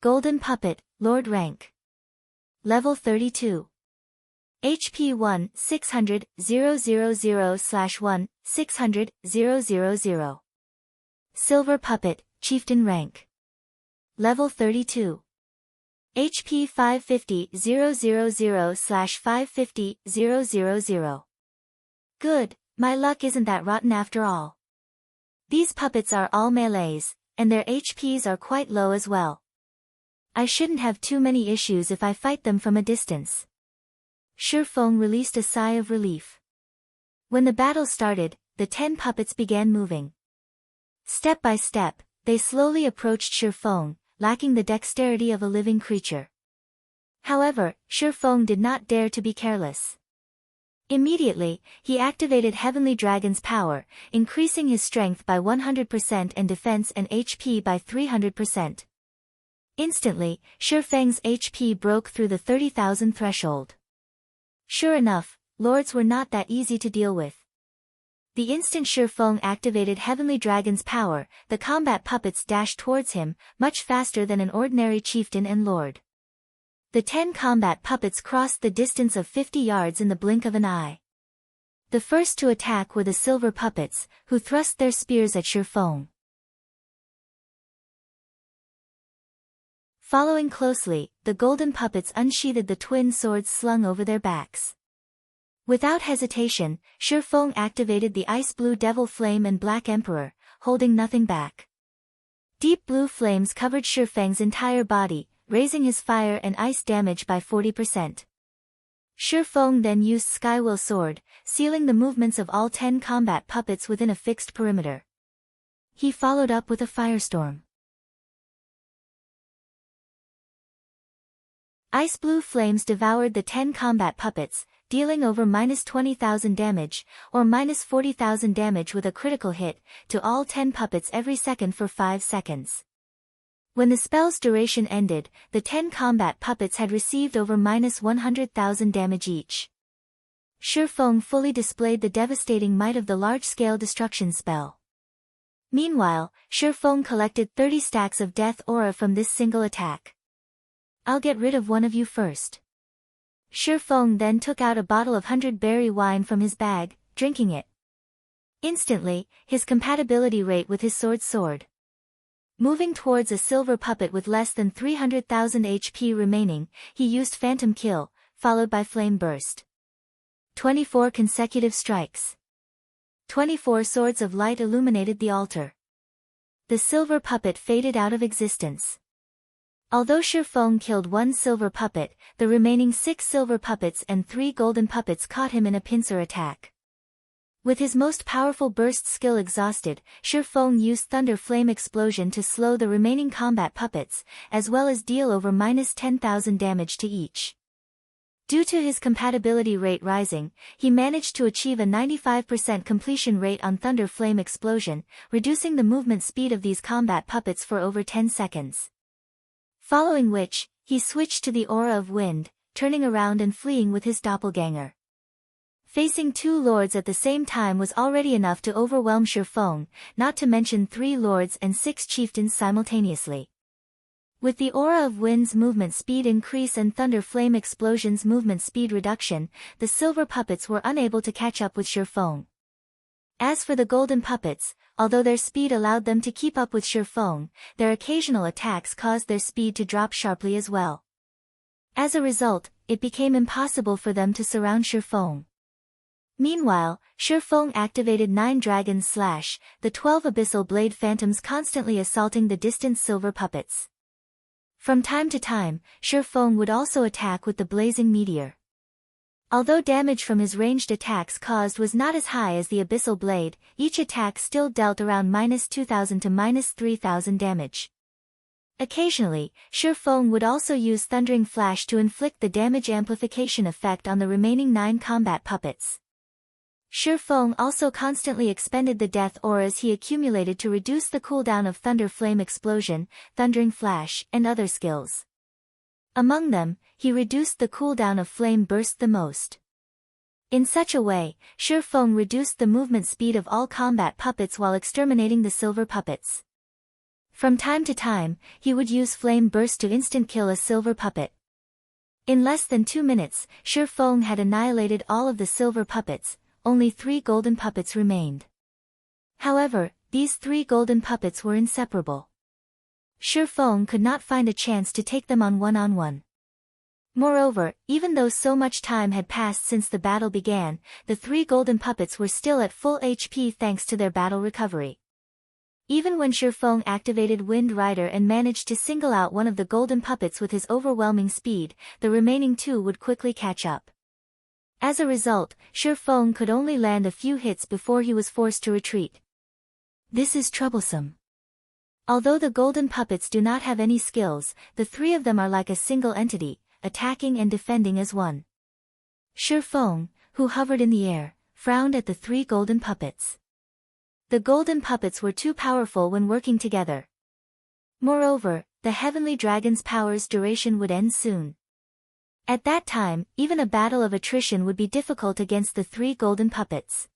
Golden Puppet, Lord rank. Level 32. HP 1 600 000/1 600 000. Silver Puppet, Chieftain rank. Level 32. HP 550 000/550 000. Good, my luck isn't that rotten after all. These puppets are all melees, and their HPs are quite low as well. I shouldn't have too many issues if I fight them from a distance. Shi Feng released a sigh of relief. When the battle started, the 10 puppets began moving. Step by step, they slowly approached Shi Feng, lacking the dexterity of a living creature. However, Shi Feng did not dare to be careless. Immediately, he activated Heavenly Dragon's power, increasing his strength by 100% and defense and HP by 300%. Instantly, Shi Feng's HP broke through the 30,000 threshold. Sure enough, lords were not that easy to deal with. The instant Shi Feng activated Heavenly Dragon's power, the combat puppets dashed towards him, much faster than an ordinary chieftain and lord. The 10 combat puppets crossed the distance of 50 yards in the blink of an eye. The first to attack were the silver puppets, who thrust their spears at Shi Feng. Following closely, the golden puppets unsheathed the twin swords slung over their backs. Without hesitation, Shi Feng activated the ice blue devil flame and black emperor, holding nothing back. Deep blue flames covered Shi Feng's entire body, raising his fire and ice damage by 40%. Shi Feng then used Skywill Sword, sealing the movements of all 10 combat puppets within a fixed perimeter. He followed up with a firestorm. Ice blue flames devoured the 10 combat puppets, dealing over -20,000 damage, or -40,000 damage with a critical hit, to all 10 puppets every second for 5 seconds. When the spell's duration ended, the 10 combat puppets had received over -100,000 damage each. Shi Feng fully displayed the devastating might of the large-scale destruction spell. Meanwhile, Shi Feng collected 30 stacks of death aura from this single attack. I'll get rid of one of you first. Shi Feng then took out a bottle of 100-berry wine from his bag, drinking it. Instantly, his compatibility rate with his sword soared. Moving towards a silver puppet with less than 300,000 HP remaining, he used Phantom Kill, followed by Flame Burst. 24 consecutive strikes. 24 swords of light illuminated the altar. The silver puppet faded out of existence. Although Shi Feng killed 1 silver puppet, the remaining 6 silver puppets and 3 golden puppets caught him in a pincer attack. With his most powerful burst skill exhausted, Feng used Thunder Flame Explosion to slow the remaining combat puppets, as well as deal over -10,000 damage to each. Due to his compatibility rate rising, he managed to achieve a 95% completion rate on Thunder Flame Explosion, reducing the movement speed of these combat puppets for over 10 seconds. Following which, he switched to the Aura of Wind, turning around and fleeing with his doppelganger. Facing 2 lords at the same time was already enough to overwhelm Feng, not to mention 3 lords and 6 chieftains simultaneously. With the Aura of Wind's movement speed increase and Thunder Flame Explosion's movement speed reduction, the silver puppets were unable to catch up with Feng. As for the golden puppets, although their speed allowed them to keep up with Feng, their occasional attacks caused their speed to drop sharply as well. As a result, it became impossible for them to surround Feng. Meanwhile, Feng activated 9 dragons / the 12 abyssal blade phantoms constantly assaulting the distant silver puppets. From time to time, Feng would also attack with the blazing meteor. Although damage from his ranged attacks caused was not as high as the abyssal blade, each attack still dealt around -2,000 to -3,000 damage. Occasionally, Feng would also use Thundering Flash to inflict the damage amplification effect on the remaining 9 combat puppets. Feng also constantly expended the death auras he accumulated to reduce the cooldown of Thunder Flame Explosion, Thundering Flash, and other skills. Among them, he reduced the cooldown of Flame Burst the most. In such a way, Feng reduced the movement speed of all combat puppets while exterminating the silver puppets. From time to time, he would use Flame Burst to instant kill a silver puppet. In less than 2 minutes, Feng had annihilated all of the silver puppets. Only 3 golden puppets remained. However, these 3 golden puppets were inseparable. Feng could not find a chance to take them on one-on-one. Moreover, even though so much time had passed since the battle began, the 3 golden puppets were still at full HP thanks to their battle recovery. Even when Feng activated Wind Rider and managed to single out one of the golden puppets with his overwhelming speed, the remaining 2 would quickly catch up. As a result, Feng could only land a few hits before he was forced to retreat. This is troublesome. Although the golden puppets do not have any skills, the 3 of them are like a single entity, attacking and defending as one. Feng, who hovered in the air, frowned at the 3 golden puppets. The golden puppets were too powerful when working together. Moreover, the heavenly dragon's power's duration would end soon. At that time, even a battle of attrition would be difficult against the 3 golden puppets.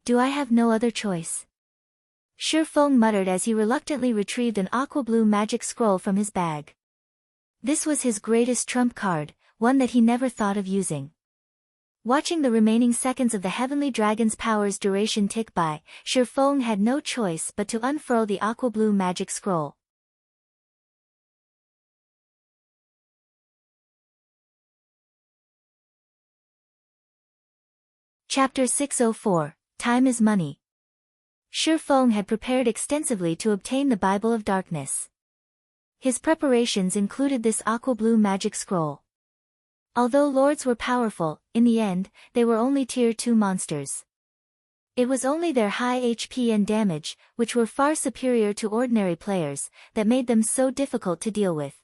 Do I have no other choice? Feng muttered as he reluctantly retrieved an aqua blue magic scroll from his bag. This was his greatest trump card, one that he never thought of using. Watching the remaining seconds of the heavenly dragon's power's duration tick by, Feng had no choice but to unfurl the aqua blue magic scroll. Chapter 604, Time is Money. Feng had prepared extensively to obtain the Bible of Darkness. His preparations included this aqua blue magic scroll. Although lords were powerful, in the end, they were only tier 2 monsters. It was only their high HP and damage, which were far superior to ordinary players, that made them so difficult to deal with.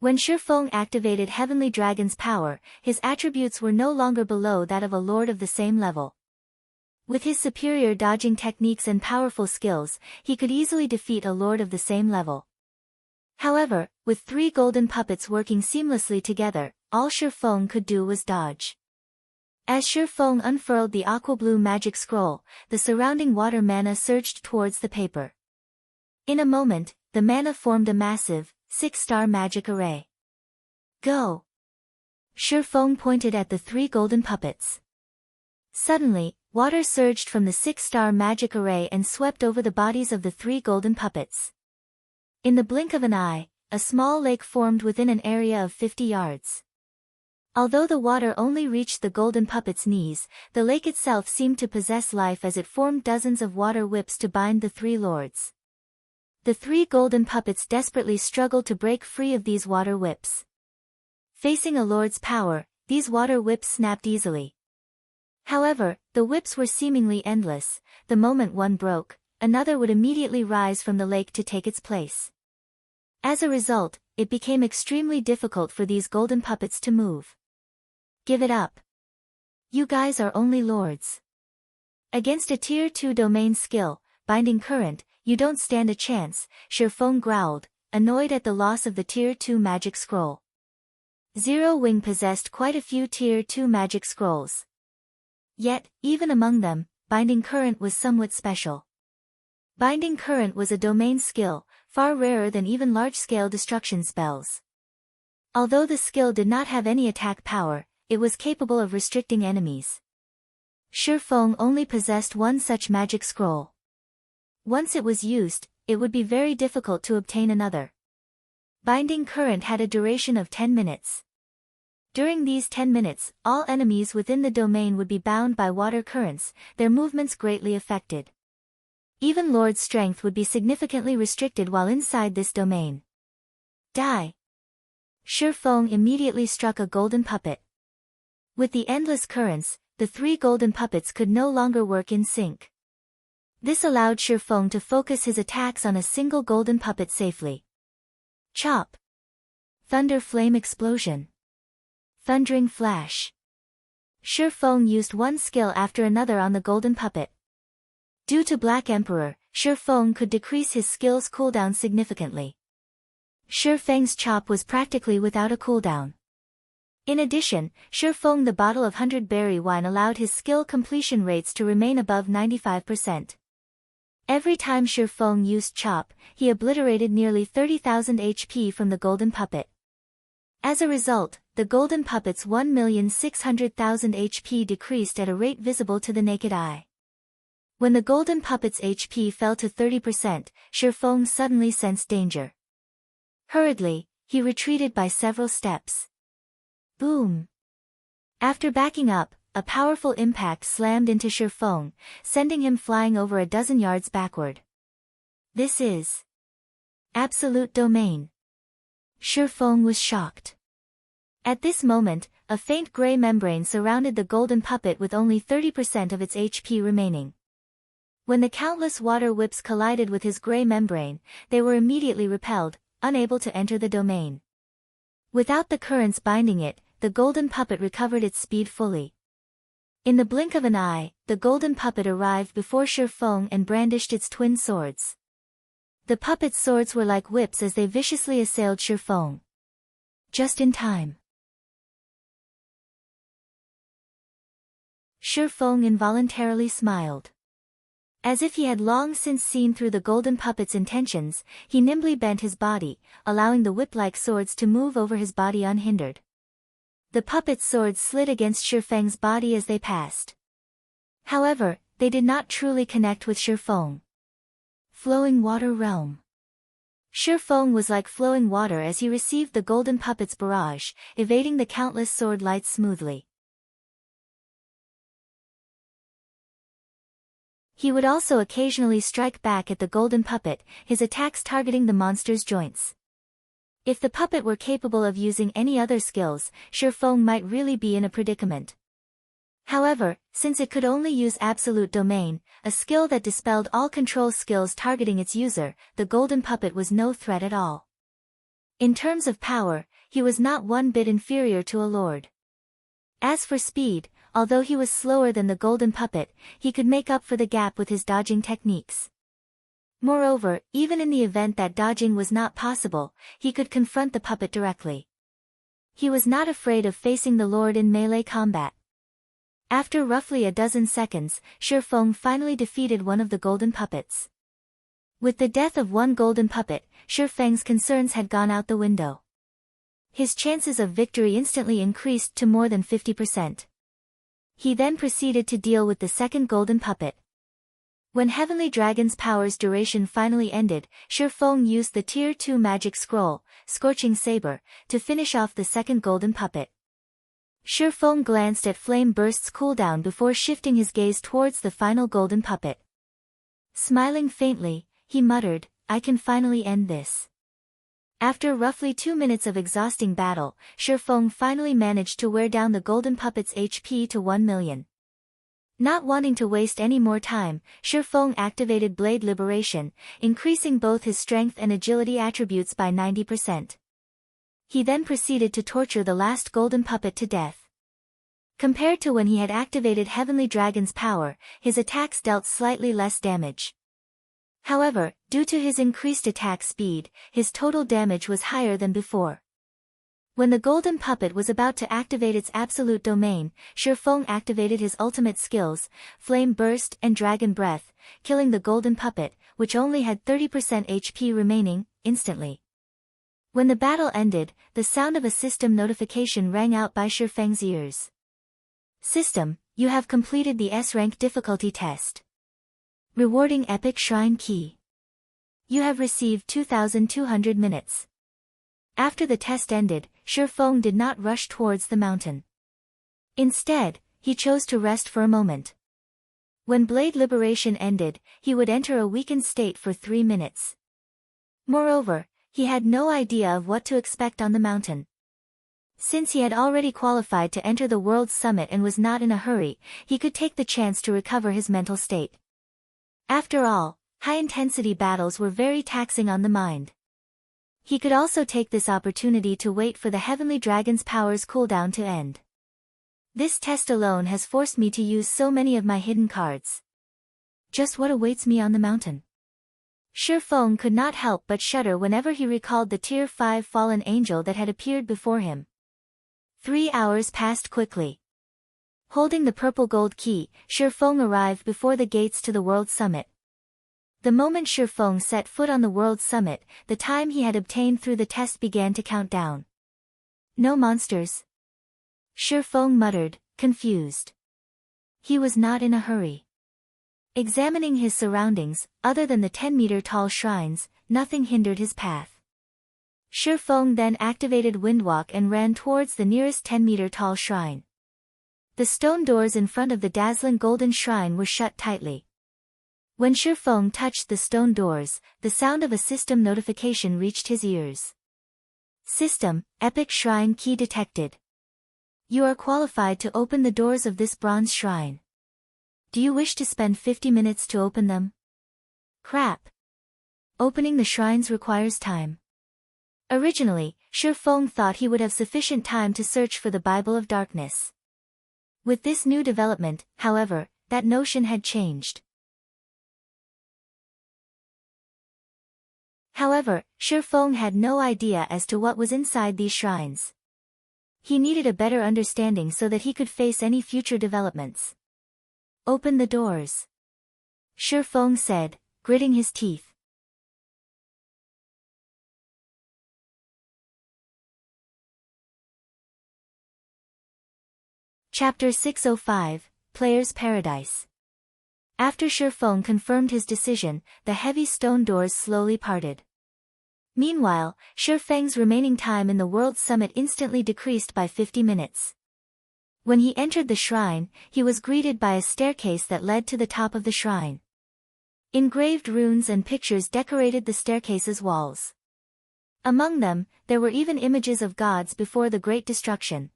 When Feng activated Heavenly Dragon's power, his attributes were no longer below that of a lord of the same level. With his superior dodging techniques and powerful skills, he could easily defeat a lord of the same level. However, with 3 golden puppets working seamlessly together, all Feng could do was dodge. As Feng unfurled the aqua blue magic scroll, the surrounding water mana surged towards the paper. In a moment, the mana formed a massive, 6-star magic array. Go! Feng pointed at the 3 golden puppets. Suddenly, water surged from the 6-star magic array and swept over the bodies of the 3 golden puppets. In the blink of an eye, a small lake formed within an area of 50 yards. Although the water only reached the golden puppets' knees, the lake itself seemed to possess life as it formed dozens of water whips to bind the 3 lords. The 3 golden puppets desperately struggled to break free of these water whips. Facing a lord's power, these water whips snapped easily. However, the whips were seemingly endless. The moment one broke, another would immediately rise from the lake to take its place. As a result, it became extremely difficult for these golden puppets to move. Give it up. You guys are only lords. Against a Tier 2 domain skill, Binding Current, you don't stand a chance, Shifeng growled, annoyed at the loss of the Tier 2 magic scroll. Zero Wing possessed quite a few Tier 2 magic scrolls. Yet, even among them, Binding Current was somewhat special. Binding Current was a domain skill, far rarer than even large-scale destruction spells. Although the skill did not have any attack power, it was capable of restricting enemies. Shifeng only possessed one such magic scroll. Once it was used, it would be very difficult to obtain another. Binding Current had a duration of 10 minutes. During these 10 minutes, all enemies within the domain would be bound by water currents, their movements greatly affected. Even Lord's strength would be significantly restricted while inside this domain. Die! Shifeng immediately struck a golden puppet. With the endless currents, the three golden puppets could no longer work in sync. This allowed Shifeng to focus his attacks on a single golden puppet safely. Chop! Thunder Flame Explosion. Thundering Flash. Shifeng used one skill after another on the golden puppet. Due to Black Emperor, Shifeng could decrease his skill's cooldown significantly. Shifeng's chop was practically without a cooldown. In addition, Shifeng the bottle of 100 berry wine allowed his skill completion rates to remain above 95%. Every time Shifeng used chop, he obliterated nearly 30,000 HP from the golden puppet. As a result, the golden puppet's 1,600,000 HP decreased at a rate visible to the naked eye. When the golden puppet's HP fell to 30%, Shifeng suddenly sensed danger. Hurriedly, he retreated by several steps. Boom! After backing up, a powerful impact slammed into Shifeng, sending him flying over a dozen yards backward. This is Absolute Domain. Shifeng was shocked. At this moment, a faint gray membrane surrounded the golden puppet with only 30% of its HP remaining. When the countless water whips collided with his gray membrane, they were immediately repelled, unable to enter the domain. Without the currents binding it, the golden puppet recovered its speed fully. In the blink of an eye, the golden puppet arrived before Shifeng and brandished its twin swords. The puppet's swords were like whips as they viciously assailed Shifeng. Just in time. Shifeng involuntarily smiled. As if he had long since seen through the golden puppet's intentions, he nimbly bent his body, allowing the whip-like swords to move over his body unhindered. The puppet's swords slid against Shifeng's body as they passed. However, they did not truly connect with Shifeng. Flowing Water Realm. Shifeng was like flowing water as he received the golden puppet's barrage, evading the countless sword lights smoothly. He would also occasionally strike back at the golden puppet, his attacks targeting the monster's joints. If the puppet were capable of using any other skills, Shifeng might really be in a predicament. However, since it could only use Absolute Domain, a skill that dispelled all control skills targeting its user, the golden puppet was no threat at all. In terms of power, he was not one bit inferior to a lord. As for speed, although he was slower than the golden puppet, he could make up for the gap with his dodging techniques. Moreover, even in the event that dodging was not possible, he could confront the puppet directly. He was not afraid of facing the lord in melee combat. After roughly a dozen seconds, Shifeng finally defeated one of the golden puppets. With the death of one golden puppet, Shifeng's concerns had gone out the window. His chances of victory instantly increased to more than 50%. He then proceeded to deal with the second golden puppet. When Heavenly Dragon's power's duration finally ended, Shifeng used the Tier 2 magic scroll, Scorching Saber, to finish off the second golden puppet. Shifeng glanced at Flame Burst's cooldown before shifting his gaze towards the final golden puppet. Smiling faintly, he muttered, "I can finally end this." After roughly 2 minutes of exhausting battle, Shifeng finally managed to wear down the golden puppet's HP to 1 million. Not wanting to waste any more time, Shifeng activated Blade Liberation, increasing both his strength and agility attributes by 90%. He then proceeded to torture the last golden puppet to death. Compared to when he had activated Heavenly Dragon's power, his attacks dealt slightly less damage. However, due to his increased attack speed, his total damage was higher than before. When the golden puppet was about to activate its absolute domain, Shifeng activated his ultimate skills, Flame Burst and Dragon Breath, killing the golden puppet, which only had 30% HP remaining, instantly. When the battle ended, the sound of a system notification rang out by Shifeng's ears. System, you have completed the S-rank difficulty test. Rewarding Epic Shrine Key. You have received 2,200 minutes. After the test ended, Shifeng did not rush towards the mountain. Instead, he chose to rest for a moment. When Blade Liberation ended, he would enter a weakened state for 3 minutes. Moreover, he had no idea of what to expect on the mountain. Since he had already qualified to enter the World Summit and was not in a hurry, he could take the chance to recover his mental state. After all, high-intensity battles were very taxing on the mind. He could also take this opportunity to wait for the Heavenly Dragon's power's cooldown to end. This test alone has forced me to use so many of my hidden cards. Just what awaits me on the mountain? Shifeng could not help but shudder whenever he recalled the Tier 5 fallen angel that had appeared before him. 3 hours passed quickly. Holding the purple gold key, Shifeng arrived before the gates to the World Summit. The moment Shifeng set foot on the World Summit, the time he had obtained through the test began to count down. No monsters. Shifeng muttered, confused. He was not in a hurry. Examining his surroundings, other than the 10-meter-tall shrines, nothing hindered his path. Shifeng then activated Windwalk and ran towards the nearest 10-meter-tall shrine. The stone doors in front of the dazzling golden shrine were shut tightly. When Shifeng touched the stone doors, the sound of a system notification reached his ears. System, Epic Shrine Key detected. You are qualified to open the doors of this bronze shrine. Do you wish to spend 50 minutes to open them? Crap. Opening the shrines requires time. Originally, Shifeng thought he would have sufficient time to search for the Bible of Darkness. With this new development, however, that notion had changed. However, Shifeng had no idea as to what was inside these shrines. He needed a better understanding so that he could face any future developments. Open the doors. Shifeng said, gritting his teeth. Chapter 605, Player's Paradise. After Shifeng confirmed his decision, the heavy stone doors slowly parted. Meanwhile, Shifeng's remaining time in the World Summit instantly decreased by 50 minutes. When he entered the shrine, he was greeted by a staircase that led to the top of the shrine. Engraved runes and pictures decorated the staircase's walls. Among them, there were even images of gods before the Great Destruction.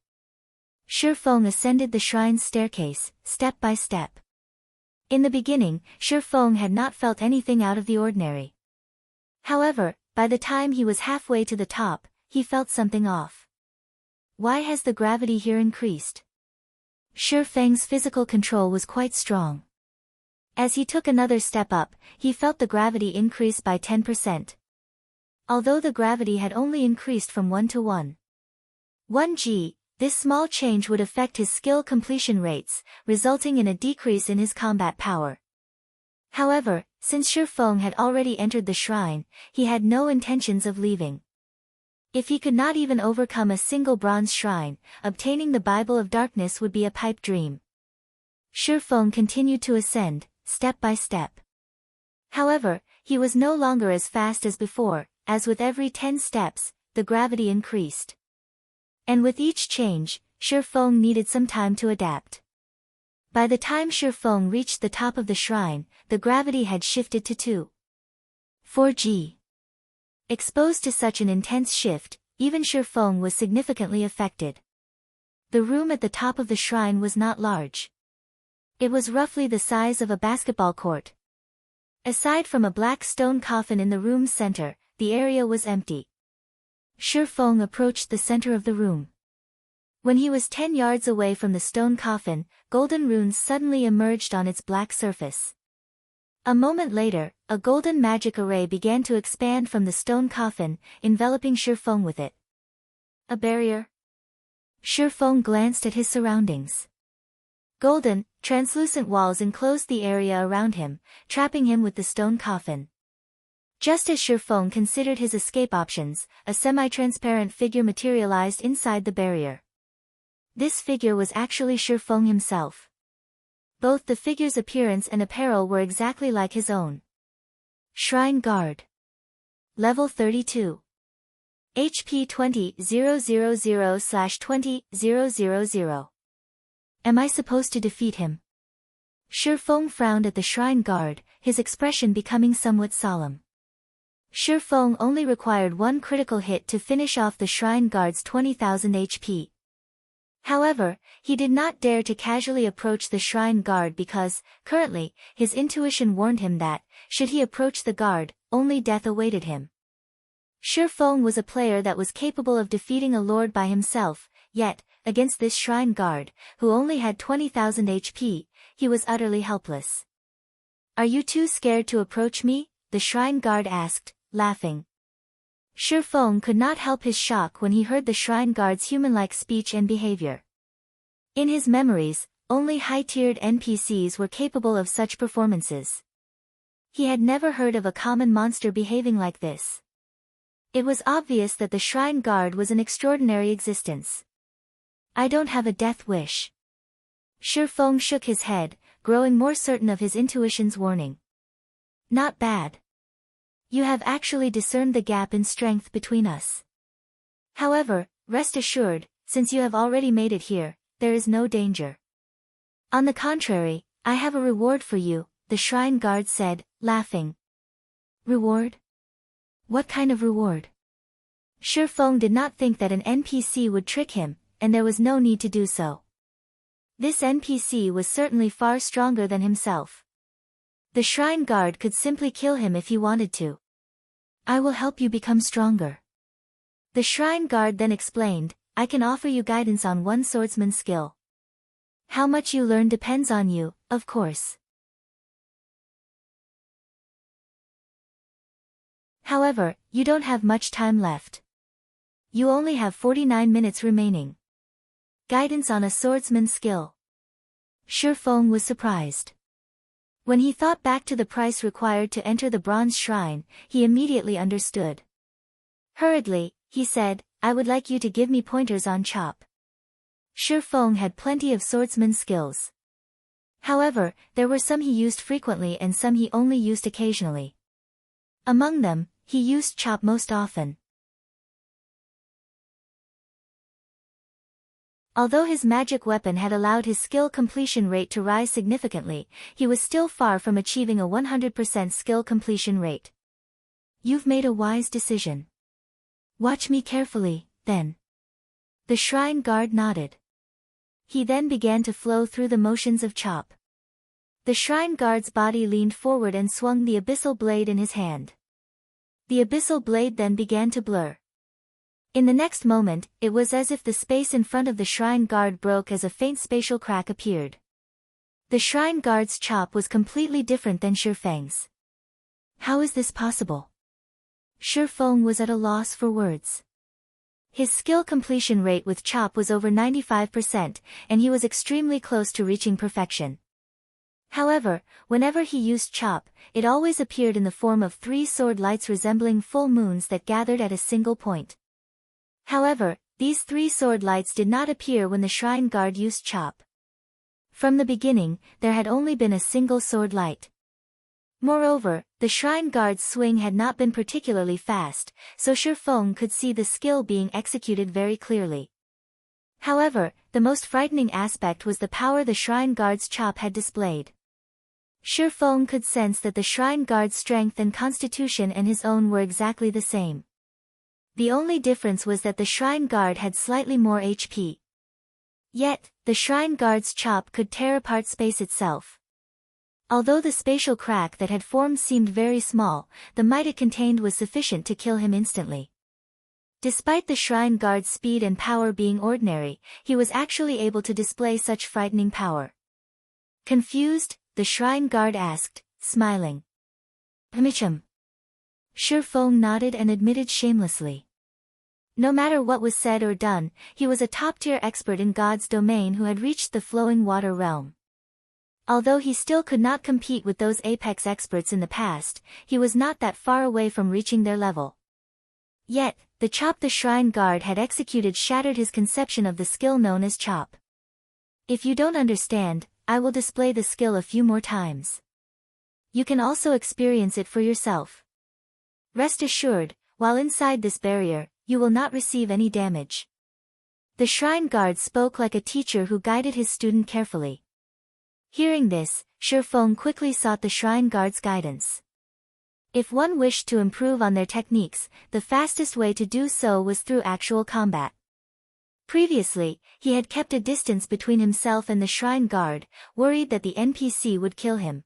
Shifeng ascended the shrine's staircase, step by step. In the beginning, Shifeng had not felt anything out of the ordinary. However, by the time he was halfway to the top, he felt something off. Why has the gravity here increased? Shifeng's physical control was quite strong. As he took another step up, he felt the gravity increase by 10%. Although the gravity had only increased from 1 to 1 g, this small change would affect his skill completion rates, resulting in a decrease in his combat power. However, since Shifeng had already entered the shrine, he had no intentions of leaving. If he could not even overcome a single bronze shrine, obtaining the Bible of Darkness would be a pipe dream. Shifeng continued to ascend, step by step. However, he was no longer as fast as before, as with every 10 steps, the gravity increased. And with each change, Shifeng needed some time to adapt. By the time Shifeng reached the top of the shrine, the gravity had shifted to 2.4 g. Exposed to such an intense shift, even Shifeng was significantly affected. The room at the top of the shrine was not large. It was roughly the size of a basketball court. Aside from a black stone coffin in the room's center, the area was empty. Shifeng approached the center of the room. When he was 10 yards away from the stone coffin, golden runes suddenly emerged on its black surface. A moment later, a golden magic array began to expand from the stone coffin, enveloping Shifeng with it. A barrier? Shifeng glanced at his surroundings. Golden, translucent walls enclosed the area around him, trapping him with the stone coffin. Just as Shifeng considered his escape options, a semi-transparent figure materialized inside the barrier. This figure was actually Shifeng himself. Both the figure's appearance and apparel were exactly like his own. Shrine Guard. Level 32. HP 20,000/20,000. Am I supposed to defeat him? Shifeng frowned at the Shrine Guard, his expression becoming somewhat solemn. Shifeng only required one critical hit to finish off the Shrine Guard's 20,000 HP. However, he did not dare to casually approach the Shrine Guard because, currently, his intuition warned him that, should he approach the guard, only death awaited him. Shifeng was a player that was capable of defeating a lord by himself, yet, against this Shrine Guard, who only had 20,000 HP, he was utterly helpless. Are you too scared to approach me? The Shrine Guard asked, laughing. Shifeng could not help his shock when he heard the Shrine Guard's human-like speech and behavior. In his memories, only high-tiered NPCs were capable of such performances. He had never heard of a common monster behaving like this. It was obvious that the Shrine Guard was an extraordinary existence. I don't have a death wish. Shifeng shook his head, growing more certain of his intuition's warning. Not bad. You have actually discerned the gap in strength between us. However, rest assured, since you have already made it here, there is no danger. On the contrary, I have a reward for you, the Shrine Guard said, laughing. Reward? What kind of reward? Shifeng did not think that an NPC would trick him, and there was no need to do so. This NPC was certainly far stronger than himself. The Shrine Guard could simply kill him if he wanted to. I will help you become stronger. The Shrine Guard then explained, I can offer you guidance on one swordsman skill. How much you learn depends on you, of course. However, you don't have much time left. You only have 49 minutes remaining. Guidance on a swordsman skill. Shifeng was surprised. When he thought back to the price required to enter the bronze shrine, he immediately understood. Hurriedly, he said, I would like you to give me pointers on chop. Shifeng had plenty of swordsman skills. However, there were some he used frequently and some he only used occasionally. Among them, he used chop most often. Although his magic weapon had allowed his skill completion rate to rise significantly, he was still far from achieving a 100% skill completion rate. You've made a wise decision. Watch me carefully, then. The Shrine Guard nodded. He then began to flow through the motions of chop. The Shrine Guard's body leaned forward and swung the abyssal blade in his hand. The abyssal blade then began to blur. In the next moment, it was as if the space in front of the Shrine Guard broke as a faint spatial crack appeared. The Shrine Guard's chop was completely different than Shifeng's. How is this possible? Shifeng was at a loss for words. His skill completion rate with chop was over 95%, and he was extremely close to reaching perfection. However, whenever he used chop, it always appeared in the form of 3 sword lights resembling full moons that gathered at a single point. However, these 3 sword lights did not appear when the Shrine Guard used chop. From the beginning, there had only been a single sword light. Moreover, the Shrine Guard's swing had not been particularly fast, so Shifeng could see the skill being executed very clearly. However, the most frightening aspect was the power the Shrine Guard's chop had displayed. Feng could sense that the shrine guard's strength and constitution and his own were exactly the same. The only difference was that the shrine guard had slightly more HP. Yet, the shrine guard's chop could tear apart space itself. Although the spatial crack that had formed seemed very small, the might it contained was sufficient to kill him instantly. Despite the shrine guard's speed and power being ordinary, he was actually able to display such frightening power. Confused, the shrine guard asked, smiling. "Micham." Feng nodded and admitted shamelessly. No matter what was said or done, he was a top-tier expert in God's domain who had reached the flowing water realm. Although he still could not compete with those apex experts in the past, he was not that far away from reaching their level. Yet, the chop the shrine guard had executed shattered his conception of the skill known as chop. If you don't understand, I will display the skill a few more times. You can also experience it for yourself. Rest assured, while inside this barrier, you will not receive any damage. The shrine guard spoke like a teacher who guided his student carefully. Hearing this, Feng quickly sought the shrine guard's guidance. If one wished to improve on their techniques, the fastest way to do so was through actual combat. Previously, he had kept a distance between himself and the shrine guard, worried that the NPC would kill him.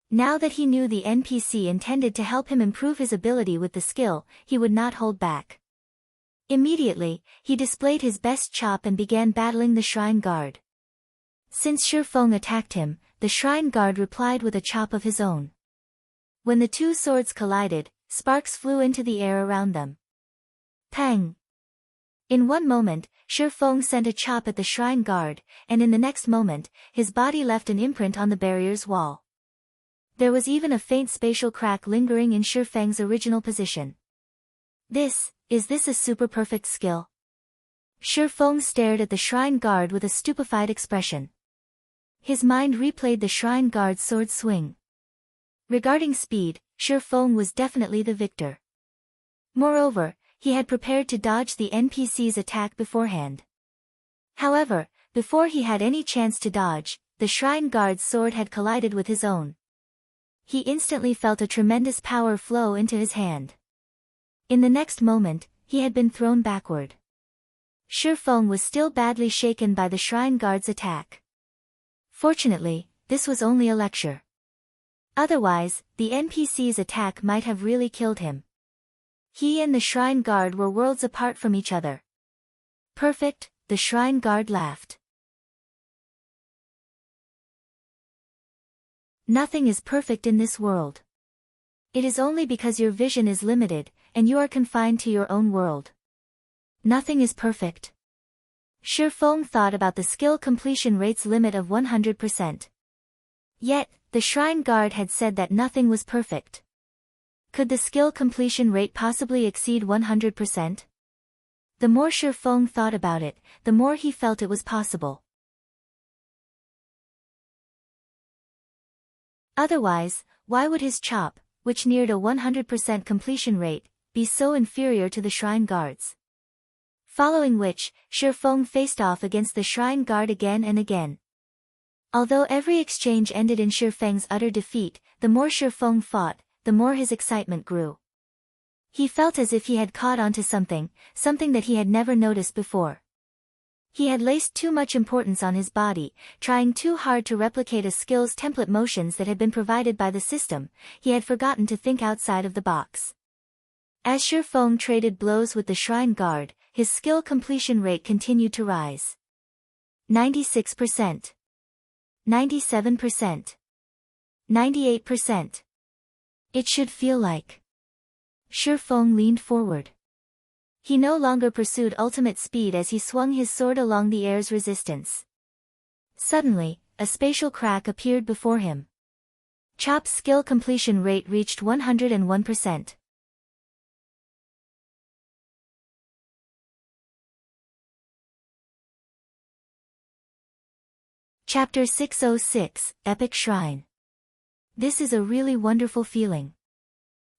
Now that he knew the NPC intended to help him improve his ability with the skill, he would not hold back. Immediately, he displayed his best chop and began battling the shrine guard. Since Feng attacked him, the shrine guard replied with a chop of his own. When the two swords collided, sparks flew into the air around them. Pang! In one moment, Feng sent a chop at the shrine guard, and in the next moment, his body left an imprint on the barrier's wall. There was even a faint spatial crack lingering in Feng's original position. Is this a super-perfect skill? Feng stared at the shrine guard with a stupefied expression. His mind replayed the shrine guard's sword swing. Regarding speed, Feng was definitely the victor. Moreover, he had prepared to dodge the NPC's attack beforehand. However, before he had any chance to dodge, the shrine guard's sword had collided with his own. He instantly felt a tremendous power flow into his hand. In the next moment, he had been thrown backward. Feng was still badly shaken by the shrine guard's attack. Fortunately, this was only a lecture. Otherwise, the NPC's attack might have really killed him. He and the shrine guard were worlds apart from each other. Perfect, the shrine guard laughed. Nothing is perfect in this world. It is only because your vision is limited, and you are confined to your own world. Nothing is perfect. Feng thought about the skill completion rate's limit of 100%. Yet, the shrine guard had said that nothing was perfect. Could the skill completion rate possibly exceed 100%? The more Feng thought about it, the more he felt it was possible. Otherwise, why would his chop, which neared a 100% completion rate, be so inferior to the shrine guard's? Following which, Feng faced off against the shrine guard again and again. Although every exchange ended in Feng's utter defeat, the more Feng fought, the more his excitement grew. He felt as if he had caught onto something that he had never noticed before. He had placed too much importance on his body, trying too hard to replicate a skill's template motions that had been provided by the system. He had forgotten to think outside of the box. As Feng traded blows with the shrine guard, his skill completion rate continued to rise. 96%. 97%. 98%. It should feel like. Feng leaned forward. He no longer pursued ultimate speed as he swung his sword along the air's resistance. Suddenly, a spatial crack appeared before him. Chop's skill completion rate reached 101%. Chapter 606, Epic Shrine. This is a really wonderful feeling.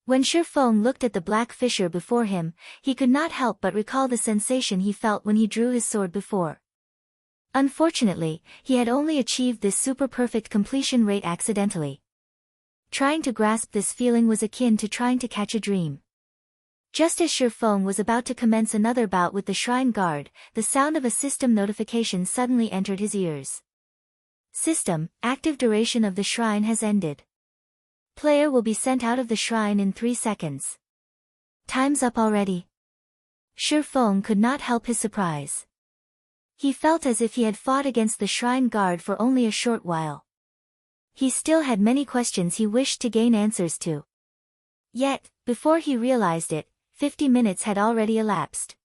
When Feng looked at the black fissure before him, he could not help but recall the sensation he felt when he drew his sword before. Unfortunately, he had only achieved this super-perfect completion rate accidentally. Trying to grasp this feeling was akin to trying to catch a dream. Just as Shifeng was about to commence another bout with the shrine guard, the sound of a system notification suddenly entered his ears. System, active duration of the shrine has ended. Player will be sent out of the shrine in 3 seconds. Time's up already. Shifeng could not help his surprise. He felt as if he had fought against the shrine guard for only a short while. He still had many questions he wished to gain answers to. Yet, before he realized it, 50 minutes had already elapsed.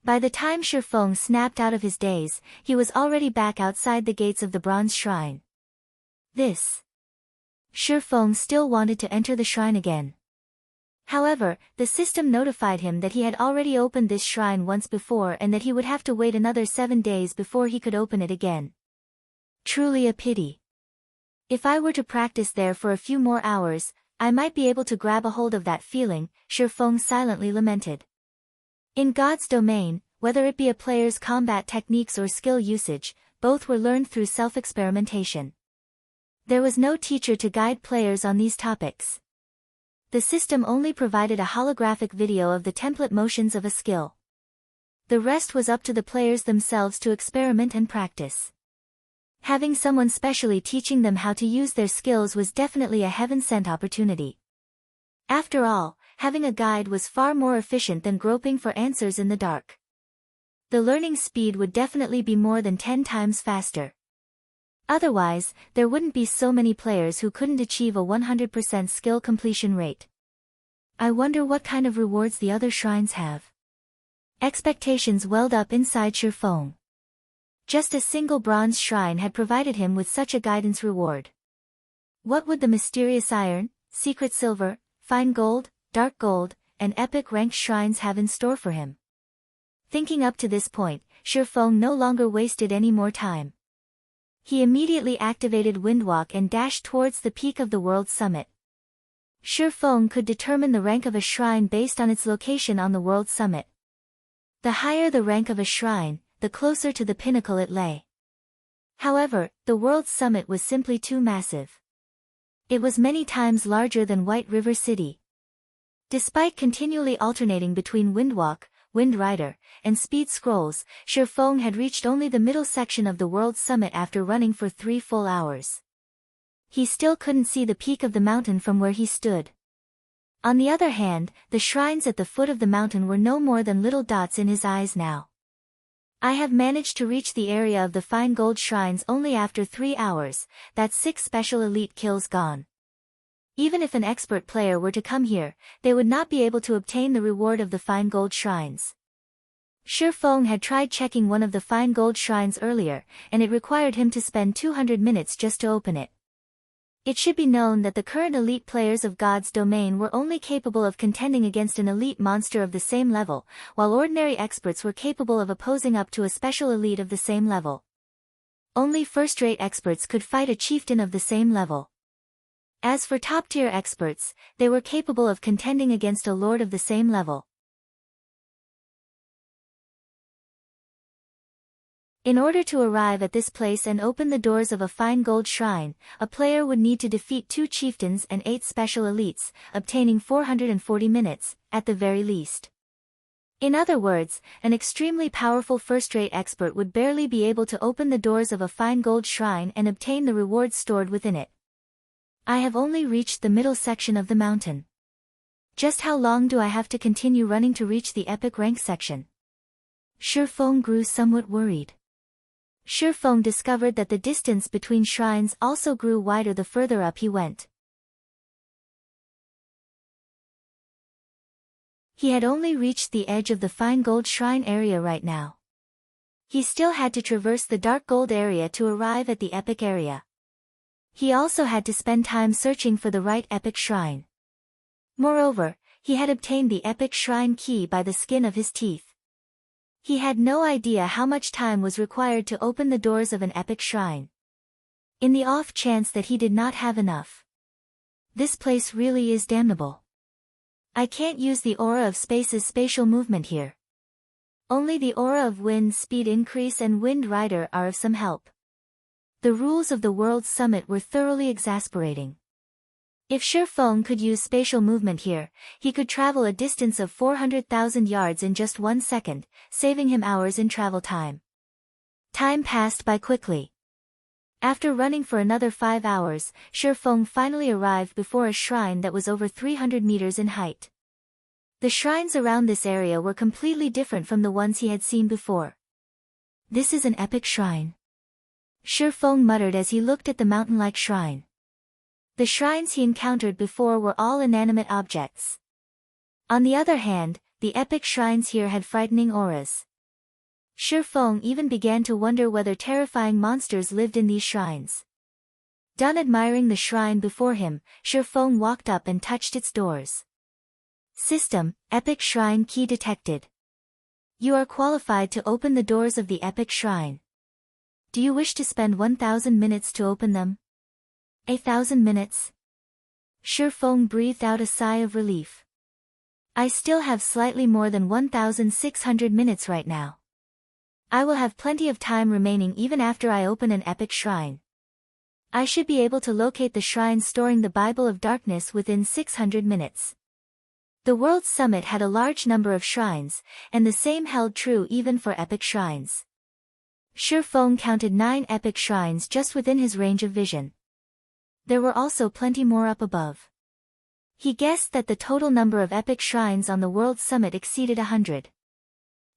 By the time Shifeng snapped out of his daze, he was already back outside the gates of the bronze shrine. Shifeng still wanted to enter the shrine again. However, the system notified him that he had already opened this shrine once before and that he would have to wait another 7 days before he could open it again. Truly a pity. If I were to practice there for a few more hours, I might be able to grab a hold of that feeling, Shifeng silently lamented. In God's domain, whether it be a player's combat techniques or skill usage, both were learned through self-experimentation. There was no teacher to guide players on these topics. The system only provided a holographic video of the template motions of a skill. The rest was up to the players themselves to experiment and practice. Having someone specially teaching them how to use their skills was definitely a heaven-sent opportunity. After all, having a guide was far more efficient than groping for answers in the dark. The learning speed would definitely be more than 10 times faster. Otherwise, there wouldn't be so many players who couldn't achieve a 100% skill completion rate. I wonder what kind of rewards the other shrines have. Expectations welled up inside Shifeng. Just a single bronze shrine had provided him with such a guidance reward. What would the mysterious iron, secret silver, fine gold, dark gold, and epic ranked shrines have in store for him? Thinking up to this point, Shifeng no longer wasted any more time. He immediately activated Windwalk and dashed towards the peak of the world's summit. Shifeng could determine the rank of a shrine based on its location on the world's summit. The higher the rank of a shrine, the closer to the pinnacle it lay. However, the world's summit was simply too massive. It was many times larger than White River City. Despite continually alternating between Windwalk, Wind Rider, and Speed Scrolls, Shifeng had reached only the middle section of the world's summit after running for 3 full hours. He still couldn't see the peak of the mountain from where he stood. On the other hand, the shrines at the foot of the mountain were no more than little dots in his eyes now. I have managed to reach the area of the fine gold shrines only after 3 hours, that's 6 special elite kills gone. Even if an expert player were to come here, they would not be able to obtain the reward of the fine gold shrines. Shifeng had tried checking one of the fine gold shrines earlier, and it required him to spend 200 minutes just to open it. It should be known that the current elite players of God's domain were only capable of contending against an elite monster of the same level, while ordinary experts were capable of opposing up to a special elite of the same level. Only first-rate experts could fight a chieftain of the same level. As for top-tier experts, they were capable of contending against a lord of the same level. In order to arrive at this place and open the doors of a fine gold shrine, a player would need to defeat 2 chieftains and 8 special elites, obtaining 440 minutes, at the very least. In other words, an extremely powerful first-rate expert would barely be able to open the doors of a fine gold shrine and obtain the rewards stored within it. I have only reached the middle section of the mountain. Just how long do I have to continue running to reach the epic rank section? Shifeng grew somewhat worried. Shifeng discovered that the distance between shrines also grew wider the further up he went. He had only reached the edge of the fine gold shrine area right now. He still had to traverse the dark gold area to arrive at the epic area. He also had to spend time searching for the right epic shrine. Moreover, he had obtained the epic shrine key by the skin of his teeth. He had no idea how much time was required to open the doors of an epic shrine. In the off chance that he did not have enough. This place really is damnable. I can't use the aura of space's spatial movement here. Only the aura of wind speed increase and wind rider are of some help. The rules of the World Summit were thoroughly exasperating. If Shifeng could use spatial movement here, he could travel a distance of 400,000 yards in just 1 second, saving him hours in travel time. Time passed by quickly. After running for another 5 hours, Shifeng finally arrived before a shrine that was over 300 meters in height. The shrines around this area were completely different from the ones he had seen before. This is an epic shrine, Shifeng muttered as he looked at the mountain-like shrine. The shrines he encountered before were all inanimate objects. On the other hand, the epic shrines here had frightening auras. Shifeng even began to wonder whether terrifying monsters lived in these shrines. Done admiring the shrine before him, Shifeng walked up and touched its doors. System, Epic Shrine Key detected. You are qualified to open the doors of the epic shrine. Do you wish to spend 1,000 minutes to open them? 1,000 minutes? Shifeng breathed out a sigh of relief. I still have slightly more than 1,600 minutes right now. I will have plenty of time remaining even after I open an epic shrine. I should be able to locate the shrine storing the Bible of Darkness within 600 minutes. The World Summit had a large number of shrines, and the same held true even for epic shrines. Shifeng counted 9 epic shrines just within his range of vision. There were also plenty more up above. He guessed that the total number of epic shrines on the World Summit exceeded 100.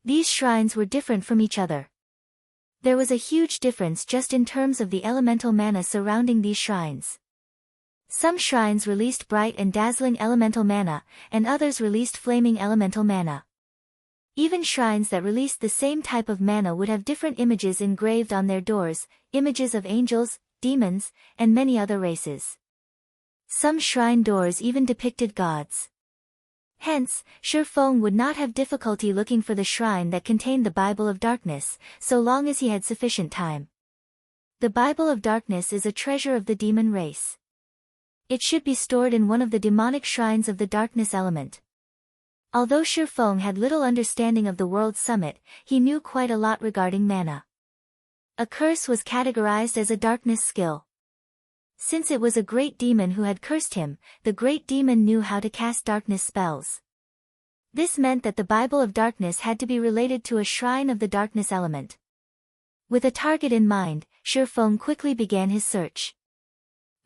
These shrines were different from each other. There was a huge difference just in terms of the elemental mana surrounding these shrines. Some shrines released bright and dazzling elemental mana, and others released flaming elemental mana. Even shrines that released the same type of mana would have different images engraved on their doors, images of angels, demons, and many other races. Some shrine doors even depicted gods. Hence, Shifeng would not have difficulty looking for the shrine that contained the Bible of Darkness, so long as he had sufficient time. The Bible of Darkness is a treasure of the demon race. It should be stored in one of the demonic shrines of the darkness element. Although Shifeng had little understanding of the World Summit, he knew quite a lot regarding mana. A curse was categorized as a darkness skill. Since it was a great demon who had cursed him, the great demon knew how to cast darkness spells. This meant that the Bible of Darkness had to be related to a shrine of the darkness element. With a target in mind, Shifeng quickly began his search.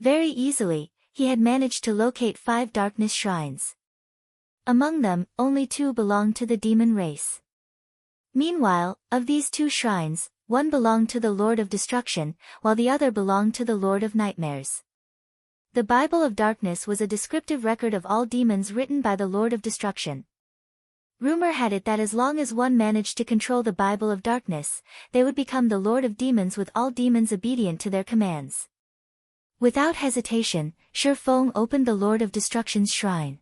Very easily, he had managed to locate 5 darkness shrines. Among them, only 2 belonged to the demon race. Meanwhile, of these 2 shrines, one belonged to the Lord of Destruction, while the other belonged to the Lord of Nightmares. The Bible of Darkness was a descriptive record of all demons written by the Lord of Destruction. Rumor had it that as long as one managed to control the Bible of Darkness, they would become the Lord of Demons with all demons obedient to their commands. Without hesitation, Shifeng opened the Lord of Destruction's shrine.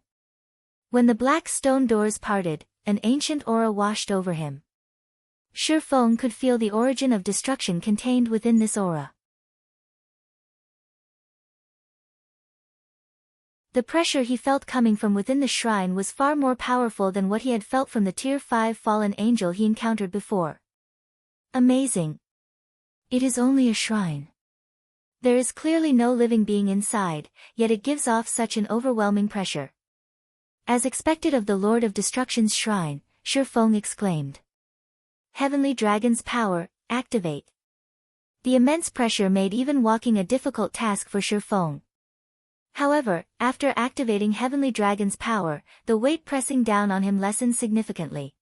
When the black stone doors parted, an ancient aura washed over him. Shifeng could feel the origin of destruction contained within this aura. The pressure he felt coming from within the shrine was far more powerful than what he had felt from the Tier 5 fallen angel he encountered before. Amazing. It is only a shrine. There is clearly no living being inside, yet it gives off such an overwhelming pressure. As expected of the Lord of Destruction's shrine, Shifeng exclaimed. Heavenly Dragon's power, activate. The immense pressure made even walking a difficult task for Shifeng. However, after activating Heavenly Dragon's power, the weight pressing down on him lessened significantly.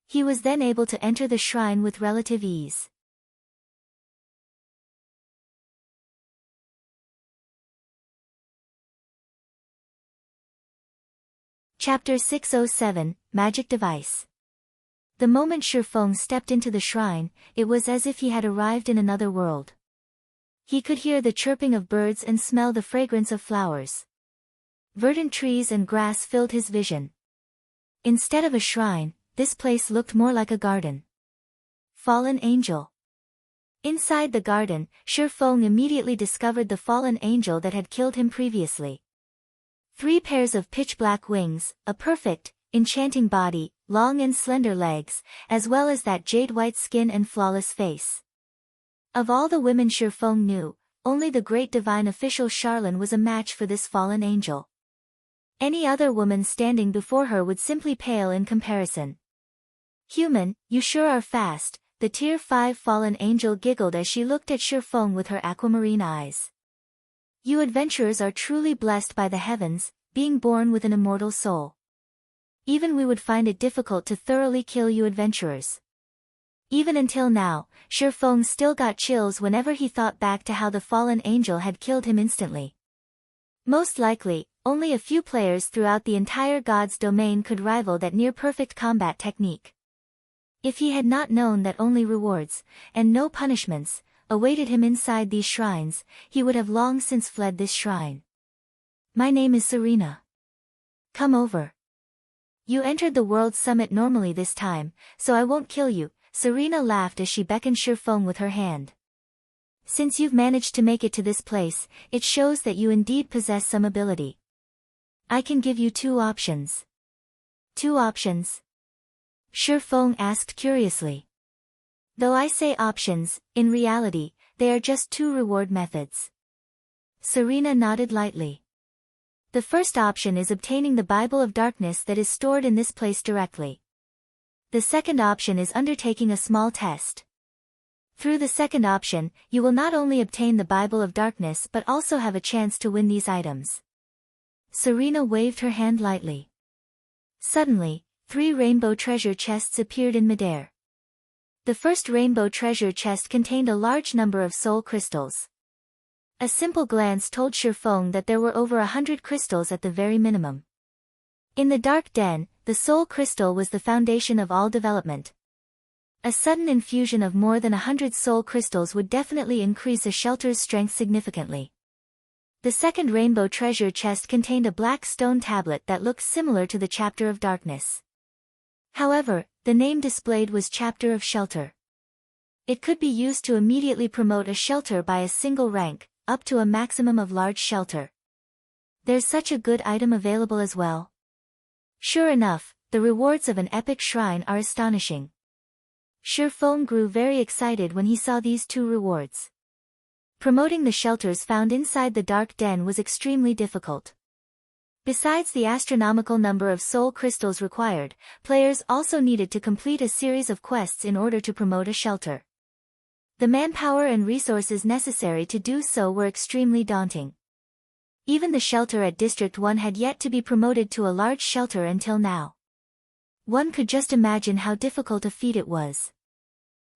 He was then able to enter the shrine with relative ease. Chapter 607, Magic Device. The moment Shifeng stepped into the shrine, it was as if he had arrived in another world. He could hear the chirping of birds and smell the fragrance of flowers. Verdant trees and grass filled his vision. Instead of a shrine, this place looked more like a garden. Fallen Angel. Inside the garden, Shifeng immediately discovered the fallen angel that had killed him previously. 3 pairs of pitch-black wings, a perfect, enchanting body, long and slender legs, as well as that jade-white skin and flawless face. Of all the women Shifeng knew, only the great divine official Charlene was a match for this fallen angel. Any other woman standing before her would simply pale in comparison. "Human, you sure are fast," the Tier 5 fallen angel giggled as she looked at Shifeng with her aquamarine eyes. "You adventurers are truly blessed by the heavens, being born with an immortal soul. Even we would find it difficult to thoroughly kill you adventurers." Even until now, Shifeng still got chills whenever he thought back to how the fallen angel had killed him instantly. Most likely, only a few players throughout the entire God's domain could rival that near-perfect combat technique. If he had not known that only rewards, and no punishments, awaited him inside these shrines, he would have long since fled this shrine. "My name is Serena. Come over. You entered the World Summit normally this time, so I won't kill you," Serena laughed as she beckoned Shifeng with her hand. "Since you've managed to make it to this place, it shows that you indeed possess some ability. I can give you 2 options." "2 options?" Shifeng asked curiously. "Though I say options, in reality, they are just 2 reward methods." Serena nodded lightly. "The first option is obtaining the Bible of Darkness that is stored in this place directly. The second option is undertaking a small test. Through the second option, you will not only obtain the Bible of Darkness but also have a chance to win these items." Serena waved her hand lightly. Suddenly, 3 rainbow treasure chests appeared in midair. The first rainbow treasure chest contained a large number of soul crystals. A simple glance told Shifeng that there were over 100 crystals at the very minimum. In the dark den, the soul crystal was the foundation of all development. A sudden infusion of more than 100 soul crystals would definitely increase a shelter's strength significantly. The second rainbow treasure chest contained a black stone tablet that looked similar to the Chapter of Darkness. However, the name displayed was Chapter of Shelter. It could be used to immediately promote a shelter by a single rank, up to a maximum of large shelter. There's such a good item available as well. Sure enough, the rewards of an epic shrine are astonishing. Shifeng grew very excited when he saw these 2 rewards. Promoting the shelters found inside the dark den was extremely difficult. Besides the astronomical number of soul crystals required, players also needed to complete a series of quests in order to promote a shelter. The manpower and resources necessary to do so were extremely daunting. Even the shelter at District 1 had yet to be promoted to a large shelter until now. One could just imagine how difficult a feat it was.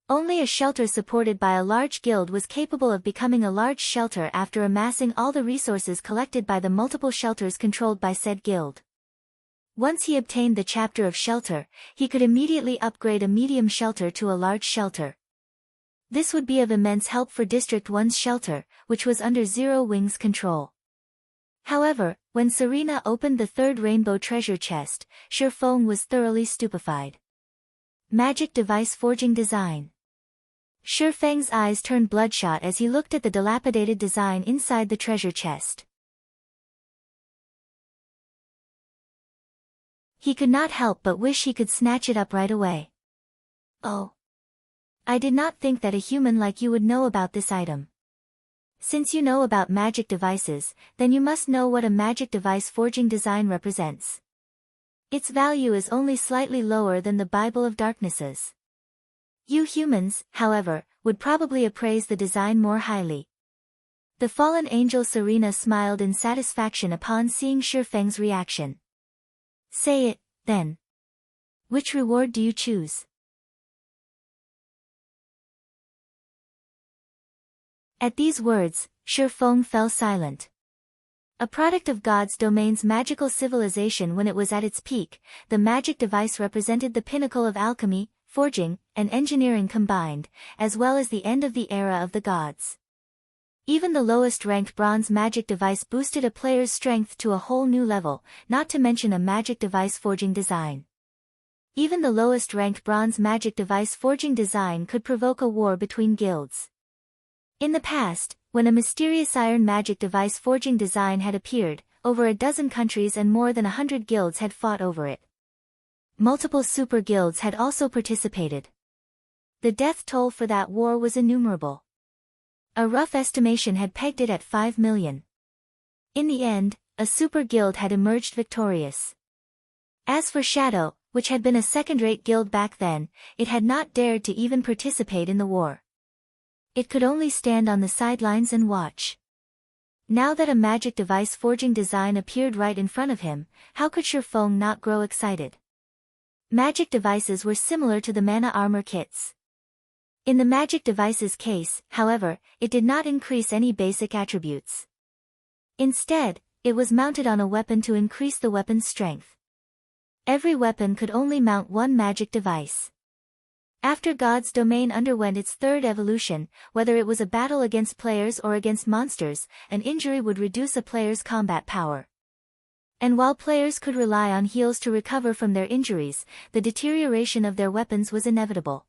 Only a shelter supported by a large guild was capable of becoming a large shelter after amassing all the resources collected by the multiple shelters controlled by said guild. Once he obtained the Chapter of Shelter, he could immediately upgrade a medium shelter to a large shelter. This would be of immense help for District 1's shelter, which was under Zero Wing's control. However, when Serena opened the third rainbow treasure chest, Shifeng was thoroughly stupefied. Magic device forging design. Shifeng's eyes turned bloodshot as he looked at the dilapidated design inside the treasure chest. He could not help but wish he could snatch it up right away. "Oh. I did not think that a human like you would know about this item. Since you know about magic devices, then you must know what a magic device forging design represents. Its value is only slightly lower than the Bible of Darknesses. You humans, however, would probably appraise the design more highly." The fallen angel Serena smiled in satisfaction upon seeing Shifeng's reaction. "Say it, then. Which reward do you choose?" At these words, Shifeng fell silent. A product of God's domain's magical civilization when it was at its peak, the magic device represented the pinnacle of alchemy, forging, and engineering combined, as well as the end of the era of the gods. Even the lowest-ranked bronze magic device boosted a player's strength to a whole new level, not to mention a magic device forging design. Even the lowest-ranked bronze magic device forging design could provoke a war between guilds. In the past, when a mysterious iron magic device forging design had appeared, over a dozen countries and more than 100 guilds had fought over it. Multiple super guilds had also participated. The death toll for that war was innumerable. A rough estimation had pegged it at 5 million. In the end, a super guild had emerged victorious. As for Shadow, which had been a second-rate guild back then, it had not dared to even participate in the war. It could only stand on the sidelines and watch. Now that a magic device forging design appeared right in front of him, how could Shifeng not grow excited? Magic devices were similar to the mana armor kits. In the magic device's case, however, it did not increase any basic attributes. Instead, it was mounted on a weapon to increase the weapon's strength. Every weapon could only mount one magic device. After God's domain underwent its third evolution, whether it was a battle against players or against monsters, an injury would reduce a player's combat power. And while players could rely on heals to recover from their injuries, the deterioration of their weapons was inevitable.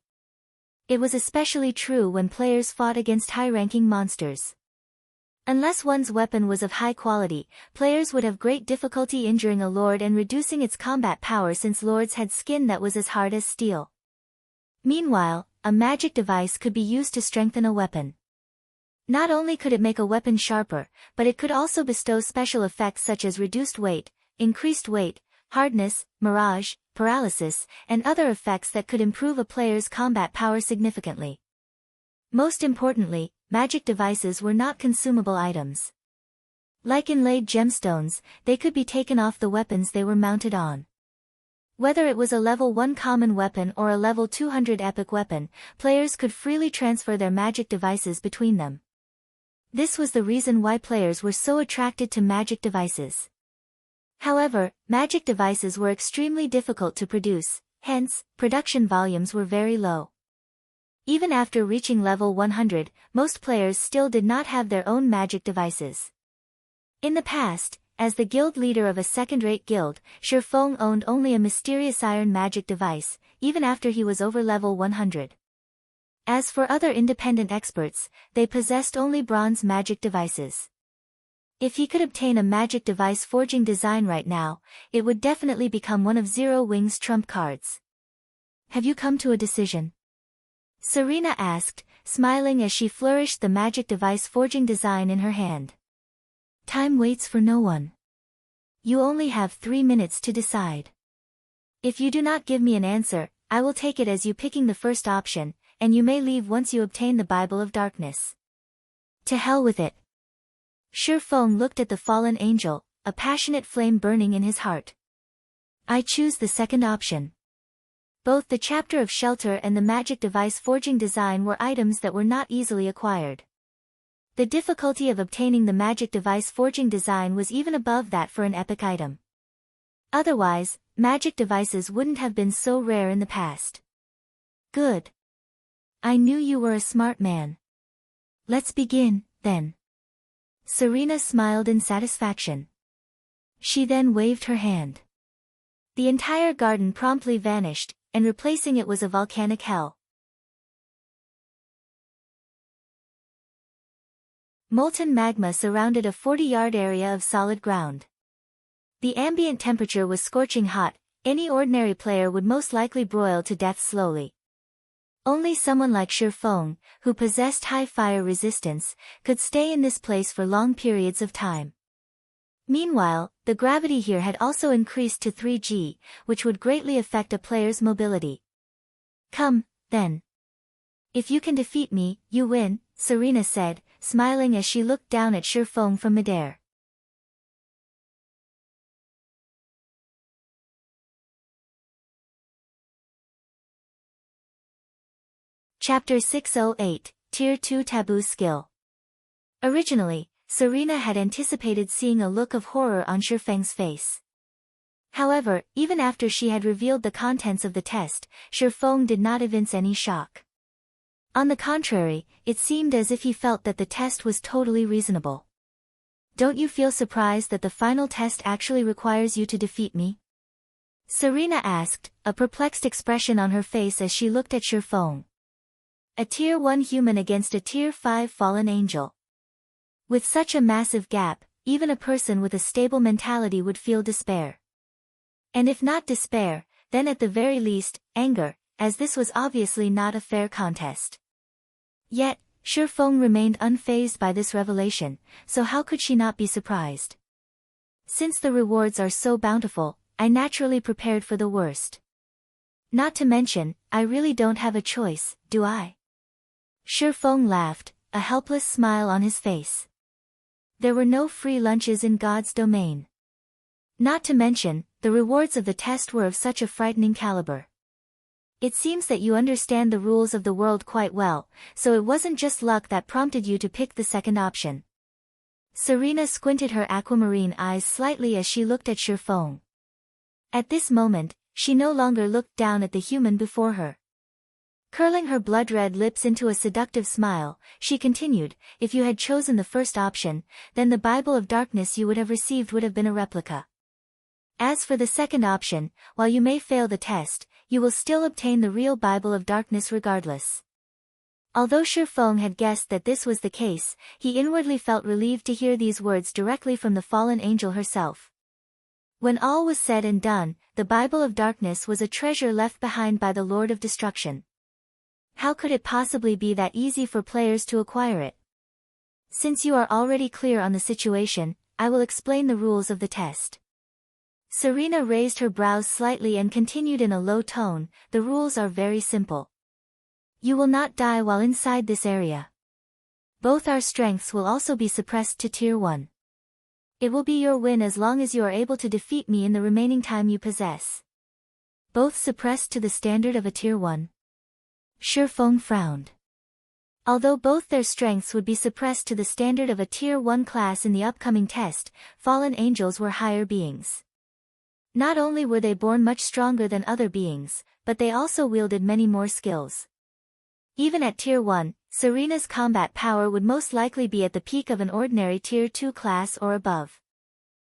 It was especially true when players fought against high-ranking monsters. Unless one's weapon was of high quality, players would have great difficulty injuring a lord and reducing its combat power since lords had skin that was as hard as steel. Meanwhile, a magic device could be used to strengthen a weapon. Not only could it make a weapon sharper, but it could also bestow special effects such as reduced weight, increased weight, hardness, mirage, paralysis, and other effects that could improve a player's combat power significantly. Most importantly, magic devices were not consumable items. Like inlaid gemstones, they could be taken off the weapons they were mounted on. Whether it was a level 1 common weapon or a level 200 epic weapon, players could freely transfer their magic devices between them. This was the reason why players were so attracted to magic devices. However, magic devices were extremely difficult to produce, hence, production volumes were very low. Even after reaching level 100, most players still did not have their own magic devices. In the past, as the guild leader of a second-rate guild, Shifeng owned only a mysterious iron magic device, even after he was over level 100. As for other independent experts, they possessed only bronze magic devices. If he could obtain a magic device forging design right now, it would definitely become one of Zero Wing's trump cards. Have you come to a decision? Serena asked, smiling as she flourished the magic device forging design in her hand. Time waits for no one. You only have 3 minutes to decide. If you do not give me an answer, I will take it as you picking the first option, and you may leave once you obtain the Bible of Darkness. To hell with it. Shifeng looked at the fallen angel, a passionate flame burning in his heart. I choose the second option. Both the chapter of shelter and the magic device forging design were items that were not easily acquired. The difficulty of obtaining the magic device forging design was even above that for an epic item. Otherwise, magic devices wouldn't have been so rare in the past. Good. I knew you were a smart man. Let's begin, then. Serena smiled in satisfaction. She then waved her hand. The entire garden promptly vanished, and replacing it was a volcanic hell. Molten magma surrounded a 40-yard area of solid ground. The ambient temperature was scorching hot, any ordinary player would most likely broil to death slowly. Only someone like Shifeng, who possessed high fire resistance, could stay in this place for long periods of time. Meanwhile, the gravity here had also increased to 3G, which would greatly affect a player's mobility. Come, then. If you can defeat me, you win, Serena said, smiling as she looked down at Shifeng from midair. Chapter 608, Tier 2 Taboo Skill. Originally, Serena had anticipated seeing a look of horror on Shifeng's face. However, even after she had revealed the contents of the test, Shifeng did not evince any shock. On the contrary, it seemed as if he felt that the test was totally reasonable. Don't you feel surprised that the final test actually requires you to defeat me? Serena asked, a perplexed expression on her face as she looked at Shifeng. A Tier 1 human against a Tier 5 fallen angel. With such a massive gap, even a person with a stable mentality would feel despair. And if not despair, then at the very least, anger, as this was obviously not a fair contest. Yet, Shifeng remained unfazed by this revelation, so how could she not be surprised? Since the rewards are so bountiful, I naturally prepared for the worst. Not to mention, I really don't have a choice, do I? Shifeng laughed, a helpless smile on his face. There were no free lunches in God's domain. Not to mention, the rewards of the test were of such a frightening caliber. It seems that you understand the rules of the world quite well, so it wasn't just luck that prompted you to pick the second option. Serena squinted her aquamarine eyes slightly as she looked at Shifeng. At this moment, she no longer looked down at the human before her. Curling her blood-red lips into a seductive smile, she continued, if you had chosen the first option, then the Bible of Darkness you would have received would have been a replica. As for the second option, while you may fail the test, you will still obtain the real Bible of Darkness regardless. Although Shifeng had guessed that this was the case, he inwardly felt relieved to hear these words directly from the fallen angel herself. When all was said and done, the Bible of Darkness was a treasure left behind by the Lord of Destruction. How could it possibly be that easy for players to acquire it? Since you are already clear on the situation, I will explain the rules of the test. Serena raised her brows slightly and continued in a low tone, the rules are very simple. You will not die while inside this area. Both our strengths will also be suppressed to Tier 1. It will be your win as long as you are able to defeat me in the remaining time you possess. Both suppressed to the standard of a Tier 1. Shifeng frowned. Although both their strengths would be suppressed to the standard of a Tier 1 class in the upcoming test, fallen angels were higher beings. Not only were they born much stronger than other beings, but they also wielded many more skills. Even at Tier 1, Serena's combat power would most likely be at the peak of an ordinary Tier 2 class or above.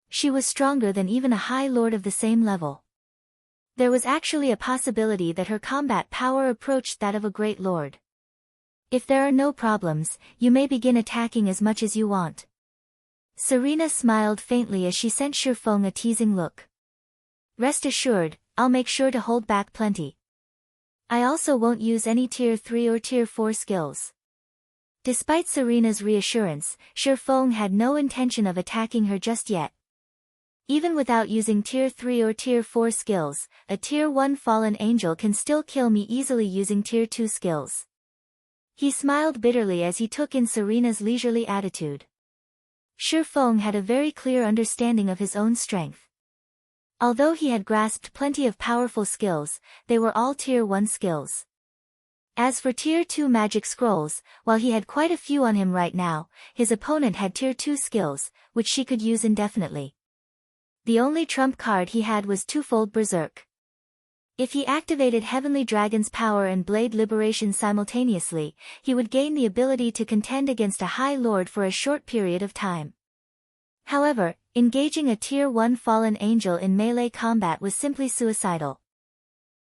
She was stronger than even a High Lord of the same level. There was actually a possibility that her combat power approached that of a Great Lord. If there are no problems, you may begin attacking as much as you want. Serena smiled faintly as she sent Shifeng a teasing look. Rest assured, I'll make sure to hold back plenty. I also won't use any Tier 3 or Tier 4 skills. Despite Serena's reassurance, Shifeng had no intention of attacking her just yet. Even without using Tier 3 or Tier 4 skills, a Tier 1 fallen angel can still kill me easily using Tier 2 skills. He smiled bitterly as he took in Serena's leisurely attitude. Shifeng had a very clear understanding of his own strength. Although he had grasped plenty of powerful skills, they were all Tier 1 skills. As for Tier 2 magic scrolls, while he had quite a few on him right now, his opponent had Tier 2 skills, which she could use indefinitely. The only trump card he had was twofold Berserk. If he activated Heavenly Dragon's power and Blade Liberation simultaneously, he would gain the ability to contend against a High Lord for a short period of time. However, engaging a Tier 1 fallen angel in melee combat was simply suicidal.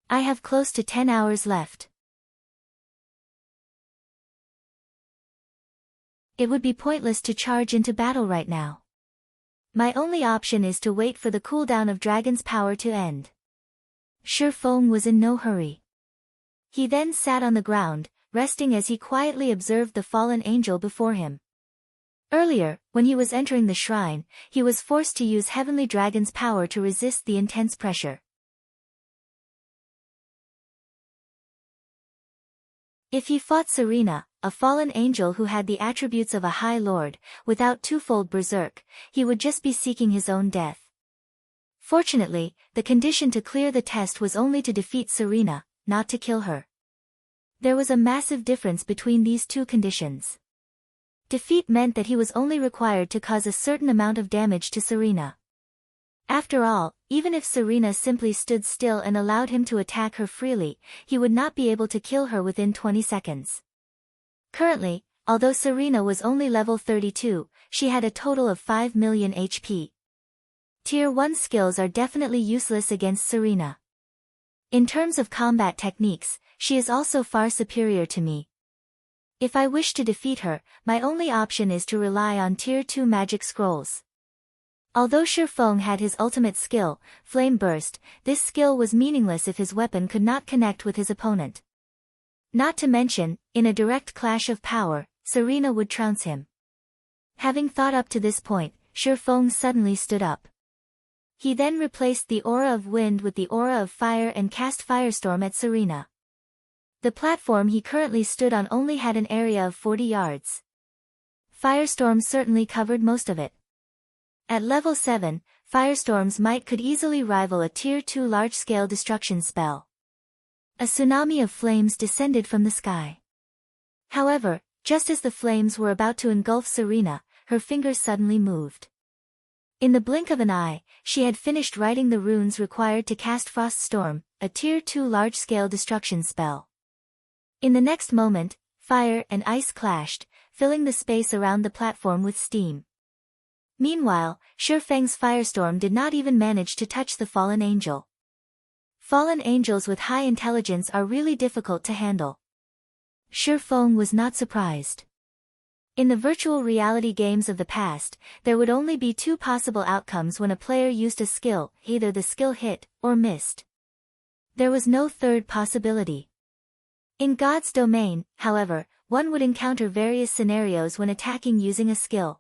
I have close to 10 hours left. It would be pointless to charge into battle right now. My only option is to wait for the cooldown of Dragon's power to end. Shifeng was in no hurry. He then sat on the ground, resting as he quietly observed the fallen angel before him. Earlier, when he was entering the shrine, he was forced to use Heavenly Dragon's power to resist the intense pressure. If he fought Serena, a fallen angel who had the attributes of a High Lord, without twofold Berserk, he would just be seeking his own death. Fortunately, the condition to clear the test was only to defeat Serena, not to kill her. There was a massive difference between these two conditions. Defeat meant that he was only required to cause a certain amount of damage to Serena. After all, even if Serena simply stood still and allowed him to attack her freely, he would not be able to kill her within 20 seconds. Currently, although Serena was only level 32, she had a total of 5 million HP. Tier 1 skills are definitely useless against Serena. In terms of combat techniques, she is also far superior to me. If I wish to defeat her, my only option is to rely on Tier 2 magic scrolls. Although Shifeng had his ultimate skill, Flame Burst, this skill was meaningless if his weapon could not connect with his opponent. Not to mention, in a direct clash of power, Serena would trounce him. Having thought up to this point, Shifeng suddenly stood up. He then replaced the aura of wind with the aura of fire and cast Firestorm at Serena. The platform he currently stood on only had an area of 40 yards. Firestorm certainly covered most of it. At level 7, Firestorm's might could easily rival a Tier 2 large-scale destruction spell. A tsunami of flames descended from the sky. However, just as the flames were about to engulf Serena, her fingers suddenly moved. In the blink of an eye, she had finished writing the runes required to cast Frost Storm, a Tier 2 large-scale destruction spell. In the next moment, fire and ice clashed, filling the space around the platform with steam. Meanwhile, Shifeng's Firestorm did not even manage to touch the fallen angel. Fallen angels with high intelligence are really difficult to handle. Shifeng was not surprised. In the virtual reality games of the past, there would only be two possible outcomes when a player used a skill, either the skill hit, or missed. There was no third possibility. In God's domain, however, one would encounter various scenarios when attacking using a skill.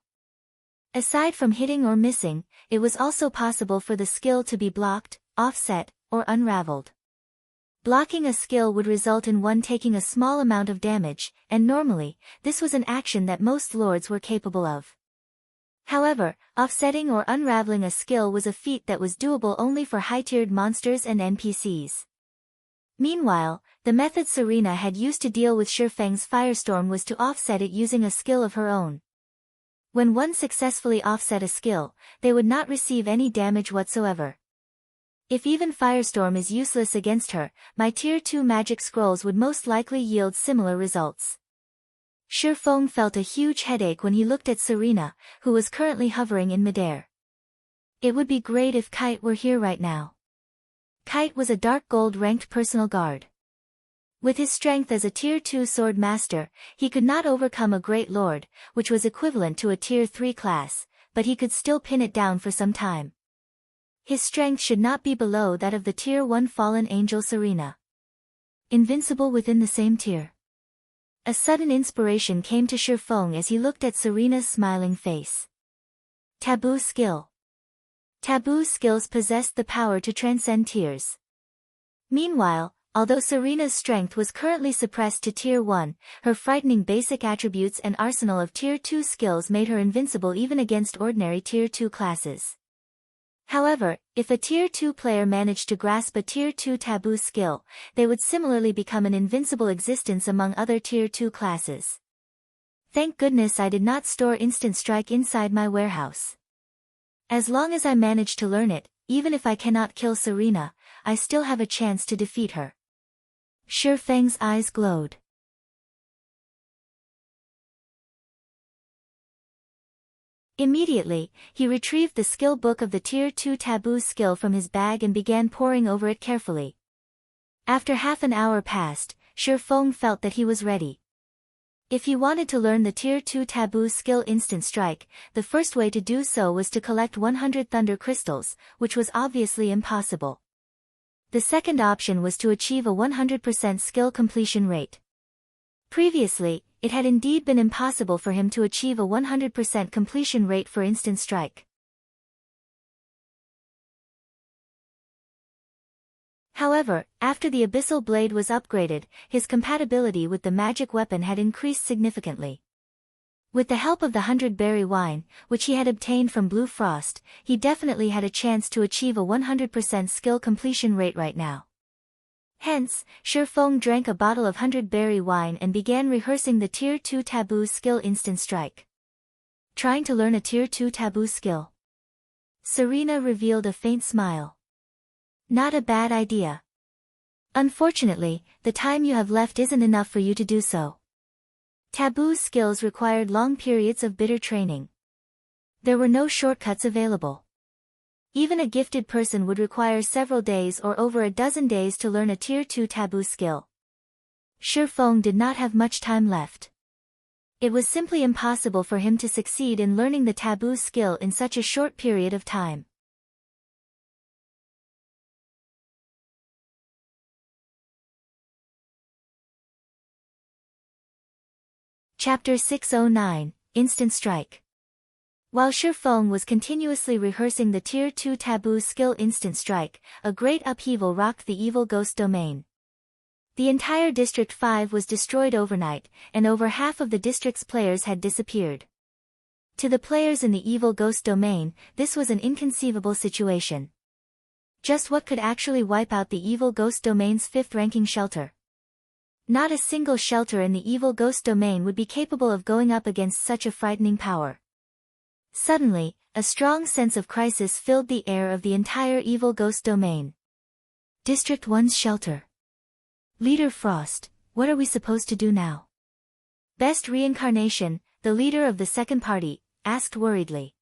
Aside from hitting or missing, it was also possible for the skill to be blocked, offset, or unraveled. Blocking a skill would result in one taking a small amount of damage, and normally, this was an action that most lords were capable of. However, offsetting or unraveling a skill was a feat that was doable only for high-tiered monsters and NPCs. Meanwhile, the method Serena had used to deal with Shifeng's Firestorm was to offset it using a skill of her own. When one successfully offset a skill, they would not receive any damage whatsoever. If even Firestorm is useless against her, my Tier 2 magic scrolls would most likely yield similar results. Shifeng felt a huge headache when he looked at Serena, who was currently hovering in midair. It would be great if Kite were here right now. Kite was a dark gold ranked personal guard. With his strength as a Tier 2 sword master, he could not overcome a Great Lord, which was equivalent to a Tier 3 class, but he could still pin it down for some time. His strength should not be below that of the Tier 1 fallen angel Serena. Invincible within the same tier. A sudden inspiration came to Shifeng as he looked at Serena's smiling face. Taboo skill. Taboo skills possessed the power to transcend tiers. Meanwhile, although Serena's strength was currently suppressed to Tier 1, her frightening basic attributes and arsenal of Tier 2 skills made her invincible even against ordinary Tier 2 classes. However, if a Tier 2 player managed to grasp a Tier 2 taboo skill, they would similarly become an invincible existence among other Tier 2 classes. Thank goodness I did not store Instant Strike inside my warehouse. As long as I manage to learn it, even if I cannot kill Serena, I still have a chance to defeat her. Shifeng's eyes glowed. Immediately, he retrieved the skill book of the Tier 2 taboo skill from his bag and began poring over it carefully. After half an hour passed, Shifeng felt that he was ready. If he wanted to learn the Tier 2 taboo skill Instant Strike, the first way to do so was to collect 100 thunder crystals, which was obviously impossible. The second option was to achieve a 100% skill completion rate. Previously, it had indeed been impossible for him to achieve a 100% completion rate for Instant Strike. However, after the Abyssal Blade was upgraded, his compatibility with the magic weapon had increased significantly. With the help of the 100-berry wine, which he had obtained from Blue Frost, he definitely had a chance to achieve a 100% skill completion rate right now. Hence, Shifeng drank a bottle of 100-berry wine and began rehearsing the Tier 2 taboo skill Instant Strike. Trying to learn a Tier 2 taboo skill? Serena revealed a faint smile. Not a bad idea. Unfortunately, the time you have left isn't enough for you to do so. Taboo skills required long periods of bitter training. There were no shortcuts available. Even a gifted person would require several days or over a dozen days to learn a Tier 2 taboo skill. Shifeng did not have much time left. It was simply impossible for him to succeed in learning the taboo skill in such a short period of time. Chapter 609, Instant Strike. While Shifeng was continuously rehearsing the Tier 2 taboo skill Instant Strike, a great upheaval rocked the evil ghost domain. The entire District 5 was destroyed overnight, and over half of the district's players had disappeared. To the players in the evil ghost domain, this was an inconceivable situation. Just what could actually wipe out the evil ghost domain's 5th-ranking shelter? Not a single shelter in the evil ghost domain would be capable of going up against such a frightening power. Suddenly, a strong sense of crisis filled the air of the entire evil ghost domain. District 1's shelter. Leader Frost, what are we supposed to do now? Best Reincarnation, the leader of the second party, asked worriedly.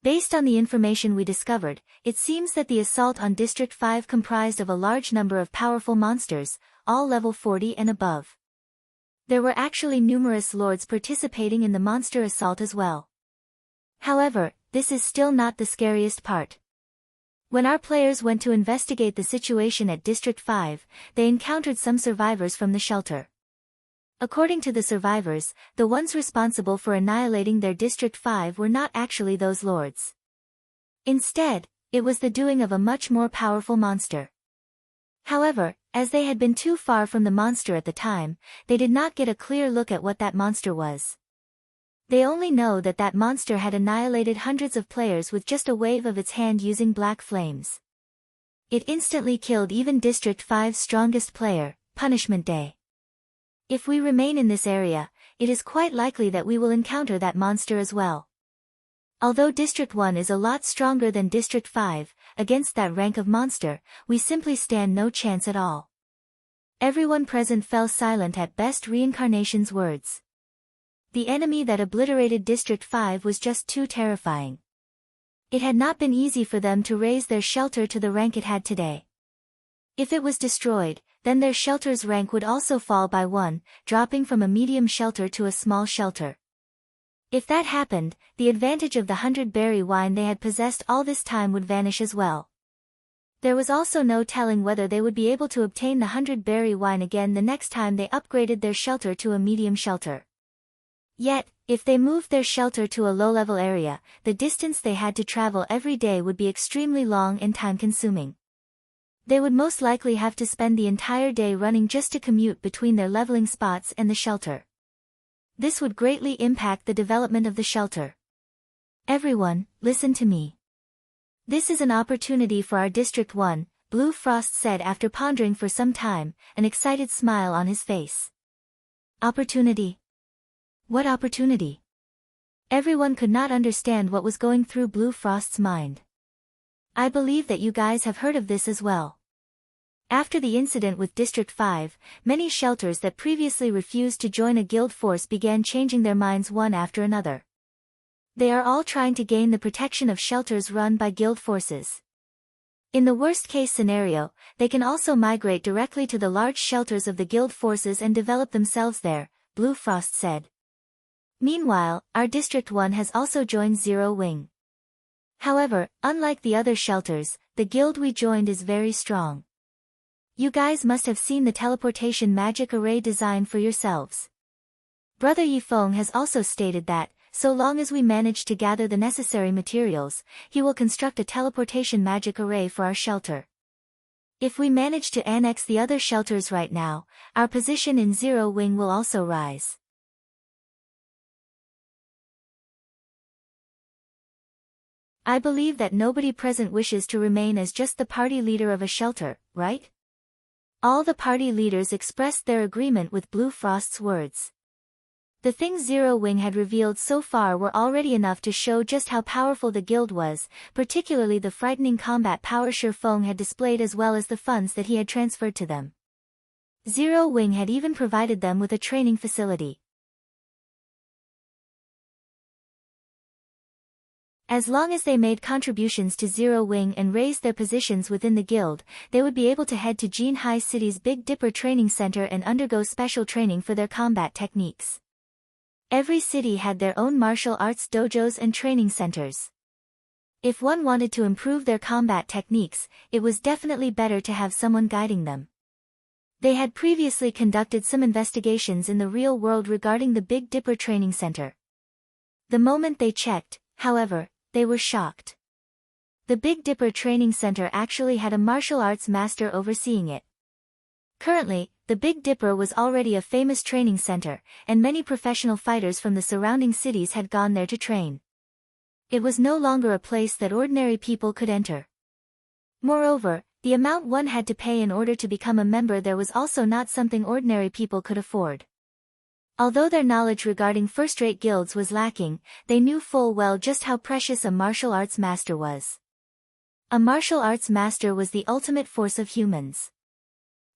Based on the information we discovered, it seems that the assault on District 5 comprised of a large number of powerful monsters, all level 40 and above. There were actually numerous lords participating in the monster assault as well. However, this is still not the scariest part. When our players went to investigate the situation at District 5, they encountered some survivors from the shelter. According to the survivors, the ones responsible for annihilating their District 5 were not actually those lords. Instead, it was the doing of a much more powerful monster. However, as they had been too far from the monster at the time, they did not get a clear look at what that monster was. They only know that that monster had annihilated hundreds of players with just a wave of its hand using black flames. It instantly killed even District 5's strongest player, Punishment Day. If we remain in this area, it is quite likely that we will encounter that monster as well. Although District 1 is a lot stronger than District 5, against that rank of monster, we simply stand no chance at all. Everyone present fell silent at Best Reincarnation's words. The enemy that obliterated District 5 was just too terrifying. It had not been easy for them to raise their shelter to the rank it had today. If it was destroyed, then their shelter's rank would also fall by 1, dropping from a medium shelter to a small shelter. If that happened, the advantage of the 100-berry wine they had possessed all this time would vanish as well. There was also no telling whether they would be able to obtain the 100-berry wine again the next time they upgraded their shelter to a medium shelter. Yet, if they moved their shelter to a low-level area, the distance they had to travel every day would be extremely long and time-consuming. They would most likely have to spend the entire day running just to commute between their leveling spots and the shelter. This would greatly impact the development of the shelter. Everyone, listen to me. This is an opportunity for our District 1, Blue Frost said after pondering for some time, an excited smile on his face. Opportunity? What opportunity? Everyone could not understand what was going through Blue Frost's mind. I believe that you guys have heard of this as well. After the incident with District 5, many shelters that previously refused to join a guild force began changing their minds one after another. They are all trying to gain the protection of shelters run by guild forces. In the worst-case scenario, they can also migrate directly to the large shelters of the guild forces and develop themselves there, Blue Frost said. Meanwhile, our District 1 has also joined Zero Wing. However, unlike the other shelters, the guild we joined is very strong. You guys must have seen the teleportation magic array design for yourselves. Brother Yifeng has also stated that, so long as we manage to gather the necessary materials, he will construct a teleportation magic array for our shelter. If we manage to annex the other shelters right now, our position in Zero Wing will also rise. I believe that nobody present wishes to remain as just the party leader of a shelter, right? All the party leaders expressed their agreement with Blue Frost's words. The things Zero Wing had revealed so far were already enough to show just how powerful the guild was, particularly the frightening combat power Shifeng had displayed as well as the funds that he had transferred to them. Zero Wing had even provided them with a training facility. As long as they made contributions to Zero Wing and raised their positions within the guild, they would be able to head to Jinhai City's Big Dipper Training Center and undergo special training for their combat techniques. Every city had their own martial arts dojos and training centers. If one wanted to improve their combat techniques, it was definitely better to have someone guiding them. They had previously conducted some investigations in the real world regarding the Big Dipper Training Center. The moment they checked, however, they were shocked. The Big Dipper Training Center actually had a martial arts master overseeing it. Currently, the Big Dipper was already a famous training center, and many professional fighters from the surrounding cities had gone there to train. It was no longer a place that ordinary people could enter. Moreover, the amount one had to pay in order to become a member there was also not something ordinary people could afford. Although their knowledge regarding first-rate guilds was lacking, they knew full well just how precious a martial arts master was. A martial arts master was the ultimate force of humans.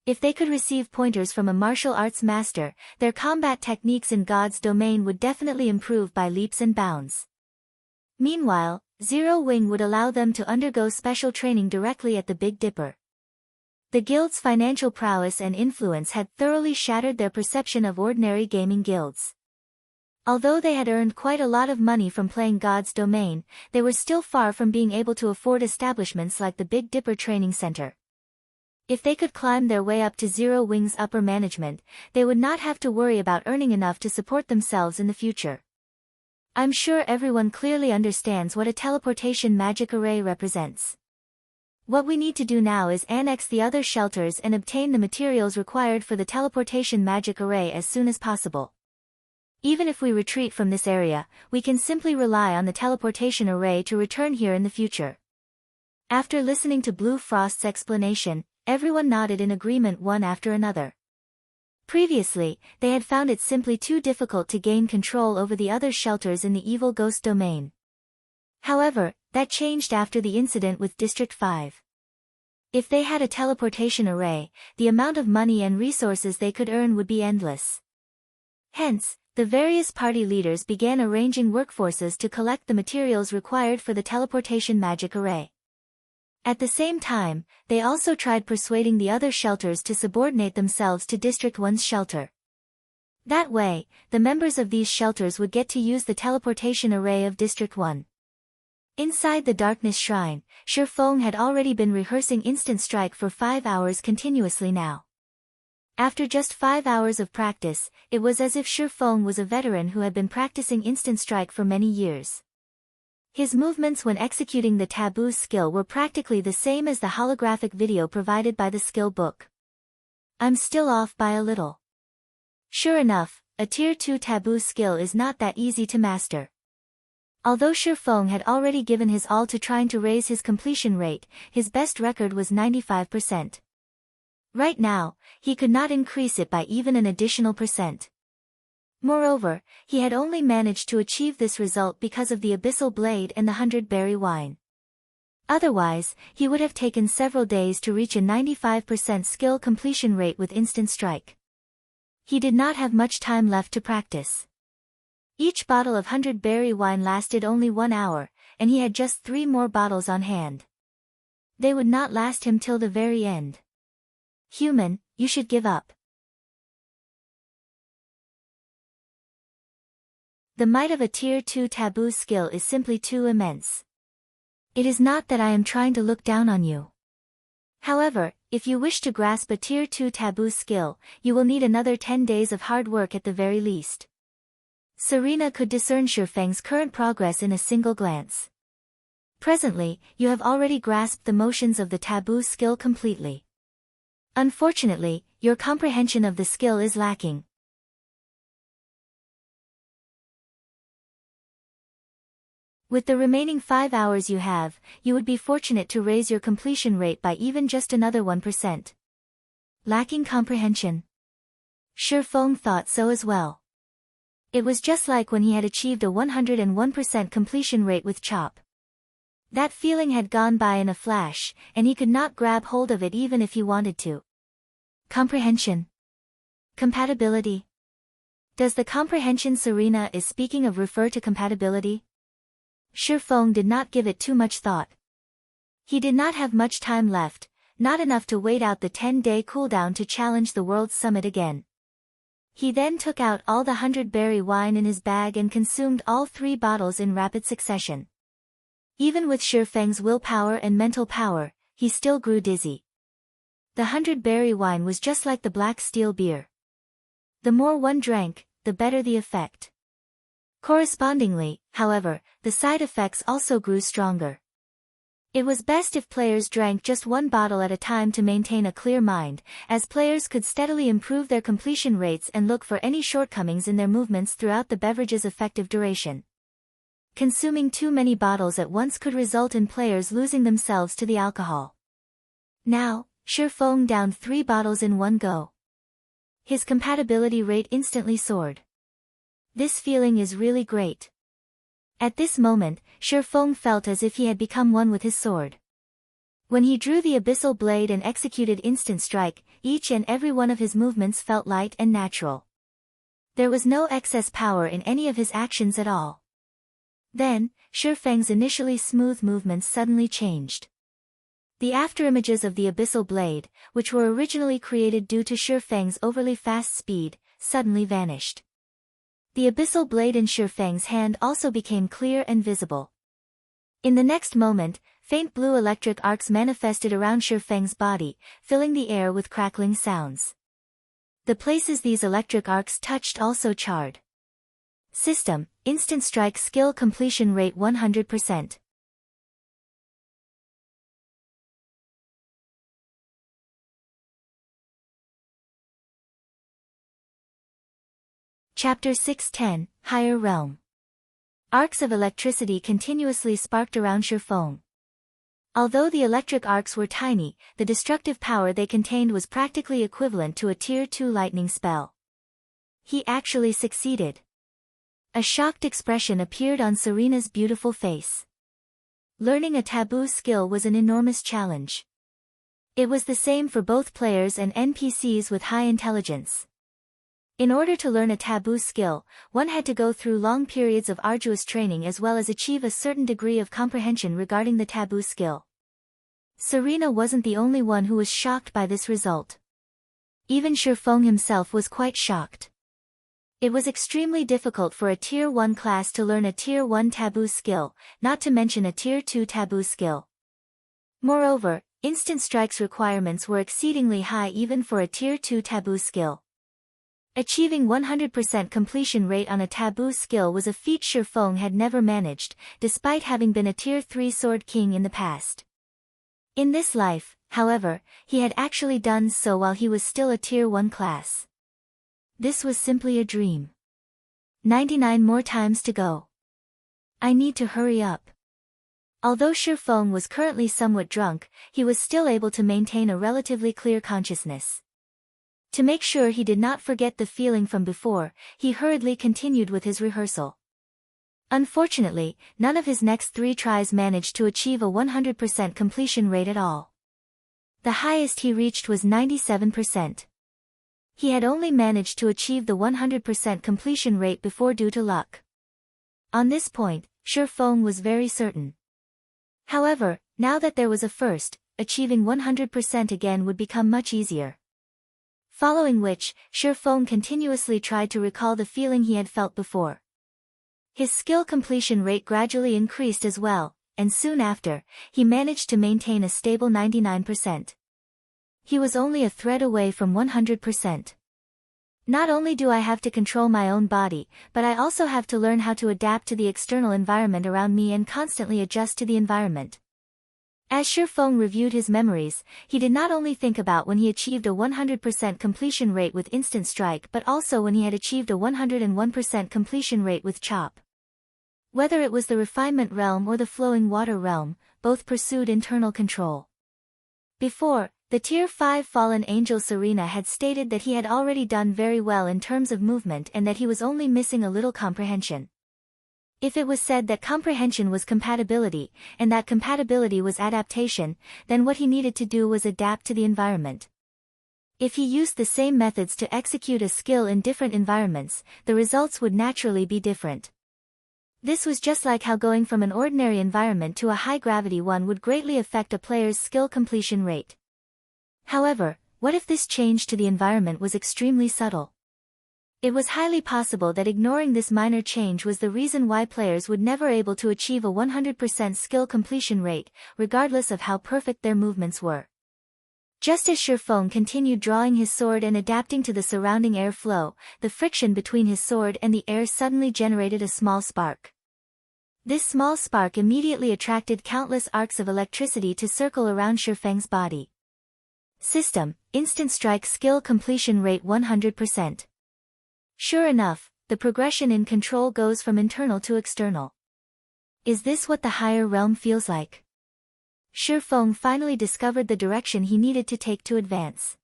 If they could receive pointers from a martial arts master, their combat techniques in God's domain would definitely improve by leaps and bounds. Meanwhile, Zero Wing would allow them to undergo special training directly at the Big Dipper. The guild's financial prowess and influence had thoroughly shattered their perception of ordinary gaming guilds. Although they had earned quite a lot of money from playing God's domain, they were still far from being able to afford establishments like the Big Dipper Training Center. If they could climb their way up to Zero Wing's upper management, they would not have to worry about earning enough to support themselves in the future. I'm sure everyone clearly understands what a teleportation magic array represents. What we need to do now is annex the other shelters and obtain the materials required for the teleportation magic array as soon as possible. Even if we retreat from this area, we can simply rely on the teleportation array to return here in the future. After listening to Blue Frost's explanation, everyone nodded in agreement one after another. Previously, they had found it simply too difficult to gain control over the other shelters in the evil ghost domain. However, that changed after the incident with District 5. If they had a teleportation array, the amount of money and resources they could earn would be endless. Hence, the various party leaders began arranging workforces to collect the materials required for the teleportation magic array. At the same time, they also tried persuading the other shelters to subordinate themselves to District 1's shelter. That way, the members of these shelters would get to use the teleportation array of District 1. Inside the Darkness Shrine, Shifeng had already been rehearsing Instant Strike for 5 hours continuously now. After just 5 hours of practice, it was as if Shifeng was a veteran who had been practicing Instant Strike for many years. His movements when executing the Taboo skill were practically the same as the holographic video provided by the skill book. I'm still off by a little. Sure enough, a Tier 2 Taboo skill is not that easy to master. Although Shifeng had already given his all to trying to raise his completion rate, his best record was 95%. Right now, he could not increase it by even an additional %. Moreover, he had only managed to achieve this result because of the Abyssal Blade and the 100-berry wine. Otherwise, he would have taken several days to reach a 95% skill completion rate with Instant Strike. He did not have much time left to practice. Each bottle of 100-berry wine lasted only 1 hour, and he had just 3 more bottles on hand. They would not last him till the very end. Human, you should give up. The might of a Tier 2 Taboo skill is simply too immense. It is not that I am trying to look down on you. However, if you wish to grasp a Tier 2 Taboo skill, you will need another 10 days of hard work at the very least. Serena could discern Shifeng's current progress in a single glance. Presently, you have already grasped the motions of the Taboo skill completely. Unfortunately, your comprehension of the skill is lacking. With the remaining 5 hours you have, you would be fortunate to raise your completion rate by even just another 1%. Lacking comprehension. Shifeng thought so as well. It was just like when he had achieved a 101% completion rate with Chop. That feeling had gone by in a flash, and he could not grab hold of it even if he wanted to. Comprehension. Compatibility. Does the comprehension Serena is speaking of refer to compatibility? Shifeng did not give it too much thought. He did not have much time left, not enough to wait out the 10-day cooldown to challenge the World Summit again. He then took out all the 100-berry wine in his bag and consumed all 3 bottles in rapid succession. Even with Shifeng's willpower and mental power, he still grew dizzy. The 100-berry wine was just like the black steel beer. The more one drank, the better the effect. Correspondingly, however, the side effects also grew stronger. It was best if players drank just 1 bottle at a time to maintain a clear mind, as players could steadily improve their completion rates and look for any shortcomings in their movements throughout the beverage's effective duration. Consuming too many bottles at once could result in players losing themselves to the alcohol. Now, Shifeng downed 3 bottles in one go. His compatibility rate instantly soared. This feeling is really great. At this moment, Shifeng felt as if he had become one with his sword. When he drew the abyssal blade and executed instant strike, each and every one of his movements felt light and natural. There was no excess power in any of his actions at all. Then, Shifeng's initially smooth movements suddenly changed. The afterimages of the abyssal blade, which were originally created due to Shifeng's overly fast speed, suddenly vanished. The abyssal blade in Shifeng's hand also became clear and visible. In the next moment, faint blue electric arcs manifested around Shifeng's body, filling the air with crackling sounds. The places these electric arcs touched also charred. System, instant strike skill completion rate 100%. Chapter 610, Higher Realm. Arcs of electricity continuously sparked around Shifeng. Although the electric arcs were tiny, the destructive power they contained was practically equivalent to a Tier 2 lightning spell. He actually succeeded. A shocked expression appeared on Serena's beautiful face. Learning a taboo skill was an enormous challenge. It was the same for both players and NPCs with high intelligence. In order to learn a taboo skill, one had to go through long periods of arduous training as well as achieve a certain degree of comprehension regarding the taboo skill. Serena wasn't the only one who was shocked by this result. Even Shifeng himself was quite shocked. It was extremely difficult for a Tier 1 class to learn a Tier 1 taboo skill, not to mention a Tier 2 taboo skill. Moreover, instant strike's requirements were exceedingly high even for a Tier 2 taboo skill. Achieving 100% completion rate on a taboo skill was a feat Shifeng had never managed, despite having been a Tier 3 Sword King in the past. In this life, however, he had actually done so while he was still a Tier 1 class. This was simply a dream. 99 more times to go. I need to hurry up. Although Shifeng was currently somewhat drunk, he was still able to maintain a relatively clear consciousness. To make sure he did not forget the feeling from before, he hurriedly continued with his rehearsal. Unfortunately, none of his next 3 tries managed to achieve a 100% completion rate at all. The highest he reached was 97%. He had only managed to achieve the 100% completion rate before due to luck. On this point, Shifeng was very certain. However, now that there was a first, achieving 100% again would become much easier. Following which, Shifeng continuously tried to recall the feeling he had felt before. His skill completion rate gradually increased as well, and soon after, he managed to maintain a stable 99%. He was only a thread away from 100%. Not only do I have to control my own body, but I also have to learn how to adapt to the external environment around me and constantly adjust to the environment. As Shifeng reviewed his memories, he did not only think about when he achieved a 100% completion rate with instant strike but also when he had achieved a 101% completion rate with chop. Whether it was the refinement realm or the flowing water realm, both pursued internal control. Before, the Tier 5 fallen angel Serena had stated that he had already done very well in terms of movement and that he was only missing a little comprehension. If it was said that comprehension was compatibility, and that compatibility was adaptation, then what he needed to do was adapt to the environment. If he used the same methods to execute a skill in different environments, the results would naturally be different. This was just like how going from an ordinary environment to a high-gravity one would greatly affect a player's skill completion rate. However, what if this change to the environment was extremely subtle? It was highly possible that ignoring this minor change was the reason why players would never able to achieve a 100% skill completion rate, regardless of how perfect their movements were. Just as Shifeng continued drawing his sword and adapting to the surrounding air flow, the friction between his sword and the air suddenly generated a small spark. This small spark immediately attracted countless arcs of electricity to circle around Shifeng's body. System: Instant Strike Skill Completion Rate 100%. Sure enough, the progression in control goes from internal to external. Is this what the higher realm feels like? Shifeng finally discovered the direction he needed to take to advance.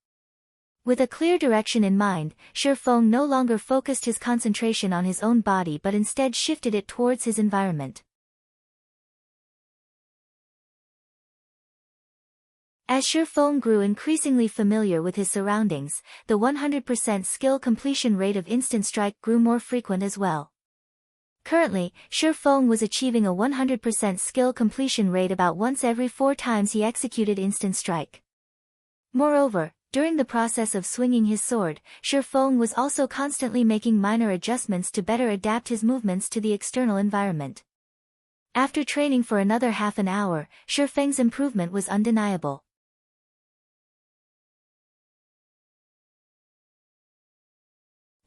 With a clear direction in mind, Shifeng no longer focused his concentration on his own body but instead shifted it towards his environment. As Shifeng grew increasingly familiar with his surroundings, the 100% skill completion rate of instant strike grew more frequent as well. Currently, Shifeng was achieving a 100% skill completion rate about once every 4 times he executed instant strike. Moreover, during the process of swinging his sword, Shifeng was also constantly making minor adjustments to better adapt his movements to the external environment. After training for another half an hour, Shifeng's improvement was undeniable.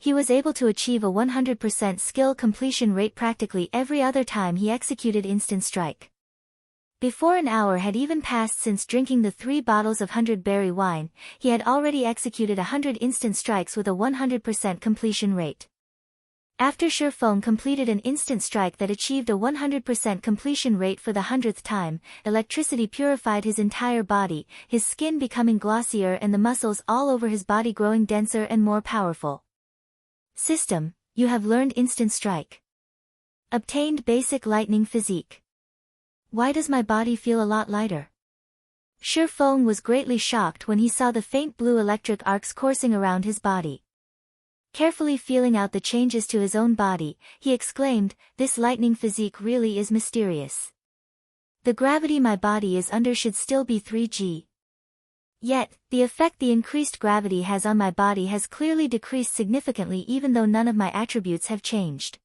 He was able to achieve a 100% skill completion rate practically every other time he executed instant strike. Before an hour had even passed since drinking the 3 bottles of 100-berry wine, he had already executed 100 instant strikes with a 100% completion rate. After Shifeng completed an instant strike that achieved a 100% completion rate for the 100th time, electricity purified his entire body, his skin becoming glossier and the muscles all over his body growing denser and more powerful. System: You have learned instant strike. Obtained basic lightning physique. Why does my body feel a lot lighter? Shifeng was greatly shocked when he saw the faint blue electric arcs coursing around his body. Carefully feeling out the changes to his own body, he exclaimed, "This lightning physique really is mysterious. The gravity my body is under should still be 3g. Yet, the effect the increased gravity has on my body has clearly decreased significantly even though none of my attributes have changed.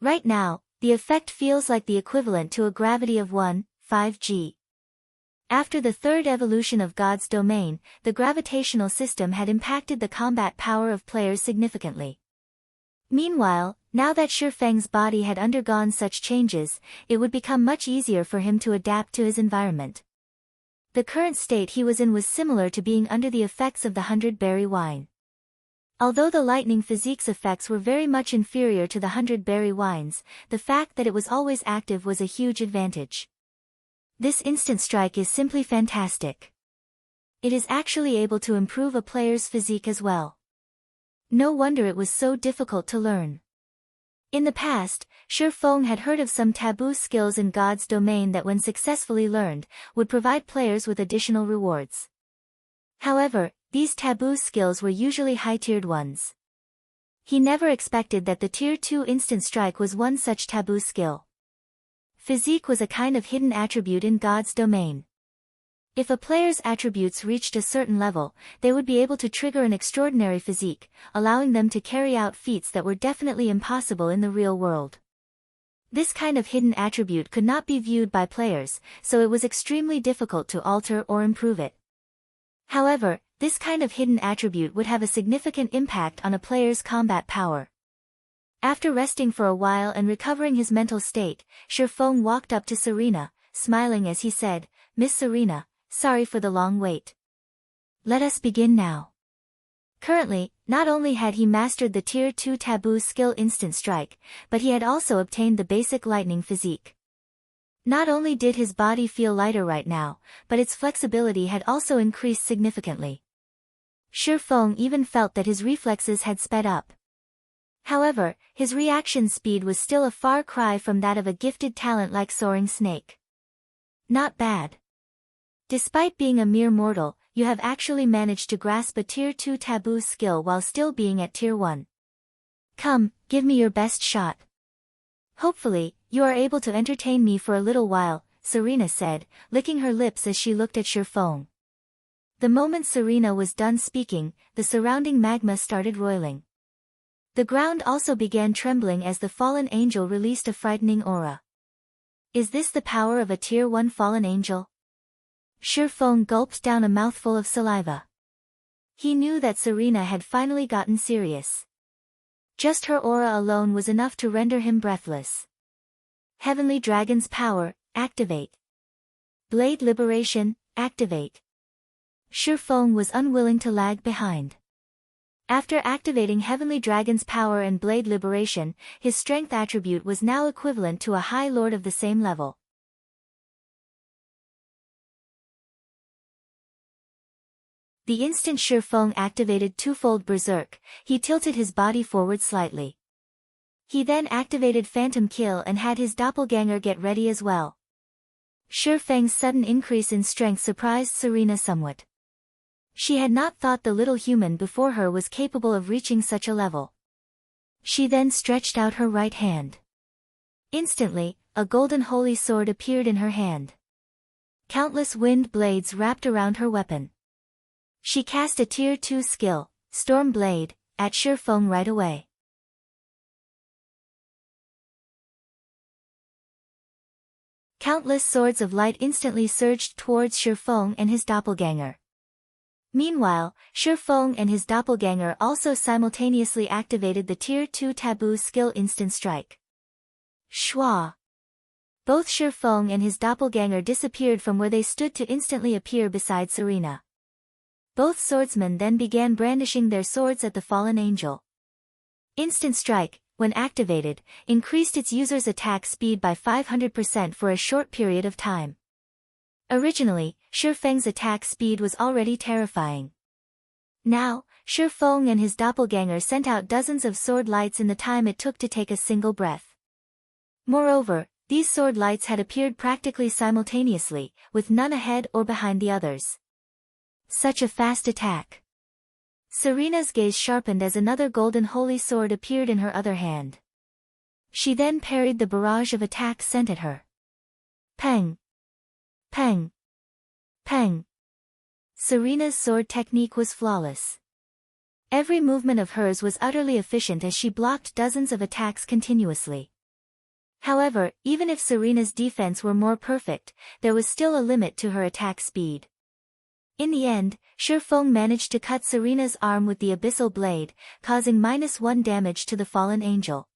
Right now, the effect feels like the equivalent to a gravity of 1.5g. After the 3rd evolution of God's domain, the gravitational system had impacted the combat power of players significantly. Meanwhile, now that Shifeng's body had undergone such changes, it would become much easier for him to adapt to his environment. The current state he was in was similar to being under the effects of the 100-berry wine. Although the lightning physique's effects were very much inferior to the 100-berry wines, the fact that it was always active was a huge advantage. This instant strike is simply fantastic. It is actually able to improve a player's physique as well. No wonder it was so difficult to learn. In the past, Shifeng had heard of some taboo skills in God's domain that when successfully learned, would provide players with additional rewards. However, these taboo skills were usually high-tiered ones. He never expected that the Tier 2 instant strike was one such taboo skill. Physique was a kind of hidden attribute in God's domain. If a player's attributes reached a certain level, they would be able to trigger an extraordinary physique, allowing them to carry out feats that were definitely impossible in the real world. This kind of hidden attribute could not be viewed by players, so it was extremely difficult to alter or improve it. However, this kind of hidden attribute would have a significant impact on a player's combat power. After resting for a while and recovering his mental state, Shifeng walked up to Serena, smiling as he said, "Miss Serena, sorry for the long wait. Let us begin now." Currently, not only had he mastered the Tier 2 taboo skill instant strike, but he had also obtained the basic lightning physique. Not only did his body feel lighter right now, but its flexibility had also increased significantly. Shifeng even felt that his reflexes had sped up. However, his reaction speed was still a far cry from that of a gifted talent like Soaring Snake. Not bad. Despite being a mere mortal, you have actually managed to grasp a Tier 2 taboo skill while still being at Tier 1. Come, give me your best shot. Hopefully, you are able to entertain me for a little while, Serena said, licking her lips as she looked at Shifeng. The moment Serena was done speaking, the surrounding magma started roiling. The ground also began trembling as the fallen angel released a frightening aura. Is this the power of a Tier 1 fallen angel? Shifeng gulped down a mouthful of saliva. He knew that Serena had finally gotten serious. Just her aura alone was enough to render him breathless. Heavenly Dragon's power, activate. Blade Liberation, activate. Shifeng was unwilling to lag behind. After activating Heavenly Dragon's power and Blade Liberation, his strength attribute was now equivalent to a High Lord of the same level. The instant Shifeng activated twofold Berserk, he tilted his body forward slightly. He then activated Phantom Kill and had his doppelganger get ready as well. Shifeng's sudden increase in strength surprised Serena somewhat. She had not thought the little human before her was capable of reaching such a level. She then stretched out her right hand. Instantly, a golden holy sword appeared in her hand. Countless wind blades wrapped around her weapon. She cast a Tier 2 skill, Storm Blade, at Shifeng right away. Countless swords of light instantly surged towards Shifeng and his doppelganger. Meanwhile, Shifeng and his doppelganger also simultaneously activated the Tier 2 Taboo skill Instant Strike. Schwa! Both Shifeng and his doppelganger disappeared from where they stood to instantly appear beside Serena. Both swordsmen then began brandishing their swords at the fallen angel. Instant Strike, when activated, increased its user's attack speed by 500% for a short period of time. Originally, Shifeng's attack speed was already terrifying. Now, Shifeng and his doppelganger sent out dozens of sword lights in the time it took to take a single breath. Moreover, these sword lights had appeared practically simultaneously, with none ahead or behind the others. Such a fast attack! Serena's gaze sharpened as another golden holy sword appeared in her other hand. She then parried the barrage of attacks sent at her. Peng! Peng! Peng! Serena's sword technique was flawless. Every movement of hers was utterly efficient as she blocked dozens of attacks continuously. However, even if Serena's defense were more perfect, there was still a limit to her attack speed. In the end, Shifeng managed to cut Serena's arm with the abyssal blade, causing -1 damage to the fallen angel.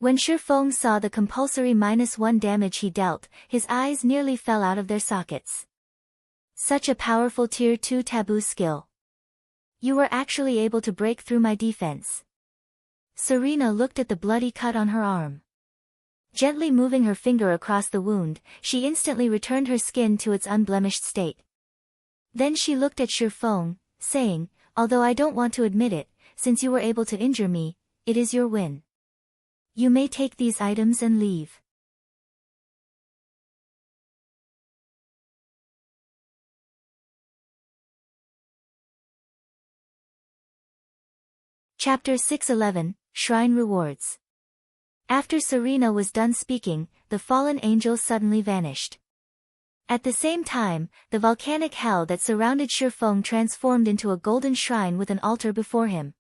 When Shifeng saw the compulsory -1 damage he dealt, his eyes nearly fell out of their sockets. Such a powerful Tier 2 Taboo skill. You were actually able to break through my defense. Serena looked at the bloody cut on her arm. Gently moving her finger across the wound, she instantly returned her skin to its unblemished state. Then she looked at Shifeng, saying, although I don't want to admit it, since you were able to injure me, it is your win. You may take these items and leave. Chapter 611, Shrine Rewards. After Serena was done speaking, the fallen angel suddenly vanished. At the same time, the volcanic hell that surrounded Shifeng transformed into a golden shrine with an altar before him.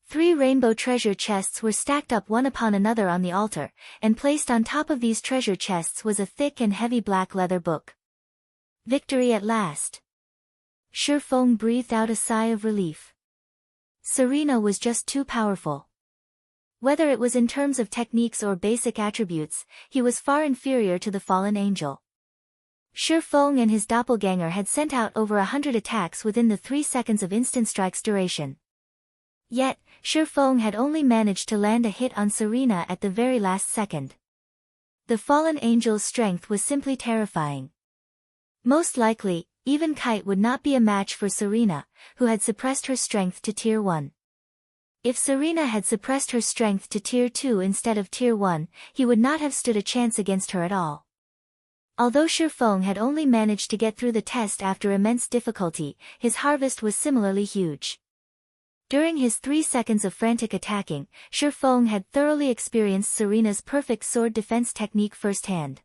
3 rainbow treasure chests were stacked up one upon another on the altar, and placed on top of these treasure chests was a thick and heavy black leather book. Victory at last! Shifeng breathed out a sigh of relief. Serena was just too powerful. Whether it was in terms of techniques or basic attributes, he was far inferior to the fallen angel. Shifeng and his doppelganger had sent out over 100 attacks within the 3 seconds of Instant Strike's duration. Yet, Shifeng had only managed to land a hit on Serena at the very last second. The fallen angel's strength was simply terrifying. Most likely, even Kite would not be a match for Serena, who had suppressed her strength to Tier 1. If Serena had suppressed her strength to Tier 2 instead of Tier 1, he would not have stood a chance against her at all. Although Shifeng had only managed to get through the test after immense difficulty, his harvest was similarly huge. During his 3 seconds of frantic attacking, Shifeng had thoroughly experienced Serena's perfect sword defense technique firsthand.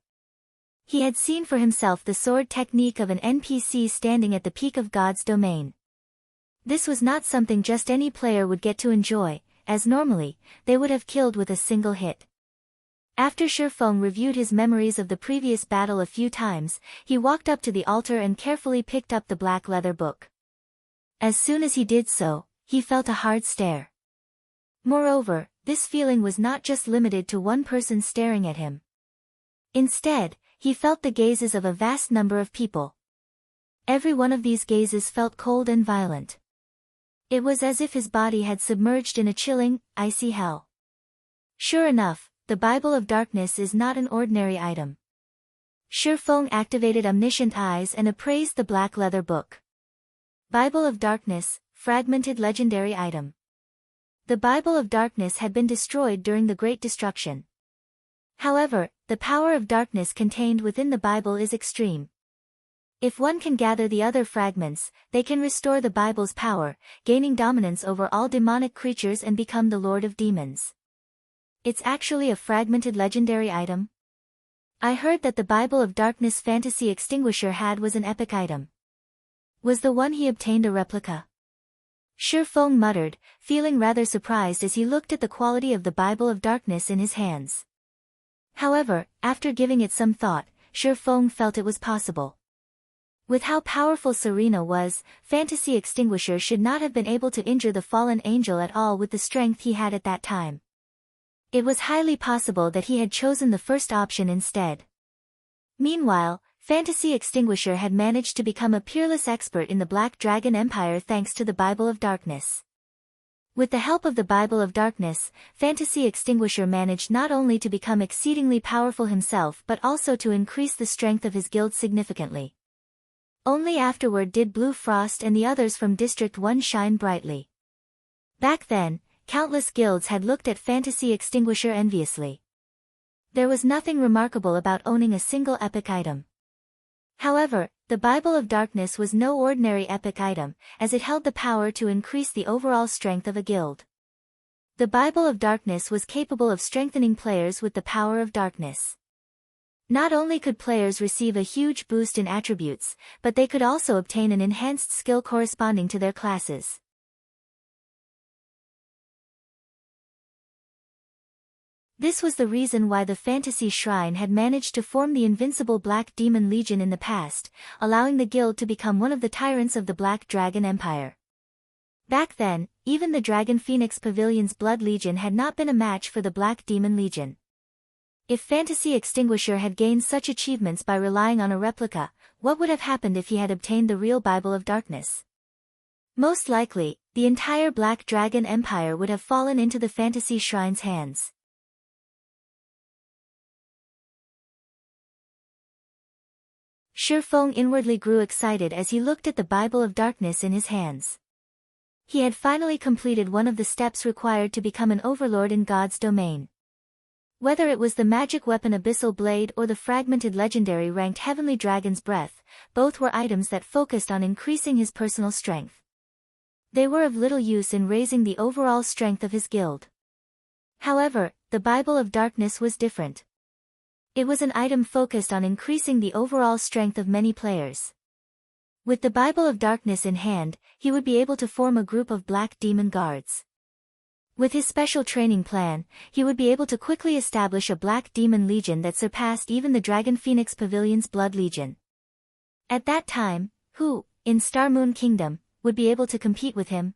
He had seen for himself the sword technique of an NPC standing at the peak of God's domain. This was not something just any player would get to enjoy, as normally, they would have killed with a single hit. After Shifeng reviewed his memories of the previous battle a few times, he walked up to the altar and carefully picked up the black leather book. As soon as he did so, he felt a hard stare. Moreover, this feeling was not just limited to one person staring at him. Instead, he felt the gazes of a vast number of people. Every one of these gazes felt cold and violent. It was as if his body had submerged in a chilling, icy hell. Sure enough, the Bible of Darkness is not an ordinary item. Shifeng activated omniscient eyes and appraised the black leather book. Bible of Darkness, fragmented legendary item. The Bible of Darkness had been destroyed during the Great Destruction. However, the power of darkness contained within the Bible is extreme. If one can gather the other fragments, they can restore the Bible's power, gaining dominance over all demonic creatures and become the Lord of Demons. It's actually a fragmented legendary item? I heard that the Bible of Darkness Fantasy Extinguisher was an epic item. Was the one he obtained a replica? Shifeng muttered, feeling rather surprised as he looked at the quality of the Bible of Darkness in his hands. However, after giving it some thought, Shifeng felt it was possible. With how powerful Serena was, Fantasy Extinguisher should not have been able to injure the fallen angel at all with the strength he had at that time. It was highly possible that he had chosen the first option instead. Meanwhile, Fantasy Extinguisher had managed to become a peerless expert in the Black Dragon Empire thanks to the Bible of Darkness. With the help of the Bible of Darkness, Fantasy Extinguisher managed not only to become exceedingly powerful himself but also to increase the strength of his guild significantly. Only afterward did Blue Frost and the others from District 1 shine brightly. Back then, countless guilds had looked at Fantasy Extinguisher enviously. There was nothing remarkable about owning a single epic item. However, the Bible of Darkness was no ordinary epic item, as it held the power to increase the overall strength of a guild. The Bible of Darkness was capable of strengthening players with the power of darkness. Not only could players receive a huge boost in attributes, but they could also obtain an enhanced skill corresponding to their classes. This was the reason why the Fantasy Shrine had managed to form the invincible Black Demon Legion in the past, allowing the guild to become one of the tyrants of the Black Dragon Empire. Back then, even the Dragon Phoenix Pavilion's Blood Legion had not been a match for the Black Demon Legion. If Fantasy Extinguisher had gained such achievements by relying on a replica, what would have happened if he had obtained the real Bible of Darkness? Most likely, the entire Black Dragon Empire would have fallen into the Fantasy Shrine's hands. Shifeng inwardly grew excited as he looked at the Bible of Darkness in his hands. He had finally completed one of the steps required to become an overlord in God's domain. Whether it was the magic weapon Abyssal Blade or the fragmented legendary ranked Heavenly Dragon's Breath, both were items that focused on increasing his personal strength. They were of little use in raising the overall strength of his guild. However, the Bible of Darkness was different. It was an item focused on increasing the overall strength of many players. With the Bible of Darkness in hand, he would be able to form a group of Black Demon Guards. With his special training plan, he would be able to quickly establish a Black Demon Legion that surpassed even the Dragon Phoenix Pavilion's Blood Legion. At that time, who, in Star Moon Kingdom, would be able to compete with him?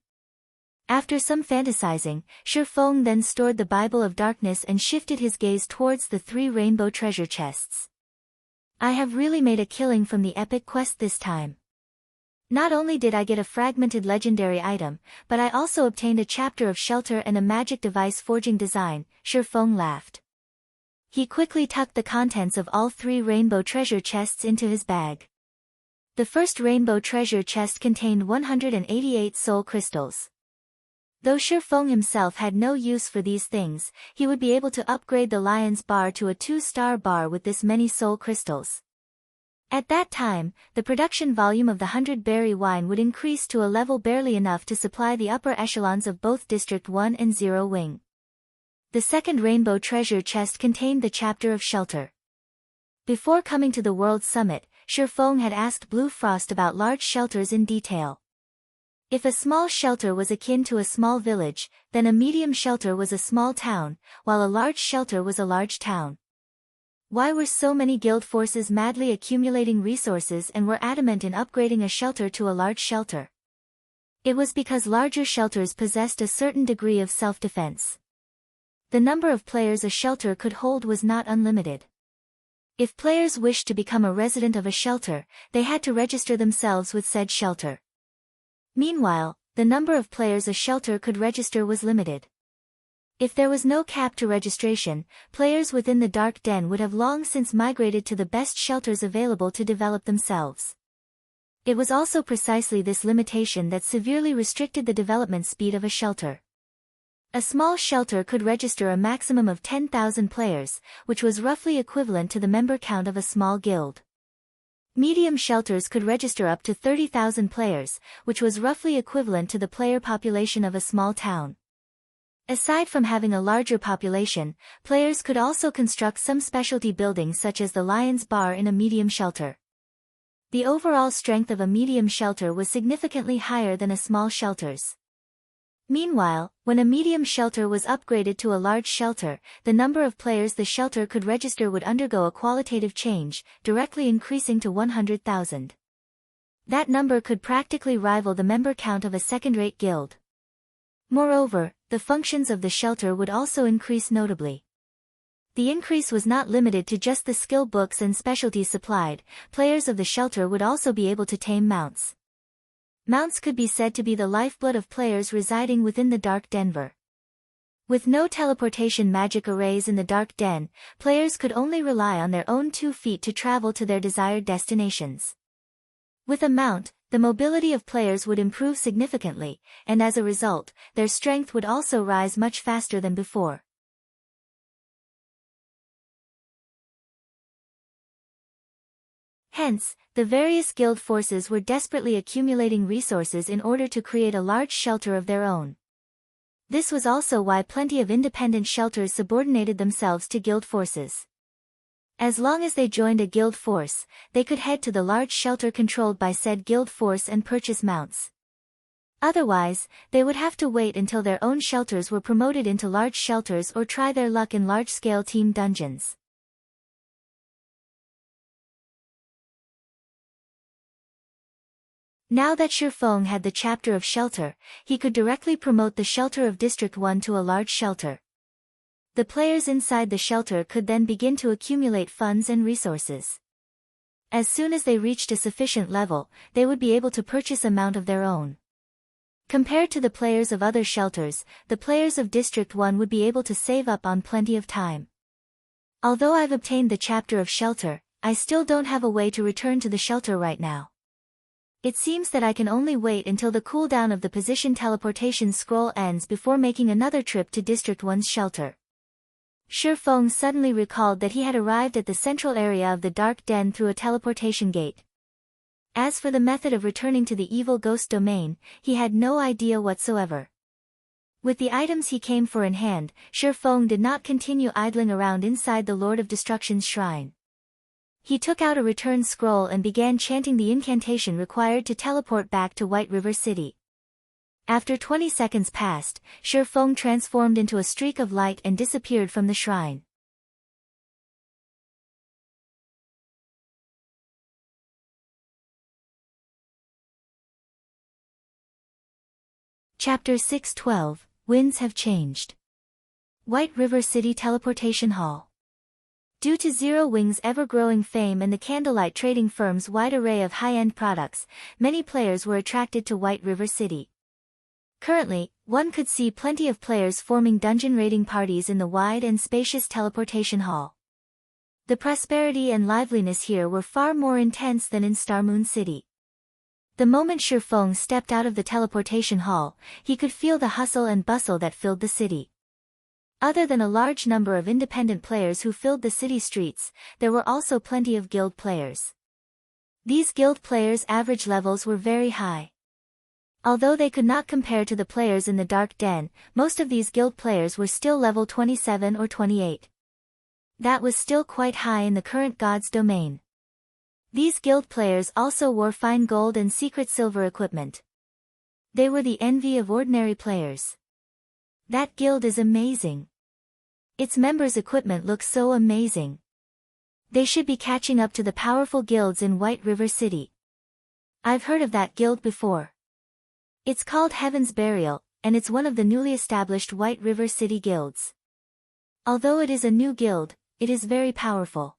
After some fantasizing, Shifeng then stored the Bible of Darkness and shifted his gaze towards the 3 rainbow treasure chests. I have really made a killing from the epic quest this time. Not only did I get a fragmented legendary item, but I also obtained a chapter of shelter and a magic device forging design, Shifeng laughed. He quickly tucked the contents of all 3 rainbow treasure chests into his bag. The first rainbow treasure chest contained 188 soul crystals. Though Shifeng himself had no use for these things, he would be able to upgrade the Lion's Bar to a 2-star bar with this many soul crystals. At that time, the production volume of the 100-berry wine would increase to a level barely enough to supply the upper echelons of both District 1 and 0 Wing. The second rainbow treasure chest contained the chapter of shelter. Before coming to the World Summit, Shifeng had asked Blue Frost about large shelters in detail. If a small shelter was akin to a small village, then a medium shelter was a small town, while a large shelter was a large town. Why were so many guild forces madly accumulating resources and were adamant in upgrading a shelter to a large shelter? It was because larger shelters possessed a certain degree of self-defense. The number of players a shelter could hold was not unlimited. If players wished to become a resident of a shelter, they had to register themselves with said shelter. Meanwhile, the number of players a shelter could register was limited. If there was no cap to registration, players within the Dark Den would have long since migrated to the best shelters available to develop themselves. It was also precisely this limitation that severely restricted the development speed of a shelter. A small shelter could register a maximum of 10,000 players, which was roughly equivalent to the member count of a small guild. Medium shelters could register up to 30,000 players, which was roughly equivalent to the player population of a small town. Aside from having a larger population, players could also construct some specialty buildings such as the Lion's Bar in a medium shelter. The overall strength of a medium shelter was significantly higher than a small shelter's. Meanwhile, when a medium shelter was upgraded to a large shelter, the number of players the shelter could register would undergo a qualitative change, directly increasing to 100,000. That number could practically rival the member count of a second-rate guild. Moreover, the functions of the shelter would also increase notably. The increase was not limited to just the skill books and specialties supplied, players of the shelter would also be able to tame mounts. Mounts could be said to be the lifeblood of players residing within the Dark Denver. With no teleportation magic arrays in the Dark Den, players could only rely on their own 2 feet to travel to their desired destinations. With a mount, the mobility of players would improve significantly, and as a result, their strength would also rise much faster than before. Hence, the various guild forces were desperately accumulating resources in order to create a large shelter of their own. This was also why plenty of independent shelters subordinated themselves to guild forces. As long as they joined a guild force, they could head to the large shelter controlled by said guild force and purchase mounts. Otherwise, they would have to wait until their own shelters were promoted into large shelters or try their luck in large-scale team dungeons. Now that Shifeng had the chapter of shelter, he could directly promote the shelter of District 1 to a large shelter. The players inside the shelter could then begin to accumulate funds and resources. As soon as they reached a sufficient level, they would be able to purchase a mount of their own. Compared to the players of other shelters, the players of District 1 would be able to save up on plenty of time. Although I've obtained the chapter of shelter, I still don't have a way to return to the shelter right now. It seems that I can only wait until the cooldown of the position teleportation scroll ends before making another trip to District 1's shelter. Shifeng suddenly recalled that he had arrived at the central area of the Dark Den through a teleportation gate. As for the method of returning to the evil ghost domain, he had no idea whatsoever. With the items he came for in hand, Shifeng did not continue idling around inside the Lord of Destruction's shrine. He took out a return scroll and began chanting the incantation required to teleport back to White River City. After 20 seconds passed, Shifeng transformed into a streak of light and disappeared from the shrine. Chapter 6:12, Winds Have Changed. White River City Teleportation Hall. Due to Zero Wing's ever-growing fame and the candlelight trading firm's wide array of high-end products, many players were attracted to White River City. Currently, one could see plenty of players forming dungeon raiding parties in the wide and spacious teleportation hall. The prosperity and liveliness here were far more intense than in Starmoon City. The moment Shifeng stepped out of the teleportation hall, he could feel the hustle and bustle that filled the city. Other than a large number of independent players who filled the city streets, there were also plenty of guild players. These guild players' average levels were very high. Although they could not compare to the players in the Dark Den, most of these guild players were still level 27 or 28. That was still quite high in the current God's domain. These guild players also wore fine gold and secret silver equipment. They were the envy of ordinary players. That guild is amazing. Its members' equipment looks so amazing. They should be catching up to the powerful guilds in White River City. I've heard of that guild before. It's called Heaven's Burial, and it's one of the newly established White River City guilds. Although it is a new guild, it is very powerful.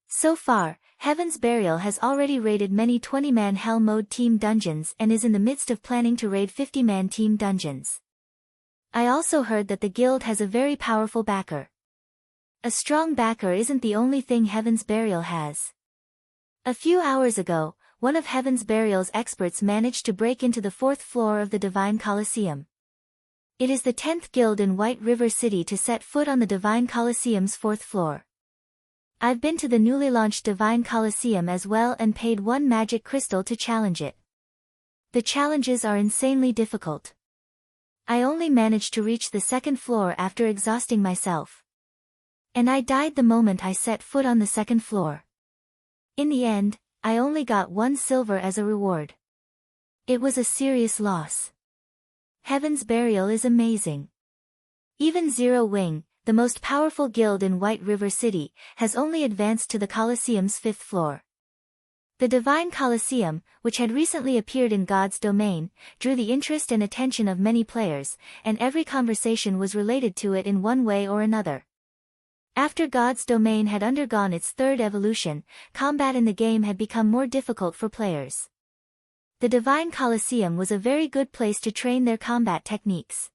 So far, Heaven's Burial has already raided many 20-man Hell Mode team dungeons and is in the midst of planning to raid 50-man team dungeons. I also heard that the guild has a very powerful backer. A strong backer isn't the only thing Heaven's Burial has. A few hours ago, one of Heaven's Burial's experts managed to break into the 4th floor of the Divine Colosseum. It is the 10th guild in White River City to set foot on the Divine Colosseum's 4th floor. I've been to the newly launched Divine Colosseum as well and paid 1 magic crystal to challenge it. The challenges are insanely difficult. I only managed to reach the 2nd floor after exhausting myself. And I died the moment I set foot on the 2nd floor. In the end, I only got 1 silver as a reward. It was a serious loss. Heaven's Burial is amazing. Even Zero Wing, the most powerful guild in White River City, has only advanced to the Colosseum's 5th floor. The Divine Colosseum, which had recently appeared in God's Domain, drew the interest and attention of many players, and every conversation was related to it in one way or another. After God's Domain had undergone its 3rd evolution, combat in the game had become more difficult for players. The Divine Colosseum was a very good place to train their combat techniques.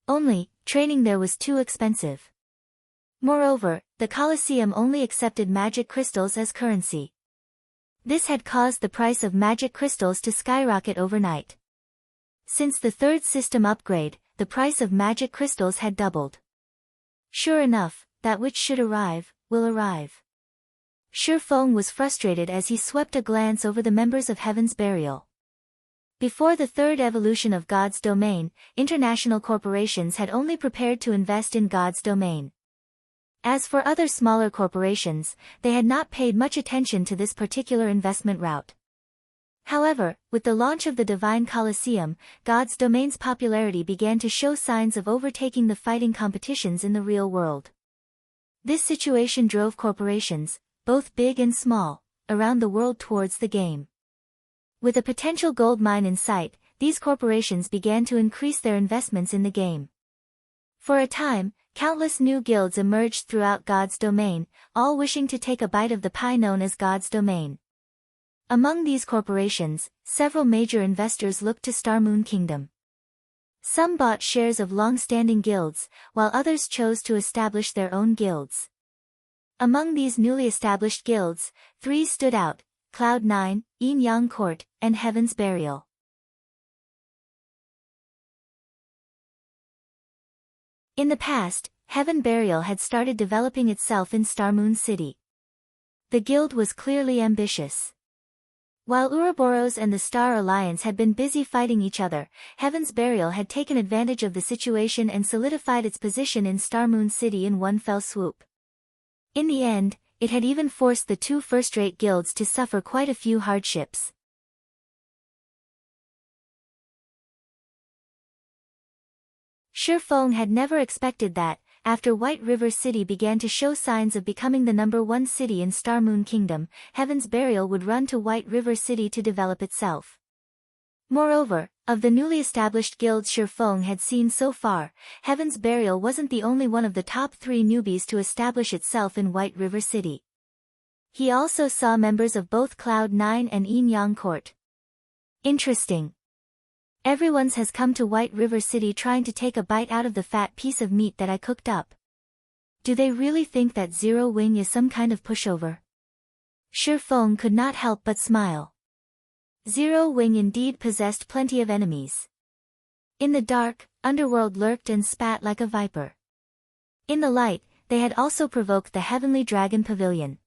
Only, training there was too expensive. Moreover, the Colosseum only accepted magic crystals as currency. This had caused the price of magic crystals to skyrocket overnight. Since the 3rd system upgrade, the price of magic crystals had doubled. Sure enough, that which should arrive, will arrive. Shi Feng was frustrated as he swept a glance over the members of Heaven's Burial. Before the 3rd evolution of God's Domain, international corporations had only prepared to invest in God's Domain. As for other smaller corporations, they had not paid much attention to this particular investment route. However, with the launch of the Divine Colosseum, God's Domain's popularity began to show signs of overtaking the fighting competitions in the real world. This situation drove corporations, both big and small, around the world towards the game. With a potential gold mine in sight, these corporations began to increase their investments in the game. For a time, countless new guilds emerged throughout God's Domain, all wishing to take a bite of the pie known as God's Domain. Among these corporations, several major investors looked to Star Moon Kingdom. Some bought shares of long-standing guilds, while others chose to establish their own guilds. Among these newly established guilds, 3 stood out: Cloud9, Yin Yang Court, and Heaven's Burial. In the past, Heaven Burial had started developing itself in Star Moon City. The guild was clearly ambitious. While Ouroboros and the Star Alliance had been busy fighting each other, Heaven's Burial had taken advantage of the situation and solidified its position in Star Moon City in one fell swoop. In the end, it had even forced the 2 first-rate guilds to suffer quite a few hardships. Shi Feng had never expected that, after White River City began to show signs of becoming the #1 city in Star Moon Kingdom, Heaven's Burial would run to White River City to develop itself. Moreover, of the newly established guilds Shi Feng had seen so far, Heaven's Burial wasn't the only one of the top 3 newbies to establish itself in White River City. He also saw members of both Cloud9 and Yin Yang Court. Interesting. Everyone's has come to White River City trying to take a bite out of the fat piece of meat that I cooked up. Do they really think that Zero Wing is some kind of pushover? Shi Feng could not help but smile. Zero Wing indeed possessed plenty of enemies. In the dark, Underworld lurked and spat like a viper. In the light, they had also provoked the Heavenly Dragon Pavilion.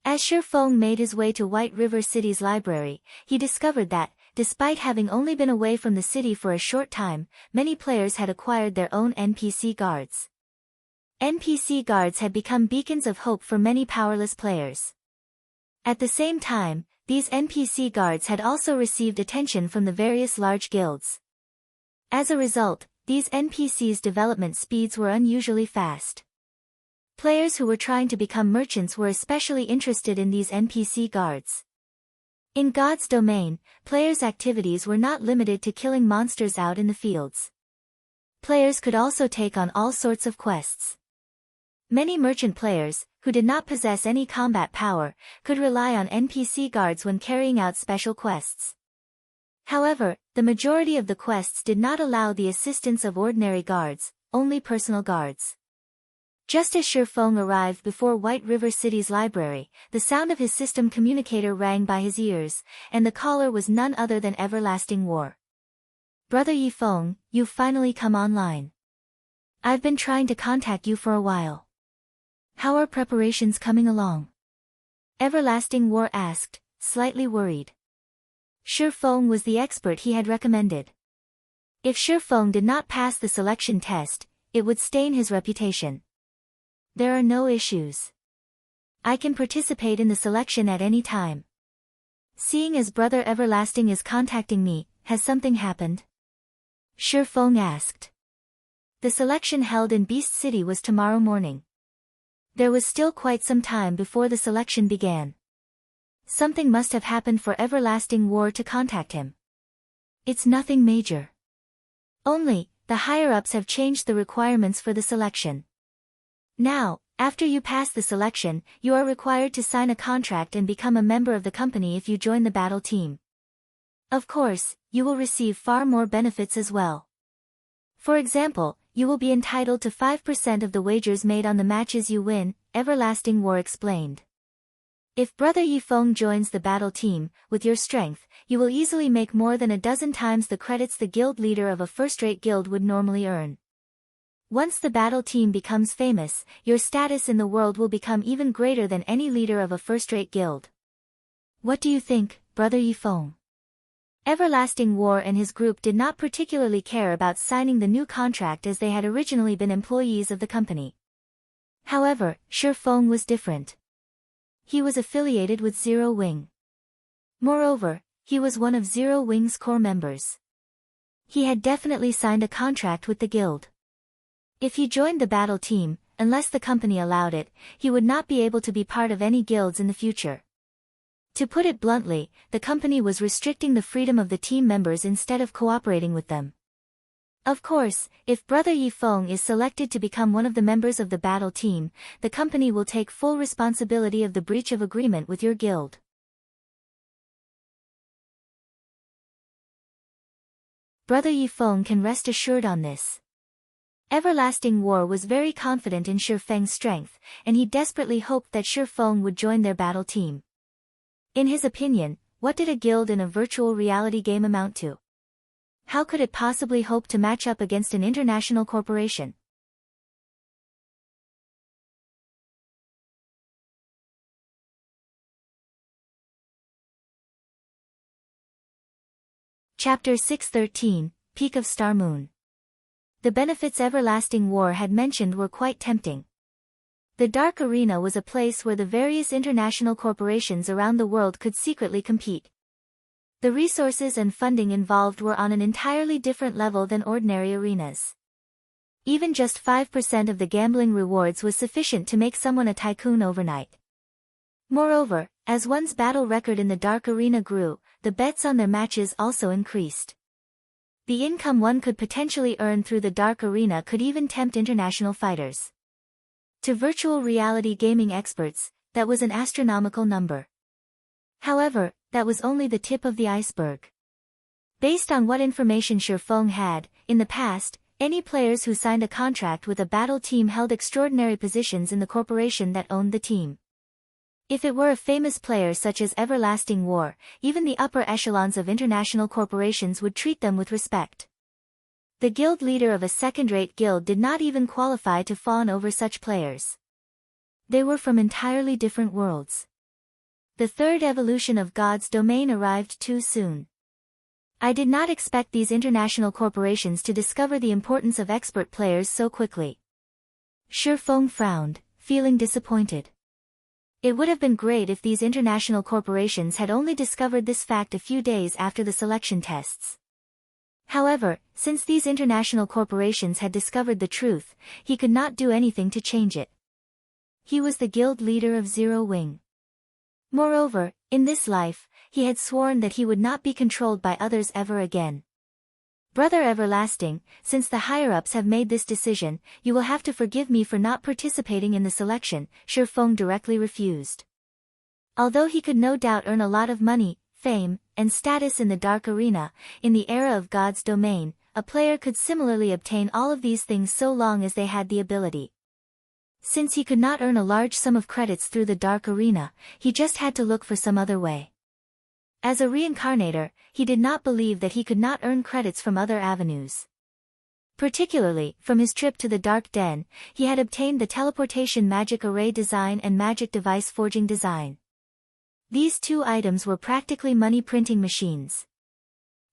As Shi Feng made his way to White River City's library, he discovered that, despite having only been away from the city for a short time, many players had acquired their own NPC guards. NPC guards had become beacons of hope for many powerless players. At the same time, these NPC guards had also received attention from the various large guilds. As a result, these NPCs' development speeds were unusually fast. Players who were trying to become merchants were especially interested in these NPC guards. In God's domain, players' activities were not limited to killing monsters out in the fields. Players could also take on all sorts of quests. Many merchant players, who did not possess any combat power, could rely on NPC guards when carrying out special quests. However, the majority of the quests did not allow the assistance of ordinary guards, only personal guards. Just as Shifeng arrived before White River City's library, the sound of his system communicator rang by his ears, and the caller was none other than Everlasting War. Brother Yifeng, you've finally come online. I've been trying to contact you for a while. How are preparations coming along? Everlasting War asked, slightly worried. Shifeng was the expert he had recommended. If Shifeng did not pass the selection test, it would stain his reputation. There are no issues. I can participate in the selection at any time. Seeing as Brother Everlasting is contacting me, has something happened? Shifeng asked. The selection held in Beast City was tomorrow morning. There was still quite some time before the selection began. Something must have happened for Everlasting War to contact him. It's nothing major. Only, the higher-ups have changed the requirements for the selection. Now, after you pass the selection, you are required to sign a contract and become a member of the company if you join the battle team. Of course, you will receive far more benefits as well. For example, you will be entitled to 5% of the wagers made on the matches you win, Everlasting War explained. If Brother Yifeng joins the battle team, with your strength, you will easily make more than a dozen times the credits the guild leader of a first-rate guild would normally earn. Once the battle team becomes famous, your status in the world will become even greater than any leader of a first-rate guild. What do you think, Brother Yifeng? Everlasting War and his group did not particularly care about signing the new contract as they had originally been employees of the company. However, Shifeng was different. He was affiliated with Zero Wing. Moreover, he was one of Zero Wing's core members. He had definitely signed a contract with the guild. If he joined the battle team, unless the company allowed it, he would not be able to be part of any guilds in the future. To put it bluntly, the company was restricting the freedom of the team members instead of cooperating with them. Of course, if Brother Yifeng is selected to become one of the members of the battle team, the company will take full responsibility of the breach of agreement with your guild. Brother Yifeng can rest assured on this. Everlasting War was very confident in Shifeng's strength, and he desperately hoped that Shifeng would join their battle team. In his opinion, what did a guild in a virtual reality game amount to? How could it possibly hope to match up against an international corporation? Chapter 613, Peak of Star Moon. The benefits Everlasting War had mentioned were quite tempting. The Dark Arena was a place where the various international corporations around the world could secretly compete. The resources and funding involved were on an entirely different level than ordinary arenas. Even just 5% of the gambling rewards was sufficient to make someone a tycoon overnight. Moreover, as one's battle record in the Dark Arena grew, the bets on their matches also increased. The income one could potentially earn through the Dark Arena could even tempt international fighters. To virtual reality gaming experts, that was an astronomical number. However, that was only the tip of the iceberg. Based on what information Shifeng had, in the past, any players who signed a contract with a battle team held extraordinary positions in the corporation that owned the team. If it were a famous player such as Everlasting War, even the upper echelons of international corporations would treat them with respect. The guild leader of a second-rate guild did not even qualify to fawn over such players. They were from entirely different worlds. The third evolution of God's domain arrived too soon. I did not expect these international corporations to discover the importance of expert players so quickly. Shifeng frowned, feeling disappointed. It would have been great if these international corporations had only discovered this fact a few days after the selection tests. However, since these international corporations had discovered the truth, he could not do anything to change it. He was the guild leader of Zero Wing. Moreover, in this life, he had sworn that he would not be controlled by others ever again. Brother Everlasting, since the higher-ups have made this decision, you will have to forgive me for not participating in the selection, Shi Feng directly refused. Although he could no doubt earn a lot of money, fame, and status in the dark arena, in the era of God's domain, a player could similarly obtain all of these things so long as they had the ability. Since he could not earn a large sum of credits through the dark arena, he just had to look for some other way. As a reincarnator, he did not believe that he could not earn credits from other avenues. Particularly, from his trip to the Dark Den, he had obtained the teleportation magic array design and magic device forging design. These two items were practically money printing machines.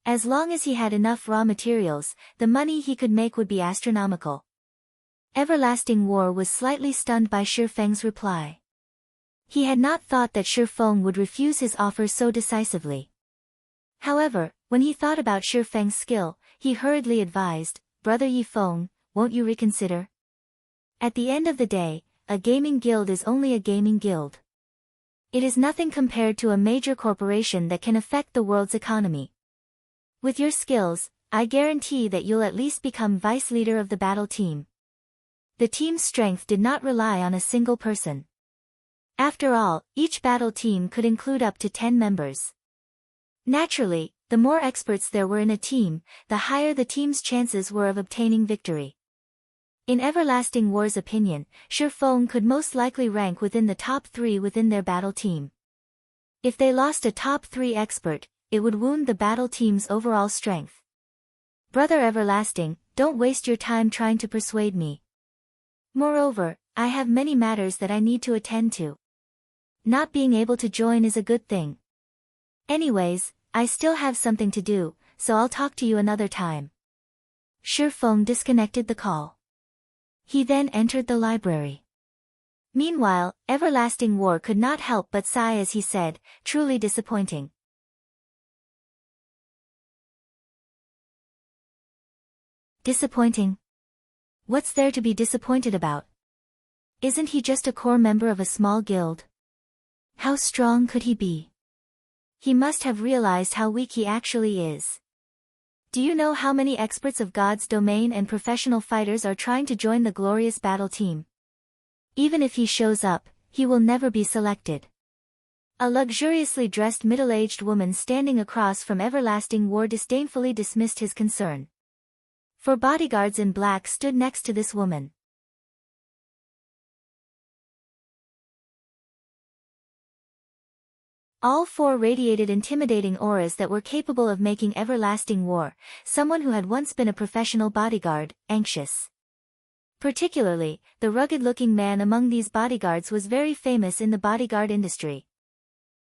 As long as he had enough raw materials, the money he could make would be astronomical. Everlasting War was slightly stunned by Shi Feng's reply. He had not thought that Shi Feng would refuse his offer so decisively. However, when he thought about Shi Feng's skill, he hurriedly advised, "Brother Yi Feng, won't you reconsider? At the end of the day, a gaming guild is only a gaming guild. It is nothing compared to a major corporation that can affect the world's economy. With your skills, I guarantee that you'll at least become vice leader of the battle team." The team's strength did not rely on a single person. After all, each battle team could include up to 10 members. Naturally, the more experts there were in a team, the higher the team's chances were of obtaining victory. In Everlasting War's opinion, Shi Feng could most likely rank within the top 3 within their battle team. If they lost a top 3 expert, it would wound the battle team's overall strength. Brother Everlasting, don't waste your time trying to persuade me. Moreover, I have many matters that I need to attend to. Not being able to join is a good thing. Anyways, I still have something to do, so I'll talk to you another time. Shi Feng disconnected the call. He then entered the library. Meanwhile, Everlasting War could not help but sigh as he said, "Truly disappointing." Disappointing? What's there to be disappointed about? Isn't he just a core member of a small guild? How strong could he be? He must have realized how weak he actually is. Do you know how many experts of God's domain and professional fighters are trying to join the glorious battle team? Even if he shows up, he will never be selected. A luxuriously dressed middle-aged woman standing across from Everlasting War disdainfully dismissed his concern. 4 bodyguards in black stood next to this woman. All 4 radiated intimidating auras that were capable of making Everlasting War, someone who had once been a professional bodyguard, anxious. Particularly, the rugged-looking man among these bodyguards was very famous in the bodyguard industry.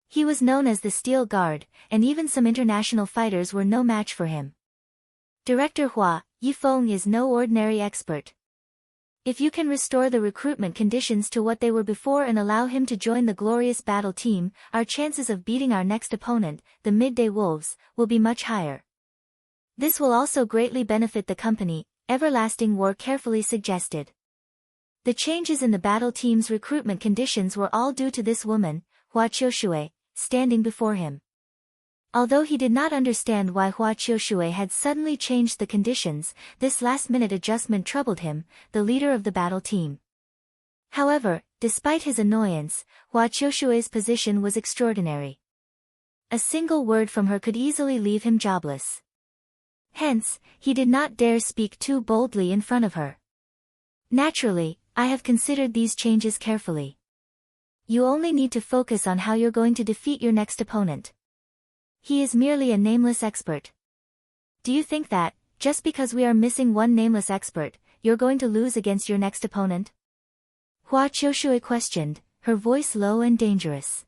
He was known as the Steel Guard, and even some international fighters were no match for him. Director Hua, Yi Feng is no ordinary expert. If you can restore the recruitment conditions to what they were before and allow him to join the glorious battle team, our chances of beating our next opponent, the Midday Wolves, will be much higher. This will also greatly benefit the company, Everlasting War carefully suggested. The changes in the battle team's recruitment conditions were all due to this woman, Hua Qiushui, standing before him. Although he did not understand why Hua Qiushui had suddenly changed the conditions, this last-minute adjustment troubled him, the leader of the battle team. However, despite his annoyance, Hua Qiushui's position was extraordinary. A single word from her could easily leave him jobless. Hence, he did not dare speak too boldly in front of her. Naturally, I have considered these changes carefully. You only need to focus on how you're going to defeat your next opponent. He is merely a nameless expert. Do you think that, just because we are missing one nameless expert, you're going to lose against your next opponent? Hua Qiushui questioned, her voice low and dangerous.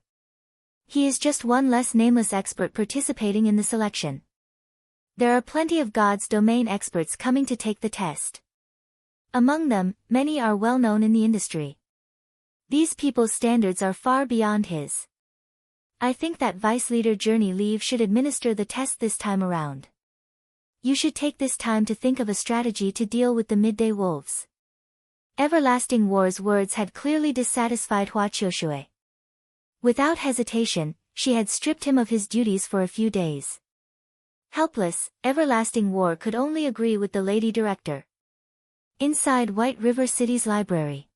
He is just one less nameless expert participating in the selection. There are plenty of God's domain experts coming to take the test. Among them, many are well known in the industry. These people's standards are far beyond his. I think that Vice Leader Journey Leave should administer the test this time around. You should take this time to think of a strategy to deal with the midday wolves. Everlasting War's words had clearly dissatisfied Hua Qiushui. Without hesitation, she had stripped him of his duties for a few days. Helpless, Everlasting War could only agree with the Lady Director. Inside White River City's library.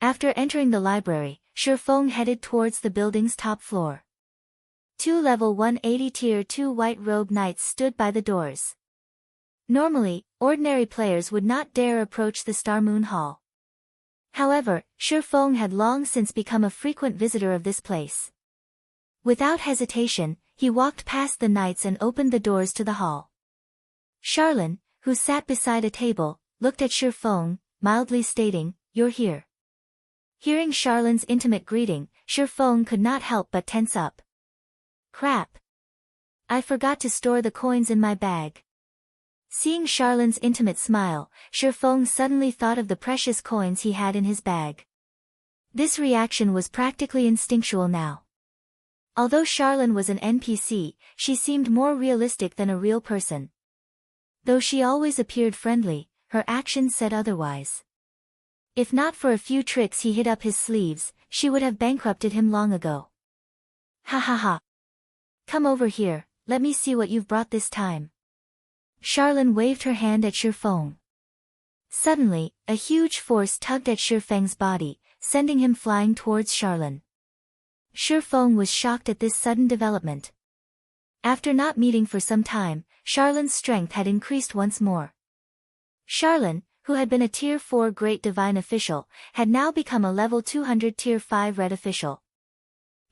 After entering the library, Shifeng headed towards the building's top floor. Two level 180 tier 2 white-robed knights stood by the doors. Normally, ordinary players would not dare approach the Star Moon Hall. However, Shifeng had long since become a frequent visitor of this place. Without hesitation, he walked past the knights and opened the doors to the hall. Charlene, who sat beside a table, looked at Shifeng, mildly stating, "You're here." Hearing Charlene's intimate greeting, Shifeng could not help but tense up. Crap. I forgot to store the coins in my bag. Seeing Charlene's intimate smile, Shifeng suddenly thought of the precious coins he had in his bag. This reaction was practically instinctual now. Although Charlene was an NPC, she seemed more realistic than a real person. Though she always appeared friendly, her actions said otherwise. If not for a few tricks he hid up his sleeves, she would have bankrupted him long ago. Ha ha ha. Come over here, let me see what you've brought this time. Charlene waved her hand at Shifeng. Suddenly, a huge force tugged at Shifeng's body, sending him flying towards Charlene. Shifeng was shocked at this sudden development. After not meeting for some time, Charlene's strength had increased once more. Charlene, who had been a Tier 4 Great Divine official, had now become a level 200 Tier 5 Red official.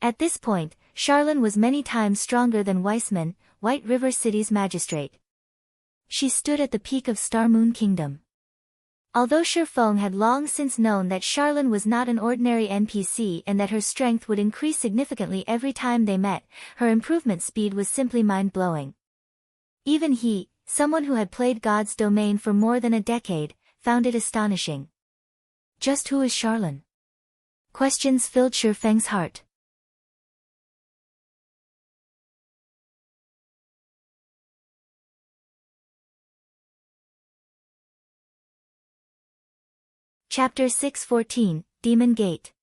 At this point, Charlene was many times stronger than Weissman, White River City's magistrate. She stood at the peak of Star Moon Kingdom. Although Shifeng had long since known that Charlene was not an ordinary NPC and that her strength would increase significantly every time they met, her improvement speed was simply mind-blowing. Even he, someone who had played God's Domain for more than a decade, found it astonishing. Just who is Charlene? Questions filled Shifeng's heart. Chapter 614, Demon Gate.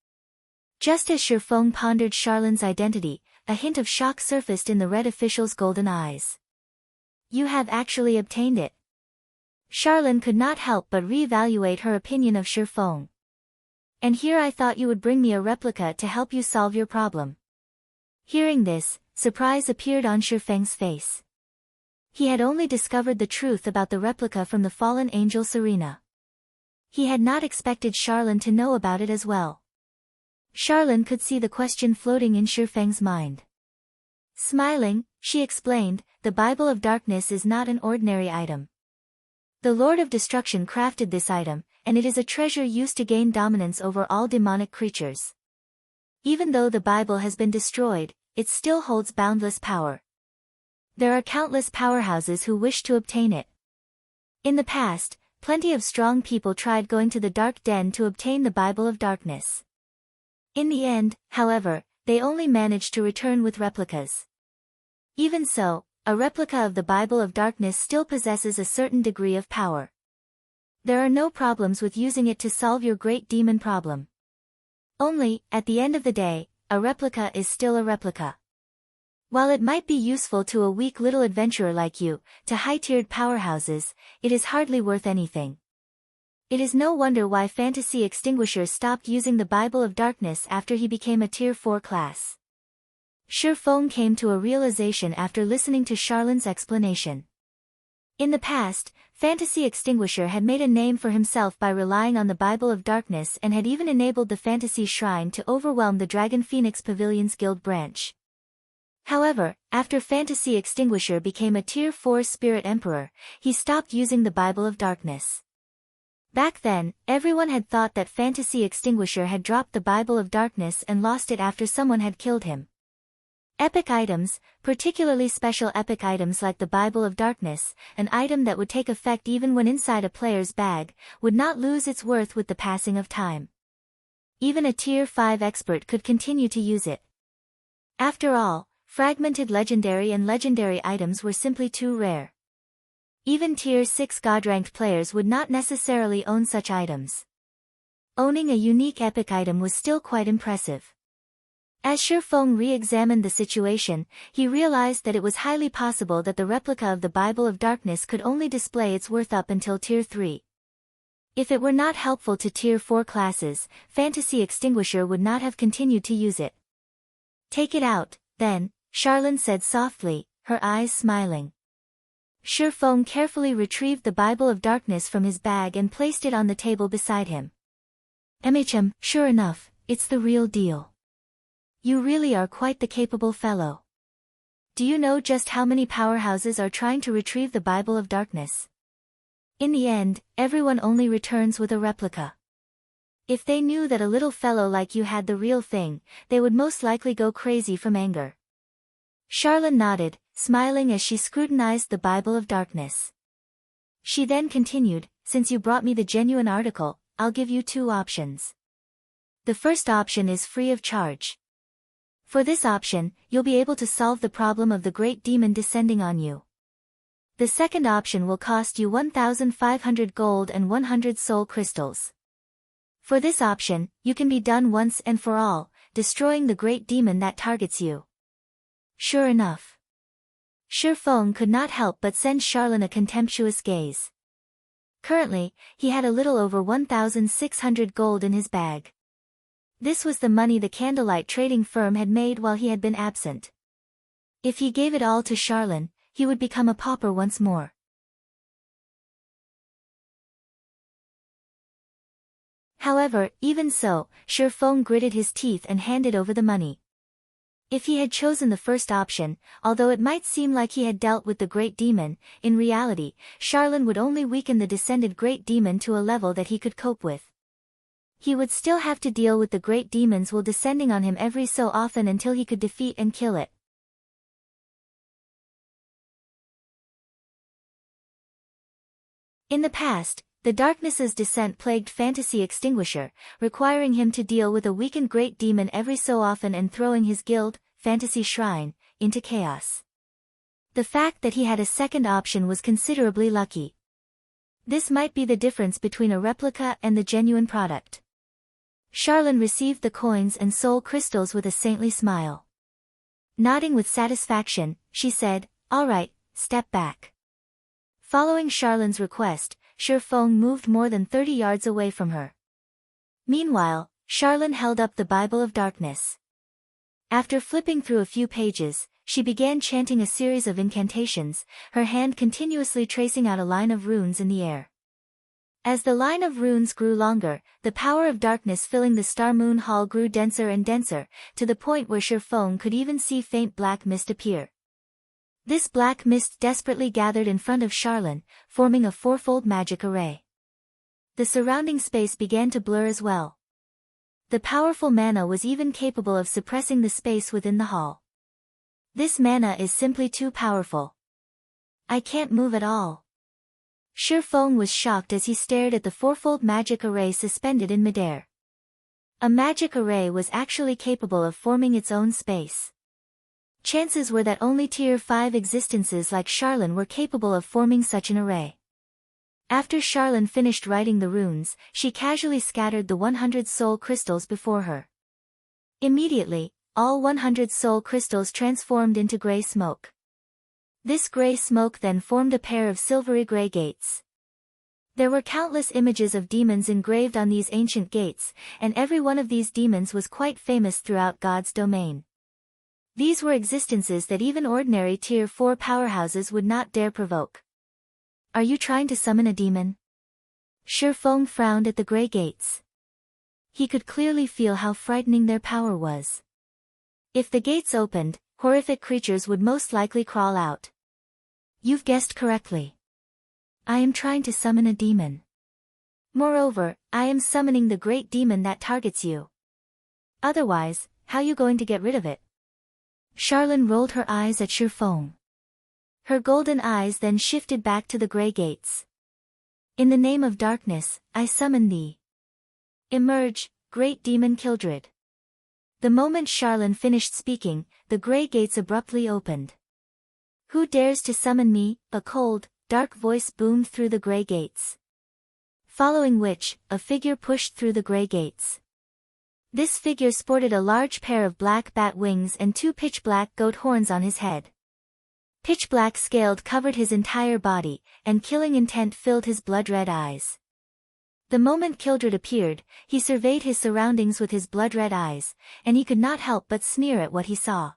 Just as Shifeng pondered Charlene's identity, a hint of shock surfaced in the Red official's golden eyes. You have actually obtained it. Charlene could not help but reevaluate her opinion of Shifeng. And here I thought you would bring me a replica to help you solve your problem. Hearing this, surprise appeared on Shifeng's face. He had only discovered the truth about the replica from the fallen angel Serena. He had not expected Charlene to know about it as well. Charlene could see the question floating in Shifeng's mind. Smiling, she explained, the Bible of Darkness is not an ordinary item. The Lord of Destruction crafted this item, and it is a treasure used to gain dominance over all demonic creatures. Even though the Bible has been destroyed, it still holds boundless power. There are countless powerhouses who wish to obtain it. In the past, plenty of strong people tried going to the Dark Den to obtain the Bible of Darkness. In the end, however, they only managed to return with replicas. Even so, a replica of the Bible of Darkness still possesses a certain degree of power. There are no problems with using it to solve your great demon problem. Only, at the end of the day, a replica is still a replica. While it might be useful to a weak little adventurer like you, to high-tiered powerhouses, it is hardly worth anything. It is no wonder why Fantasy Extinguisher stopped using the Bible of Darkness after he became a Tier 4 class. Shifeng came to a realization after listening to Charlene's explanation. In the past, Fantasy Extinguisher had made a name for himself by relying on the Bible of Darkness and had even enabled the Fantasy Shrine to overwhelm the Dragon Phoenix Pavilion's guild branch. However, after Fantasy Extinguisher became a Tier 4 Spirit Emperor, he stopped using the Bible of Darkness. Back then, everyone had thought that Fantasy Extinguisher had dropped the Bible of Darkness and lost it after someone had killed him. Epic items, particularly special epic items like the Bible of Darkness, an item that would take effect even when inside a player's bag, would not lose its worth with the passing of time. Even a Tier 5 expert could continue to use it. After all, fragmented legendary and legendary items were simply too rare. Even Tier 6 God-ranked players would not necessarily own such items. Owning a unique epic item was still quite impressive. As Shifeng re-examined the situation, he realized that it was highly possible that the replica of the Bible of Darkness could only display its worth up until Tier 3. If it were not helpful to Tier 4 classes, Fantasy Extinguisher would not have continued to use it. Take it out, then, Charlene said softly, her eyes smiling. Shifeng carefully retrieved the Bible of Darkness from his bag and placed it on the table beside him. Sure enough, it's the real deal. You really are quite the capable fellow. Do you know just how many powerhouses are trying to retrieve the Bible of Darkness? In the end, everyone only returns with a replica. If they knew that a little fellow like you had the real thing, they would most likely go crazy from anger. Charlene nodded, smiling as she scrutinized the Bible of Darkness. She then continued, since you brought me the genuine article, I'll give you two options. The first option is free of charge. For this option, you'll be able to solve the problem of the great demon descending on you. The second option will cost you 1,500 gold and 100 soul crystals. For this option, you can be done once and for all, destroying the great demon that targets you. Sure enough. Shifeng could not help but send Charlene a contemptuous gaze. Currently, he had a little over 1,600 gold in his bag. This was the money the candlelight trading firm had made while he had been absent. If he gave it all to Charlene, he would become a pauper once more. However, even so, Shifeng gritted his teeth and handed over the money. If he had chosen the first option, although it might seem like he had dealt with the great demon, in reality, Charlene would only weaken the descended great demon to a level that he could cope with. He would still have to deal with the great demons while descending on him every so often until he could defeat and kill it. In the past, the Darkness's descent plagued Fantasy Extinguisher, requiring him to deal with a weakened great demon every so often and throwing his guild, Fantasy Shrine, into chaos. The fact that he had a second option was considerably lucky. This might be the difference between a replica and the genuine product. Charlene received the coins and soul crystals with a saintly smile. Nodding with satisfaction, she said, "All right, step back." Following Charlene's request, Shifeng moved more than 30 yards away from her. Meanwhile, Charlene held up the Bible of Darkness. After flipping through a few pages, she began chanting a series of incantations, her hand continuously tracing out a line of runes in the air. As the line of runes grew longer, the power of darkness filling the Star Moon Hall grew denser and denser, to the point where Shifeng could even see faint black mist appear. This black mist desperately gathered in front of Charlene, forming a fourfold magic array. The surrounding space began to blur as well. The powerful mana was even capable of suppressing the space within the hall. This mana is simply too powerful. I can't move at all. Shifeng was shocked as he stared at the fourfold magic array suspended in midair. A magic array was actually capable of forming its own space. Chances were that only Tier 5 existences like Charlene were capable of forming such an array. After Charlene finished writing the runes, she casually scattered the 100 soul crystals before her. Immediately, all 100 soul crystals transformed into gray smoke. This gray smoke then formed a pair of silvery gray gates. There were countless images of demons engraved on these ancient gates, and every one of these demons was quite famous throughout God's domain. These were existences that even ordinary Tier 4 powerhouses would not dare provoke. Are you trying to summon a demon? Shifeng frowned at the gray gates. He could clearly feel how frightening their power was. If the gates opened, horrific creatures would most likely crawl out. You've guessed correctly. I am trying to summon a demon. Moreover, I am summoning the great demon that targets you. Otherwise, how you going to get rid of it? Charlene rolled her eyes at Shifeng. Her golden eyes then shifted back to the gray gates. In the name of darkness, I summon thee. Emerge, great demon Kildred. The moment Charlene finished speaking, the grey gates abruptly opened. Who dares to summon me? A cold, dark voice boomed through the grey gates. Following which, a figure pushed through the grey gates. This figure sported a large pair of black bat wings and 2 pitch-black goat horns on his head. Pitch-black scaled covered his entire body, and killing intent filled his blood-red eyes. The moment Kildred appeared, he surveyed his surroundings with his blood-red eyes, and he could not help but sneer at what he saw.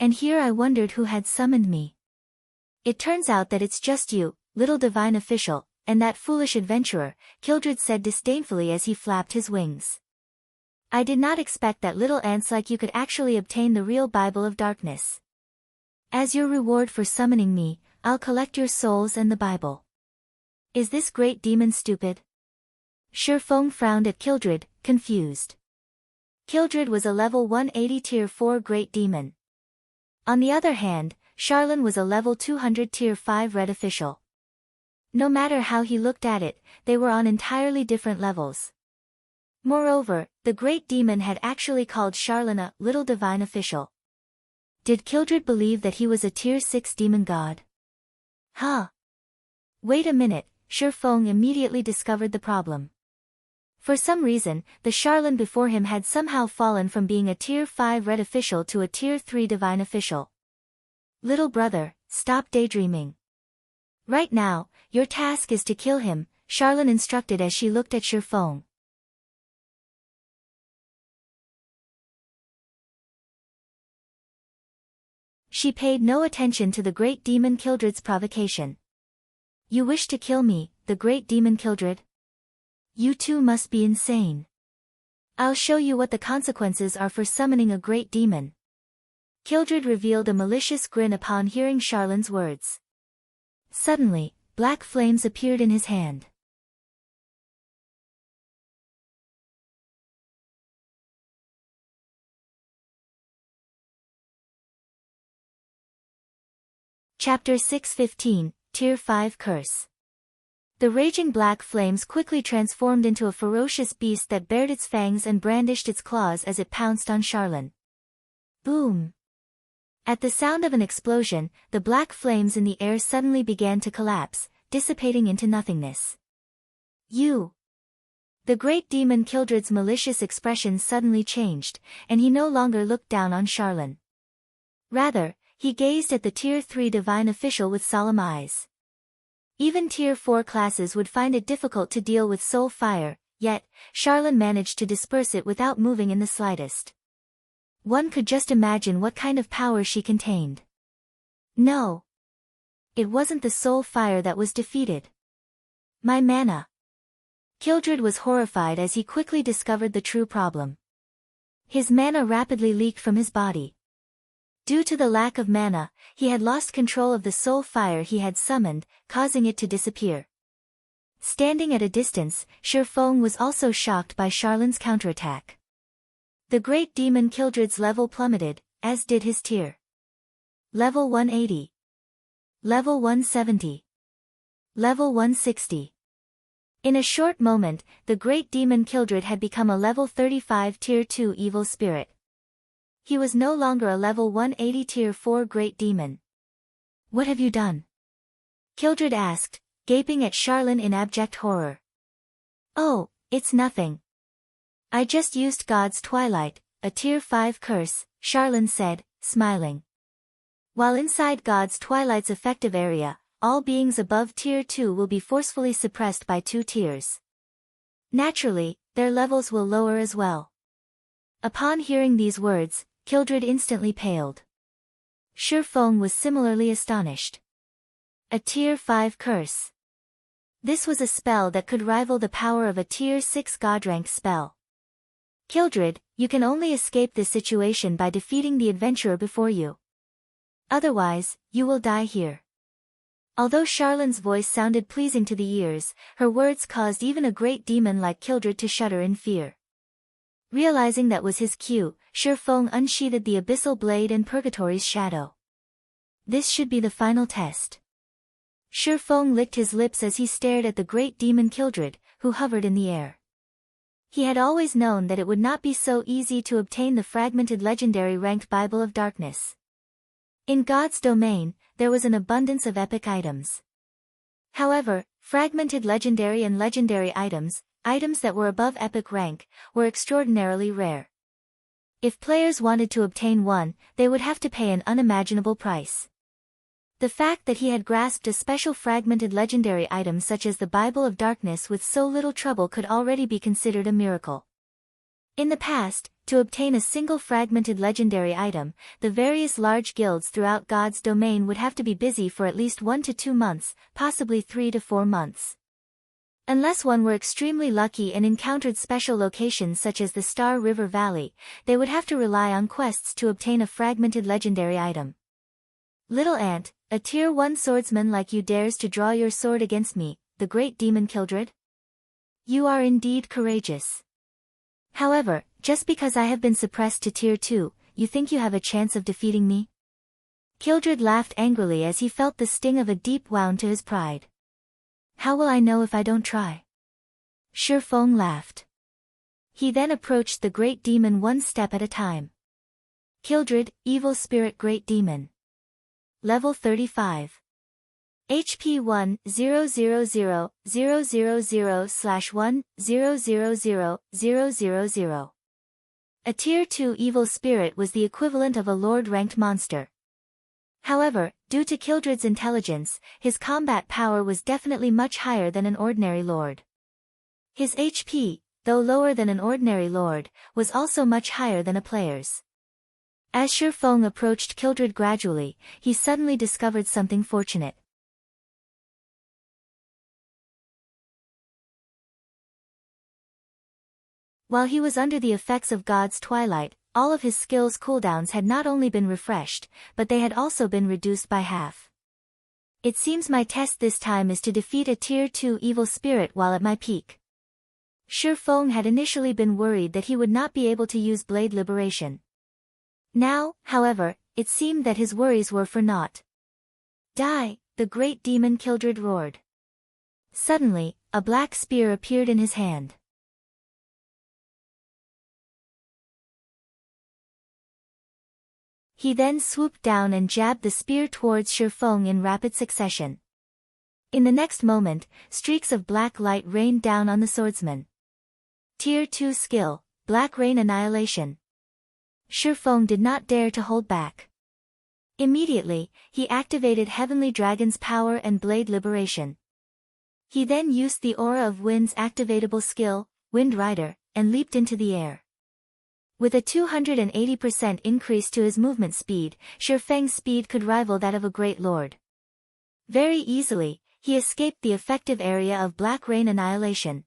And here I wondered who had summoned me. It turns out that it's just you, little divine official, and that foolish adventurer, Kildred said disdainfully as he flapped his wings. I did not expect that little ants like you could actually obtain the real Bible of Darkness. As your reward for summoning me, I'll collect your souls and the Bible. Is this great demon stupid? Shifeng frowned at Kildred, confused. Kildred was a level 180 tier 4 great demon. On the other hand, Charlene was a level 200 tier 5 red official. No matter how he looked at it, they were on entirely different levels. Moreover, the great demon had actually called Charlene a little divine official. Did Kildred believe that he was a tier 6 demon god? Huh. Wait a minute, Shifeng immediately discovered the problem. For some reason, the Charlene before him had somehow fallen from being a tier 5 red official to a tier 3 divine official. Little brother, stop daydreaming. Right now, your task is to kill him, Charlene instructed as she looked at Shifeng. She paid no attention to the great demon Kildred's provocation. You wish to kill me, the great demon Kildred? You too must be insane. I'll show you what the consequences are for summoning a great demon. Kildred revealed a malicious grin upon hearing Charlene's words. Suddenly, black flames appeared in his hand. Chapter 615, Tier 5 Curse. The raging black flames quickly transformed into a ferocious beast that bared its fangs and brandished its claws as it pounced on Charlene. Boom! At the sound of an explosion, the black flames in the air suddenly began to collapse, dissipating into nothingness. You! The great demon Kildred's malicious expression suddenly changed, and he no longer looked down on Charlene. Rather, he gazed at the tier 3 divine official with solemn eyes. Even tier 4 classes would find it difficult to deal with soul fire, yet, Charlene managed to disperse it without moving in the slightest. One could just imagine what kind of power she contained. No. It wasn't the soul fire that was defeated. My mana. Kildred was horrified as he quickly discovered the true problem. His mana rapidly leaked from his body. Due to the lack of mana, he had lost control of the soul fire he had summoned, causing it to disappear. Standing at a distance, Shifeng was also shocked by Charlene's counterattack. The great demon Kildred's level plummeted, as did his tier. Level 180. Level 170. Level 160. In a short moment, the great demon Kildred had become a level 35 tier 2 evil spirit. He was no longer a level 180 tier 4 great demon. What have you done? Kildred asked, gaping at Charlene in abject horror. Oh, it's nothing. I just used God's Twilight, a tier 5 curse, Charlene said, smiling. While inside God's Twilight's effective area, all beings above tier 2 will be forcefully suppressed by 2 tiers. Naturally, their levels will lower as well. Upon hearing these words, Kildred instantly paled. Shifeng was similarly astonished. A tier 5 curse. This was a spell that could rival the power of a tier 6 god-rank spell. Kildred, you can only escape this situation by defeating the adventurer before you. Otherwise, you will die here. Although Charlene's voice sounded pleasing to the ears, her words caused even a great demon like Kildred to shudder in fear. Realizing that was his cue, Shifeng unsheathed the abyssal blade and Purgatory's shadow. This should be the final test. Shifeng licked his lips as he stared at the great demon Kildred, who hovered in the air. He had always known that it would not be so easy to obtain the fragmented legendary ranked Bible of Darkness. In God's domain, there was an abundance of epic items. However, fragmented legendary and legendary items, items that were above epic rank, were extraordinarily rare. If players wanted to obtain one, they would have to pay an unimaginable price. The fact that he had grasped a special fragmented legendary item such as the Bible of Darkness with so little trouble could already be considered a miracle. In the past, to obtain a single fragmented legendary item, the various large guilds throughout God's domain would have to be busy for at least 1 to 2 months, possibly 3 to 4 months. Unless one were extremely lucky and encountered special locations such as the Star River Valley, they would have to rely on quests to obtain a fragmented legendary item. Little Ant, a Tier 1 swordsman like you dares to draw your sword against me, the great demon Kildred? You are indeed courageous. However, just because I have been suppressed to Tier 2, you think you have a chance of defeating me? Kildred laughed angrily as he felt the sting of a deep wound to his pride. How will I know if I don't try? Shifeng laughed. He then approached the great demon one step at a time. Kildred, evil spirit great demon. Level 35. HP 1-000-000/1-000-000. A Tier 2 evil spirit was the equivalent of a Lord-ranked monster. However, due to Kildred's intelligence, his combat power was definitely much higher than an ordinary Lord. His HP, though lower than an ordinary Lord, was also much higher than a player's. As Shifeng approached Kildred gradually, he suddenly discovered something fortunate. While he was under the effects of God's twilight, all of his skills cooldowns had not only been refreshed, but they had also been reduced by half. It seems my test this time is to defeat a Tier 2 evil spirit while at my peak. Shifeng had initially been worried that he would not be able to use Blade Liberation. Now, however, it seemed that his worries were for naught. Die, the great demon Kildred roared. Suddenly, a black spear appeared in his hand. He then swooped down and jabbed the spear towards Shifeng in rapid succession. In the next moment, streaks of black light rained down on the swordsman. Tier 2 skill, Black Rain Annihilation. Shifeng did not dare to hold back. Immediately, he activated Heavenly Dragon's power and Blade Liberation. He then used the Aura of Wind's activatable skill, Wind Rider, and leaped into the air. With a 280% increase to his movement speed, Shifeng's speed could rival that of a Great Lord. Very easily, he escaped the effective area of Black Rain Annihilation.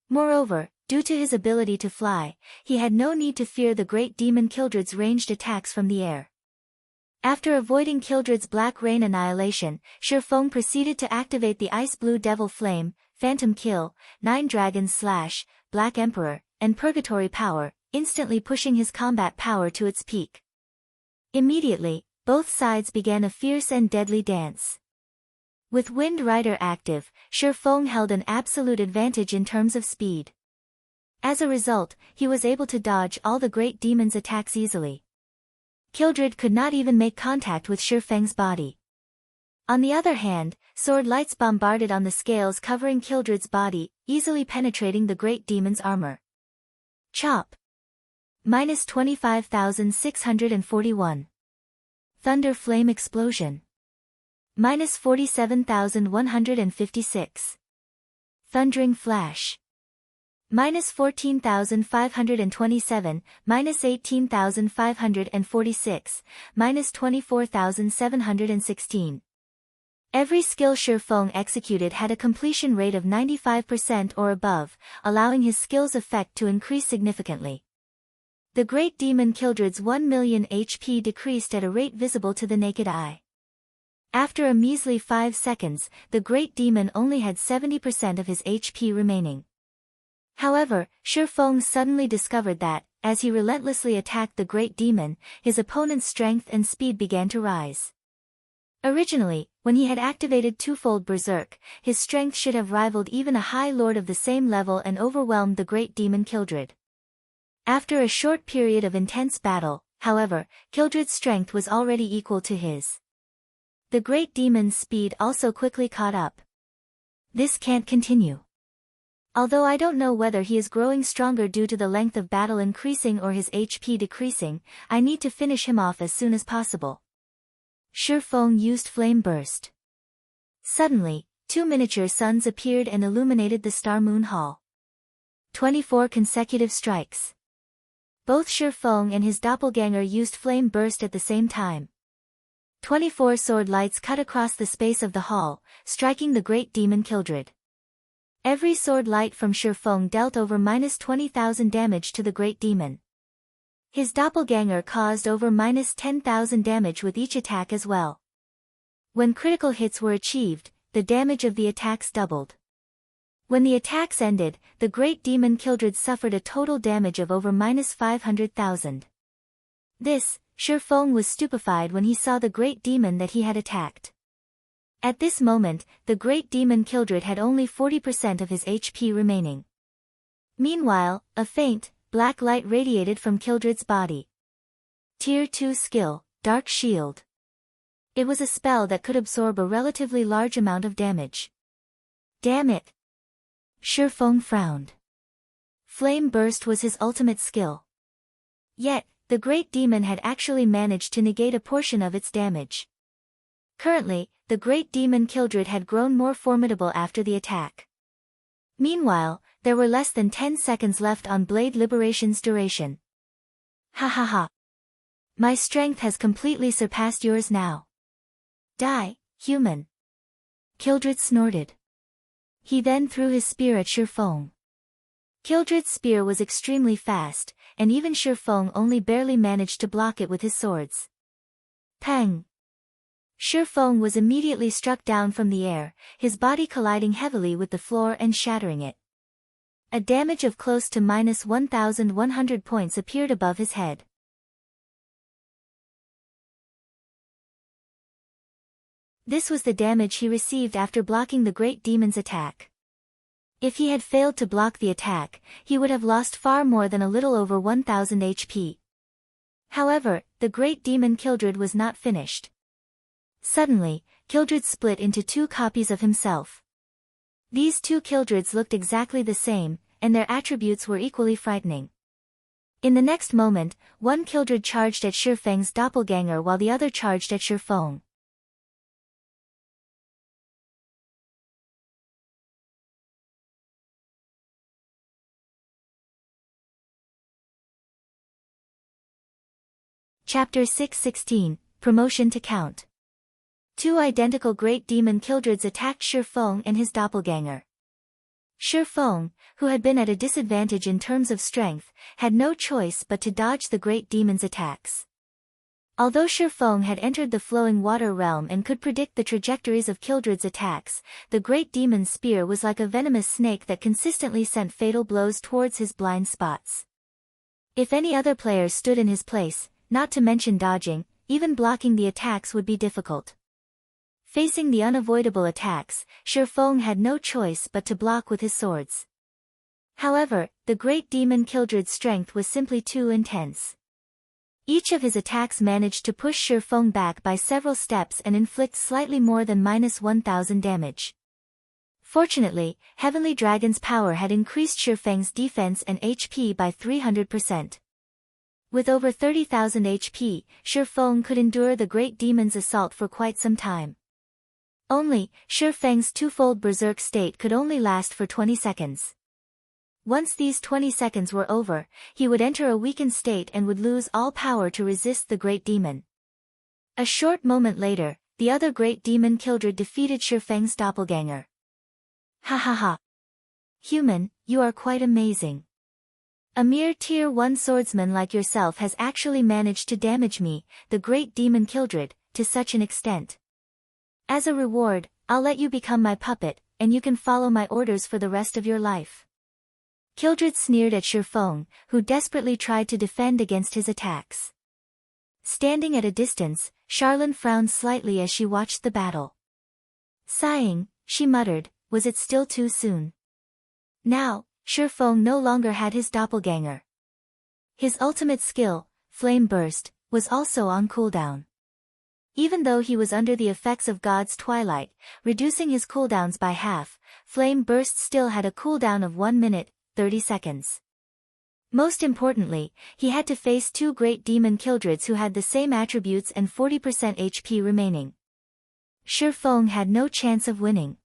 Moreover, due to his ability to fly, he had no need to fear the great demon Kildred's ranged attacks from the air. After avoiding Kildred's Black Rain Annihilation, Shifeng proceeded to activate the Ice Blue Devil Flame, Phantom Kill, Nine Dragons Slash, Black Emperor, and Purgatory Power, instantly pushing his combat power to its peak. Immediately, both sides began a fierce and deadly dance. With Wind Rider active, Shifeng held an absolute advantage in terms of speed. As a result, he was able to dodge all the great demon's attacks easily. Kildred could not even make contact with Shifeng's body. On the other hand, sword lights bombarded on the scales covering Kildred's body, easily penetrating the great demon's armor. Chop. Minus 25,641. Thunder Flame Explosion. Minus 47,156. Thundering Flash. Minus 14,527, minus 18,546, minus 24,716. Every skill Shifeng executed had a completion rate of 95% or above, allowing his skill's effect to increase significantly. The great demon Kildred's 1 million HP decreased at a rate visible to the naked eye. After a measly 5 seconds, the great demon only had 70% of his HP remaining. However, Shifeng suddenly discovered that, as he relentlessly attacked the great demon, his opponent's strength and speed began to rise. Originally, when he had activated twofold Berserk, his strength should have rivaled even a high lord of the same level and overwhelmed the great demon Kildred. After a short period of intense battle, however, Kildred's strength was already equal to his. The great demon's speed also quickly caught up. This can't continue. Although I don't know whether he is growing stronger due to the length of battle increasing or his HP decreasing, I need to finish him off as soon as possible. Shifeng used Flame Burst. Suddenly, 2 miniature suns appeared and illuminated the Star Moon Hall. 24 consecutive strikes. Both Shifeng and his doppelganger used Flame Burst at the same time. 24 sword lights cut across the space of the hall, striking the great demon Kildred. Every sword light from Shifeng dealt over -20,000 damage to the great demon. His doppelganger caused over -10,000 damage with each attack as well. When critical hits were achieved, the damage of the attacks doubled. When the attacks ended, the great demon Kildred suffered a total damage of over -500,000. This, Shifeng was stupefied when he saw the great demon that he had attacked. At this moment, the great demon Kildred had only 40% of his HP remaining. Meanwhile, a faint, black light radiated from Kildred's body. Tier 2 skill, Dark Shield. It was a spell that could absorb a relatively large amount of damage. Damn it! Shifeng frowned. Flame Burst was his ultimate skill. Yet, the great demon had actually managed to negate a portion of its damage. Currently, the great demon Kildred had grown more formidable after the attack. Meanwhile, there were less than 10 seconds left on Blade Liberation's duration. Ha ha ha. My strength has completely surpassed yours now. Die, human. Kildred snorted. He then threw his spear at Shifeng. Kildred's spear was extremely fast, and even Shifeng only barely managed to block it with his swords. Pang! Shifeng was immediately struck down from the air, his body colliding heavily with the floor and shattering it. A damage of close to -1,100 points appeared above his head. This was the damage he received after blocking the great demon's attack. If he had failed to block the attack, he would have lost far more than a little over 1,000 HP. However, the great demon Kildred was not finished. Suddenly, Kildred split into 2 copies of himself. These 2 Kildreds looked exactly the same, and their attributes were equally frightening. In the next moment, one Kildred charged at Shifeng's doppelganger while the other charged at Shifeng. Chapter 616, Promotion to Count. 2 identical great demon Kildreds attacked Shifeng and his doppelganger. Shifeng, who had been at a disadvantage in terms of strength, had no choice but to dodge the great demon's attacks. Although Shifeng had entered the flowing water realm and could predict the trajectories of Kildred's attacks, the great demon's spear was like a venomous snake that consistently sent fatal blows towards his blind spots. If any other players stood in his place, not to mention dodging, even blocking the attacks would be difficult. Facing the unavoidable attacks, Shifeng had no choice but to block with his swords. However, the great demon Kildred's strength was simply too intense. Each of his attacks managed to push Shifeng back by several steps and inflict slightly more than -1,000 damage. Fortunately, Heavenly Dragon's power had increased Shifeng's defense and HP by 300%. With over 30,000 HP, Shifeng could endure the great demon's assault for quite some time. Only, Shifeng's twofold berserk state could only last for 20 seconds. Once these 20 seconds were over, he would enter a weakened state and would lose all power to resist the great demon. A short moment later, the other great demon Kildred defeated Shifeng's doppelganger. Ha ha ha. Human, you are quite amazing. A mere tier 1 swordsman like yourself has actually managed to damage me, the great demon Kildred, to such an extent. As a reward, I'll let you become my puppet, and you can follow my orders for the rest of your life. Kildred sneered at Shifeng, who desperately tried to defend against his attacks. Standing at a distance, Charlene frowned slightly as she watched the battle. Sighing, she muttered, was it still too soon? Now, Shifeng no longer had his doppelganger. His ultimate skill, Flame Burst, was also on cooldown. Even though he was under the effects of God's Twilight, reducing his cooldowns by half, Flame Burst still had a cooldown of 1 minute, 30 seconds. Most importantly, he had to face 2 great demon Kildreds who had the same attributes and 40% HP remaining. Shifeng had no chance of winning.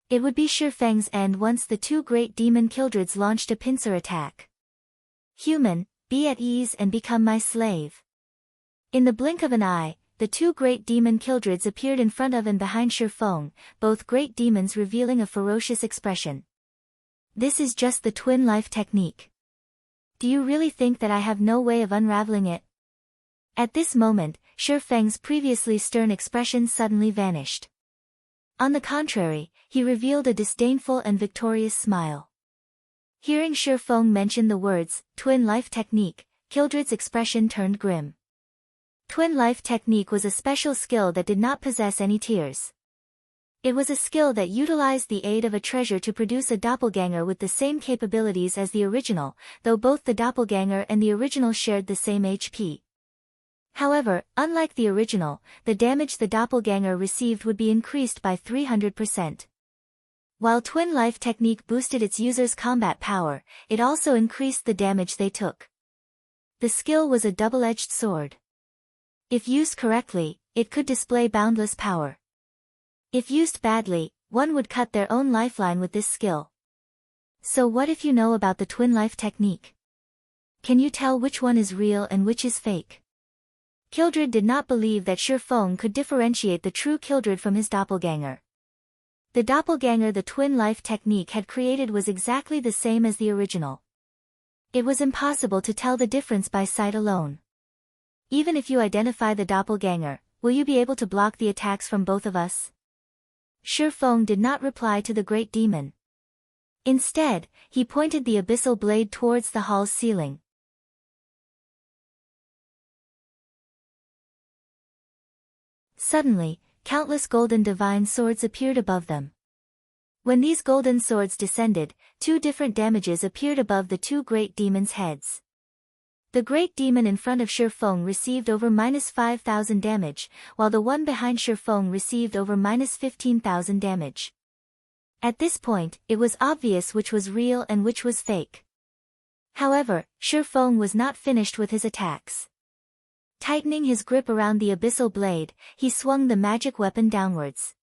It would be Shifeng's end once the 2 great demon Kildreds launched a pincer attack. Human, be at ease and become my slave. In the blink of an eye, the 2 great demon Kildreds appeared in front of and behind Shifeng, both great demons revealing a ferocious expression. This is just the twin life technique. Do you really think that I have no way of unraveling it? At this moment, Shifeng's previously stern expression suddenly vanished. On the contrary, he revealed a disdainful and victorious smile. Hearing Shifeng mention the words, twin life technique, Kildred's expression turned grim. Twin life technique was a special skill that did not possess any tears. It was a skill that utilized the aid of a treasure to produce a doppelganger with the same capabilities as the original, though both the doppelganger and the original shared the same HP. However, unlike the original, the damage the doppelganger received would be increased by 300%. While twin life technique boosted its users' combat power, it also increased the damage they took. The skill was a double-edged sword. If used correctly, it could display boundless power. If used badly, one would cut their own lifeline with this skill. So what if you know about the twin life technique? Can you tell which one is real and which is fake? Kildred did not believe that Shifeng could differentiate the true Kildred from his doppelganger. The doppelganger the twin life technique had created was exactly the same as the original. It was impossible to tell the difference by sight alone. Even if you identify the doppelganger, will you be able to block the attacks from both of us? Shifeng did not reply to the great demon. Instead, he pointed the abyssal blade towards the hall's ceiling. Suddenly, countless golden divine swords appeared above them. When these golden swords descended, 2 different damages appeared above the 2 great demons' heads. The great demon in front of Shifeng received over -5,000 damage, while the one behind Shifeng received over -15,000 damage. At this point, it was obvious which was real and which was fake. However, Shifeng was not finished with his attacks. Tightening his grip around the abyssal blade, he swung the magic weapon downwards.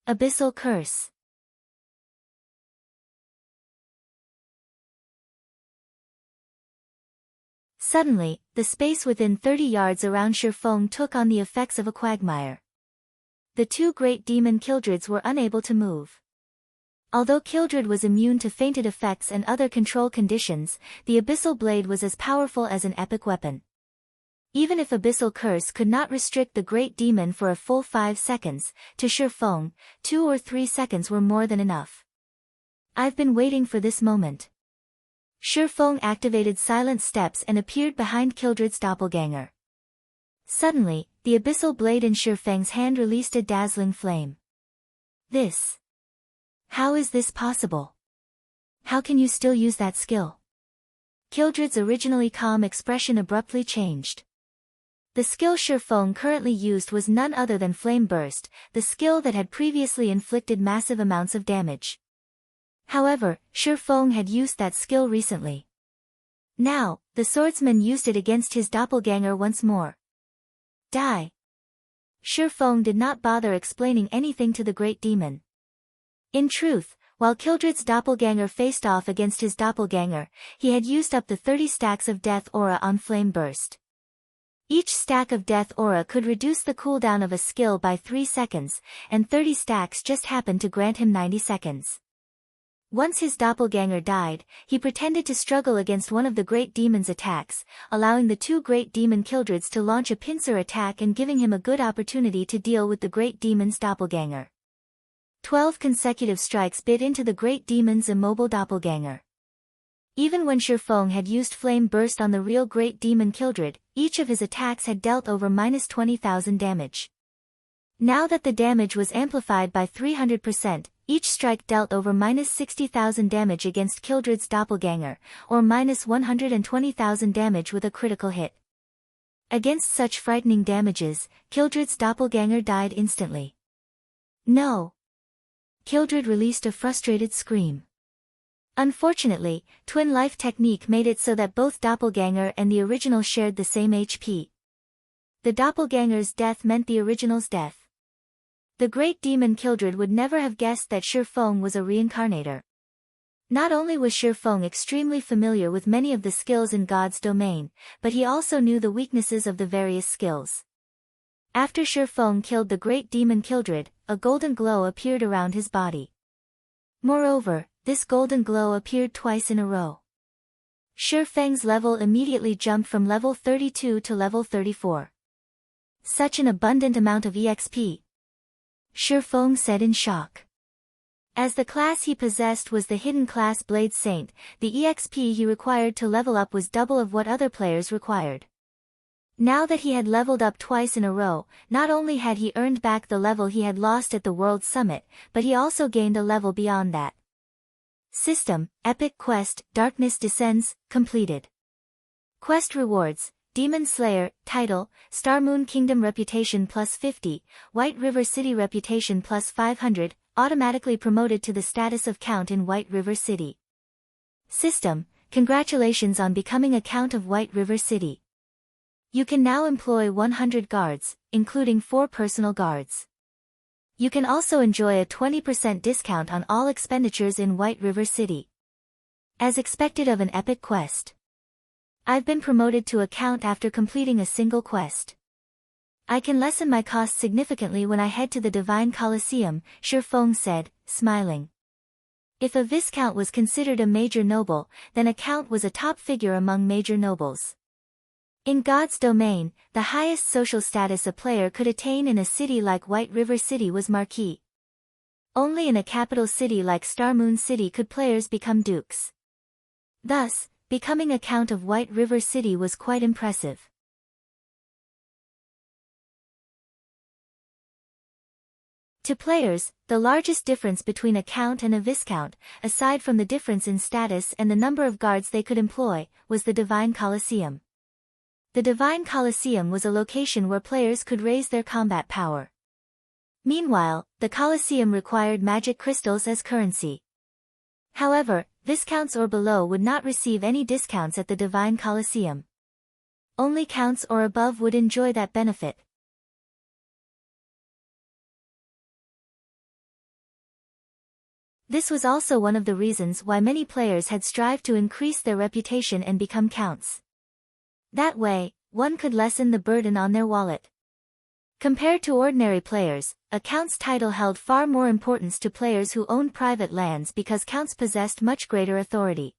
Abyssal Curse. Suddenly, the space within 30 yards around Shifeng took on the effects of a quagmire. The 2 great demon Kildreds were unable to move. Although Kildred was immune to fainted effects and other control conditions, the abyssal blade was as powerful as an epic weapon. Even if Abyssal Curse could not restrict the great demon for a full 5 seconds, to Shifeng, 2 or 3 seconds were more than enough. I've been waiting for this moment. Shifeng activated silent steps and appeared behind Kildred's doppelganger. Suddenly, the abyssal blade in Shifeng's hand released a dazzling flame. How is this possible? How can you still use that skill? Kildred's originally calm expression abruptly changed. The skill Shifeng currently used was none other than Flame Burst, the skill that had previously inflicted massive amounts of damage. However, Shifeng had used that skill recently. Now, the swordsman used it against his doppelganger once more. Die! Shifeng did not bother explaining anything to the great demon. In truth, while Kildred's doppelganger faced off against his doppelganger, he had used up the 30 stacks of death aura on Flame Burst. Each stack of death aura could reduce the cooldown of a skill by 3 seconds, and 30 stacks just happened to grant him 90 seconds. Once his doppelganger died, he pretended to struggle against one of the great demon's attacks, allowing the 2 great demon Kildreds to launch a pincer attack and giving him a good opportunity to deal with the great demon's doppelganger. 12 consecutive strikes bit into the great demon's immobile doppelganger. Even when Shifeng had used Flame Burst on the real great demon Kildred, each of his attacks had dealt over -20,000 damage. Now that the damage was amplified by 300%, each strike dealt over -60,000 damage against Kildred's doppelganger, or -120,000 damage with a critical hit. Against such frightening damages, Kildred's doppelganger died instantly. No! Kildred released a frustrated scream. Unfortunately, Twin Life technique made it so that both doppelganger and the original shared the same HP. The doppelganger's death meant the original's death. The great demon Kildred would never have guessed that Shifeng was a reincarnator. Not only was Shifeng extremely familiar with many of the skills in God's domain, but he also knew the weaknesses of the various skills. After Shifeng killed the great demon Kildred, a golden glow appeared around his body. Moreover, this golden glow appeared twice in a row. Shifeng's level immediately jumped from level 32 to level 34. Such an abundant amount of EXP. Shifeng said in shock. As the class he possessed was the hidden class Blade Saint, the EXP he required to level up was double of what other players required. Now that he had leveled up twice in a row, not only had he earned back the level he had lost at the World Summit, but he also gained a level beyond that. System, Epic Quest, Darkness Descends, completed. Quest rewards, Demon Slayer, Title, Star Moon Kingdom Reputation plus 50, White River City Reputation plus 500, automatically promoted to the status of Count in White River City. System, congratulations on becoming a Count of White River City. You can now employ 100 guards, including 4 personal guards. You can also enjoy a 20% discount on all expenditures in White River City. As expected of an epic quest. I've been promoted to a Count after completing a single quest. I can lessen my costs significantly when I head to the Divine Colosseum, Shifeng said, smiling. If a Viscount was considered a major noble, then a Count was a top figure among major nobles. In God's domain, the highest social status a player could attain in a city like White River City was Marquis. Only in a capital city like Star Moon City could players become dukes. Thus, becoming a Count of White River City was quite impressive. To players, the largest difference between a Count and a Viscount, aside from the difference in status and the number of guards they could employ, was the Divine Colosseum. The Divine Colosseum was a location where players could raise their combat power. Meanwhile, the Colosseum required magic crystals as currency. However, Viscounts or below would not receive any discounts at the Divine Colosseum. Only Counts or above would enjoy that benefit. This was also one of the reasons why many players had strived to increase their reputation and become Counts. That way, one could lessen the burden on their wallet. Compared to ordinary players, a Count's title held far more importance to players who owned private lands because Counts possessed much greater authority.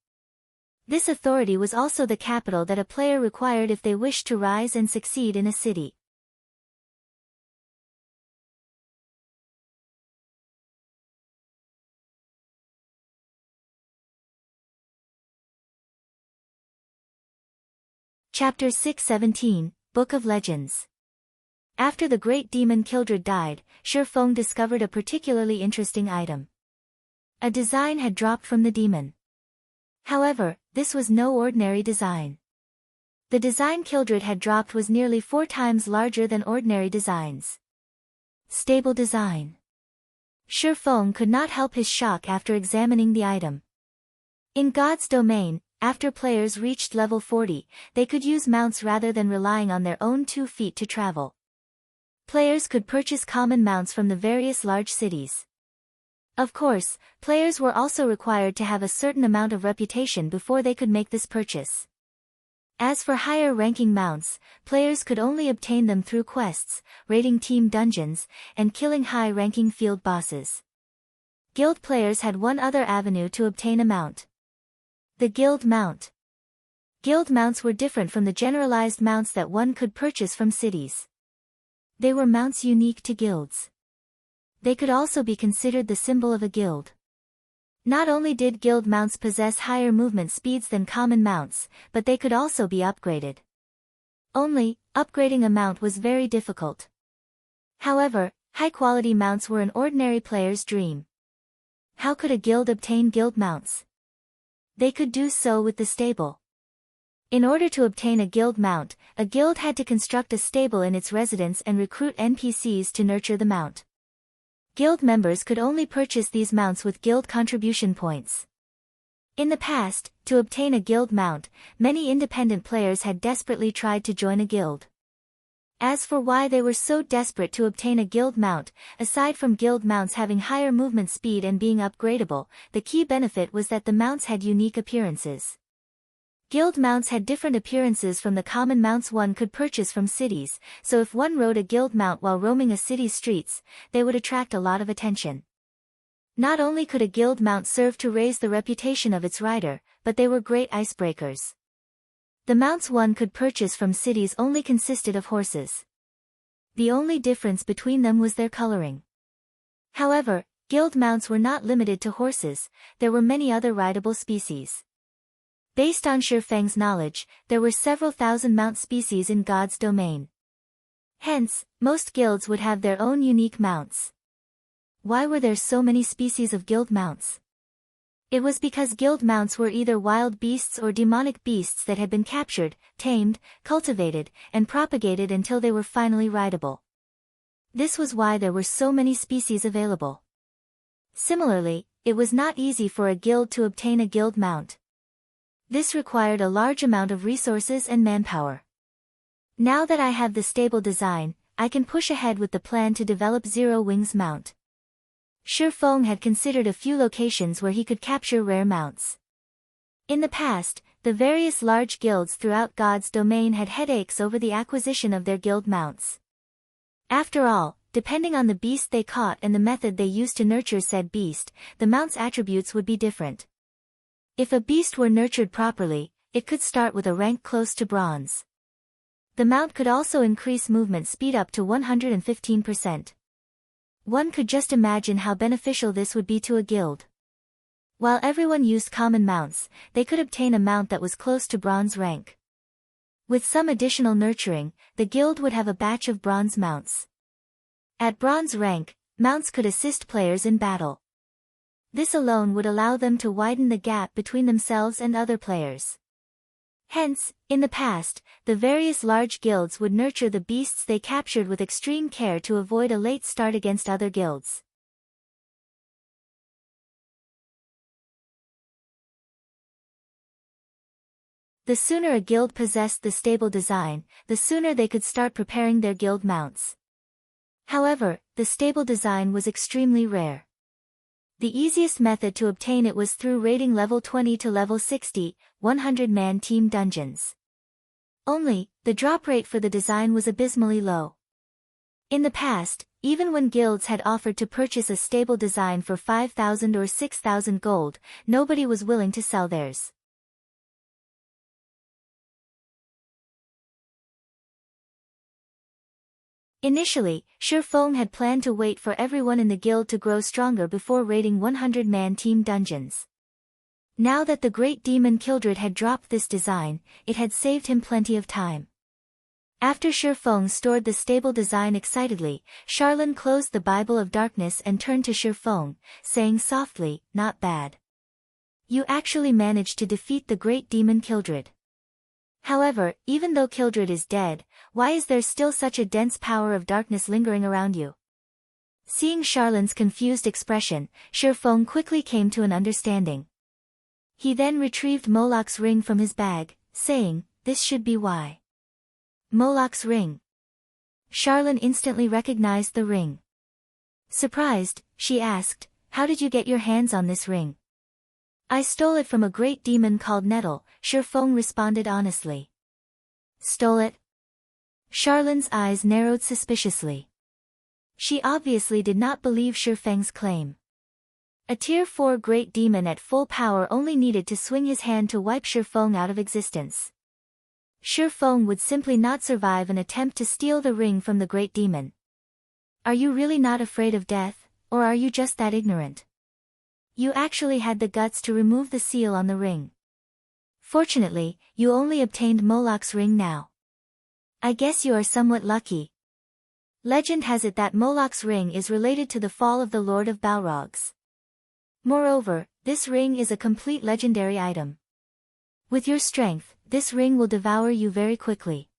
This authority was also the capital that a player required if they wished to rise and succeed in a city. Chapter 617, Book of Legends. After the great demon Kildred died, Shifeng discovered a particularly interesting item. A design had dropped from the demon. However, this was no ordinary design. The design Kildred had dropped was nearly 4 times larger than ordinary designs. Stable design. Shifeng could not help his shock after examining the item. In God's domain, after players reached level 40, they could use mounts rather than relying on their own 2 feet to travel. Players could purchase common mounts from the various large cities. Of course, players were also required to have a certain amount of reputation before they could make this purchase. As for higher-ranking mounts, players could only obtain them through quests, raiding team dungeons, and killing high-ranking field bosses. Guild players had one other avenue to obtain a mount. The guild mount. Guild mounts were different from the generalized mounts that one could purchase from cities. They were mounts unique to guilds. They could also be considered the symbol of a guild. Not only did guild mounts possess higher movement speeds than common mounts, but they could also be upgraded. Only, upgrading a mount was very difficult. However, High-quality mounts were an ordinary player's dream. How could a guild obtain guild mounts? They could do so with the stable. In order to obtain a guild mount, a guild had to construct a stable in its residence and recruit NPCs to nurture the mount. Guild members could only purchase these mounts with guild contribution points. In the past, to obtain a guild mount, many independent players had desperately tried to join a guild. As for why they were so desperate to obtain a guild mount, aside from guild mounts having higher movement speed and being upgradable, the key benefit was that the mounts had unique appearances. Guild mounts had different appearances from the common mounts one could purchase from cities, so if one rode a guild mount while roaming a city's streets, they would attract a lot of attention. Not only could a guild mount serve to raise the reputation of its rider, but they were great icebreakers. The mounts one could purchase from cities only consisted of horses. The only difference between them was their coloring. However, guild mounts were not limited to horses, there were many other rideable species. Based on Shifeng's knowledge, there were several thousand mount species in God's domain. Hence, most guilds would have their own unique mounts. Why were there so many species of guild mounts? It was because guild mounts were either wild beasts or demonic beasts that had been captured, tamed, cultivated, and propagated until they were finally rideable. This was why there were so many species available. Similarly, it was not easy for a guild to obtain a guild mount. This required a large amount of resources and manpower. Now that I have the stable design, I can push ahead with the plan to develop Zero Wings mount. Shifeng had considered a few locations where he could capture rare mounts. In the past, the various large guilds throughout God's domain had headaches over the acquisition of their guild mounts. After all, depending on the beast they caught and the method they used to nurture said beast, the mount's attributes would be different. If a beast were nurtured properly, it could start with a rank close to bronze. The mount could also increase movement speed up to 115%. One could just imagine how beneficial this would be to a guild. While everyone used common mounts, they could obtain a mount that was close to bronze rank. With some additional nurturing, the guild would have a batch of bronze mounts. At bronze rank, mounts could assist players in battle. This alone would allow them to widen the gap between themselves and other players. Hence, in the past, the various large guilds would nurture the beasts they captured with extreme care to avoid a late start against other guilds. The sooner a guild possessed the stable design, the sooner they could start preparing their guild mounts. However, the stable design was extremely rare. The easiest method to obtain it was through raiding level 20 to level 60, 100-man team dungeons. Only, the drop rate for the design was abysmally low. In the past, even when guilds had offered to purchase a stable design for 5,000 or 6,000 gold, nobody was willing to sell theirs. Initially, Shifeng had planned to wait for everyone in the guild to grow stronger before raiding 100-man team dungeons. Now that the great demon Kildred had dropped this design, it had saved him plenty of time. After Shifeng stored the stable design excitedly, Charlene closed the Bible of Darkness and turned to Shifeng, saying softly, "Not bad. You actually managed to defeat the great demon Kildred. However, even though Kildred is dead, why is there still such a dense power of darkness lingering around you?" Seeing Charlene's confused expression, Shifeng quickly came to an understanding. He then retrieved Moloch's ring from his bag, saying, "This should be why." Moloch's ring. Charlene instantly recognized the ring. Surprised, she asked, "How did you get your hands on this ring?" "I stole it from a great demon called Nettle," Shifeng responded honestly. "Stole it?" Charlene's eyes narrowed suspiciously. She obviously did not believe Shifeng's claim. A Tier 4 great demon at full power only needed to swing his hand to wipe Shifeng out of existence. Shifeng would simply not survive an attempt to steal the ring from the great demon. "Are you really not afraid of death, or are you just that ignorant? You actually had the guts to remove the seal on the ring. Fortunately, you only obtained Moloch's ring now. I guess you are somewhat lucky." Legend has it that Moloch's ring is related to the fall of the Lord of Balrogs. Moreover, this ring is a complete legendary item. With your strength, this ring will devour you very quickly.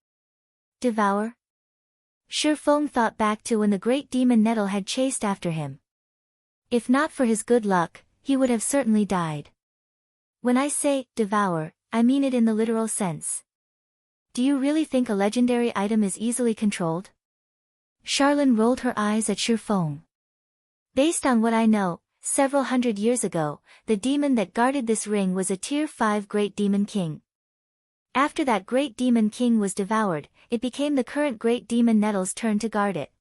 Devour? Shifeng thought back to when the great demon Nettle had chased after him. If not for his good luck, he would have certainly died. When I say, devour, I mean it in the literal sense. Do you really think a legendary item is easily controlled? Charlene rolled her eyes at Shifeng. Based on what I know, several hundred years ago, the demon that guarded this ring was a Tier 5 Great Demon King. After that Great Demon King was devoured, it became the current Great Demon Nettle's turn to guard it.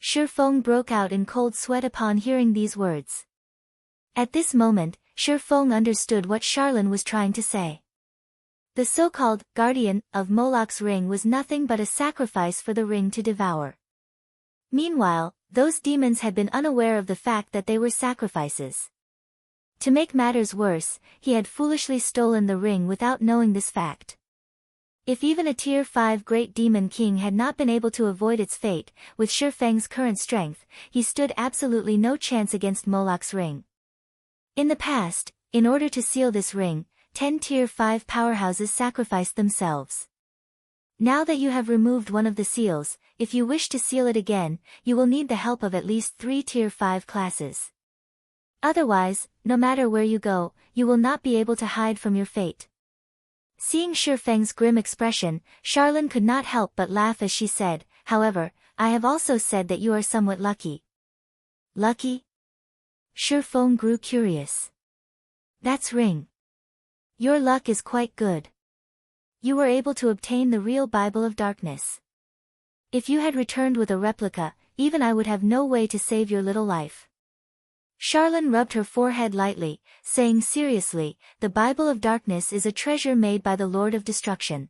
Shifeng broke out in cold sweat upon hearing these words. At this moment, Shifeng understood what Charlene was trying to say. The so-called guardian of Moloch's ring was nothing but a sacrifice for the ring to devour. Meanwhile, those demons had been unaware of the fact that they were sacrifices. To make matters worse, he had foolishly stolen the ring without knowing this fact. If even a Tier 5 Great Demon King had not been able to avoid its fate, with Shifeng's current strength, he stood absolutely no chance against Moloch's ring. In the past, in order to seal this ring, 10 Tier 5 powerhouses sacrificed themselves. Now that you have removed one of the seals, if you wish to seal it again, you will need the help of at least 3 Tier 5 classes. Otherwise, no matter where you go, you will not be able to hide from your fate. Seeing Shifeng's grim expression, Charlene could not help but laugh as she said, however, I have also said that you are somewhat lucky. Lucky? Shifeng grew curious. That's ring. Your luck is quite good. You were able to obtain the real Bible of Darkness. If you had returned with a replica, even I would have no way to save your little life. Charlene rubbed her forehead lightly, saying seriously, the Bible of Darkness is a treasure made by the Lord of Destruction.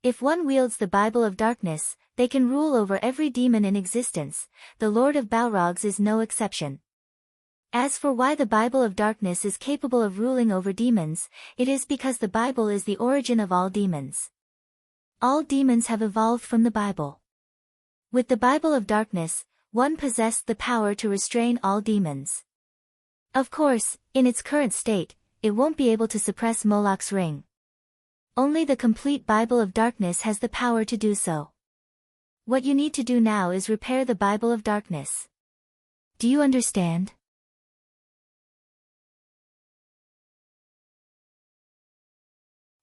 If one wields the Bible of Darkness, they can rule over every demon in existence. The Lord of Balrogs is no exception. As for why the Bible of Darkness is capable of ruling over demons, it is because the Bible is the origin of all demons. All demons have evolved from the Bible. With the Bible of Darkness, one possessed the power to restrain all demons. Of course, in its current state, it won't be able to suppress Moloch's ring. Only the complete Bible of Darkness has the power to do so. What you need to do now is repair the Bible of Darkness. Do you understand?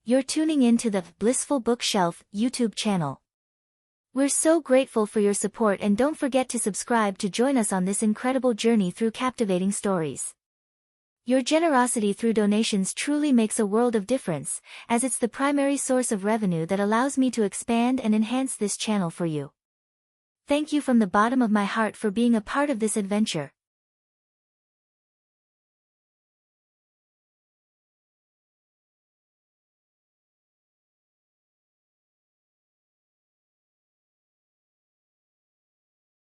You're tuning in to the Blissful Bookshelf YouTube channel. We're so grateful for your support, and don't forget to subscribe to join us on this incredible journey through captivating stories. Your generosity through donations truly makes a world of difference, as it's the primary source of revenue that allows me to expand and enhance this channel for you. Thank you from the bottom of my heart for being a part of this adventure.